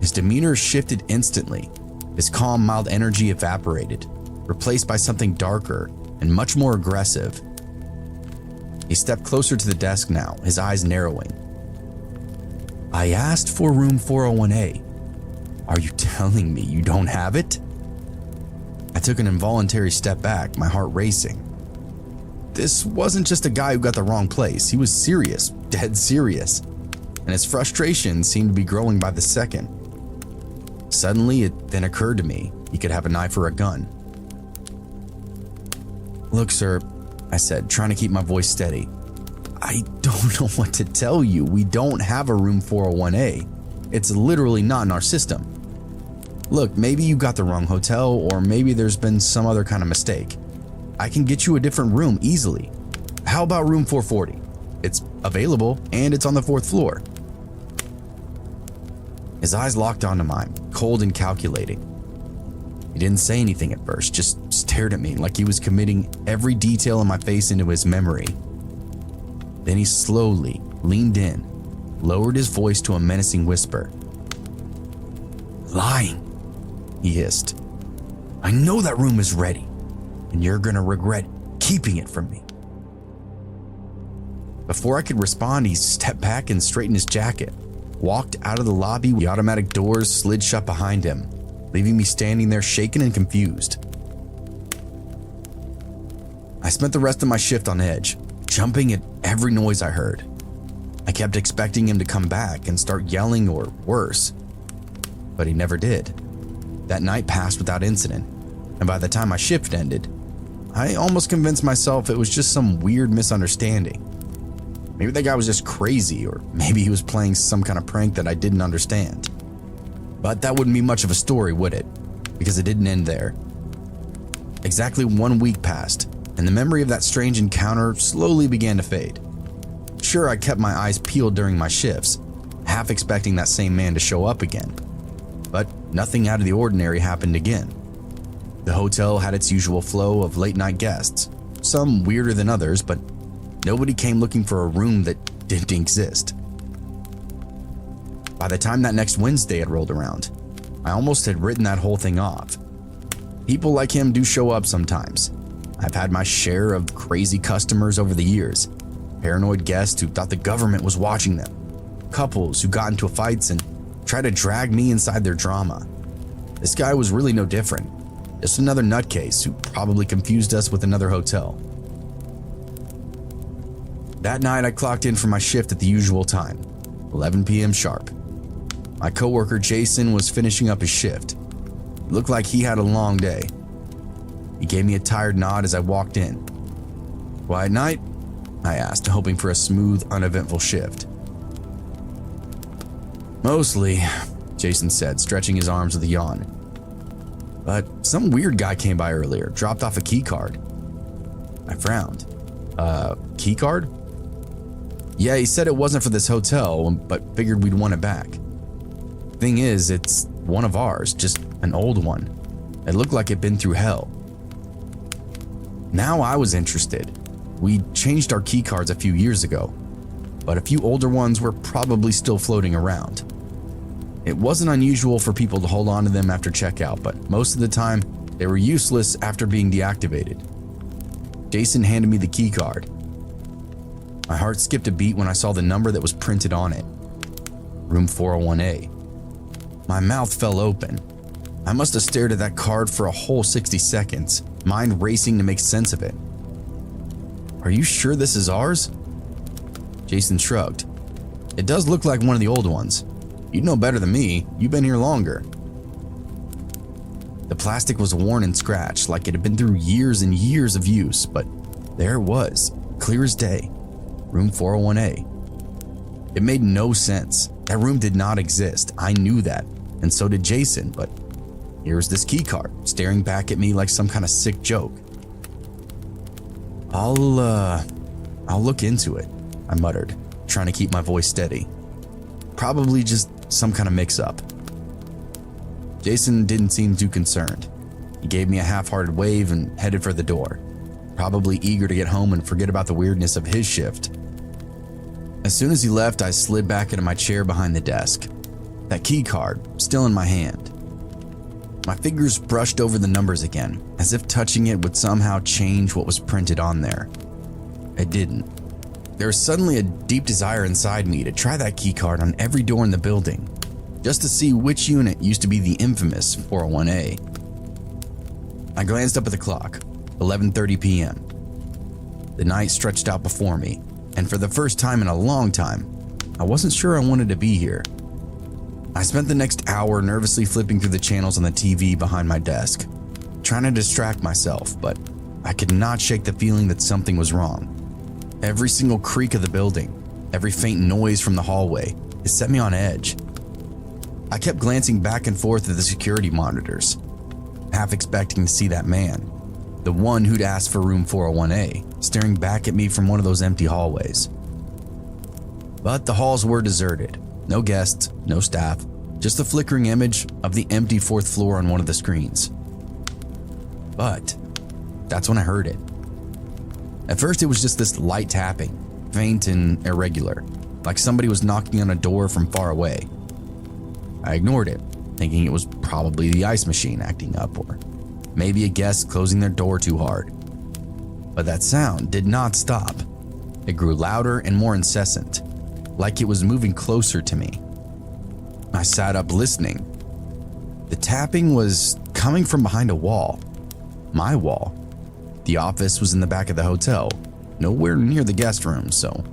His demeanor shifted instantly. His calm, mild energy evaporated, replaced by something darker and much more aggressive. He stepped closer to the desk now, his eyes narrowing. I asked for room 401A. Are you telling me you don't have it? I took an involuntary step back, my heart racing. This wasn't just a guy who got the wrong place. He was serious, dead serious, and his frustration seemed to be growing by the second. Suddenly, it then occurred to me he could have a knife or a gun. Look, sir, I said, trying to keep my voice steady. I don't know what to tell you. We don't have a room 401A. It's literally not in our system. Look, maybe you got the wrong hotel, or maybe there's been some other kind of mistake. I can get you a different room easily. How about room 440? It's available and it's on the 4th floor. His eyes locked onto mine, cold and calculating. He didn't say anything at first, just stared at me like he was committing every detail in my face into his memory. Then he slowly leaned in, lowered his voice to a menacing whisper. Lying, he hissed. I know that room is ready, and you're gonna regret keeping it from me. Before I could respond, he stepped back and straightened his jacket, walked out of the lobby. The automatic doors slid shut behind him, leaving me standing there shaken and confused. I spent the rest of my shift on edge, jumping at every noise I heard. I kept expecting him to come back and start yelling or worse, but he never did. That night passed without incident, and by the time my shift ended, I almost convinced myself it was just some weird misunderstanding. Maybe that guy was just crazy, or maybe he was playing some kind of prank that I didn't understand. But that wouldn't be much of a story, would it? Because it didn't end there. Exactly 1 week passed, and the memory of that strange encounter slowly began to fade. Sure, I kept my eyes peeled during my shifts, half expecting that same man to show up again. But nothing out of the ordinary happened again. The hotel had its usual flow of late-night guests, some weirder than others, but nobody came looking for a room that didn't exist. By the time that next Wednesday had rolled around, I almost had written that whole thing off. People like him do show up sometimes. I've had my share of crazy customers over the years, paranoid guests who thought the government was watching them, couples who got into fights and tried to drag me inside their drama. This guy was really no different, just another nutcase who probably confused us with another hotel. That night I clocked in for my shift at the usual time, 11 p.m. sharp. My coworker Jason was finishing up his shift. It looked like he had a long day. He gave me a tired nod as I walked in. Quiet night? I asked, hoping for a smooth, uneventful shift. Mostly, Jason said, stretching his arms with a yawn. But some weird guy came by earlier, dropped off a key card. I frowned. Key card? Yeah, he said it wasn't for this hotel, but figured we'd want it back. Thing is, it's one of ours, just an old one. It looked like it'd been through hell. Now I was interested. We changed our key cards a few years ago, but a few older ones were probably still floating around. It wasn't unusual for people to hold on to them after checkout, but most of the time, they were useless after being deactivated. Jason handed me the key card. My heart skipped a beat when I saw the number that was printed on it. Room 401A. My mouth fell open. I must have stared at that card for a whole 60 seconds. mind racing to make sense of it. "Are you sure this is ours?" Jason shrugged. "It does look like one of the old ones. You'd know better than me. You've been here longer." The plastic was worn and scratched like it had been through years and years of use, but there it was, clear as day. Room 401A. It made no sense. That room did not exist. I knew that, and so did Jason, but here's this key card staring back at me like some kind of sick joke. I'll look into it," I muttered, trying to keep my voice steady. "Probably just some kind of mix-up." Jason didn't seem too concerned. He gave me a half-hearted wave and headed for the door, probably eager to get home and forget about the weirdness of his shift. As soon as he left, I slid back into my chair behind the desk, that key card still in my hand. My fingers brushed over the numbers again, as if touching it would somehow change what was printed on there. It didn't. There was suddenly a deep desire inside me to try that key card on every door in the building, just to see which unit used to be the infamous 401A. I glanced up at the clock, 11:30 p.m. The night stretched out before me, and for the first time in a long time, I wasn't sure I wanted to be here. I spent the next hour nervously flipping through the channels on the TV behind my desk, trying to distract myself, but I could not shake the feeling that something was wrong. Every single creak of the building, every faint noise from the hallway, it set me on edge. I kept glancing back and forth at the security monitors, half expecting to see that man, the one who'd asked for room 401A, staring back at me from one of those empty hallways. But the halls were deserted. No guests, no staff, just a flickering image of the empty fourth floor on one of the screens. But that's when I heard it. At first it was just this light tapping, faint and irregular, like somebody was knocking on a door from far away. I ignored it, thinking it was probably the ice machine acting up, or maybe a guest closing their door too hard. But that sound did not stop. It grew louder and more incessant, like it was moving closer to me. I sat up listening. The tapping was coming from behind a wall. My wall. The office was in the back of the hotel, nowhere near the guest room, so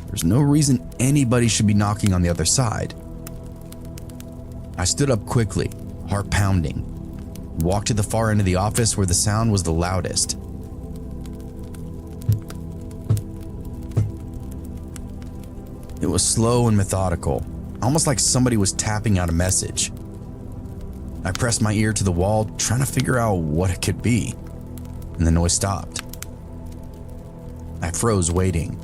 there's no reason anybody should be knocking on the other side. I stood up quickly, heart pounding, walked to the far end of the office where the sound was the loudest. It was slow and methodical, almost like somebody was tapping out a message. I pressed my ear to the wall, trying to figure out what it could be, and the noise stopped. I froze, waiting.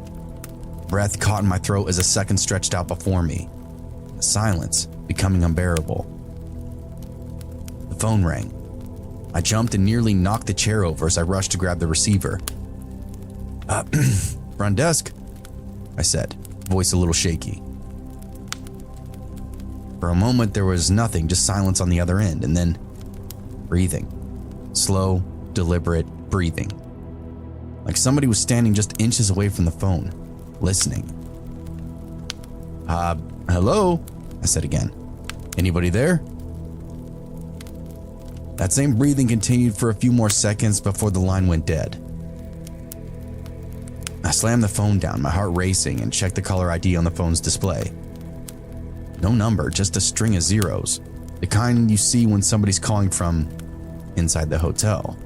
Breath caught in my throat as a second stretched out before me. The silence becoming unbearable. The phone rang. I jumped and nearly knocked the chair over as I rushed to grab the receiver. "Front desk," I said, voice a little shaky. For a moment there was nothing, just silence on the other end, and then breathing. Slow, deliberate breathing. Like somebody was standing just inches away from the phone, listening. Hello?" I said again. "Anybody there?" That same breathing continued for a few more seconds before the line went dead. I slammed the phone down, my heart racing, and checked the caller ID on the phone's display. No number, just a string of zeros, the kind you see when somebody's calling from inside the hotel.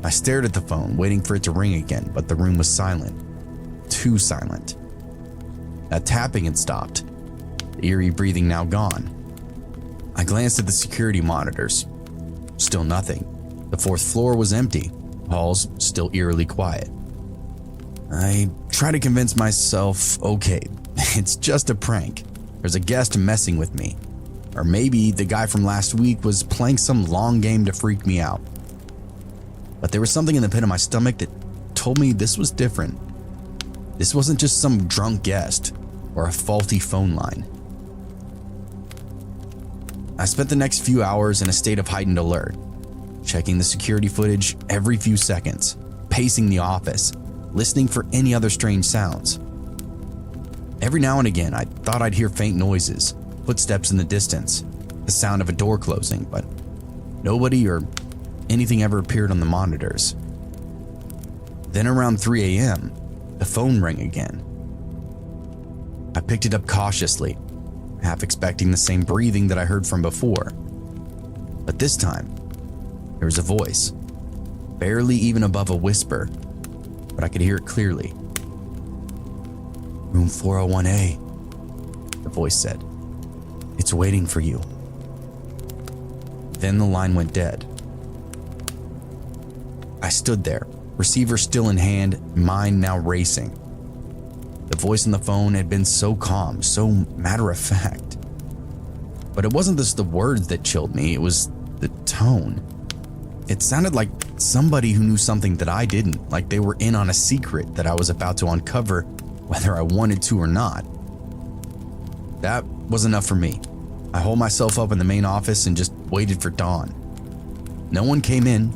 I stared at the phone, waiting for it to ring again, but the room was silent. Too silent. That tapping had stopped, the eerie breathing now gone. I glanced at the security monitors. Still nothing. The fourth floor was empty. Halls still eerily quiet. I tried to convince myself, okay, it's just a prank. There's a guest messing with me. Or maybe the guy from last week was playing some long game to freak me out. But there was something in the pit of my stomach that told me this was different. This wasn't just some drunk guest or a faulty phone line. I spent the next few hours in a state of heightened alert, checking the security footage every few seconds, pacing the office, listening for any other strange sounds. Every now and again, I thought I'd hear faint noises, footsteps in the distance, the sound of a door closing, but nobody or anything ever appeared on the monitors. Then around 3 a.m., the phone rang again. I picked it up cautiously, half expecting the same breathing that I heard from before. But this time, there was a voice, barely even above a whisper, but I could hear it clearly. "Room 401A," the voice said. "It's waiting for you." Then the line went dead. I stood there, receiver still in hand, mind now racing. The voice on the phone had been so calm, so matter-of-fact. But it wasn't just the words that chilled me, it was the tone. It sounded like somebody who knew something that I didn't, like they were in on a secret that I was about to uncover, whether I wanted to or not. That was enough for me. I holed myself up in the main office and just waited for dawn. No one came in,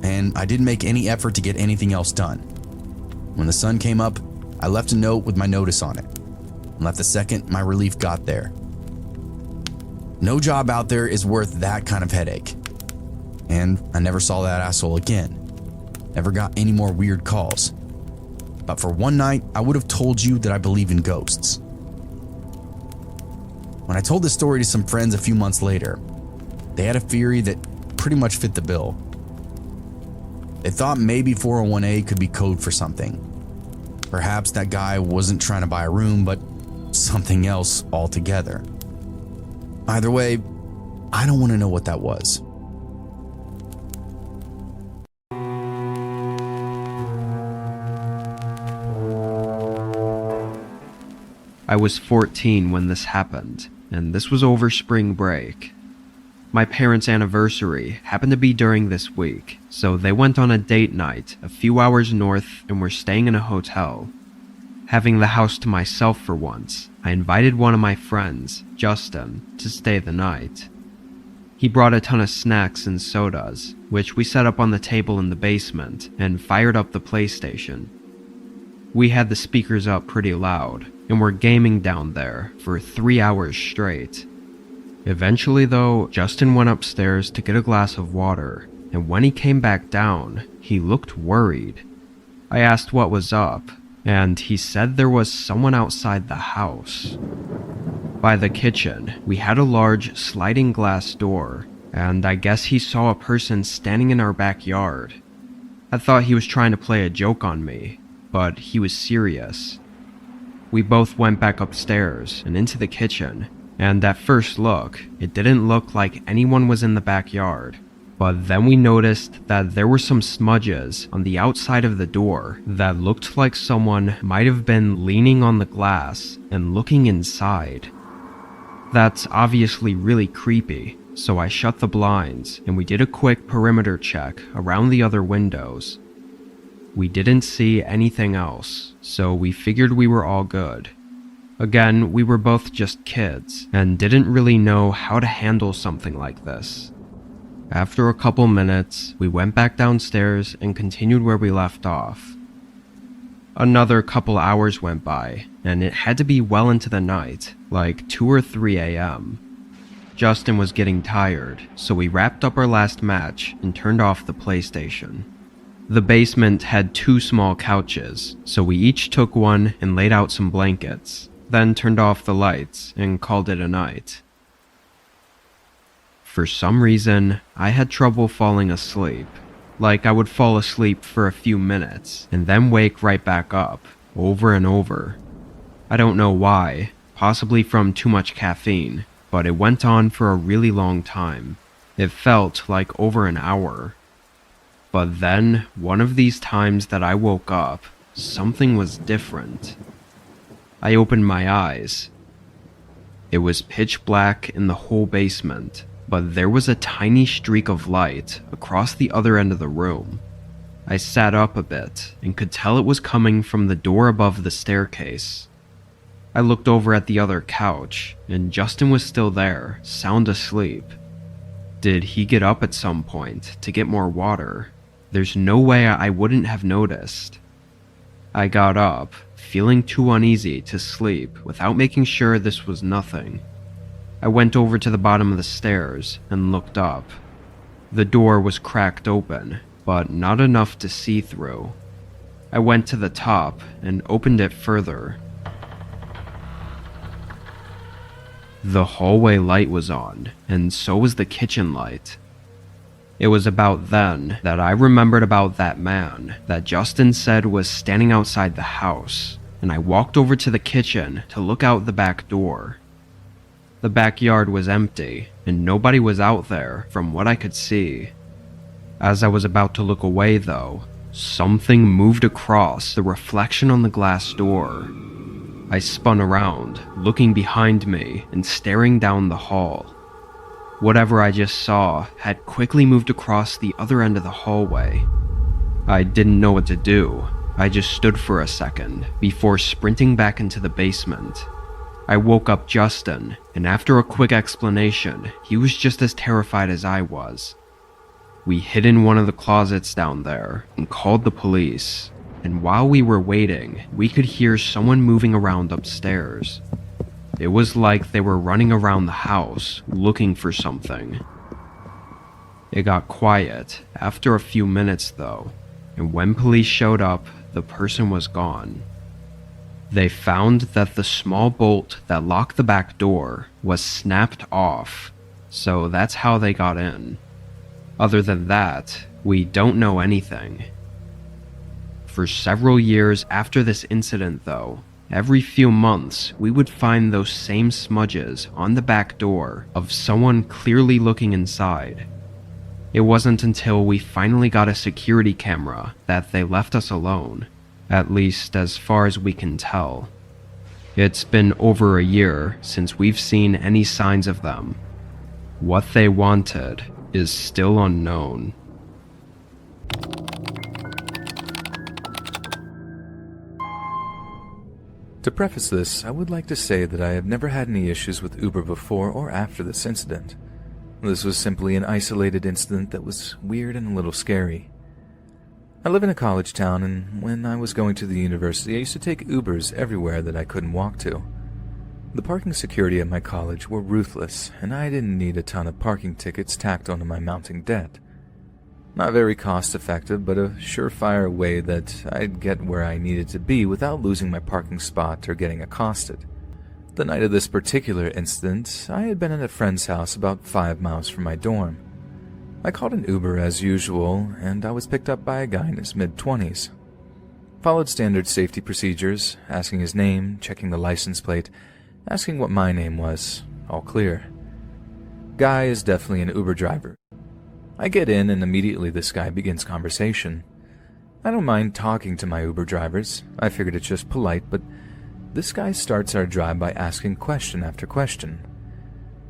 and I didn't make any effort to get anything else done. When the sun came up, I left a note with my notice on it, and left the second my relief got there. No job out there is worth that kind of headache. And I never saw that asshole again. Never got any more weird calls. But for one night, I would have told you that I believe in ghosts. When I told this story to some friends a few months later, they had a theory that pretty much fit the bill. They thought maybe 401A could be code for something. Perhaps that guy wasn't trying to buy a room, but something else altogether. Either way, I don't want to know what that was. I was 14 when this happened, and this was over spring break. My parents' anniversary happened to be during this week, so they went on a date night a few hours north and were staying in a hotel. Having the house to myself for once, I invited one of my friends, Justin, to stay the night. He brought a ton of snacks and sodas, which we set up on the table in the basement and fired up the PlayStation. We had the speakers up pretty loud, and were gaming down there for 3 hours straight. Eventually though, Justin went upstairs to get a glass of water, and when he came back down, he looked worried. I asked what was up, and he said there was someone outside the house. By the kitchen, we had a large sliding glass door, and I guess he saw a person standing in our backyard. I thought he was trying to play a joke on me, but he was serious. We both went back upstairs and into the kitchen, and at first look, it didn't look like anyone was in the backyard. But then we noticed that there were some smudges on the outside of the door that looked like someone might have been leaning on the glass and looking inside. That's obviously really creepy, so I shut the blinds and we did a quick perimeter check around the other windows. We didn't see anything else, so we figured we were all good. Again, we were both just kids and didn't really know how to handle something like this. After a couple minutes, we went back downstairs and continued where we left off. Another couple hours went by, and it had to be well into the night, like 2 or 3 a.m. Justin was getting tired, so we wrapped up our last match and turned off the PlayStation. The basement had 2 small couches, so we each took one and laid out some blankets, then turned off the lights and called it a night. For some reason, I had trouble falling asleep. Like I would fall asleep for a few minutes and then wake right back up, over and over. I don't know why, possibly from too much caffeine, but it went on for a really long time. It felt like over an hour. But then, one of these times that I woke up, something was different. I opened my eyes. It was pitch black in the whole basement, but there was a tiny streak of light across the other end of the room. I sat up a bit and could tell it was coming from the door above the staircase. I looked over at the other couch, and Justin was still there, sound asleep. Did he get up at some point to get more water? There's no way I wouldn't have noticed. I got up, feeling too uneasy to sleep without making sure this was nothing. I went over to the bottom of the stairs and looked up. The door was cracked open, but not enough to see through. I went to the top and opened it further. The hallway light was on, and so was the kitchen light. It was about then that I remembered about that man that Justin said was standing outside the house, and I walked over to the kitchen to look out the back door. The backyard was empty, and nobody was out there from what I could see. As I was about to look away though, something moved across the reflection on the glass door. I spun around, looking behind me and staring down the hall. Whatever I just saw had quickly moved across the other end of the hallway. I didn't know what to do. I just stood for a second before sprinting back into the basement. I woke up Justin, and after a quick explanation, he was just as terrified as I was. We hid in one of the closets down there and called the police, and while we were waiting, we could hear someone moving around upstairs. It was like they were running around the house looking for something. It got quiet after a few minutes though, and when police showed up, the person was gone. They found that the small bolt that locked the back door was snapped off, so that's how they got in. Other than that, we don't know anything. For several years after this incident though, every few months we would find those same smudges on the back door of someone clearly looking inside. It wasn't until we finally got a security camera that they left us alone, at least as far as we can tell. It's been over a year since we've seen any signs of them. What they wanted is still unknown. To preface this, I would like to say that I have never had any issues with Uber before or after this incident. This was simply an isolated incident that was weird and a little scary. I live in a college town, and when I was going to the university, I used to take Ubers everywhere that I couldn't walk to. The parking security at my college were ruthless, and I didn't need a ton of parking tickets tacked onto my mounting debt. Not very cost-effective, but a surefire way that I'd get where I needed to be without losing my parking spot or getting accosted. The night of this particular incident, I had been at a friend's house about 5 miles from my dorm. I called an Uber as usual, and I was picked up by a guy in his mid-20s. Followed standard safety procedures, asking his name, checking the license plate, asking what my name was, all clear. Guy is definitely an Uber driver. I get in and immediately this guy begins conversation. I don't mind talking to my Uber drivers. I figured it's just polite, but this guy starts our drive by asking question after question.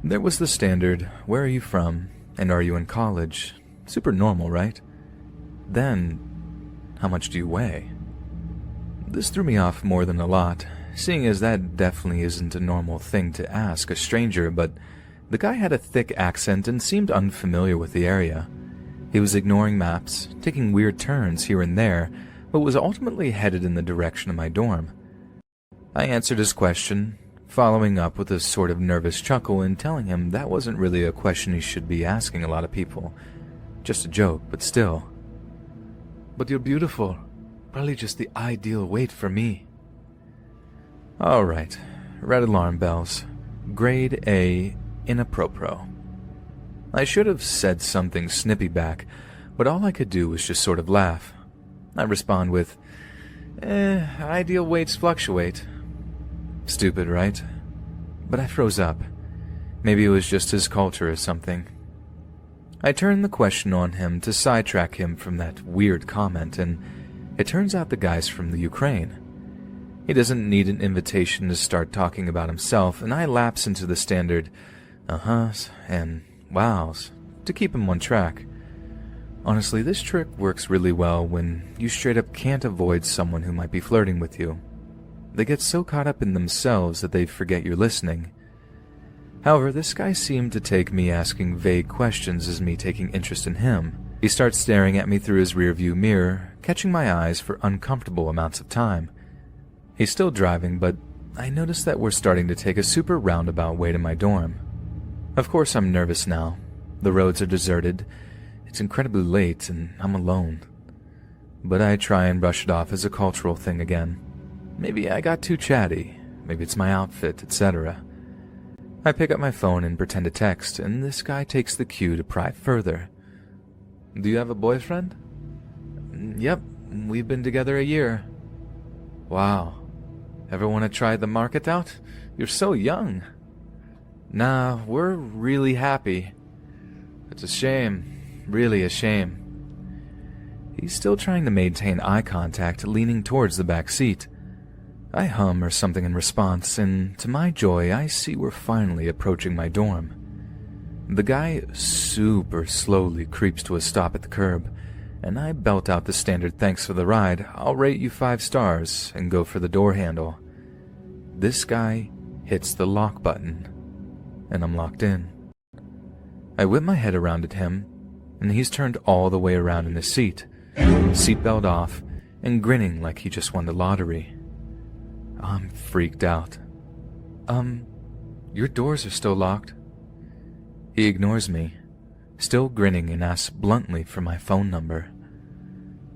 There was the standard, where are you from, and are you in college? Super normal, right? Then, how much do you weigh? This threw me off more than a lot, seeing as that definitely isn't a normal thing to ask a stranger, but the guy had a thick accent and seemed unfamiliar with the area. He was ignoring maps, taking weird turns here and there, but was ultimately headed in the direction of my dorm. I answered his question, following up with a sort of nervous chuckle and telling him that wasn't really a question he should be asking a lot of people. Just a joke, but still. But you're beautiful. Probably just the ideal weight for me. Alright, red alarm bells. Grade A, inappropriate. I should have said something snippy back, but all I could do was just sort of laugh. I respond with, ideal weights fluctuate. Stupid, right? But I froze up. Maybe it was just his culture or something. I turned the question on him to sidetrack him from that weird comment, and it turns out the guy's from the Ukraine. He doesn't need an invitation to start talking about himself, and I lapse into the standard uh-huhs and wows to keep him on track. Honestly, this trick works really well when you straight up can't avoid someone who might be flirting with you. They get so caught up in themselves that they forget you're listening. However, this guy seemed to take me asking vague questions as me taking interest in him. He starts staring at me through his rearview mirror, catching my eyes for uncomfortable amounts of time. He's still driving, but I notice that we're starting to take a super roundabout way to my dorm. Of course I'm nervous now. The roads are deserted, It's incredibly late and I'm alone. But I try and brush it off as a cultural thing again. Maybe I got too chatty, maybe it's my outfit, etc. I pick up my phone and pretend to text, and this guy takes the cue to pry further. Do you have a boyfriend? Yep, we've been together a year. Wow. Ever want to try the market out? You're so young. Nah, we're really happy. It's a shame. Really a shame. He's still trying to maintain eye contact, leaning towards the back seat. I hum or something in response, and to my joy, I see we're finally approaching my dorm. The guy super slowly creeps to a stop at the curb, and I belt out the standard "thanks for the ride, I'll rate you 5 stars," and go for the door handle. This guy hits the lock button, and I'm locked in. I whip my head around at him, and he's turned all the way around in his seat, seatbelt off, and grinning like he just won the lottery. I'm freaked out. Your doors are still locked. He ignores me, still grinning, and asks bluntly for my phone number.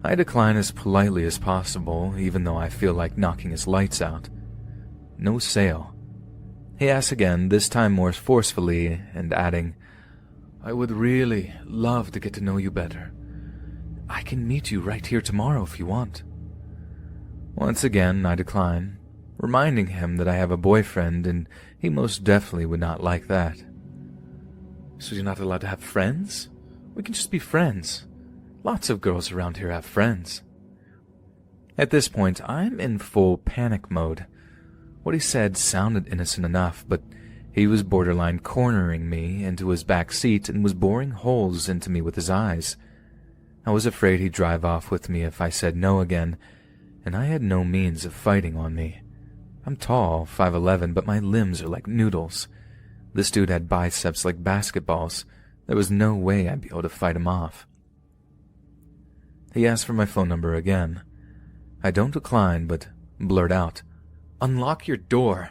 I decline as politely as possible, even though I feel like knocking his lights out. No sale. He asks again, this time more forcefully, and adding, "I would really love to get to know you better. I can meet you right here tomorrow if you want." Once again, I decline, reminding him that I have a boyfriend and he most definitely would not like that. "So you're not allowed to have friends? We can just be friends. Lots of girls around here have friends." At this point, I'm in full panic mode. What he said sounded innocent enough, but he was borderline cornering me into his back seat and was boring holes into me with his eyes. I was afraid he'd drive off with me if I said no again, and I had no means of fighting on me. I'm tall, 5'11", but my limbs are like noodles. This dude had biceps like basketballs. There was no way I'd be able to fight him off. He asked for my phone number again. I don't decline, but blurt out, "Unlock your door."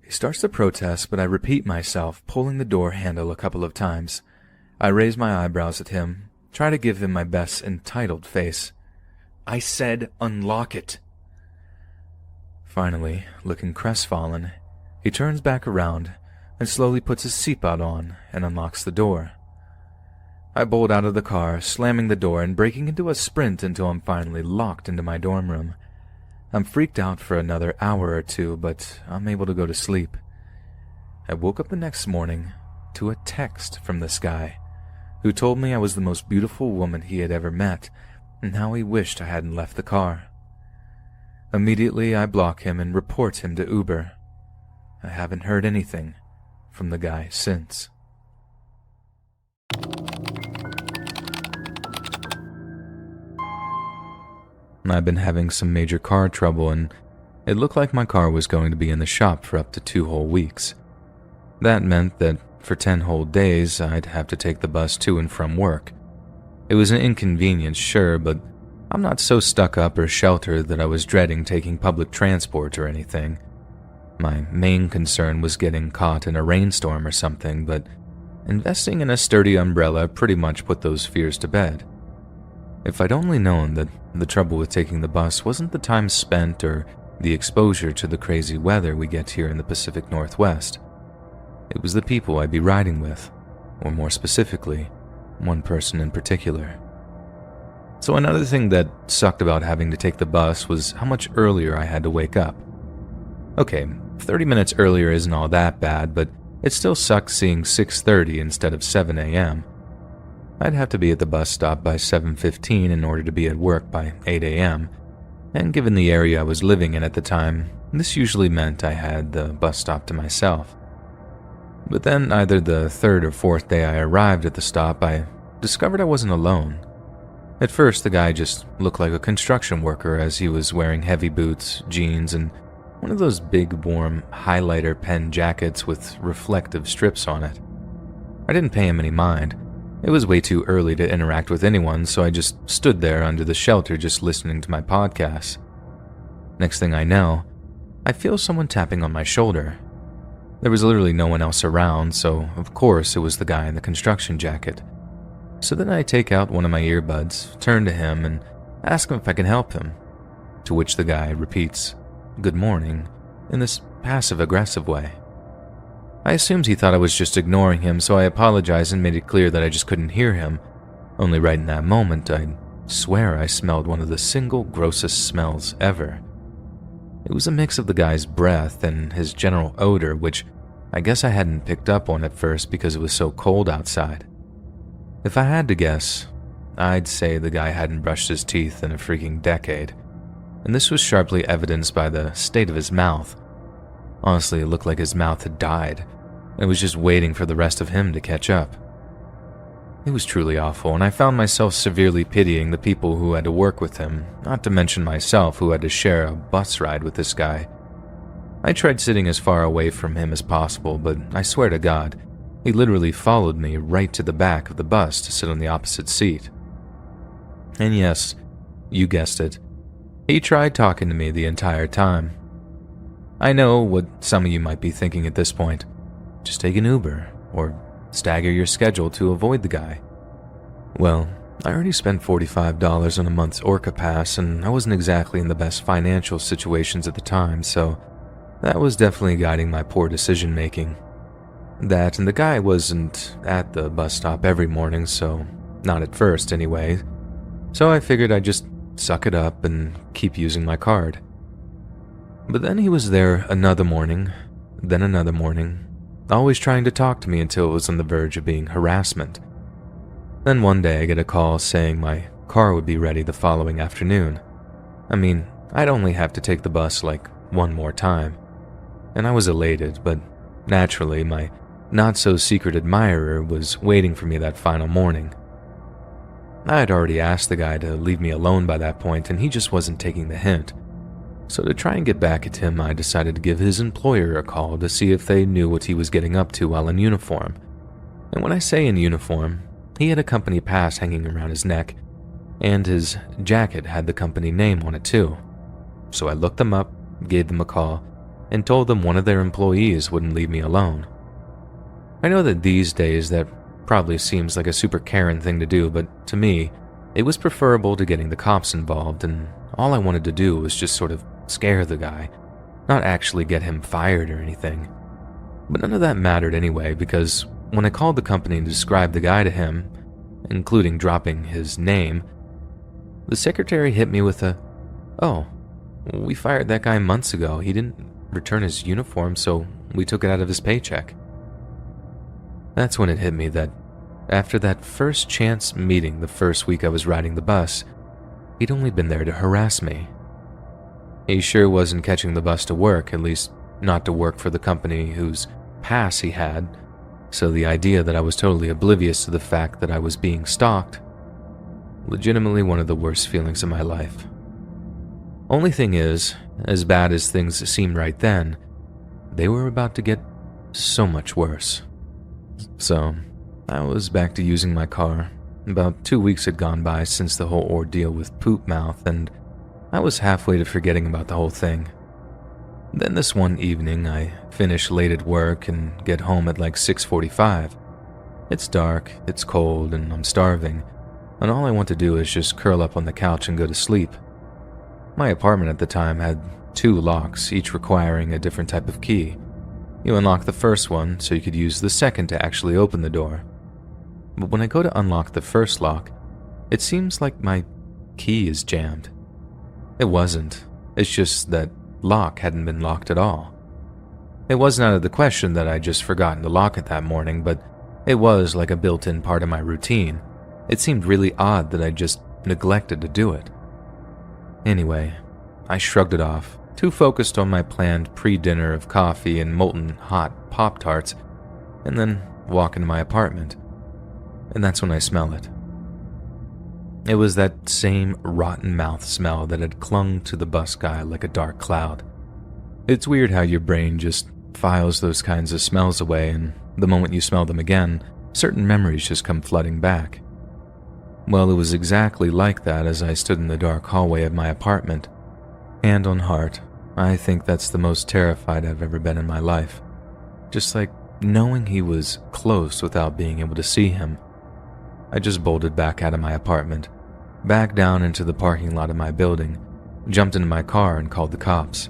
He starts to protest, but I repeat myself, pulling the door handle a couple of times. I raise my eyebrows at him, try to give him my best entitled face. "I said unlock it." Finally, looking crestfallen, he turns back around and slowly puts his seatbelt on and unlocks the door. I bolt out of the car, slamming the door and breaking into a sprint until I'm finally locked into my dorm room. I'm freaked out for another hour or two, but I'm able to go to sleep. I woke up the next morning to a text from this guy, who told me I was the most beautiful woman he had ever met, and how he wished I hadn't left the car. Immediately, I block him and report him to Uber. I haven't heard anything from the guy since. I've been having some major car trouble, and it looked like my car was going to be in the shop for up to 2 whole weeks. That meant that for 10 whole days, I'd have to take the bus to and from work. It was an inconvenience, sure, but I'm not so stuck up or sheltered that I was dreading taking public transport or anything. My main concern was getting caught in a rainstorm or something, but investing in a sturdy umbrella pretty much put those fears to bed. If I'd only known that the trouble with taking the bus wasn't the time spent or the exposure to the crazy weather we get here in the Pacific Northwest. It was the people I'd be riding with, or more specifically, one person in particular. So another thing that sucked about having to take the bus was how much earlier I had to wake up. Okay, 30 minutes earlier isn't all that bad, but it still sucks seeing 6:30 instead of 7 a.m. I'd have to be at the bus stop by 7:15 in order to be at work by 8 a.m., and given the area I was living in at the time, this usually meant I had the bus stop to myself. But then, either the 3rd or 4th day I arrived at the stop, I discovered I wasn't alone. At first, the guy just looked like a construction worker as he was wearing heavy boots, jeans, and one of those big, warm highlighter pen jackets with reflective strips on it. I didn't pay him any mind. It was way too early to interact with anyone, so I just stood there under the shelter just listening to my podcast. Next thing I know, I feel someone tapping on my shoulder. There was literally no one else around, so of course it was the guy in the construction jacket. So then I take out one of my earbuds, turn to him, and ask him if I can help him. To which the guy repeats, "Good morning," in this passive-aggressive way. I assumed he thought I was just ignoring him, so I apologized and made it clear that I just couldn't hear him. Only right in that moment, I swear I smelled one of the single grossest smells ever. It was a mix of the guy's breath and his general odor, which I guess I hadn't picked up on at first because it was so cold outside. If I had to guess, I'd say the guy hadn't brushed his teeth in a freaking decade, and this was sharply evidenced by the state of his mouth. Honestly, it looked like his mouth had died. It was just waiting for the rest of him to catch up. It was truly awful, and I found myself severely pitying the people who had to work with him, not to mention myself who had to share a bus ride with this guy. I tried sitting as far away from him as possible, but I swear to God, he literally followed me right to the back of the bus to sit on the opposite seat. And yes, you guessed it, he tried talking to me the entire time. I know what some of you might be thinking at this point. Just take an Uber, or stagger your schedule to avoid the guy. Well, I already spent $45 on a month's Orca pass, and I wasn't exactly in the best financial situations at the time, so that was definitely guiding my poor decision making. That and the guy wasn't at the bus stop every morning, so not at first anyway. So I figured I'd just suck it up and keep using my card. But then he was there another morning, then another morning, always trying to talk to me until it was on the verge of being harassment. Then one day I get a call saying my car would be ready the following afternoon. I mean, I'd only have to take the bus like one more time. And I was elated, but naturally my not-so-secret admirer was waiting for me that final morning. I had already asked the guy to leave me alone by that point, and he just wasn't taking the hint. So to try and get back at him, I decided to give his employer a call to see if they knew what he was getting up to while in uniform. And when I say in uniform, he had a company pass hanging around his neck, and his jacket had the company name on it too. So I looked them up, gave them a call, and told them one of their employees wouldn't leave me alone. I know that these days that probably seems like a super Karen thing to do, but to me, it was preferable to getting the cops involved, and all I wanted to do was just sort of scare the guy, not actually get him fired or anything. But none of that mattered anyway, because when I called the company to describe the guy to him, including dropping his name, the secretary hit me with a, "Oh, we fired that guy months ago. He didn't return his uniform, so we took it out of his paycheck." That's when it hit me that after that first chance meeting the first week I was riding the bus, he'd only been there to harass me. He sure wasn't catching the bus to work, at least not to work for the company whose pass he had, so the idea that I was totally oblivious to the fact that I was being stalked, legitimately one of the worst feelings of my life. Only thing is, as bad as things seemed right then, they were about to get so much worse. So, I was back to using my car. About 2 weeks had gone by since the whole ordeal with Poop Mouth, and I was halfway to forgetting about the whole thing. Then this one evening, I finish late at work and get home at like 6:45. It's dark, it's cold, and I'm starving, and all I want to do is just curl up on the couch and go to sleep. My apartment at the time had 2 locks, each requiring a different type of key. You unlock the first one so you could use the second to actually open the door. But when I go to unlock the first lock, it seems like my key is jammed. It wasn't. It's just that lock hadn't been locked at all. It wasn't out of the question that I'd just forgotten to lock it that morning, but it was like a built-in part of my routine. It seemed really odd that I'd just neglected to do it. Anyway, I shrugged it off, too focused on my planned pre-dinner of coffee and molten hot Pop-Tarts, and then walk into my apartment. And that's when I smell it. It was that same rotten mouth smell that had clung to the bus guy like a dark cloud. It's weird how your brain just files those kinds of smells away, and the moment you smell them again, certain memories just come flooding back. Well, it was exactly like that as I stood in the dark hallway of my apartment. Hand on heart, I think that's the most terrified I've ever been in my life. Just like knowing he was close without being able to see him. I just bolted back out of my apartment, back down into the parking lot of my building, jumped into my car and called the cops.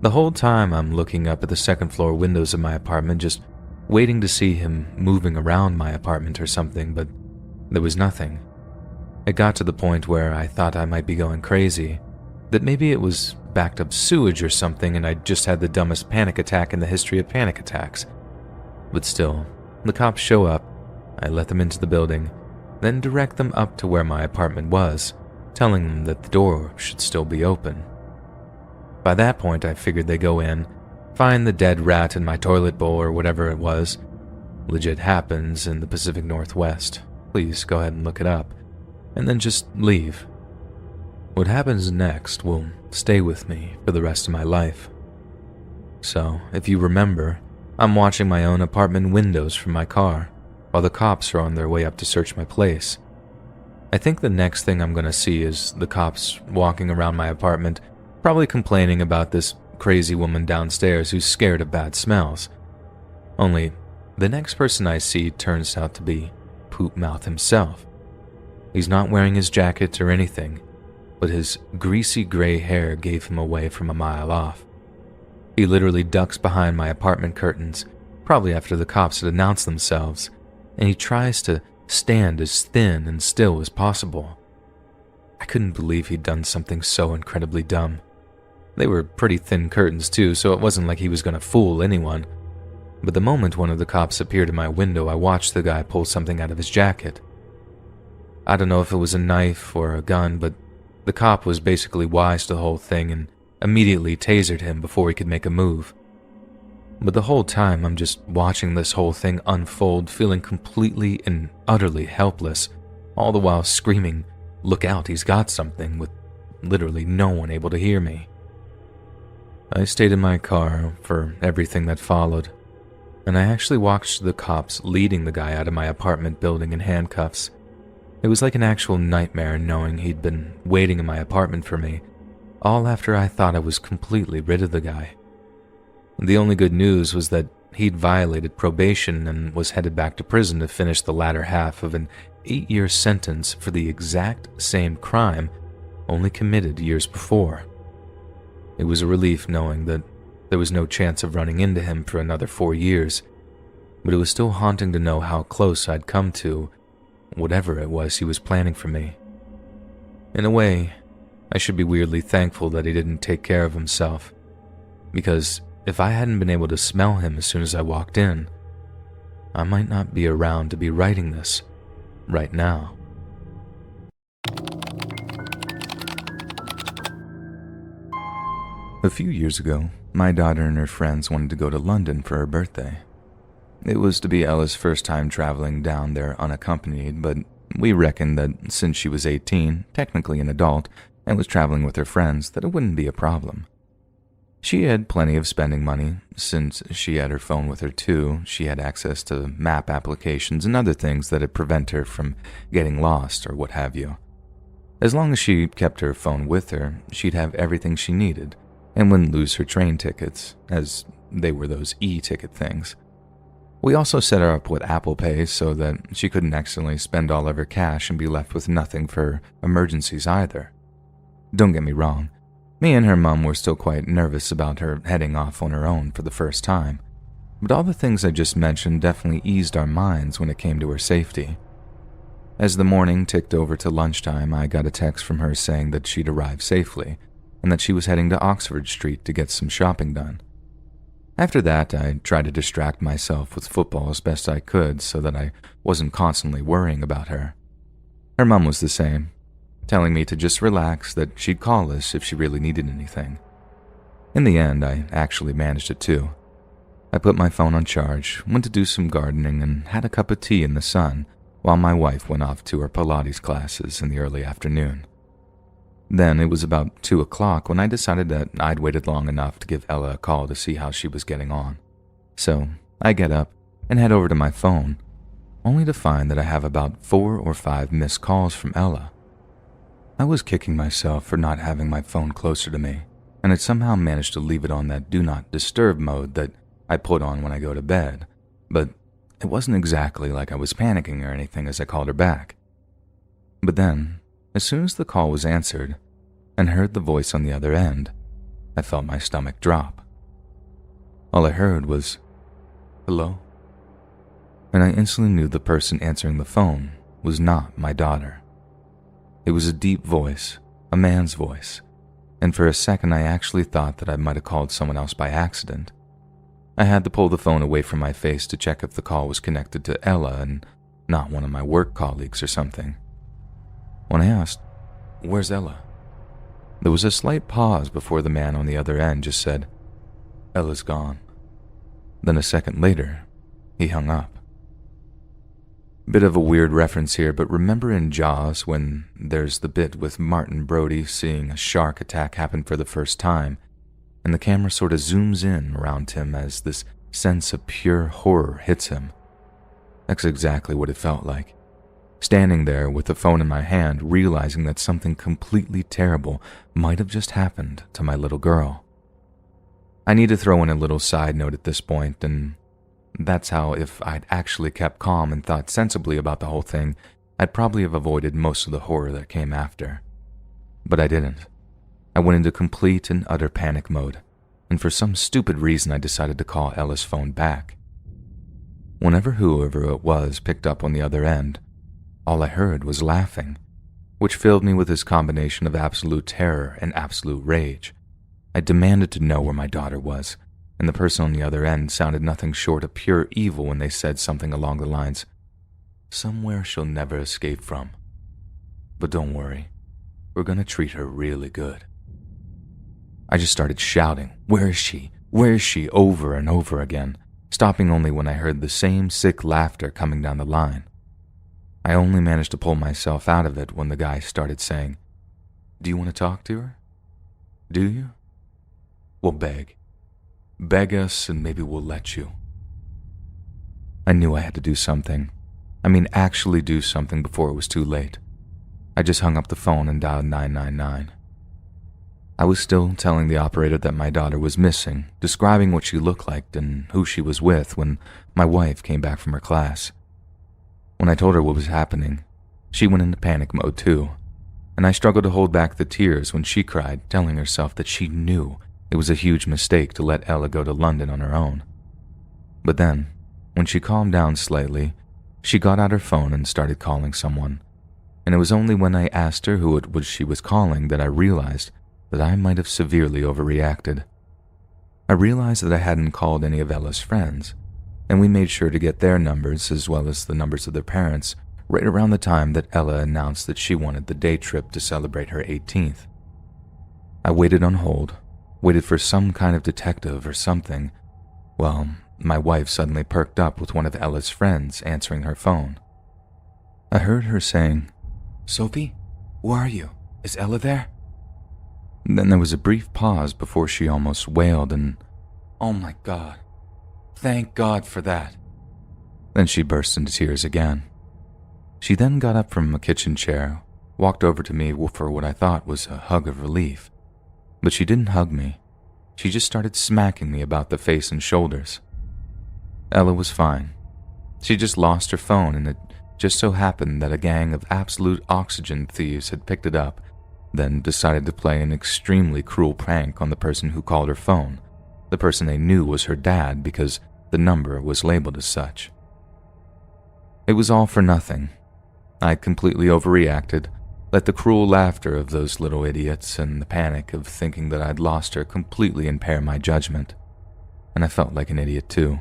The whole time I'm looking up at the second floor windows of my apartment, just waiting to see him moving around my apartment or something, but there was nothing. It got to the point where I thought I might be going crazy, that maybe it was backed up sewage or something and I just had the dumbest panic attack in the history of panic attacks. But still, the cops show up, I let them into the building, then direct them up to where my apartment was, telling them that the door should still be open. By that point, I figured they go in, find the dead rat in my toilet bowl or whatever it was. Legit happens in the Pacific Northwest. Please go ahead and look it up. And then just leave. What happens next will stay with me for the rest of my life. So, if you remember, I'm watching my own apartment windows from my car, while the cops are on their way up to search my place. I think the next thing I'm gonna see is the cops walking around my apartment, probably complaining about this crazy woman downstairs who's scared of bad smells. Only, the next person I see turns out to be Poop Mouth himself. He's not wearing his jacket or anything, but his greasy gray hair gave him away from a mile off. He literally ducks behind my apartment curtains, probably after the cops had announced themselves, and he tries to stand as thin and still as possible. I couldn't believe he'd done something so incredibly dumb. They were pretty thin curtains too, so it wasn't like he was going to fool anyone. But the moment one of the cops appeared in my window, I watched the guy pull something out of his jacket. I don't know if it was a knife or a gun, but the cop was basically wise to the whole thing and immediately tasered him before he could make a move. But the whole time I'm just watching this whole thing unfold, feeling completely and utterly helpless, all the while screaming, "Look out, he's got something," with literally no one able to hear me. I stayed in my car for everything that followed, and I actually watched the cops leading the guy out of my apartment building in handcuffs. It was like an actual nightmare knowing he'd been waiting in my apartment for me, all after I thought I was completely rid of the guy. The only good news was that he'd violated probation and was headed back to prison to finish the latter half of an 8-year sentence for the exact same crime, only committed years before. It was a relief knowing that there was no chance of running into him for another 4 years, but it was still haunting to know how close I'd come to whatever it was he was planning for me. In a way, I should be weirdly thankful that he didn't take care of himself, because if I hadn't been able to smell him as soon as I walked in, I might not be around to be writing this right now. A few years ago, my daughter and her friends wanted to go to London for her birthday. It was to be Ella's first time traveling down there unaccompanied, but we reckoned that since she was 18, technically an adult, and was traveling with her friends, that it wouldn't be a problem. She had plenty of spending money. Since she had her phone with her too, she had access to map applications and other things that would prevent her from getting lost or what have you. As long as she kept her phone with her, she'd have everything she needed, and wouldn't lose her train tickets, as they were those e-ticket things. We also set her up with Apple Pay so that she couldn't accidentally spend all of her cash and be left with nothing for emergencies either. Don't get me wrong, me and her mom were still quite nervous about her heading off on her own for the first time, but all the things I just mentioned definitely eased our minds when it came to her safety. As the morning ticked over to lunchtime, I got a text from her saying that she'd arrived safely, and that she was heading to Oxford Street to get some shopping done. After that, I tried to distract myself with football as best I could so that I wasn't constantly worrying about her. Her mom was the same, telling me to just relax, that she'd call us if she really needed anything. In the end, I actually managed it too. I put my phone on charge, went to do some gardening, and had a cup of tea in the sun while my wife went off to her Pilates classes in the early afternoon. Then it was about 2 o'clock when I decided that I'd waited long enough to give Ella a call to see how she was getting on. So I get up and head over to my phone, only to find that I have about 4 or 5 missed calls from Ella. I was kicking myself for not having my phone closer to me, and had somehow managed to leave it on that do not disturb mode that I put on when I go to bed, but It wasn't exactly like I was panicking or anything as I called her back. But then, as soon as the call was answered and heard the voice on the other end, I felt my stomach drop. All I heard was, "Hello?" And I instantly knew the person answering the phone was not my daughter. It was a deep voice, a man's voice, and for a second I actually thought that I might have called someone else by accident. I had to pull the phone away from my face to check if the call was connected to Ella and not one of my work colleagues or something. When I asked, "Where's Ella?" there was a slight pause before the man on the other end just said, "Ella's gone." Then a second later, he hung up. Bit of a weird reference here, but remember in Jaws when there's the bit with Martin Brody seeing a shark attack happen for the first time, and the camera sort of zooms in around him as this sense of pure horror hits him? That's exactly what it felt like. Standing there with the phone in my hand, realizing that something completely terrible might have just happened to my little girl. I need to throw in a little side note at this point, and that's how if I'd actually kept calm and thought sensibly about the whole thing, I'd probably have avoided most of the horror that came after. But I didn't. I went into complete and utter panic mode, and for some stupid reason I decided to call Ella's phone back. Whenever whoever it was picked up on the other end, all I heard was laughing, which filled me with this combination of absolute terror and absolute rage. I demanded to know where my daughter was, and the person on the other end sounded nothing short of pure evil when they said something along the lines, "Somewhere she'll never escape from. But don't worry, we're gonna treat her really good." I just started shouting, "Where is she? Where is she?" over and over again, stopping only when I heard the same sick laughter coming down the line. I only managed to pull myself out of it when the guy started saying, "Do you want to talk to her? Do you? Well, beg. Beg us and maybe we'll let you." I knew I had to do something. I mean, actually do something before it was too late. I just hung up the phone and dialed 999. I was still telling the operator that my daughter was missing, describing what she looked like and who she was with when my wife came back from her class. When I told her what was happening, she went into panic mode too, and I struggled to hold back the tears when she cried, telling herself that she knew it was a huge mistake to let Ella go to London on her own. But then, when she calmed down slightly, she got out her phone and started calling someone, and it was only when I asked her who it was she was calling that I realized that I might have severely overreacted. I realized that I hadn't called any of Ella's friends, and we made sure to get their numbers as well as the numbers of their parents right around the time that Ella announced that she wanted the day trip to celebrate her 18th. I waited on hold, waited for some kind of detective or something. Well, my wife suddenly perked up with one of Ella's friends answering her phone. I heard her saying, "Sophie, where are you? Is Ella there?" Then there was a brief pause before she almost wailed and, "Oh my God, thank God for that." Then she burst into tears again. She then got up from a kitchen chair, walked over to me for what I thought was a hug of relief. But she didn't hug me. She just started smacking me about the face and shoulders. Ella was fine. She just lost her phone, and it just so happened that a gang of absolute oxygen thieves had picked it up, then decided to play an extremely cruel prank on the person who called her phone, the person they knew was her dad because the number was labeled as such. It was all for nothing. I completely overreacted, let the cruel laughter of those little idiots and the panic of thinking that I'd lost her completely impair my judgment. And I felt like an idiot too,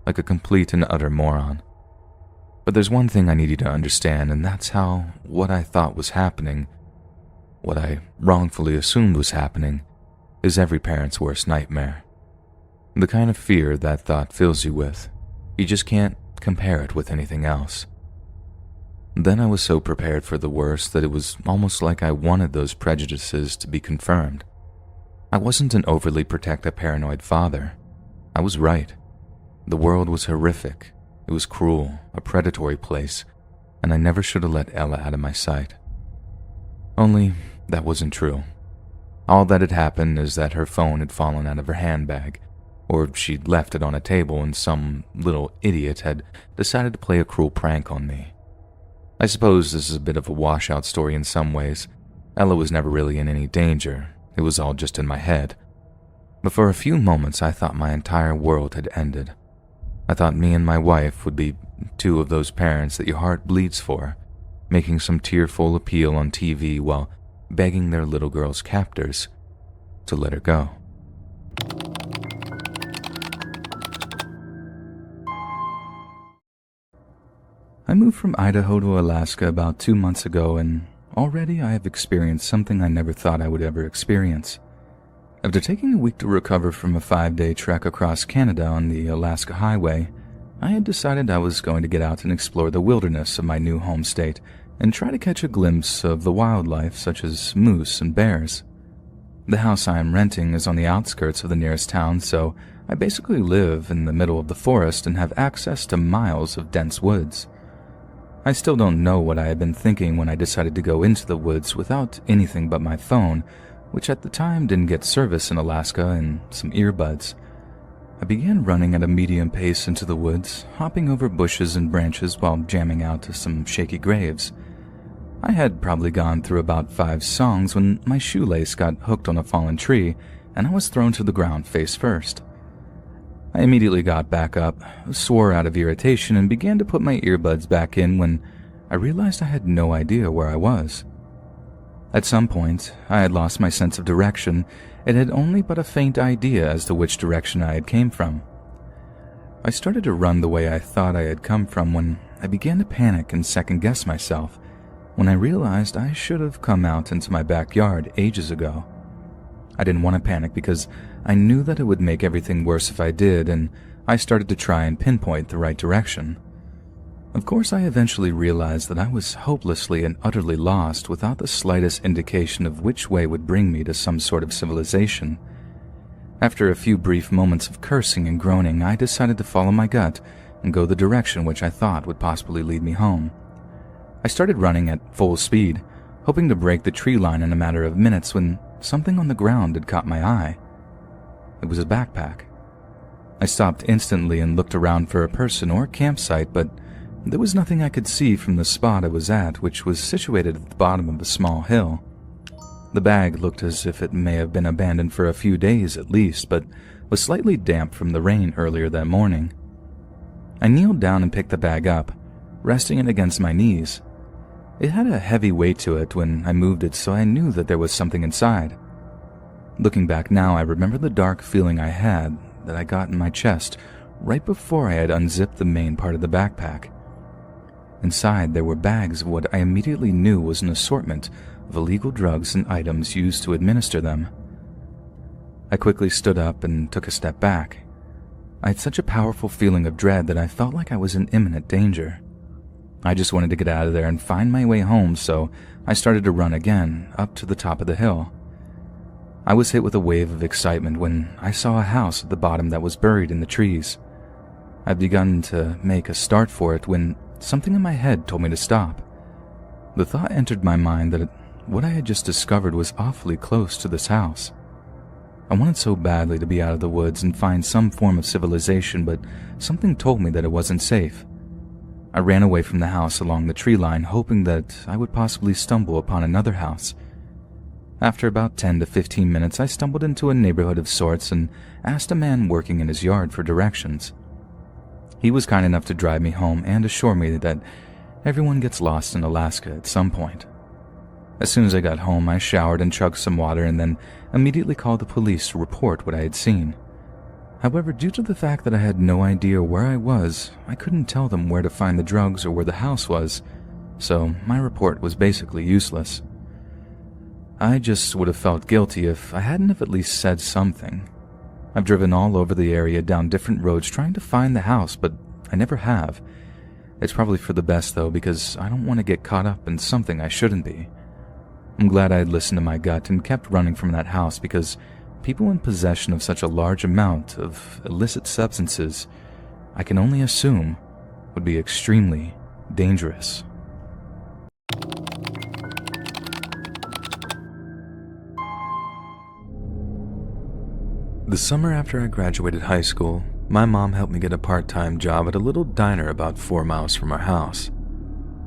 like a complete and utter moron. But there's one thing I need you to understand, and that's how what I thought was happening, what I wrongfully assumed was happening, is every parent's worst nightmare. The kind of fear that thought fills you with, you just can't compare it with anything else. Then I was so prepared for the worst that it was almost like I wanted those prejudices to be confirmed. I wasn't an overly protective paranoid father. I was right. The world was horrific. It was cruel, a predatory place, and I never should have let Ella out of my sight. Only that wasn't true. All that had happened is that her phone had fallen out of her handbag, or she'd left it on a table and some little idiot had decided to play a cruel prank on me. I suppose this is a bit of a washout story in some ways. Ella was never really in any danger. It was all just in my head. But for a few moments, I thought my entire world had ended. I thought me and my wife would be two of those parents that your heart bleeds for, making some tearful appeal on TV while begging their little girl's captors to let her go. I moved from Idaho to Alaska about 2 months ago, and already I have experienced something I never thought I would ever experience. After taking a week to recover from a 5-day trek across Canada on the Alaska Highway, I had decided I was going to get out and explore the wilderness of my new home state and try to catch a glimpse of the wildlife such as moose and bears. The house I am renting is on the outskirts of the nearest town, so I basically live in the middle of the forest and have access to miles of dense woods. I still don't know what I had been thinking when I decided to go into the woods without anything but my phone, which at the time didn't get service in Alaska, and some earbuds. I began running at a medium pace into the woods, hopping over bushes and branches while jamming out to some shaky graves. I had probably gone through about 5 songs when my shoelace got hooked on a fallen tree, and I was thrown to the ground face first. I immediately got back up, swore out of irritation, and began to put my earbuds back in when I realized I had no idea where I was. At some point, I had lost my sense of direction and had only but a faint idea as to which direction I had came from. I started to run the way I thought I had come from when I began to panic and second-guess myself, when I realized I should have come out into my backyard ages ago. I didn't want to panic because I knew that it would make everything worse if I did, and I started to try and pinpoint the right direction. Of course, I eventually realized that I was hopelessly and utterly lost without the slightest indication of which way would bring me to some sort of civilization. After a few brief moments of cursing and groaning, I decided to follow my gut and go the direction which I thought would possibly lead me home. I started running at full speed, hoping to break the tree line in a matter of minutes when something on the ground had caught my eye. It was a backpack. I stopped instantly and looked around for a person or campsite, but there was nothing I could see from the spot I was at, which was situated at the bottom of a small hill. The bag looked as if it may have been abandoned for a few days at least, but was slightly damp from the rain earlier that morning. I kneeled down and picked the bag up, resting it against my knees. It had a heavy weight to it when I moved it, so I knew that there was something inside. Looking back now, I remember the dark feeling I had that I got in my chest right before I had unzipped the main part of the backpack. Inside, there were bags of what I immediately knew was an assortment of illegal drugs and items used to administer them. I quickly stood up and took a step back. I had such a powerful feeling of dread that I felt like I was in imminent danger. I just wanted to get out of there and find my way home, so I started to run again, up to the top of the hill. I was hit with a wave of excitement when I saw a house at the bottom that was buried in the trees. I'd begun to make a start for it when something in my head told me to stop. The thought entered my mind that what I had just discovered was awfully close to this house. I wanted so badly to be out of the woods and find some form of civilization, but something told me that it wasn't safe. I ran away from the house along the tree line, hoping that I would possibly stumble upon another house. After about 10 to 15 minutes, I stumbled into a neighborhood of sorts and asked a man working in his yard for directions. He was kind enough to drive me home and assure me that everyone gets lost in Alaska at some point. As soon as I got home, I showered and chugged some water and then immediately called the police to report what I had seen. However, due to the fact that I had no idea where I was, I couldn't tell them where to find the drugs or where the house was, so my report was basically useless. I just would have felt guilty if I hadn't have at least said something. I've driven all over the area down different roads trying to find the house, but I never have. It's probably for the best though, because I don't want to get caught up in something I shouldn't be. I'm glad I had listened to my gut and kept running from that house, because people in possession of such a large amount of illicit substances, I can only assume, would be extremely dangerous. The summer after I graduated high school, my mom helped me get a part-time job at a little diner about 4 miles from our house.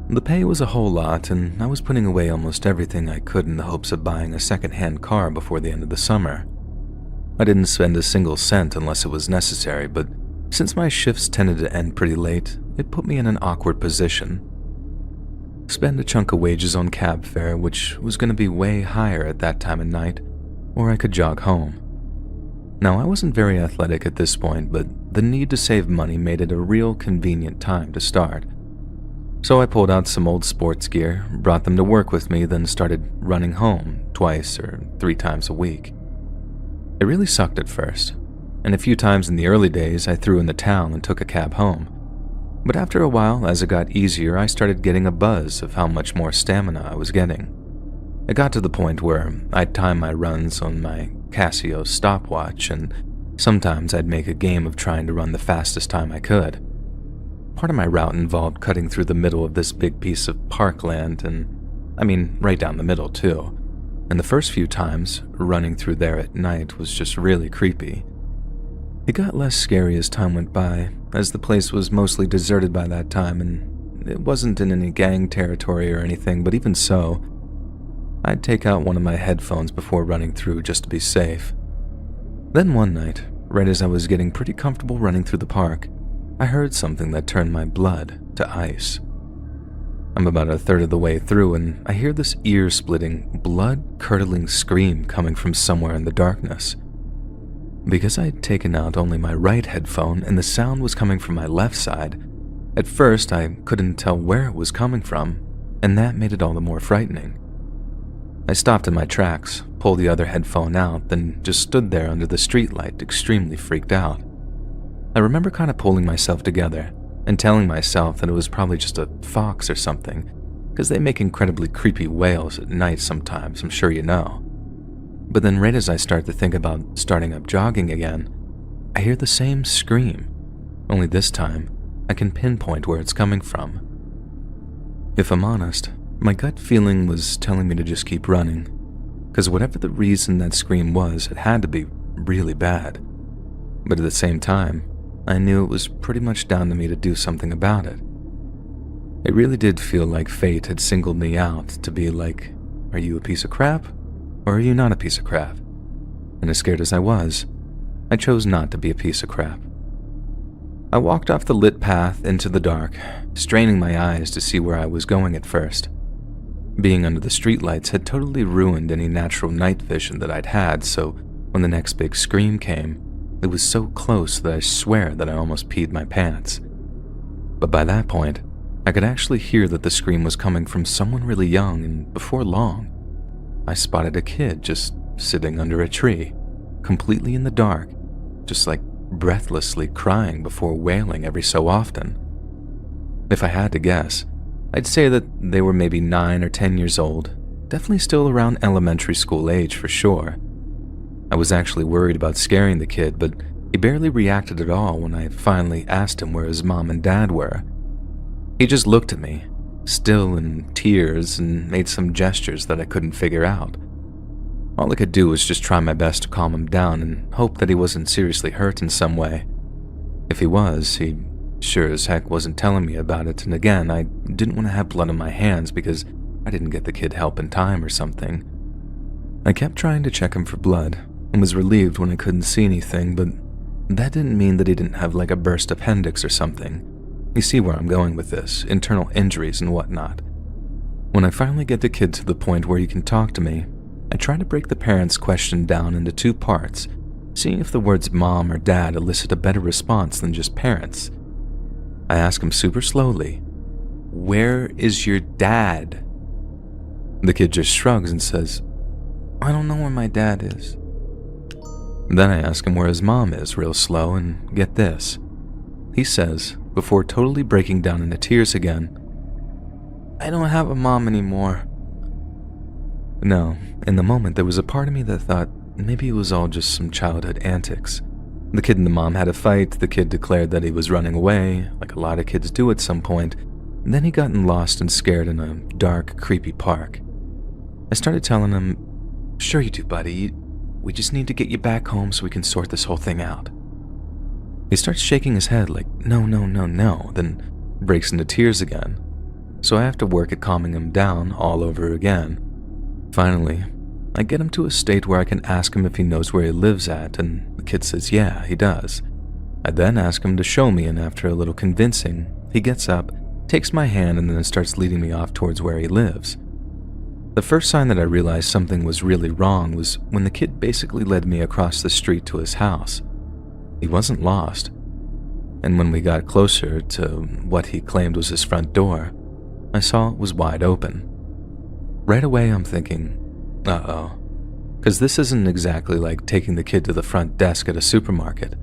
The pay was a whole lot, and I was putting away almost everything I could in the hopes of buying a second-hand car before the end of the summer. I didn't spend a single cent unless it was necessary, but since my shifts tended to end pretty late, it put me in an awkward position. Spend a chunk of wages on cab fare, which was going to be way higher at that time of night, or I could jog home. Now, I wasn't very athletic at this point, but the need to save money made it a real convenient time to start. So I pulled out some old sports gear, brought them to work with me, then started running home 2 or 3 times a week. It really sucked at first, and a few times in the early days I threw in the towel and took a cab home. But after a while, as it got easier, I started getting a buzz of how much more stamina I was getting. It got to the point where I'd time my runs on my Casio stopwatch, and sometimes I'd make a game of trying to run the fastest time I could. Part of my route involved cutting through the middle of this big piece of parkland, and I mean right down the middle too. And the first few times, running through there at night was just really creepy. It got less scary as time went by, as the place was mostly deserted by that time, and it wasn't in any gang territory or anything, but even so, I'd take out one of my headphones before running through just to be safe. Then one night, right as I was getting pretty comfortable running through the park, I heard something that turned my blood to ice. I'm about a third of the way through, and I hear this ear-splitting, blood-curdling scream coming from somewhere in the darkness. Because I'd taken out only my right headphone and the sound was coming from my left side, at first I couldn't tell where it was coming from, and that made it all the more frightening. I stopped in my tracks, pulled the other headphone out, then just stood there under the streetlight, extremely freaked out. I remember kind of pulling myself together and telling myself that it was probably just a fox or something, because they make incredibly creepy wails at night sometimes, I'm sure you know. But then right as I start to think about starting up jogging again, I hear the same scream, only this time I can pinpoint where it's coming from. If I'm honest, my gut feeling was telling me to just keep running, because whatever the reason that scream was, it had to be really bad. But at the same time, I knew it was pretty much down to me to do something about it. It really did feel like fate had singled me out to be like, are you a piece of crap, or are you not a piece of crap? And as scared as I was, I chose not to be a piece of crap. I walked off the lit path into the dark, straining my eyes to see where I was going at first. Being under the streetlights had totally ruined any natural night vision that I'd had, so when the next big scream came, it was so close that I swear that I almost peed my pants. But by that point, I could actually hear that the scream was coming from someone really young, and before long, I spotted a kid just sitting under a tree, completely in the dark, just like breathlessly crying before wailing every so often. If I had to guess, I'd say that they were maybe 9 or 10 years old, definitely still around elementary school age for sure. I was actually worried about scaring the kid, but he barely reacted at all when I finally asked him where his mom and dad were. He just looked at me, still in tears, and made some gestures that I couldn't figure out. All I could do was just try my best to calm him down and hope that he wasn't seriously hurt in some way. If he was, he sure as heck wasn't telling me about it, and again, I didn't want to have blood on my hands because I didn't get the kid help in time or something. I kept trying to check him for blood, and was relieved when I couldn't see anything, but that didn't mean that he didn't have like a burst appendix or something. You see where I'm going with this, internal injuries and whatnot. When I finally get the kid to the point where he can talk to me, I try to break the parent's question down into 2 parts, seeing if the words mom or dad elicit a better response than just parents. I ask him super slowly, "Where is your dad?" The kid just shrugs and says, "I don't know where my dad is." Then I ask him where his mom is real slow, and get this. He says, before totally breaking down into tears again, "I don't have a mom anymore." No, in the moment there was a part of me that thought maybe it was all just some childhood antics. The kid and the mom had a fight, the kid declared that he was running away, like a lot of kids do at some point, and then he gotten lost and scared in a dark, creepy park. I started telling him, "Sure you do, buddy. We just need to get you back home so we can sort this whole thing out." He starts shaking his head like, no, then breaks into tears again. So I have to work at calming him down all over again. Finally, I get him to a state where I can ask him if he knows where he lives at, and the kid says yeah, he does. I then ask him to show me, and after a little convincing, he gets up, takes my hand, and then starts leading me off towards where he lives. The first sign that I realized something was really wrong was when the kid basically led me across the street to his house. He wasn't lost, and when we got closer to what he claimed was his front door, I saw it was wide open. Right away I'm thinking, uh-oh, because this isn't exactly like taking the kid to the front desk at a supermarket.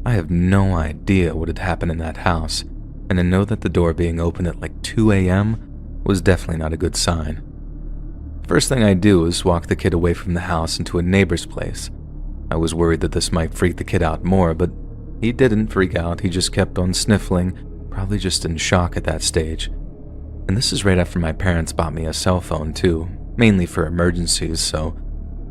I have no idea what had happened in that house, and I know that the door being open at like 2 a.m. was definitely not a good sign. First thing I do is walk the kid away from the house into a neighbor's place. I was worried that this might freak the kid out more, but he didn't freak out. He just kept on sniffling, probably just in shock at that stage. And this is right after my parents bought me a cell phone too, mainly for emergencies, so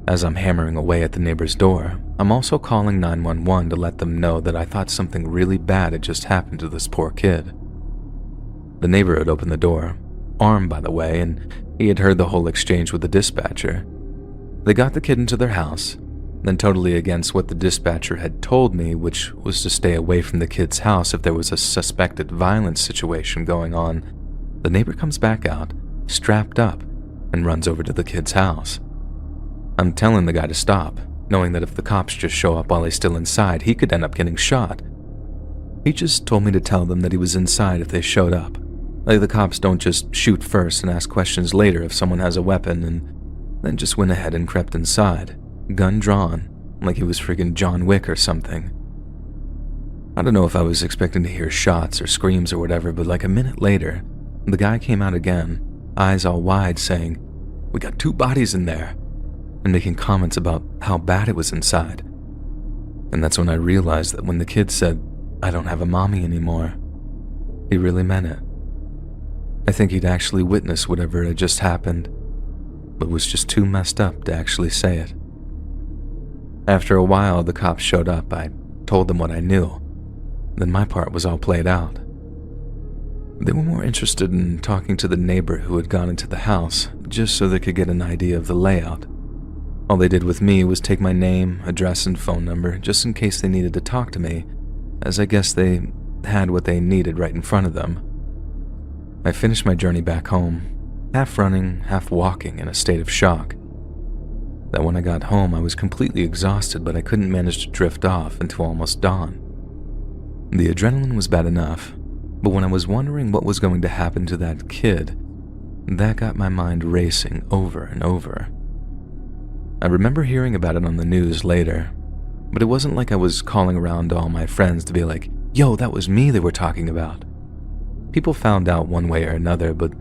as I'm hammering away at the neighbor's door, I'm also calling 911 to let them know that I thought something really bad had just happened to this poor kid. The neighbor had opened the door, armed by the way, and he had heard the whole exchange with the dispatcher. They got the kid into their house, then totally against what the dispatcher had told me, which was to stay away from the kid's house if there was a suspected violence situation going on, the neighbor comes back out, strapped up, and runs over to the kid's house. I'm telling the guy to stop, knowing that if the cops just show up while he's still inside, he could end up getting shot. He just told me to tell them that he was inside if they showed up. Like the cops don't just shoot first and ask questions later if someone has a weapon, and then just went ahead and crept inside, gun drawn, like he was friggin' John Wick or something. I don't know if I was expecting to hear shots or screams or whatever, but like a minute later, the guy came out again, eyes all wide, saying, "We got 2 bodies in there," and making comments about how bad it was inside. And that's when I realized that when the kid said, "I don't have a mommy anymore," he really meant it. I think he'd actually witnessed whatever had just happened, but was just too messed up to actually say it. After a while, the cops showed up. I told them what I knew. Then my part was all played out. They were more interested in talking to the neighbor who had gone into the house, just so they could get an idea of the layout. All they did with me was take my name, address, and phone number, just in case they needed to talk to me, as I guess they had what they needed right in front of them. I finished my journey back home, half running, half walking, in a state of shock. That when I got home, I was completely exhausted, but I couldn't manage to drift off until almost dawn. The adrenaline was bad enough, but when I was wondering what was going to happen to that kid, that got my mind racing over and over. I remember hearing about it on the news later, but it wasn't like I was calling around to all my friends to be like, "Yo, that was me they were talking about." People found out one way or another, but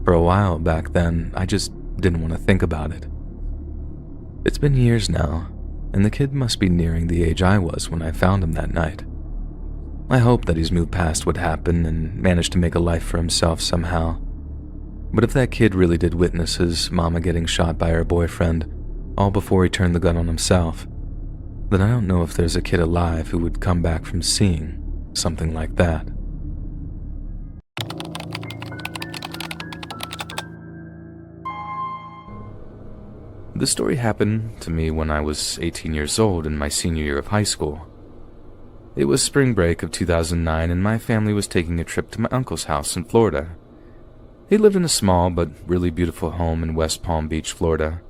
for a while back then, I just didn't want to think about it. It's been years now, and the kid must be nearing the age I was when I found him that night. I hope that he's moved past what happened and managed to make a life for himself somehow. But if that kid really did witness his mama getting shot by her boyfriend, all before he turned the gun on himself, then I don't know if there's a kid alive who would come back from seeing something like that. This story happened to me when I was 18 years old in my senior year of high school. It was spring break of 2009 and my family was taking a trip to my uncle's house in Florida. He lived in a small but really beautiful home in West Palm Beach, Florida.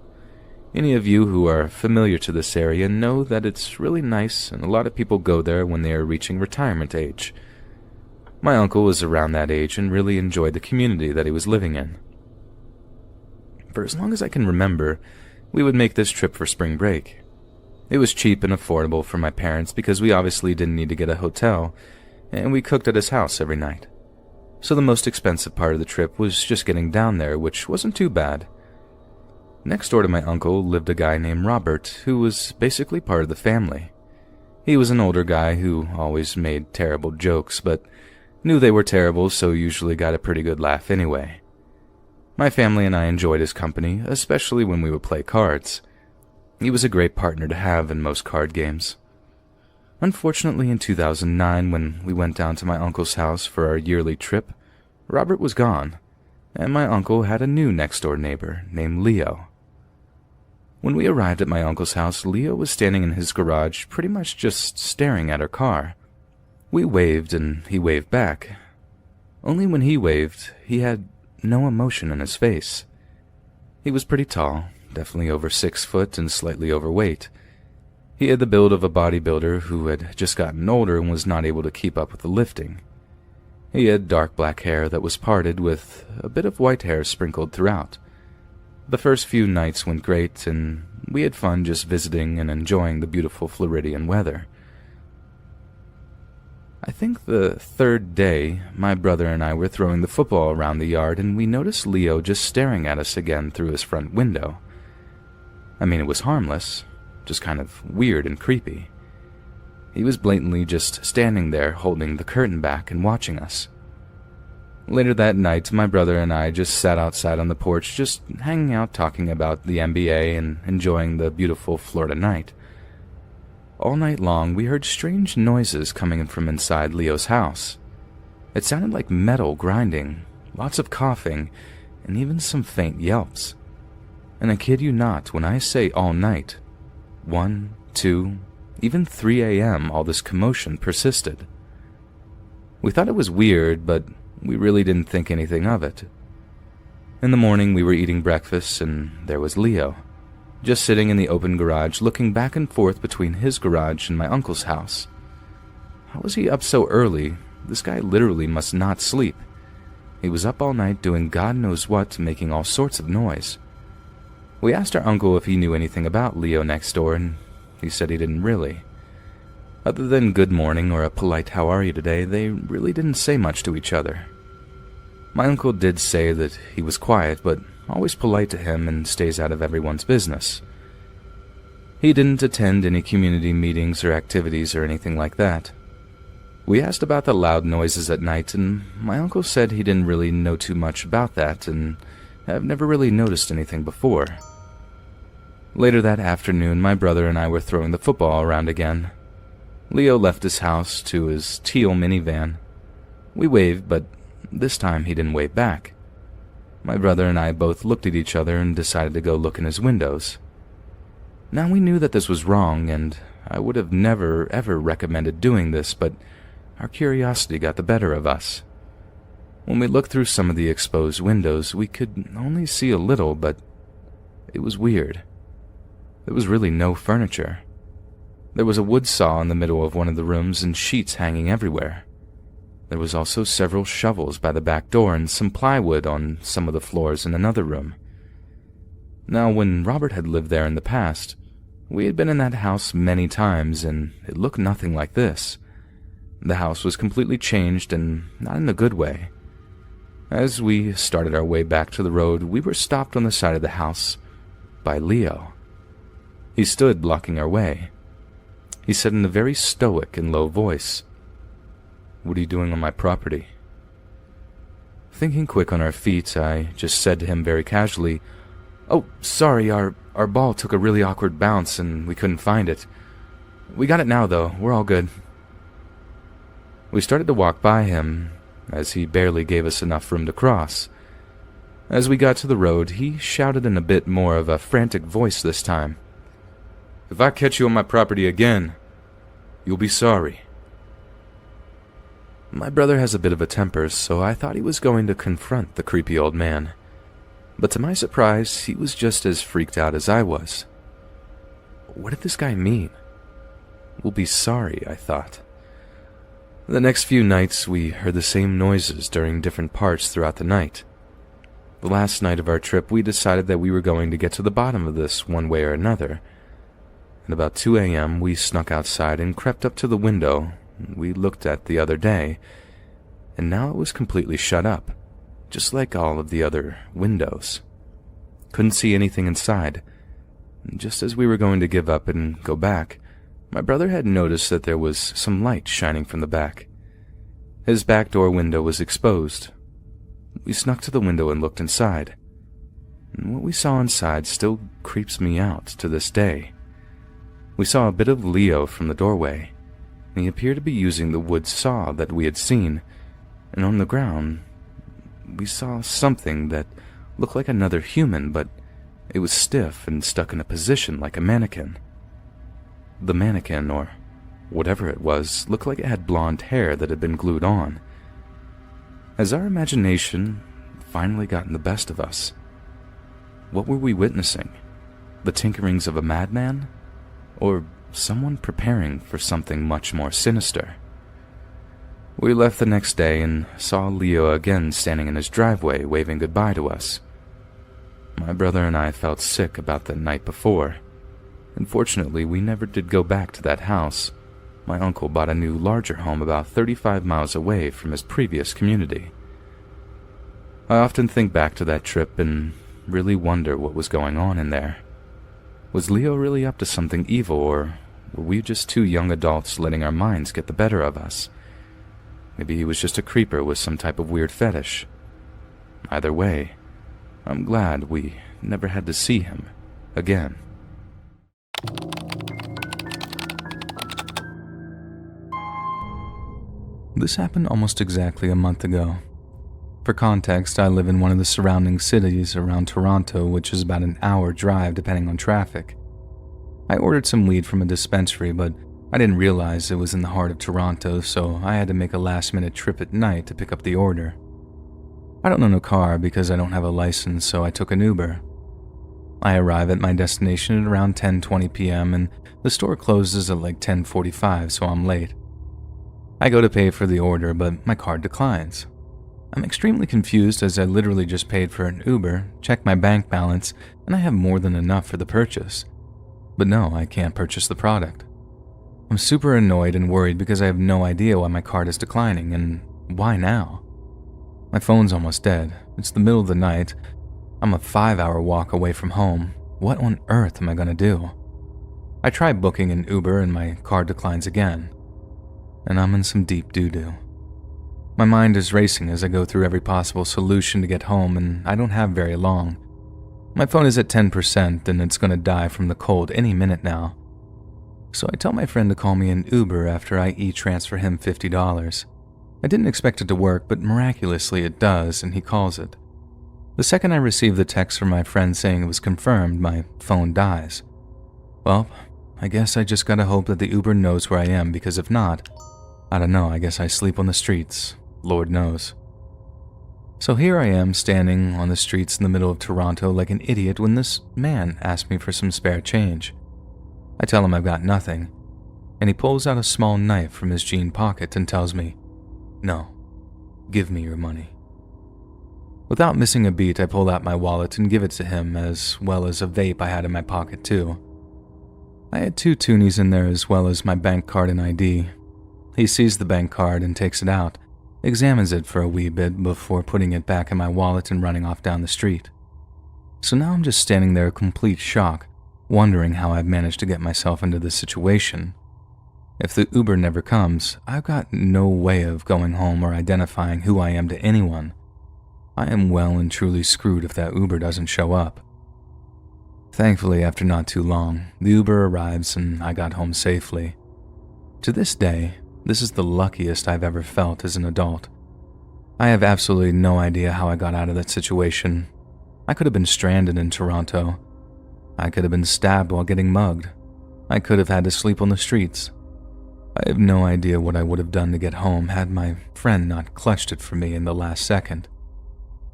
Any of you who are familiar to this area know that it's really nice and a lot of people go there when they are reaching retirement age. My uncle was around that age and really enjoyed the community that he was living in. For as long as I can remember, we would make this trip for spring break. It was cheap and affordable for my parents because we obviously didn't need to get a hotel, and we cooked at his house every night. So the most expensive part of the trip was just getting down there, which wasn't too bad. Next door to my uncle lived a guy named Robert, who was basically part of the family. He was an older guy who always made terrible jokes, but knew they were terrible, so usually got a pretty good laugh anyway. My family and I enjoyed his company, especially when we would play cards. He was a great partner to have in most card games. Unfortunately, in 2009, when we went down to my uncle's house for our yearly trip, Robert was gone, and my uncle had a new next-door neighbor named Leo. When we arrived at my uncle's house, Leo was standing in his garage pretty much just staring at our car. We waved and he waved back. Only when he waved, he had no emotion in his face. He was pretty tall, definitely over 6 foot and slightly overweight. He had the build of a bodybuilder who had just gotten older and was not able to keep up with the lifting. He had dark black hair that was parted with a bit of white hair sprinkled throughout. The first few nights went great, and we had fun just visiting and enjoying the beautiful Floridian weather. I think the third day, my brother and I were throwing the football around the yard, and we noticed Leo just staring at us again through his front window. I mean, it was harmless, just kind of weird and creepy. He was blatantly just standing there holding the curtain back and watching us. Later that night, my brother and I just sat outside on the porch, just hanging out talking about the NBA and enjoying the beautiful Florida night. All night long, we heard strange noises coming from inside Leo's house. It sounded like metal grinding, lots of coughing, and even some faint yelps. And I kid you not when I say all night, 1, 2, even 3 a.m., all this commotion persisted. We thought it was weird, but we really didn't think anything of it. In the morning, we were eating breakfast, and there was Leo, just sitting in the open garage looking back and forth between his garage and my uncle's house. How was he up so early? This guy literally must not sleep. He was up all night doing God knows what, making all sorts of noise. We asked our uncle if he knew anything about Leo next door, and he said he didn't really. Other than good morning or a polite how are you today, they really didn't say much to each other. My uncle did say that he was quiet, but always polite to him and stays out of everyone's business. He didn't attend any community meetings or activities or anything like that. We asked about the loud noises at night, and my uncle said he didn't really know too much about that and have never really noticed anything before. Later that afternoon, my brother and I were throwing the football around again. Leo left his house to his teal minivan. We waved, but this time he didn't wave back. My brother and I both looked at each other and decided to go look in his windows. Now we knew that this was wrong, and I would have never ever recommended doing this, but our curiosity got the better of us. When we looked through some of the exposed windows, we could only see a little, but it was weird. There was really no furniture. There was a wood saw in the middle of one of the rooms and sheets hanging everywhere. There was also several shovels by the back door and some plywood on some of the floors in another room. Now, when Robert had lived there in the past, we had been in that house many times, and it looked nothing like this. The house was completely changed, and not in a good way. As we started our way back to the road, we were stopped on the side of the house by Leo. He stood blocking our way. He said in a very stoic and low voice, "What are you doing on my property?" Thinking quick on our feet, I just said to him very casually, "Oh, sorry, our ball took a really awkward bounce and we couldn't find it. We got it now, though. We're all good." We started to walk by him, as he barely gave us enough room to cross. As we got to the road, he shouted in a bit more of a frantic voice this time, "If I catch you on my property again, you'll be sorry." My brother has a bit of a temper, so I thought he was going to confront the creepy old man. But to my surprise, he was just as freaked out as I was. What did this guy mean? "We'll be sorry," I thought. The next few nights, we heard the same noises during different parts throughout the night. The last night of our trip, we decided that we were going to get to the bottom of this one way or another. At about 2 a.m., we snuck outside and crept up to the window we looked at the other day, and now it was completely shut up, just like all of the other windows. Couldn't see anything inside. Just as we were going to give up and go back, my brother had noticed that there was some light shining from the back. His back door window was exposed. We snuck to the window and looked inside. and what we saw inside still creeps me out to this day. We saw a bit of Leo from the doorway, and he appeared to be using the wood saw that we had seen, and on the ground, we saw something that looked like another human, but it was stiff and stuck in a position like a mannequin. The mannequin, or whatever it was, looked like it had blonde hair that had been glued on. As our imagination finally gotten the best of us, what were we witnessing? The tinkerings of a madman? Or someone preparing for something much more sinister? We left the next day and saw Leo again standing in his driveway waving goodbye to us. My brother and I felt sick about the night before. Unfortunately, we never did go back to that house. My uncle bought a new, larger home about 35 miles away from his previous community. I often think back to that trip and really wonder what was going on in there. Was Leo really up to something evil, or were we just two young adults letting our minds get the better of us? Maybe he was just a creeper with some type of weird fetish. Either way, I'm glad we never had to see him again. This happened almost exactly a month ago. For context, I live in one of the surrounding cities around Toronto, which is about an hour drive depending on traffic. I ordered some weed from a dispensary, but I didn't realize it was in the heart of Toronto, so I had to make a last-minute trip at night to pick up the order. I don't own a car because I don't have a license, so I took an Uber. I arrive at my destination at around 10:20 p.m. and the store closes at like 10:45, so I'm late. I go to pay for the order, but my card declines. I'm extremely confused as I literally just paid for an Uber, checked my bank balance, and I have more than enough for the purchase. But no, I can't purchase the product. I'm super annoyed and worried because I have no idea why my card is declining, and why now? My phone's almost dead. It's the middle of the night. I'm a 5-hour walk away from home. What on earth am I gonna do? I try booking an Uber and my card declines again. And I'm in some deep doo-doo. My mind is racing as I go through every possible solution to get home, and I don't have very long. My phone is at 10% and it's gonna die from the cold any minute now. So I tell my friend to call me an Uber after I e-transfer him $50. I didn't expect it to work, but miraculously it does, and he calls it. The second I receive the text from my friend saying it was confirmed, my phone dies. Well, I guess I just gotta hope that the Uber knows where I am, because if not, I don't know, I guess I sleep on the streets. Lord knows. So here I am standing on the streets in the middle of Toronto like an idiot when this man asks me for some spare change. I tell him I've got nothing, and he pulls out a small knife from his jean pocket and tells me, "No, give me your money." Without missing a beat, I pull out my wallet and give it to him, as well as a vape I had in my pocket too. I had 2 toonies in there as well as my bank card and ID. He sees the bank card and takes it out, examines it for a wee bit before putting it back in my wallet and running off down the street. So now I'm just standing there in complete shock, wondering how I've managed to get myself into this situation. If the Uber never comes, I've got no way of going home or identifying who I am to anyone. I am well and truly screwed if that Uber doesn't show up. Thankfully, after not too long, the Uber arrives and I got home safely. To this day, this is the luckiest I've ever felt as an adult. I have absolutely no idea how I got out of that situation. I could have been stranded in Toronto. I could have been stabbed while getting mugged. I could have had to sleep on the streets. I have no idea what I would have done to get home had my friend not clutched it for me in the last second.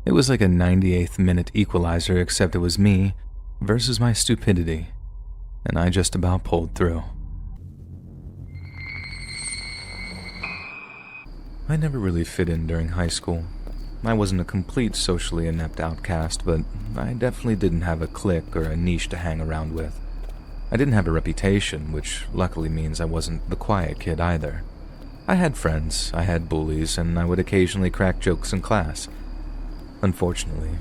It was like a 98th minute equalizer, except it was me versus my stupidity, and I just about pulled through. I never really fit in during high school. I wasn't a complete socially inept outcast, but I definitely didn't have a clique or a niche to hang around with. I didn't have a reputation, which luckily means I wasn't the quiet kid either. I had friends, I had bullies, and I would occasionally crack jokes in class. Unfortunately,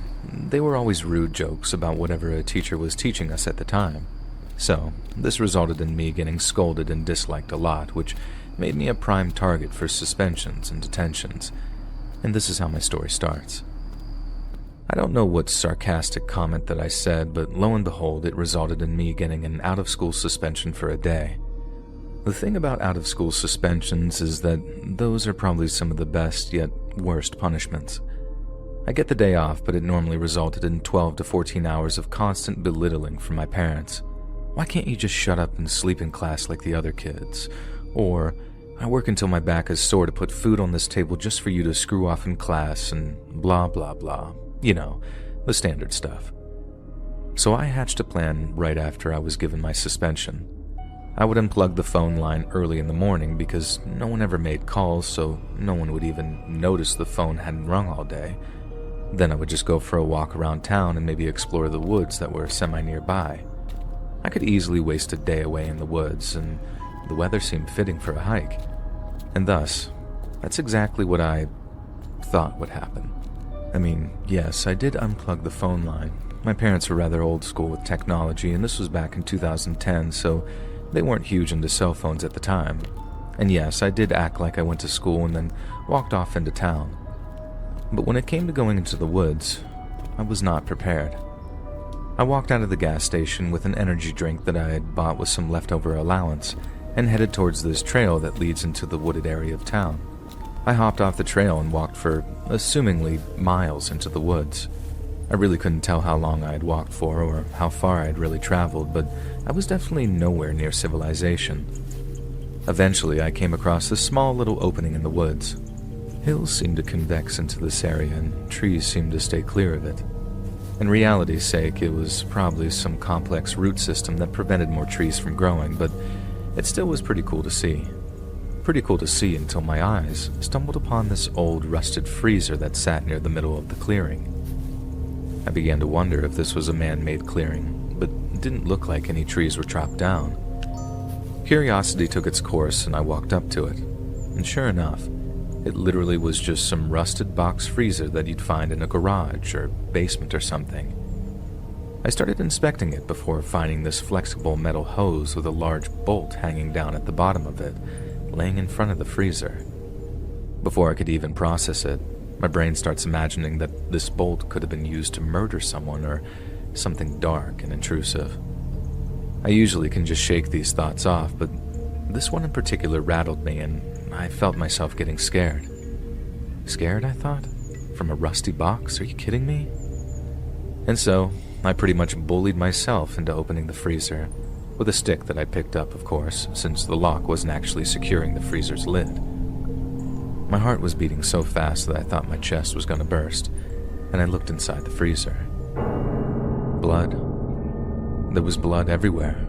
they were always rude jokes about whatever a teacher was teaching us at the time. So, this resulted in me getting scolded and disliked a lot, which made me a prime target for suspensions and detentions. And this is how my story starts. I don't know what sarcastic comment that I said, but lo and behold, it resulted in me getting an out-of-school suspension for a day. The thing about out-of-school suspensions is that those are probably some of the best yet worst punishments. I get the day off, but it normally resulted in 12 to 14 hours of constant belittling from my parents. Why can't you just shut up and sleep in class like the other kids? Or, I work until my back is sore to put food on this table just for you to screw off in class and blah blah blah. You know, the standard stuff. So I hatched a plan right after I was given my suspension. I would unplug the phone line early in the morning because no one ever made calls, so no one would even notice the phone hadn't rung all day. Then I would just go for a walk around town and maybe explore the woods that were semi-nearby. I could easily waste a day away in the woods, and the weather seemed fitting for a hike. And thus, that's exactly what I thought would happen. I mean, yes, I did unplug the phone line. My parents were rather old school with technology, and this was back in 2010, so they weren't huge into cell phones at the time. And yes, I did act like I went to school and then walked off into town. But when it came to going into the woods, I was not prepared. I walked out of the gas station with an energy drink that I had bought with some leftover allowance and headed towards this trail that leads into the wooded area of town. I hopped off the trail and walked for, assumingly, miles into the woods. I really couldn't tell how long I had walked for or how far I had really traveled, but I was definitely nowhere near civilization. Eventually, I came across a small little opening in the woods. Hills seemed to convex into this area, and trees seemed to stay clear of it. In reality's sake, it was probably some complex root system that prevented more trees from growing, but it still was pretty cool to see. Pretty cool to see until my eyes stumbled upon this old rusted freezer that sat near the middle of the clearing. I began to wonder if this was a man-made clearing, but it didn't look like any trees were chopped down. Curiosity took its course and I walked up to it, and sure enough, it literally was just some rusted box freezer that you'd find in a garage or basement or something. I started inspecting it before finding this flexible metal hose with a large bolt hanging down at the bottom of it, laying in front of the freezer. Before I could even process it, my brain starts imagining that this bolt could have been used to murder someone or something dark and intrusive. I usually can just shake these thoughts off, but this one in particular rattled me and I felt myself getting scared. Scared, I thought? From a rusty box? Are you kidding me? And so, I pretty much bullied myself into opening the freezer, with a stick that I picked up, of course, since the lock wasn't actually securing the freezer's lid. My heart was beating so fast that I thought my chest was going to burst, and I looked inside the freezer. Blood. There was blood everywhere.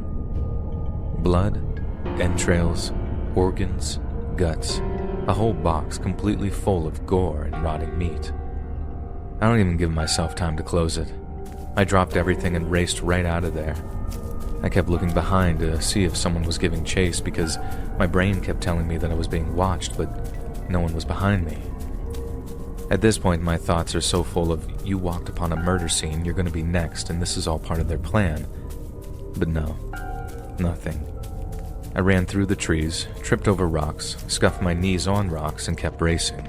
Blood, entrails, organs, guts, a whole box completely full of gore and rotting meat. I don't even give myself time to close it. I dropped everything and raced right out of there. I kept looking behind to see if someone was giving chase because my brain kept telling me that I was being watched, but no one was behind me. At this point, my thoughts are so full of, you walked upon a murder scene, you're going to be next, and this is all part of their plan. But no, nothing. I ran through the trees, tripped over rocks, scuffed my knees on rocks, and kept racing.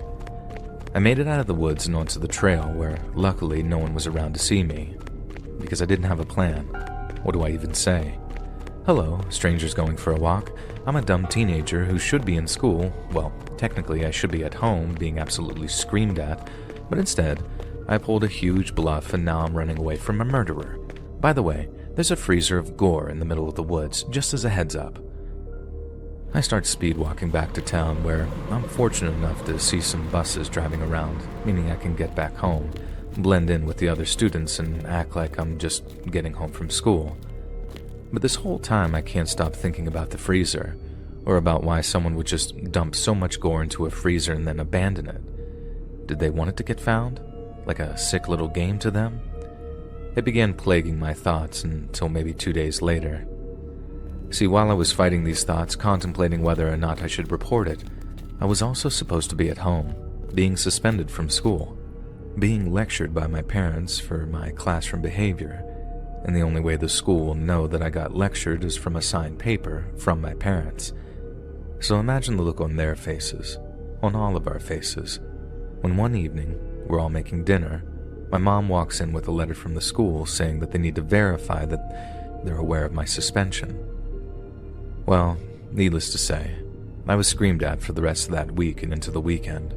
I made it out of the woods and onto the trail where, luckily, no one was around to see me. Because I didn't have a plan. What do I even say? Hello, strangers going for a walk. I'm a dumb teenager who should be in school. Well, technically I should be at home being absolutely screamed at, but instead, I pulled a huge bluff and now I'm running away from a murderer. By the way, there's a freezer of gore in the middle of the woods, just as a heads up. I start speed walking back to town where I'm fortunate enough to see some buses driving around, meaning I can get back home, blend in with the other students and act like I'm just getting home from school. But this whole time I can't stop thinking about the freezer, or about why someone would just dump so much gore into a freezer and then abandon it. Did they want it to get found? Like a sick little game to them? It began plaguing my thoughts until maybe 2 days later. See, while I was fighting these thoughts, contemplating whether or not I should report it, I was also supposed to be at home, being suspended from school, being lectured by my parents for my classroom behavior, and the only way the school will know that I got lectured is from a signed paper from my parents. So imagine the look on their faces, on all of our faces, when one evening we're all making dinner, My mom walks in with a letter from the school saying that they need to verify that they're aware of my suspension. Well, needless to say, I was screamed at for the rest of that week and into the weekend.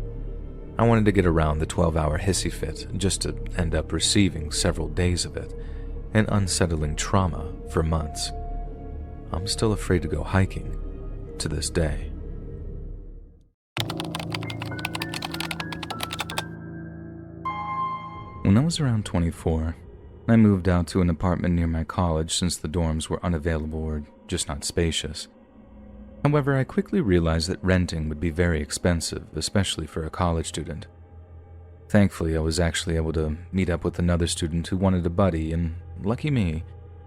I wanted to get around the 12-hour hissy fit just to end up receiving several days of it, an unsettling trauma for months. I'm still afraid to go hiking to this day. When I was around 24, I moved out to an apartment near my college since the dorms were unavailable or just not spacious. However, I quickly realized that renting would be very expensive, especially for a college student. Thankfully, I was actually able to meet up with another student who wanted a buddy, and lucky me,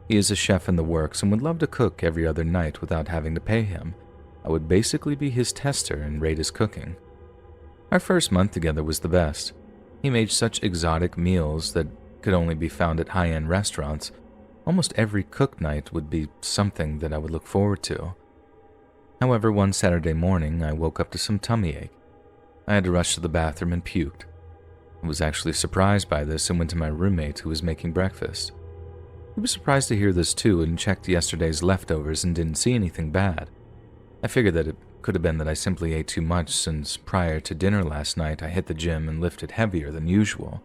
he is a chef in the works and would love to cook every other night without having to pay him. I would basically be his tester and rate his cooking. Our first month together was the best. He made such exotic meals that could only be found at high-end restaurants. Almost every cook night would be something that I would look forward to. However, one Saturday morning, I woke up to some tummy ache. I had to rush to the bathroom and puked. I was actually surprised by this and went to my roommate who was making breakfast. He was surprised to hear this too and checked yesterday's leftovers and didn't see anything bad. I figured that it could have been that I simply ate too much since prior to dinner last night I hit the gym and lifted heavier than usual.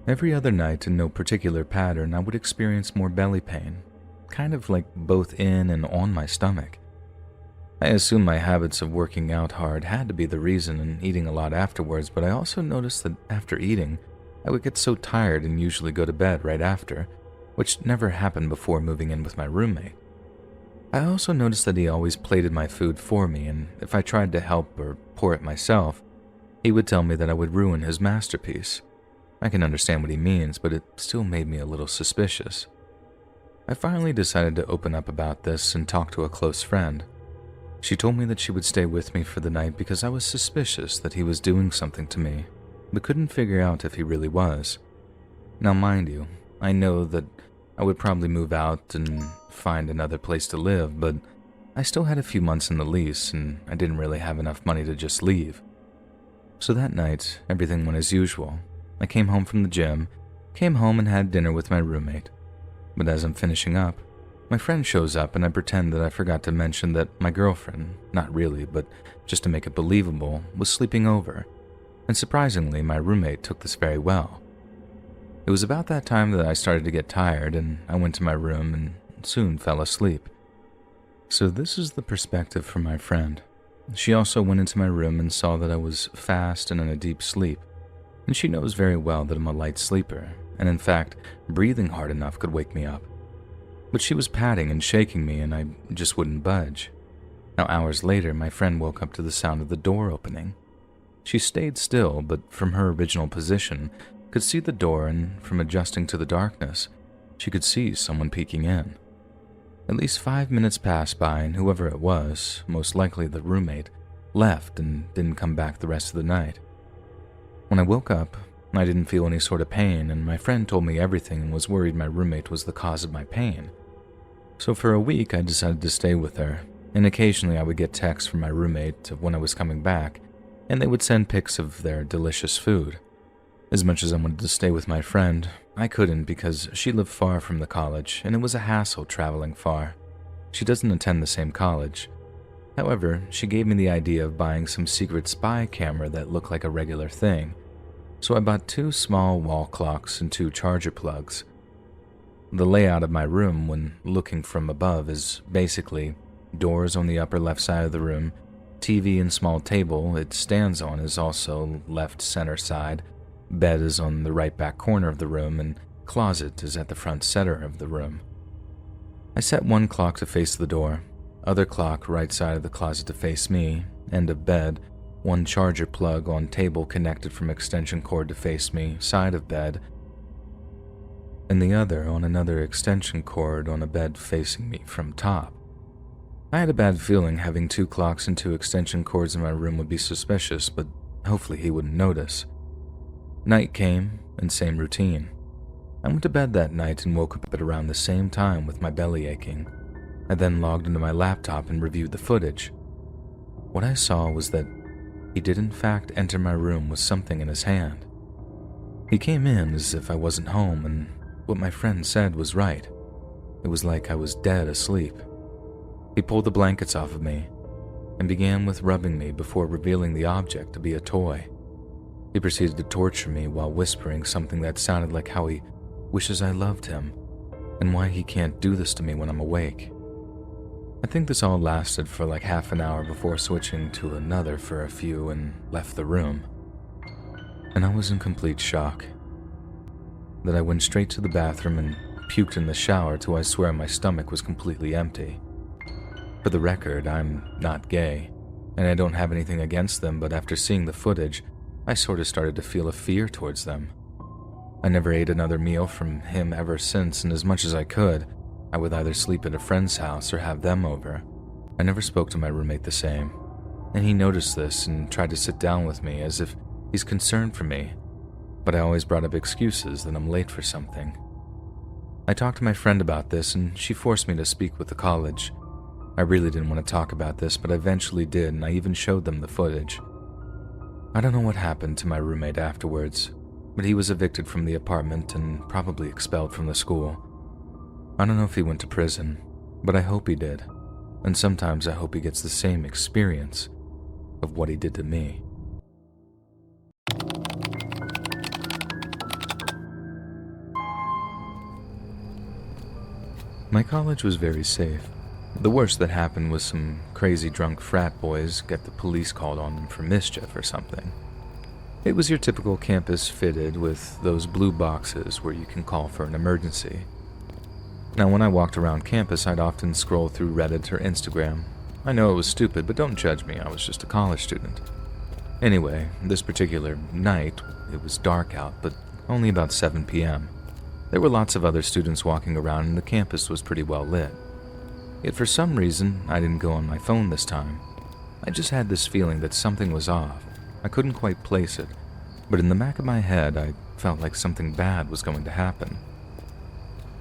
Every other night in no particular pattern I would experience more belly pain, kind of like both in and on my stomach. I assumed my habits of working out hard had to be the reason and eating a lot afterwards, but I also noticed that after eating, I would get so tired and usually go to bed right after, which never happened before moving in with my roommate. I also noticed that he always plated my food for me, and if I tried to help or pour it myself, he would tell me that I would ruin his masterpiece. I can understand what he means, but it still made me a little suspicious. I finally decided to open up about this and talk to a close friend. She told me that she would stay with me for the night because I was suspicious that he was doing something to me, but couldn't figure out if he really was. Now mind you, I know that I would probably move out and find another place to live, but I still had a few months in the lease and I didn't really have enough money to just leave. So that night, everything went as usual. I came home from the gym, came home and had dinner with my roommate. But as I'm finishing up, my friend shows up and I pretend that I forgot to mention that my girlfriend, not really, but just to make it believable, was sleeping over. And surprisingly, my roommate took this very well. It was about that time that I started to get tired and I went to my room and soon fell asleep. So this is the perspective from my friend. She also went into my room and saw that I was fast and in a deep sleep. And she knows very well that I'm a light sleeper, and in fact, breathing hard enough could wake me up. But she was patting and shaking me and I just wouldn't budge. Now hours later, my friend woke up to the sound of the door opening. She stayed still, but from her original position, could see the door, and from adjusting to the darkness, she could see someone peeking in. At least 5 minutes passed by and whoever it was, most likely the roommate, left and didn't come back the rest of the night. When I woke up, I didn't feel any sort of pain, and my friend told me everything and was worried my roommate was the cause of my pain. So for a week, I decided to stay with her, and occasionally I would get texts from my roommate of when I was coming back, and they would send pics of their delicious food. As much as I wanted to stay with my friend, I couldn't because she lived far from the college, and it was a hassle traveling far. She doesn't attend the same college. However, she gave me the idea of buying some secret spy camera that looked like a regular thing, so I bought 2 small wall clocks and 2 charger plugs. The layout of my room when looking from above is basically doors on the upper left side of the room, TV and small table it stands on is also left center side, bed is on the right back corner of the room, and closet is at the front center of the room. I set one clock to face the door, other clock right side of the closet to face me, end of bed, one charger plug on table connected from extension cord to face me, side of bed, and the other on another extension cord on a bed facing me from top. I had a bad feeling having 2 clocks and 2 extension cords in my room would be suspicious, but hopefully he wouldn't notice. Night came, and same routine. I went to bed that night and woke up at around the same time with my belly aching. I then logged into my laptop and reviewed the footage. What I saw was that he did in fact enter my room with something in his hand. He came in as if I wasn't home, and what my friend said was right. It was like I was dead asleep. He pulled the blankets off of me and began with rubbing me before revealing the object to be a toy. He proceeded to torture me while whispering something that sounded like how he wishes I loved him and why he can't do this to me when I'm awake. I think this all lasted for like half an hour before switching to another for a few and left the room. And I was in complete shock. That I went straight to the bathroom and puked in the shower till I swear my stomach was completely empty. For the record, I'm not gay, and I don't have anything against them, but after seeing the footage, I sort of started to feel a fear towards them. I never ate another meal from him ever since, and as much as I could, I would either sleep at a friend's house or have them over. I never spoke to my roommate the same, and he noticed this and tried to sit down with me as if he's concerned for me, but I always brought up excuses that I'm late for something. I talked to my friend about this, and she forced me to speak with the college. I really didn't want to talk about this, but I eventually did, and I even showed them the footage. I don't know what happened to my roommate afterwards, but he was evicted from the apartment and probably expelled from the school. I don't know if he went to prison, but I hope he did, and sometimes I hope he gets the same experience of what he did to me. My college was very safe. The worst that happened was some crazy drunk frat boys get the police called on them for mischief or something. It was your typical campus fitted with those blue boxes where you can call for an emergency. Now, when I walked around campus, I'd often scroll through Reddit or Instagram. I know it was stupid, but don't judge me, I was just a college student. Anyway, this particular night, it was dark out, but only about 7 p.m. There were lots of other students walking around and the campus was pretty well lit. Yet for some reason, I didn't go on my phone this time. I just had this feeling that something was off. I couldn't quite place it, but in the back of my head, I felt like something bad was going to happen.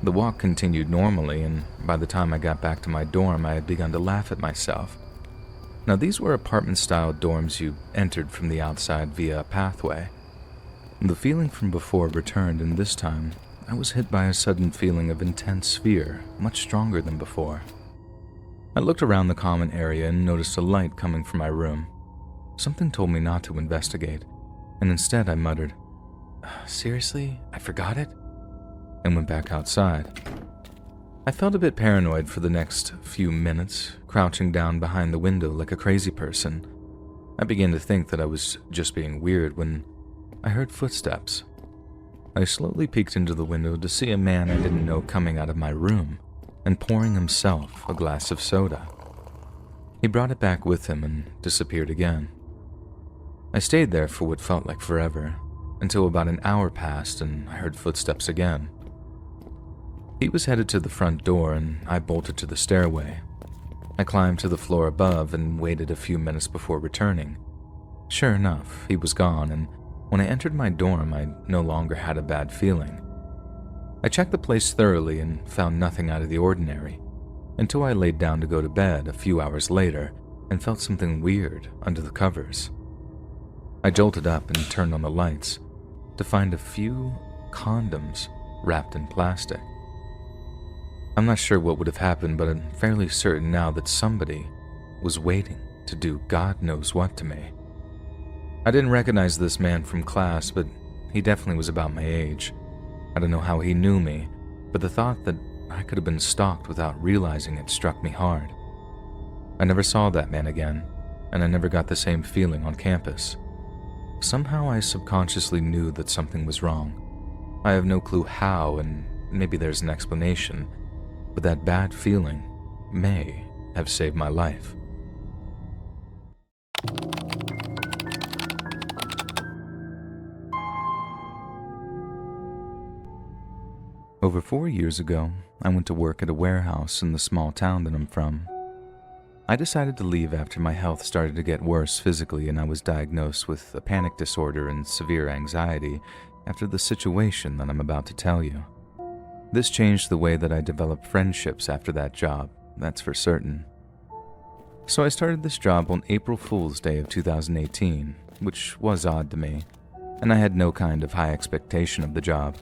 The walk continued normally, and by the time I got back to my dorm, I had begun to laugh at myself. Now, these were apartment-style dorms you entered from the outside via a pathway. The feeling from before returned, and this time, I was hit by a sudden feeling of intense fear, much stronger than before. I looked around the common area and noticed a light coming from my room. Something told me not to investigate, and instead I muttered, "Seriously? I forgot it?" and went back outside. I felt a bit paranoid for the next few minutes, crouching down behind the window like a crazy person. I began to think that I was just being weird when I heard footsteps. I slowly peeked into the window to see a man I didn't know coming out of my room and pouring himself a glass of soda. He brought it back with him and disappeared again. I stayed there for what felt like forever, until about an hour passed and I heard footsteps again. He was headed to the front door and I bolted to the stairway. I climbed to the floor above and waited a few minutes before returning. Sure enough, he was gone, and when I entered my dorm, I no longer had a bad feeling. I checked the place thoroughly and found nothing out of the ordinary, until I laid down to go to bed a few hours later and felt something weird under the covers. I jolted up and turned on the lights to find a few condoms wrapped in plastic. I'm not sure what would have happened, but I'm fairly certain now that somebody was waiting to do God knows what to me. I didn't recognize this man from class, but he definitely was about my age. I don't know how he knew me, but the thought that I could have been stalked without realizing it struck me hard. I never saw that man again, and I never got the same feeling on campus. Somehow I subconsciously knew that something was wrong. I have no clue how, and maybe there's an explanation, but that bad feeling may have saved my life. Over 4 years ago, I went to work at a warehouse in the small town that I'm from. I decided to leave after my health started to get worse physically and I was diagnosed with a panic disorder and severe anxiety after the situation that I'm about to tell you. This changed the way that I developed friendships after that job, that's for certain. So I started this job on April Fool's Day of 2018, which was odd to me. and I had no kind of high expectation of the job.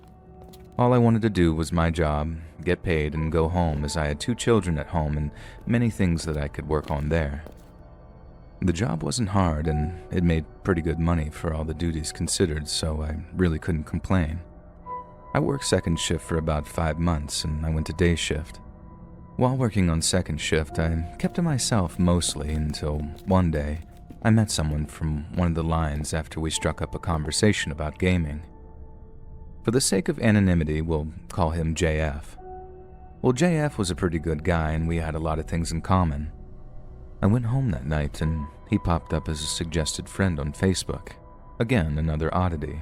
All I wanted to do was my job, get paid, and go home, as I had 2 children at home and many things that I could work on there. The job wasn't hard, and it made pretty good money for all the duties considered, so I really couldn't complain. I worked second shift for about 5 months, and I went to day shift. While working on second shift, I kept to myself mostly until one day I met someone from one of the lines after we struck up a conversation about gaming. For the sake of anonymity, we'll call him JF. Well, JF was a pretty good guy, and we had a lot of things in common. I went home that night, and he popped up as a suggested friend on Facebook. Again, another oddity.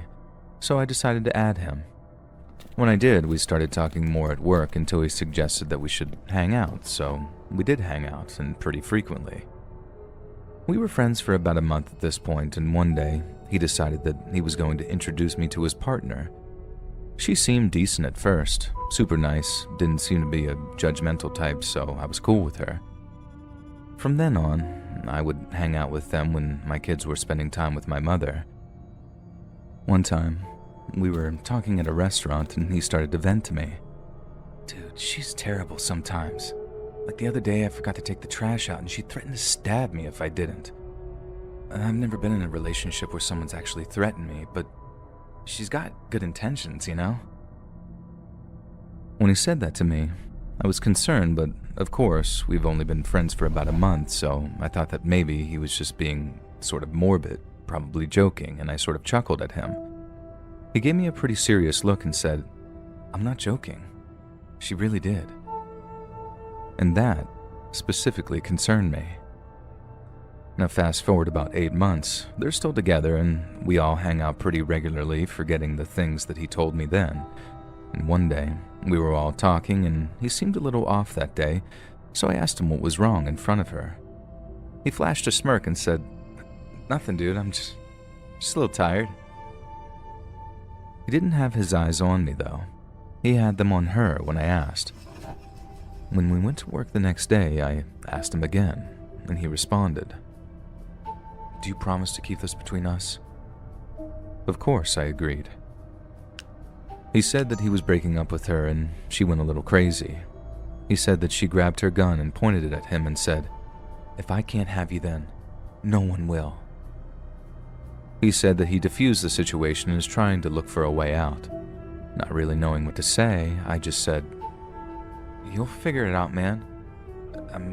So I decided to add him. When I did, we started talking more at work until he suggested that we should hang out, so we did hang out, and pretty frequently. We were friends for about a month at this point, and one day, he decided that he was going to introduce me to his partner. She seemed decent at first, super nice, didn't seem to be a judgmental type, so I was cool with her. From then on, I would hang out with them when my kids were spending time with my mother. One time, we were talking at a restaurant and he started to vent to me. Dude, she's terrible sometimes. Like the other day, I forgot to take the trash out and she threatened to stab me if I didn't. I've never been in a relationship where someone's actually threatened me, but she's got good intentions, you know? When he said that to me, I was concerned, but of course, we've only been friends for about a month, so I thought that maybe he was just being sort of morbid, probably joking, and I sort of chuckled at him. He gave me a pretty serious look and said, "I'm not joking. She really did." And that specifically concerned me. Now fast forward about 8 months, they're still together and we all hang out pretty regularly, forgetting the things that he told me then. And one day, we were all talking and he seemed a little off that day, so I asked him what was wrong in front of her. He flashed a smirk and said, "Nothing, dude, I'm just a little tired." He didn't have his eyes on me though. He had them on her when I asked. When we went to work the next day, I asked him again, and he responded, "Do you promise to keep this between us?" Of course, I agreed. He said that he was breaking up with her and she went a little crazy. He said that she grabbed her gun and pointed it at him and said, "If I can't have you then, no one will." He said that he diffused the situation and is trying to look for a way out. Not really knowing what to say, I just said, "You'll figure it out, man.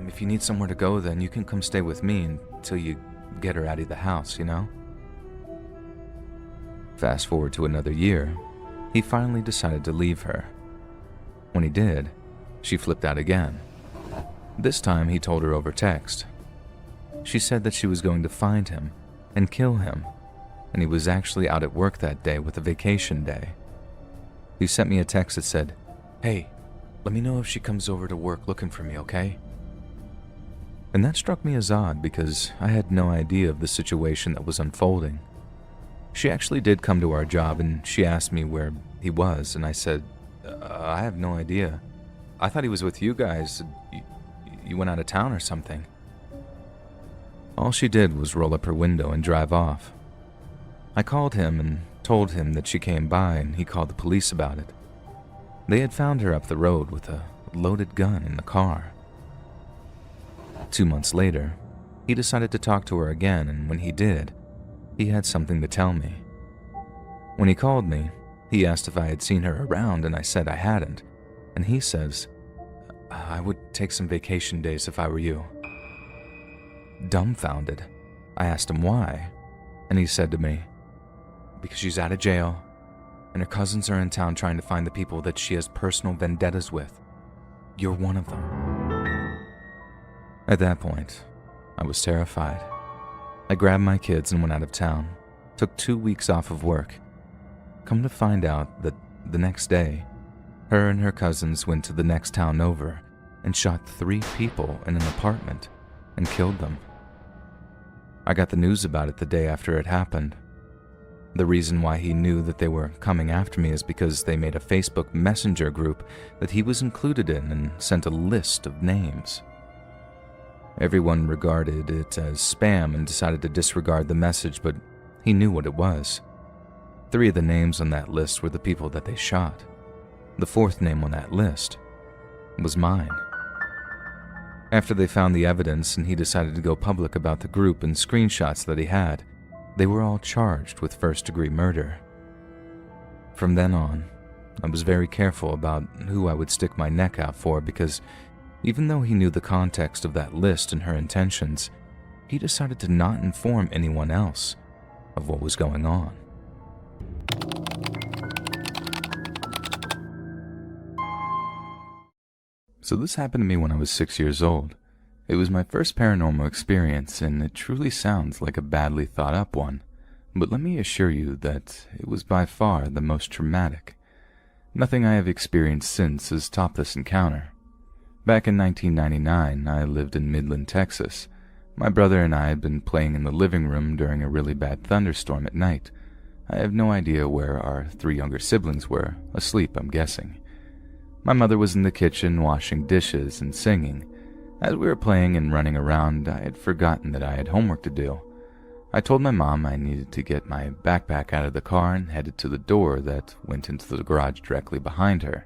If you need somewhere to go, then you can come stay with me until you get her out of the house, you know?" Fast forward to another year, he finally decided to leave her. When he did, she flipped out again. This time he told her over text. She said that she was going to find him and kill him, and he was actually out at work that day with a vacation day. He sent me a text that said, "Hey, let me know if she comes over to work looking for me, okay?" And that struck me as odd because I had no idea of the situation that was unfolding. She actually did come to our job and she asked me where he was, and I said, I have no idea. I thought he was with you guys. You went out of town or something." All she did was roll up her window and drive off. I called him and told him that she came by and he called the police about it. They had found her up the road with a loaded gun in the car. 2 months later, he decided to talk to her again, and when he did, he had something to tell me. When he called me, he asked if I had seen her around, and I said I hadn't, and he says, "I would take some vacation days if I were you." Dumbfounded, I asked him why, and he said to me, "Because she's out of jail, and her cousins are in town trying to find the people that she has personal vendettas with. You're one of them." At that point, I was terrified. I grabbed my kids and went out of town, took 2 weeks off of work. Come to find out that the next day, her and her cousins went to the next town over and shot 3 people in an apartment and killed them. I got the news about it the day after it happened. The reason why he knew that they were coming after me is because they made a Facebook Messenger group that he was included in and sent a list of names. Everyone regarded it as spam and decided to disregard the message, but he knew what it was. 3 of the names on that list were the people that they shot. The 4th name on that list was mine. After they found the evidence and he decided to go public about the group and screenshots that he had, they were all charged with first-degree murder. From then on, I was very careful about who I would stick my neck out for because even though he knew the context of that list and her intentions, he decided to not inform anyone else of what was going on. So this happened to me when I was 6 years old. It was my first paranormal experience, and it truly sounds like a badly thought up one. But let me assure you that it was by far the most traumatic. Nothing I have experienced since has topped this encounter. Back in 1999, I lived in Midland, Texas. My brother and I had been playing in the living room during a really bad thunderstorm at night. I have no idea where our 3 younger siblings were, asleep I'm guessing. My mother was in the kitchen washing dishes and singing. As we were playing and running around, I had forgotten that I had homework to do. I told my mom I needed to get my backpack out of the car and headed to the door that went into the garage directly behind her.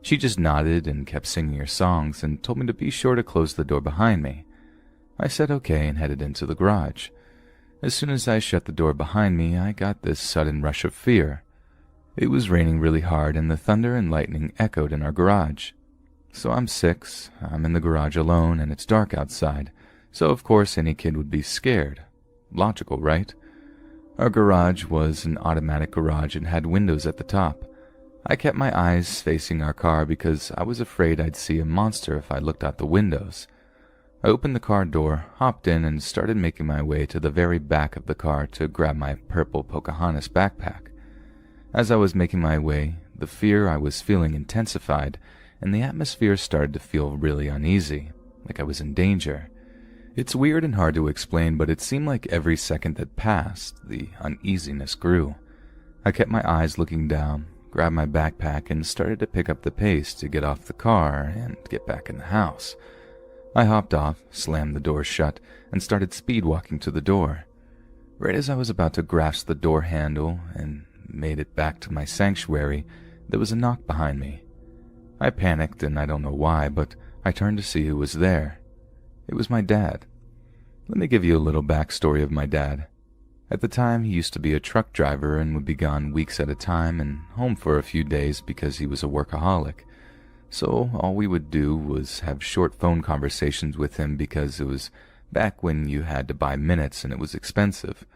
She just nodded and kept singing her songs and told me to be sure to close the door behind me. I said okay and headed into the garage. As soon as I shut the door behind me, I got this sudden rush of fear. It was raining really hard and the thunder and lightning echoed in our garage. So I'm 6, I'm in the garage alone and it's dark outside, so of course any kid would be scared. Logical, right? Our garage was an automatic garage and had windows at the top. I kept my eyes facing our car because I was afraid I'd see a monster if I looked out the windows. I opened the car door, hopped in, and started making my way to the very back of the car to grab my purple Pocahontas backpack. As I was making my way, the fear I was feeling intensified, and the atmosphere started to feel really uneasy, like I was in danger. It's weird and hard to explain, but it seemed like every second that passed, the uneasiness grew. I kept my eyes looking down, grabbed my backpack, and started to pick up the pace to get off the car and get back in the house. I hopped off, slammed the door shut, and started speed walking to the door. Right as I was about to grasp the door handle and made it back to my sanctuary, there was a knock behind me. I panicked, and I don't know why, but I turned to see who was there. It was my dad. Let me give you a little backstory of my dad. At the time, he used to be a truck driver and would be gone weeks at a time and home for a few days because he was a workaholic. So all we would do was have short phone conversations with him because it was back when you had to buy minutes and it was expensive.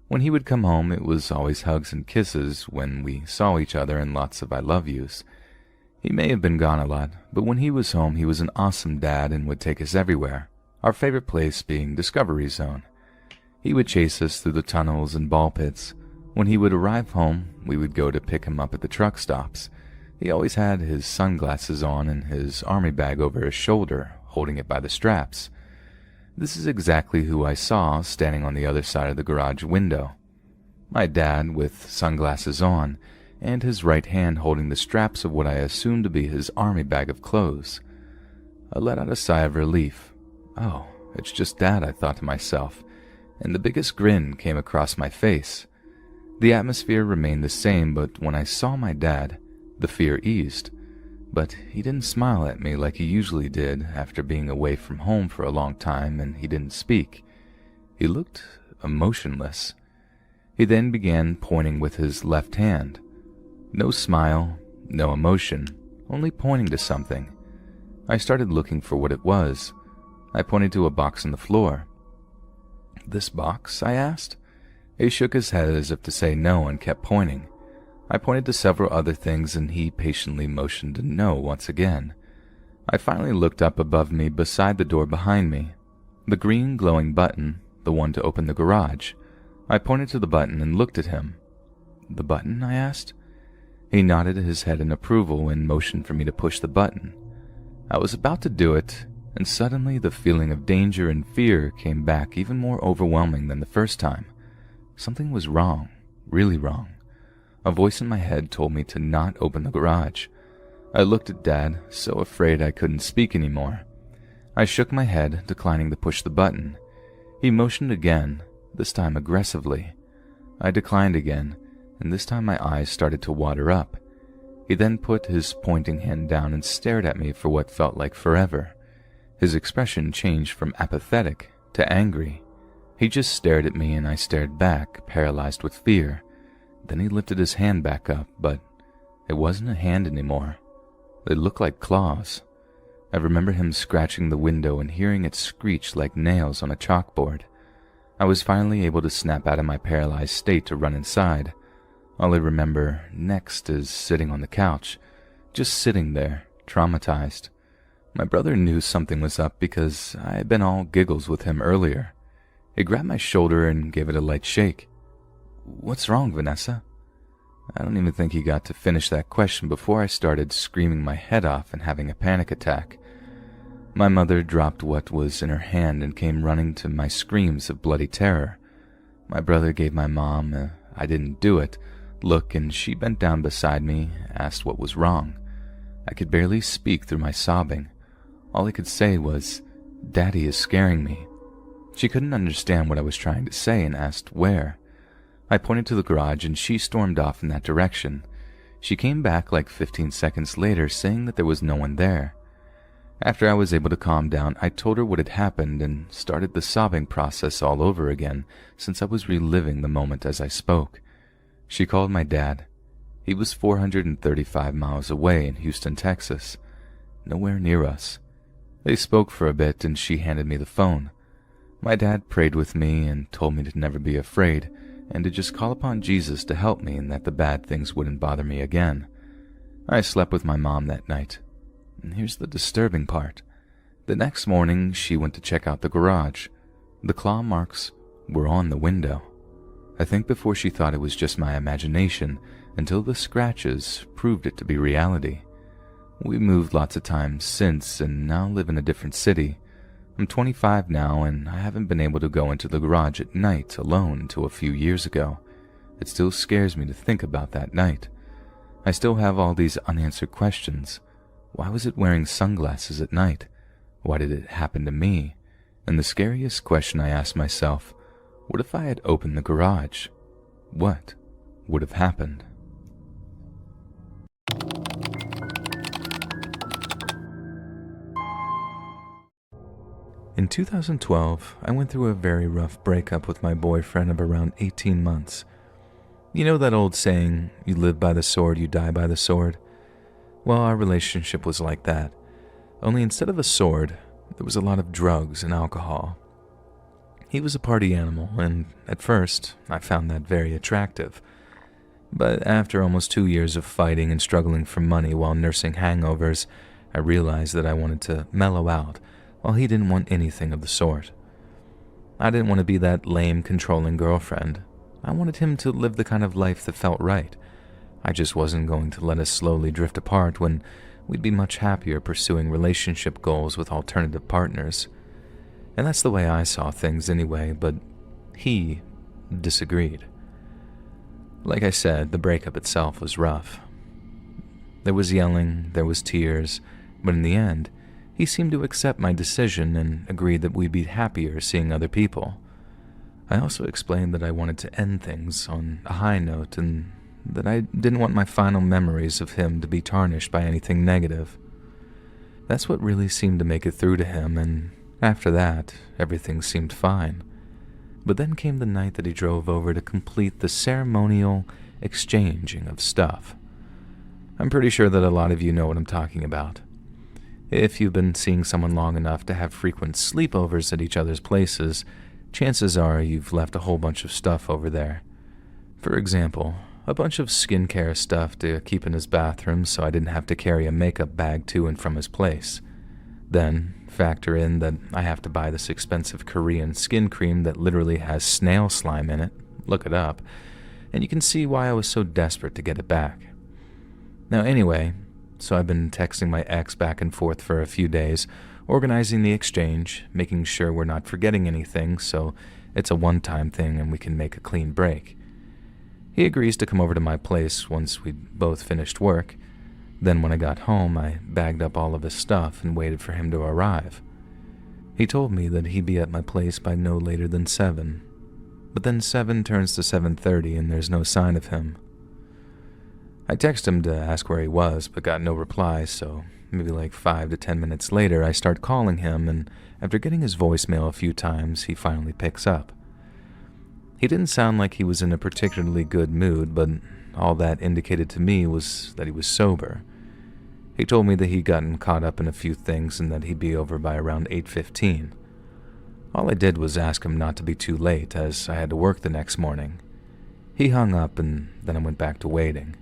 When he would come home, it was always hugs and kisses when we saw each other and lots of I love yous. He may have been gone a lot, but when he was home, he was an awesome dad and would take us everywhere, our favorite place being Discovery Zone. He would chase us through the tunnels and ball pits. When he would arrive home, we would go to pick him up at the truck stops. He always had his sunglasses on and his army bag over his shoulder, holding it by the straps. This is exactly who I saw standing on the other side of the garage window. My dad with sunglasses on, and his right hand holding the straps of what I assumed to be his army bag of clothes. I let out a sigh of relief. Oh, it's just Dad, I thought to myself, and the biggest grin came across my face. The atmosphere remained the same, but when I saw my dad, the fear eased. But he didn't smile at me like he usually did after being away from home for a long time, and he didn't speak. He looked emotionless. He then began pointing with his left hand. No smile, no emotion, only pointing to something. I started looking for what it was. I pointed to a box on the floor. "This box?" I asked. He shook his head as if to say no and kept pointing. I pointed to several other things and he patiently motioned to no once again. I finally looked up above me beside the door behind me. The green glowing button, the one to open the garage. I pointed to the button and looked at him. "The button?" I asked. He nodded his head in approval and motioned for me to push the button. I was about to do it, and suddenly the feeling of danger and fear came back even more overwhelming than the first time. Something was wrong, really wrong. A voice in my head told me to not open the garage. I looked at Dad, so afraid I couldn't speak anymore. I shook my head, declining to push the button. He motioned again, this time aggressively. I declined again, and this time my eyes started to water up. He then put his pointing hand down and stared at me for what felt like forever. His expression changed from apathetic to angry. He just stared at me and I stared back, paralyzed with fear. Then he lifted his hand back up, but it wasn't a hand anymore. It looked like claws. I remember him scratching the window and hearing it screech like nails on a chalkboard. I was finally able to snap out of my paralyzed state to run inside. All I remember next is sitting on the couch, just sitting there, traumatized. My brother knew something was up because I had been all giggles with him earlier. He grabbed my shoulder and gave it a light shake. "What's wrong, Vanessa?" I don't even think he got to finish that question before I started screaming my head off and having a panic attack. My mother dropped what was in her hand and came running to my screams of bloody terror. My brother gave my mom "I didn't do it" look, and she bent down beside me, asked what was wrong. I could barely speak through my sobbing. All I could say was, "Daddy is scaring me." She couldn't understand what I was trying to say and asked where. I pointed to the garage and she stormed off in that direction. She came back like 15 seconds later saying that there was no one there. After I was able to calm down, I told her what had happened and started the sobbing process all over again since I was reliving the moment as I spoke. She called my dad. He was 435 miles away in Houston, Texas, nowhere near us. They spoke for a bit and she handed me the phone. My dad prayed with me and told me to never be afraid and to just call upon Jesus to help me and that the bad things wouldn't bother me again. I slept with my mom that night. And here's the disturbing part. The next morning, she went to check out the garage. The claw marks were on the window. I think before she thought it was just my imagination, until the scratches proved it to be reality. We moved lots of times since and now live in a different city. I'm 25 now and I haven't been able to go into the garage at night alone until a few years ago. It still scares me to think about that night. I still have all these unanswered questions. Why was it wearing sunglasses at night? Why did it happen to me? And the scariest question I asked myself, what if I had opened the garage? What would have happened? In 2012, I went through a very rough breakup with my boyfriend of around 18 months. You know that old saying, you live by the sword, you die by the sword? Well, our relationship was like that. Only instead of a sword, there was a lot of drugs and alcohol. He was a party animal, and at first, I found that very attractive. But after almost 2 years of fighting and struggling for money while nursing hangovers, I realized that I wanted to mellow out, while he didn't want anything of the sort. I didn't want to be that lame, controlling girlfriend. I wanted him to live the kind of life that felt right. I just wasn't going to let us slowly drift apart when we'd be much happier pursuing relationship goals with alternative partners. And that's the way I saw things anyway, but he disagreed. Like I said, the breakup itself was rough. There was yelling, there was tears, but in the end, he seemed to accept my decision and agreed that we'd be happier seeing other people. I also explained that I wanted to end things on a high note and that I didn't want my final memories of him to be tarnished by anything negative. That's what really seemed to make it through to him, and after that, everything seemed fine. But then came the night that he drove over to complete the ceremonial exchanging of stuff. I'm pretty sure that a lot of you know what I'm talking about. If you've been seeing someone long enough to have frequent sleepovers at each other's places, chances are you've left a whole bunch of stuff over there. For example, a bunch of skincare stuff to keep in his bathroom so I didn't have to carry a makeup bag to and from his place. Then, factor in that I have to buy this expensive Korean skin cream that literally has snail slime in it. Look it up. And you can see why I was so desperate to get it back. Now anyway, so I've been texting my ex back and forth for a few days, organizing the exchange, making sure we're not forgetting anything so it's a one-time thing and we can make a clean break. He agrees to come over to my place once we'd both finished work. Then when I got home, I bagged up all of his stuff and waited for him to arrive. He told me that he'd be at my place by no later than 7. But then 7 turns to 7:30 and there's no sign of him. I texted him to ask where he was, but got no reply, so maybe like 5 to 10 minutes later, I start calling him, and after getting his voicemail a few times, he finally picks up. He didn't sound like he was in a particularly good mood, but all that indicated to me was that he was sober. He told me that he'd gotten caught up in a few things and that he'd be over by around 8:15. All I did was ask him not to be too late, as I had to work the next morning. He hung up, and then I went back to waiting.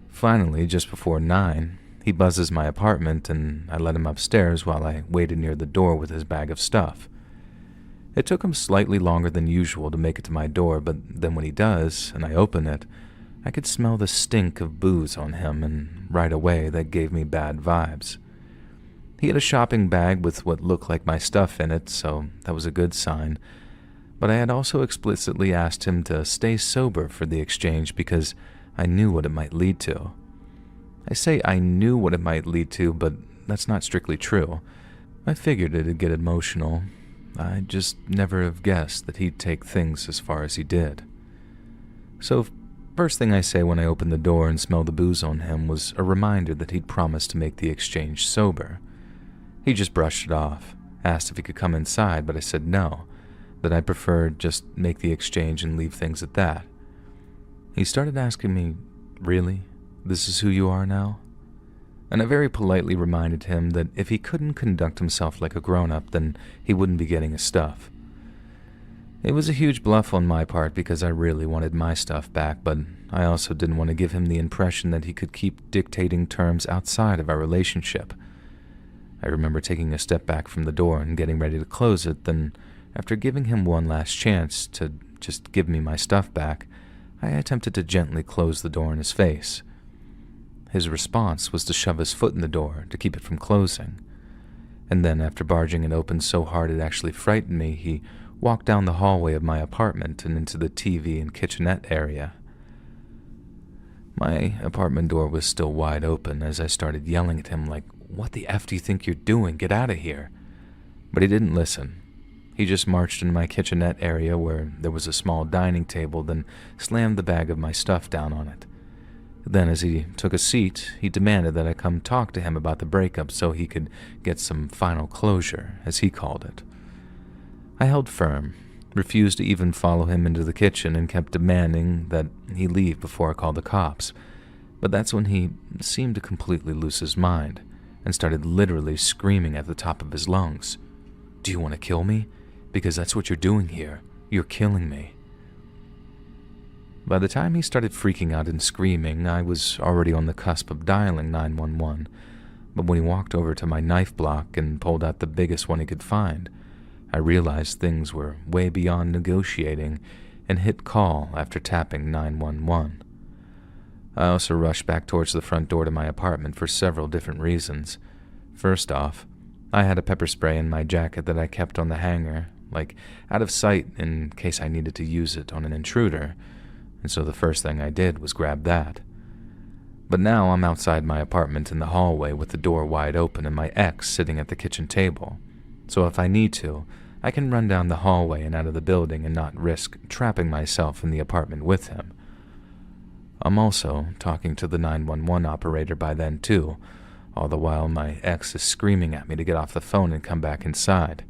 Finally, just before 9, he buzzes my apartment, and I let him upstairs while I waited near the door with his bag of stuff. It took him slightly longer than usual to make it to my door, but then when he does, and I open it, I could smell the stink of booze on him, and right away that gave me bad vibes. He had a shopping bag with what looked like my stuff in it, so that was a good sign, but I had also explicitly asked him to stay sober for the exchange because I knew what it might lead to. I say I knew what it might lead to, but that's not strictly true. I figured it'd get emotional. I just never have guessed that he'd take things as far as he did. So, first thing I say when I opened the door and smelled the booze on him was a reminder that he'd promised to make the exchange sober. He just brushed it off, asked if he could come inside, but I said no, that I preferred just make the exchange and leave things at that. He started asking me, "Really? This is who you are now?" And I very politely reminded him that if he couldn't conduct himself like a grown-up, then he wouldn't be getting his stuff. It was a huge bluff on my part because I really wanted my stuff back, but I also didn't want to give him the impression that he could keep dictating terms outside of our relationship. I remember taking a step back from the door and getting ready to close it, then after giving him one last chance to just give me my stuff back, I attempted to gently close the door in his face. His response was to shove his foot in the door to keep it from closing. And then, after barging it open so hard it actually frightened me, he walked down the hallway of my apartment and into the TV and kitchenette area. My apartment door was still wide open as I started yelling at him like, "What the F do you think you're doing? Get out of here." But he didn't listen. He just marched into my kitchenette area where there was a small dining table, then slammed the bag of my stuff down on it. Then, as he took a seat, he demanded that I come talk to him about the breakup so he could get some final closure, as he called it. I held firm, refused to even follow him into the kitchen, and kept demanding that he leave before I called the cops. But that's when he seemed to completely lose his mind and started literally screaming at the top of his lungs. "Do you want to kill me? Because that's what you're doing here. You're killing me." By the time he started freaking out and screaming, I was already on the cusp of dialing 911, but when he walked over to my knife block and pulled out the biggest one he could find, I realized things were way beyond negotiating and hit call after tapping 911. I also rushed back towards the front door to my apartment for several different reasons. First off, I had a pepper spray in my jacket that I kept on the hanger, like out of sight in case I needed to use it on an intruder, and so the first thing I did was grab that. But now I'm outside my apartment in the hallway with the door wide open and my ex sitting at the kitchen table. So if I need to, I can run down the hallway and out of the building and not risk trapping myself in the apartment with him. I'm also talking to the 911 operator by then too, all the while my ex is screaming at me to get off the phone and come back inside.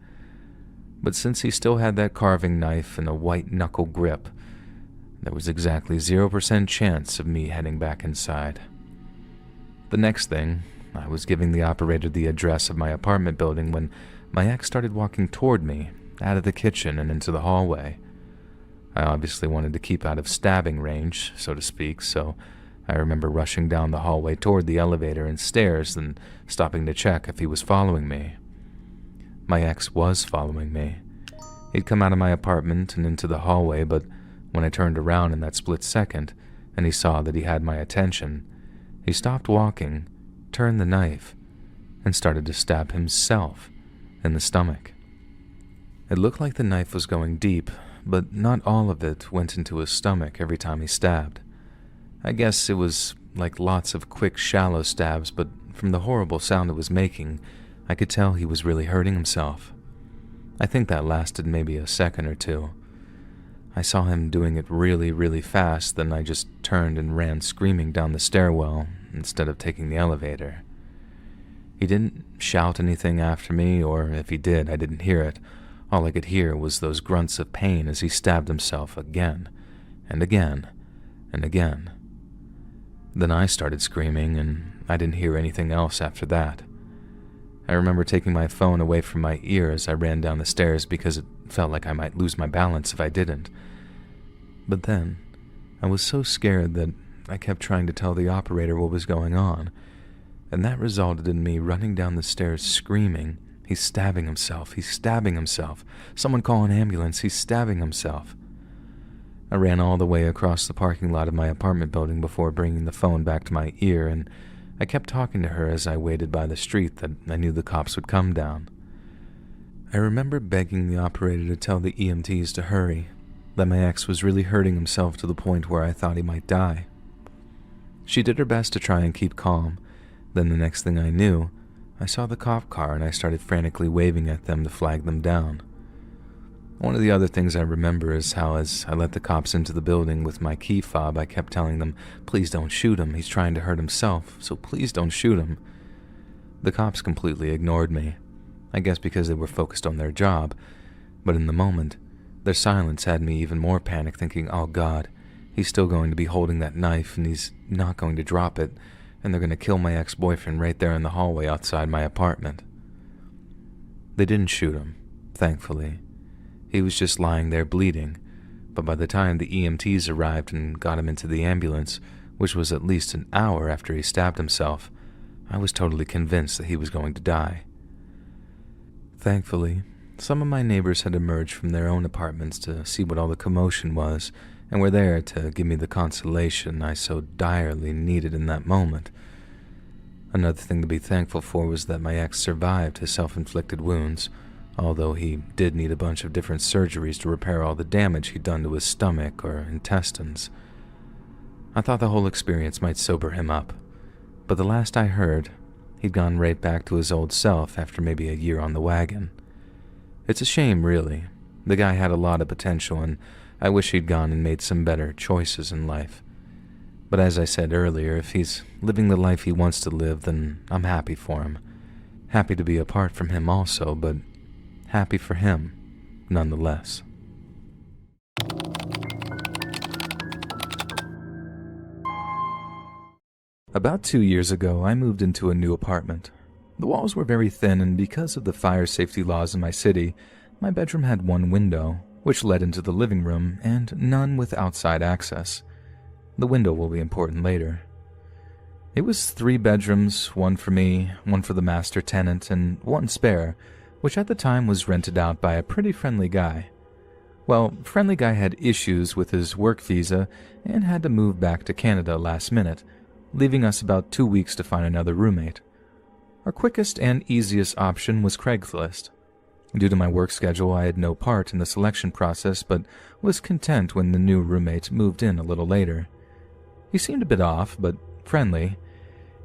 But since he still had that carving knife and a white knuckle grip, there was exactly 0% chance of me heading back inside. The next thing, I was giving the operator the address of my apartment building when my ex started walking toward me, out of the kitchen and into the hallway. I obviously wanted to keep out of stabbing range, so to speak, so I remember rushing down the hallway toward the elevator and stairs and stopping to check if he was following me. My ex was following me. He'd come out of my apartment and into the hallway, but when I turned around in that split second and he saw that he had my attention, he stopped walking, turned the knife, and started to stab himself in the stomach. It looked like the knife was going deep, but not all of it went into his stomach every time he stabbed. I guess it was like lots of quick, shallow stabs, but from the horrible sound it was making, I could tell he was really hurting himself. I think that lasted maybe a second or two. I saw him doing it really, really fast, then I just turned and ran screaming down the stairwell instead of taking the elevator. He didn't shout anything after me, or if he did, I didn't hear it. All I could hear was those grunts of pain as he stabbed himself again, and again, and again. Then I started screaming, and I didn't hear anything else after that. I remember taking my phone away from my ear as I ran down the stairs because it felt like I might lose my balance if I didn't. But then, I was so scared that I kept trying to tell the operator what was going on, and that resulted in me running down the stairs screaming, "He's stabbing himself, he's stabbing himself, someone call an ambulance, he's stabbing himself." I ran all the way across the parking lot of my apartment building before bringing the phone back to my ear, and I kept talking to her as I waited by the street that I knew the cops would come down. I remember begging the operator to tell the EMTs to hurry, that my ex was really hurting himself to the point where I thought he might die. She did her best to try and keep calm. Then the next thing I knew, I saw the cop car and I started frantically waving at them to flag them down. One of the other things I remember is how as I let the cops into the building with my key fob, I kept telling them, "Please don't shoot him, he's trying to hurt himself, so please don't shoot him." The cops completely ignored me, I guess because they were focused on their job, but in the moment, their silence had me even more panicked, thinking, "Oh God, he's still going to be holding that knife and he's not going to drop it, and they're going to kill my ex-boyfriend right there in the hallway outside my apartment." They didn't shoot him, thankfully. He was just lying there bleeding, but by the time the EMTs arrived and got him into the ambulance, which was at least an hour after he stabbed himself, I was totally convinced that he was going to die. Thankfully, some of my neighbors had emerged from their own apartments to see what all the commotion was, and were there to give me the consolation I so direly needed in that moment. Another thing to be thankful for was that my ex survived his self-inflicted wounds, although he did need a bunch of different surgeries to repair all the damage he'd done to his stomach or intestines. I thought the whole experience might sober him up, but the last I heard, he'd gone right back to his old self after maybe a year on the wagon. It's a shame, really. The guy had a lot of potential, and I wish he'd gone and made some better choices in life. But as I said earlier, if he's living the life he wants to live, then I'm happy for him. Happy to be apart from him also, but happy for him, nonetheless. About 2 years ago, I moved into a new apartment. The walls were very thin, and because of the fire safety laws in my city, my bedroom had one window, which led into the living room, and none with outside access. The window will be important later. It was 3 bedrooms, one for me, one for the master tenant, and one spare, which at the time was rented out by a pretty friendly guy. Well, friendly guy had issues with his work visa and had to move back to Canada last minute, leaving us about 2 weeks to find another roommate. Our quickest and easiest option was Craigslist. Due to my work schedule, I had no part in the selection process, but was content when the new roommate moved in a little later. He seemed a bit off, but friendly.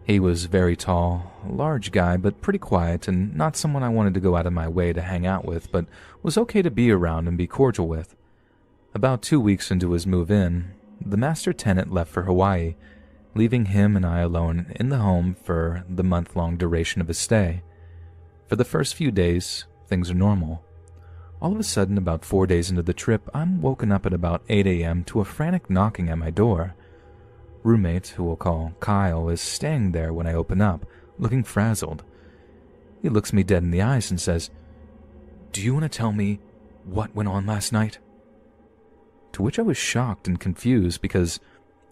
He was very tall, a large guy, but pretty quiet, and not someone I wanted to go out of my way to hang out with, but was okay to be around and be cordial with. About 2 weeks into his move-in, the master tenant left for Hawaii, leaving him and I alone in the home for the month-long duration of his stay. For the first few days, things are normal. All of a sudden, about 4 days into the trip, I'm woken up at about 8 a.m. to a frantic knocking at my door. Roommate, who we'll call Kyle, is staying there when I open up, looking frazzled. He looks me dead in the eyes and says, "Do you want to tell me what went on last night?" To which I was shocked and confused because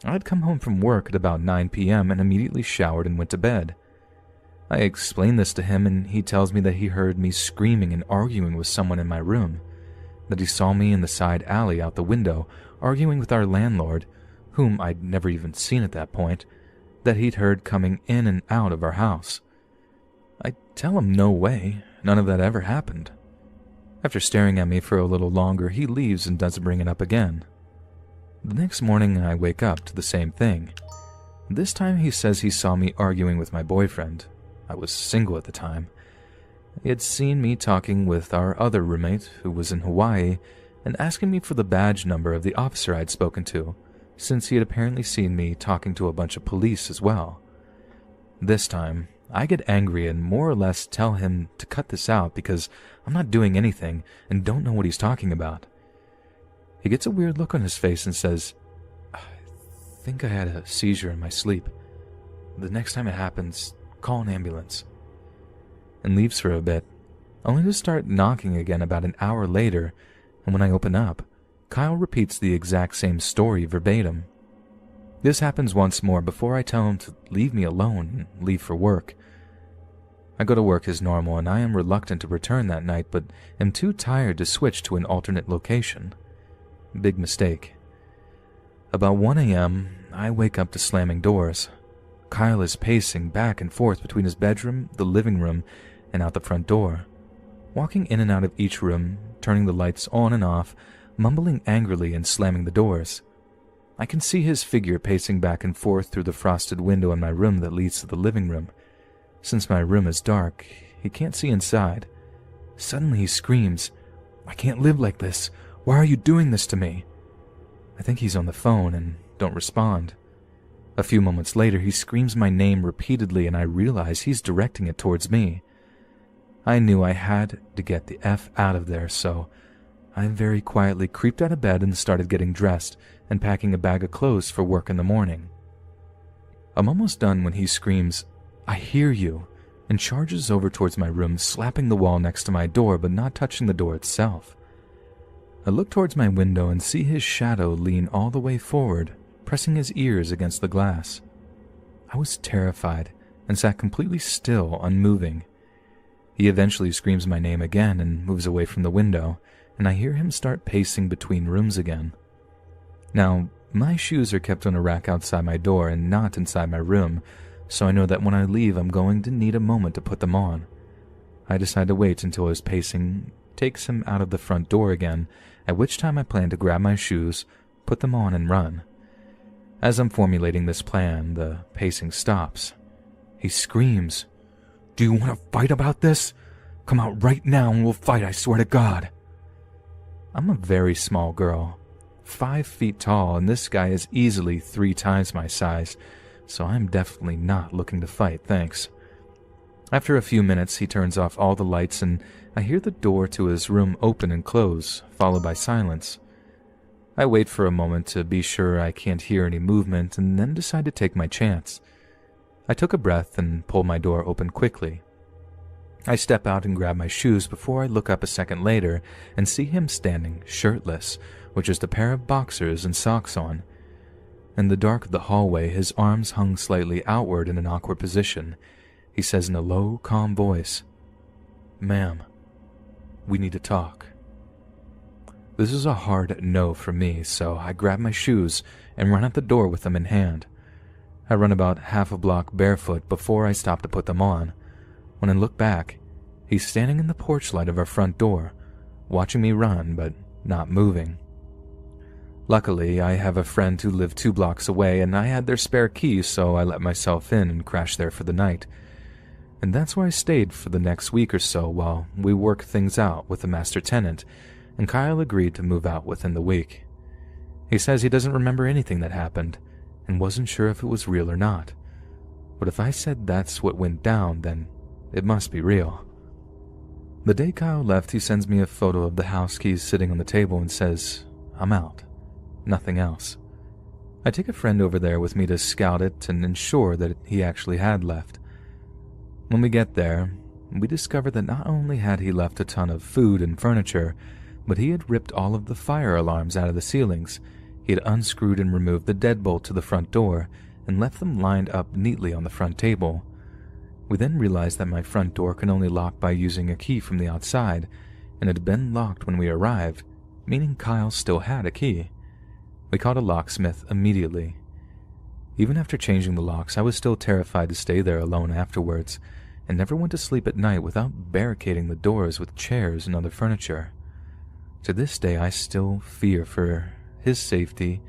I had come home from work at about 9 p.m. and immediately showered and went to bed. I explained this to him, and he tells me that he heard me screaming and arguing with someone in my room, that he saw me in the side alley out the window arguing with our landlord, whom I'd never even seen at that point, that he'd heard coming in and out of our house. I tell him no way, none of that ever happened. After staring at me for a little longer, he leaves and doesn't bring it up again. The next morning, I wake up to the same thing. This time he says he saw me arguing with my boyfriend. I was single at the time. He had seen me talking with our other roommate, who was in Hawaii, and asking me for the badge number of the officer I'd spoken to, since he had apparently seen me talking to a bunch of police as well. This time, I get angry and more or less tell him to cut this out because I'm not doing anything and don't know what he's talking about. He gets a weird look on his face and says, "I think I had a seizure in my sleep. The next time it happens, call an ambulance." And leaves for a bit, only to start knocking again about an hour later, and when I open up, Kyle repeats the exact same story verbatim. This happens once more before I tell him to leave me alone and leave for work. I go to work as normal and I am reluctant to return that night, but am too tired to switch to an alternate location. Big mistake. About 1 a.m., I wake up to slamming doors. Kyle is pacing back and forth between his bedroom, the living room, and out the front door, walking in and out of each room, turning the lights on and off, mumbling angrily and slamming the doors. I can see his figure pacing back and forth through the frosted window in my room that leads to the living room. Since my room is dark, he can't see inside. Suddenly he screams, "I can't live like this. Why are you doing this to me?" I think he's on the phone and don't respond. A few moments later, he screams my name repeatedly and I realize he's directing it towards me. I knew I had to get the F out of there, so I very quietly creeped out of bed and started getting dressed and packing a bag of clothes for work in the morning. I'm almost done when he screams, "I hear you," and charges over towards my room, slapping the wall next to my door but not touching the door itself. I look towards my window and see his shadow lean all the way forward, pressing his ears against the glass. I was terrified and sat completely still, unmoving. He eventually screams my name again and moves away from the window, and I hear him start pacing between rooms again. Now, my shoes are kept on a rack outside my door and not inside my room, so I know that when I leave I'm going to need a moment to put them on. I decide to wait until his pacing takes him out of the front door again, at which time I plan to grab my shoes, put them on and run. As I'm formulating this plan, the pacing stops. He screams, "Do you want to fight about this? Come out right now and we'll fight, I swear to God." I'm a very small girl, 5 feet tall, and this guy is easily 3 times my size, so I'm definitely not looking to fight, thanks. After a few minutes, he turns off all the lights and I hear the door to his room open and close, followed by silence. I wait for a moment to be sure I can't hear any movement and then decide to take my chance. I took a breath and pulled my door open quickly. I step out and grab my shoes before I look up a second later and see him standing shirtless, with just a pair of boxers and socks on. In the dark of the hallway, his arms hung slightly outward in an awkward position. He says in a low, calm voice, "Ma'am, we need to talk." This is a hard no for me, so I grab my shoes and run out the door with them in hand. I run about half a block barefoot before I stop to put them on. When I look back, he's standing in the porch light of our front door, watching me run but not moving. Luckily, I have a friend who lived 2 blocks away and I had their spare keys, so I let myself in and crashed there for the night. And that's where I stayed for the next week or so while we worked things out with the master tenant, and Kyle agreed to move out within the week. He says he doesn't remember anything that happened and wasn't sure if it was real or not. But if I said that's what went down, then it must be real. The day Kyle left, he sends me a photo of the house keys sitting on the table and says, "I'm out." Nothing else. I take a friend over there with me to scout it and ensure that he actually had left. When we get there, we discover that not only had he left a ton of food and furniture, but he had ripped all of the fire alarms out of the ceilings. He had unscrewed and removed the deadbolt to the front door and left them lined up neatly on the front table. We then realized that my front door can only lock by using a key from the outside, and it had been locked when we arrived, meaning Kyle still had a key. We called a locksmith immediately. Even after changing the locks, I was still terrified to stay there alone afterwards, and never went to sleep at night without barricading the doors with chairs and other furniture. To this day, I still fear for his safety.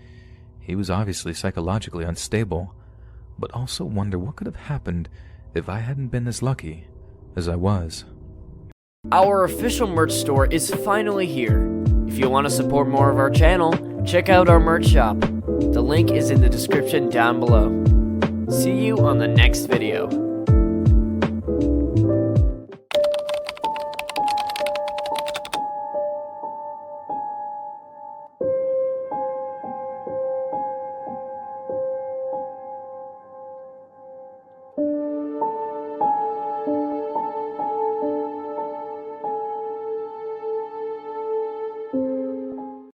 He was obviously psychologically unstable, but also wonder what could have happened if I hadn't been as lucky as I was. Our official merch store is finally here. If you want to support more of our channel, check out our merch shop. The link is in the description down below. See you on the next video.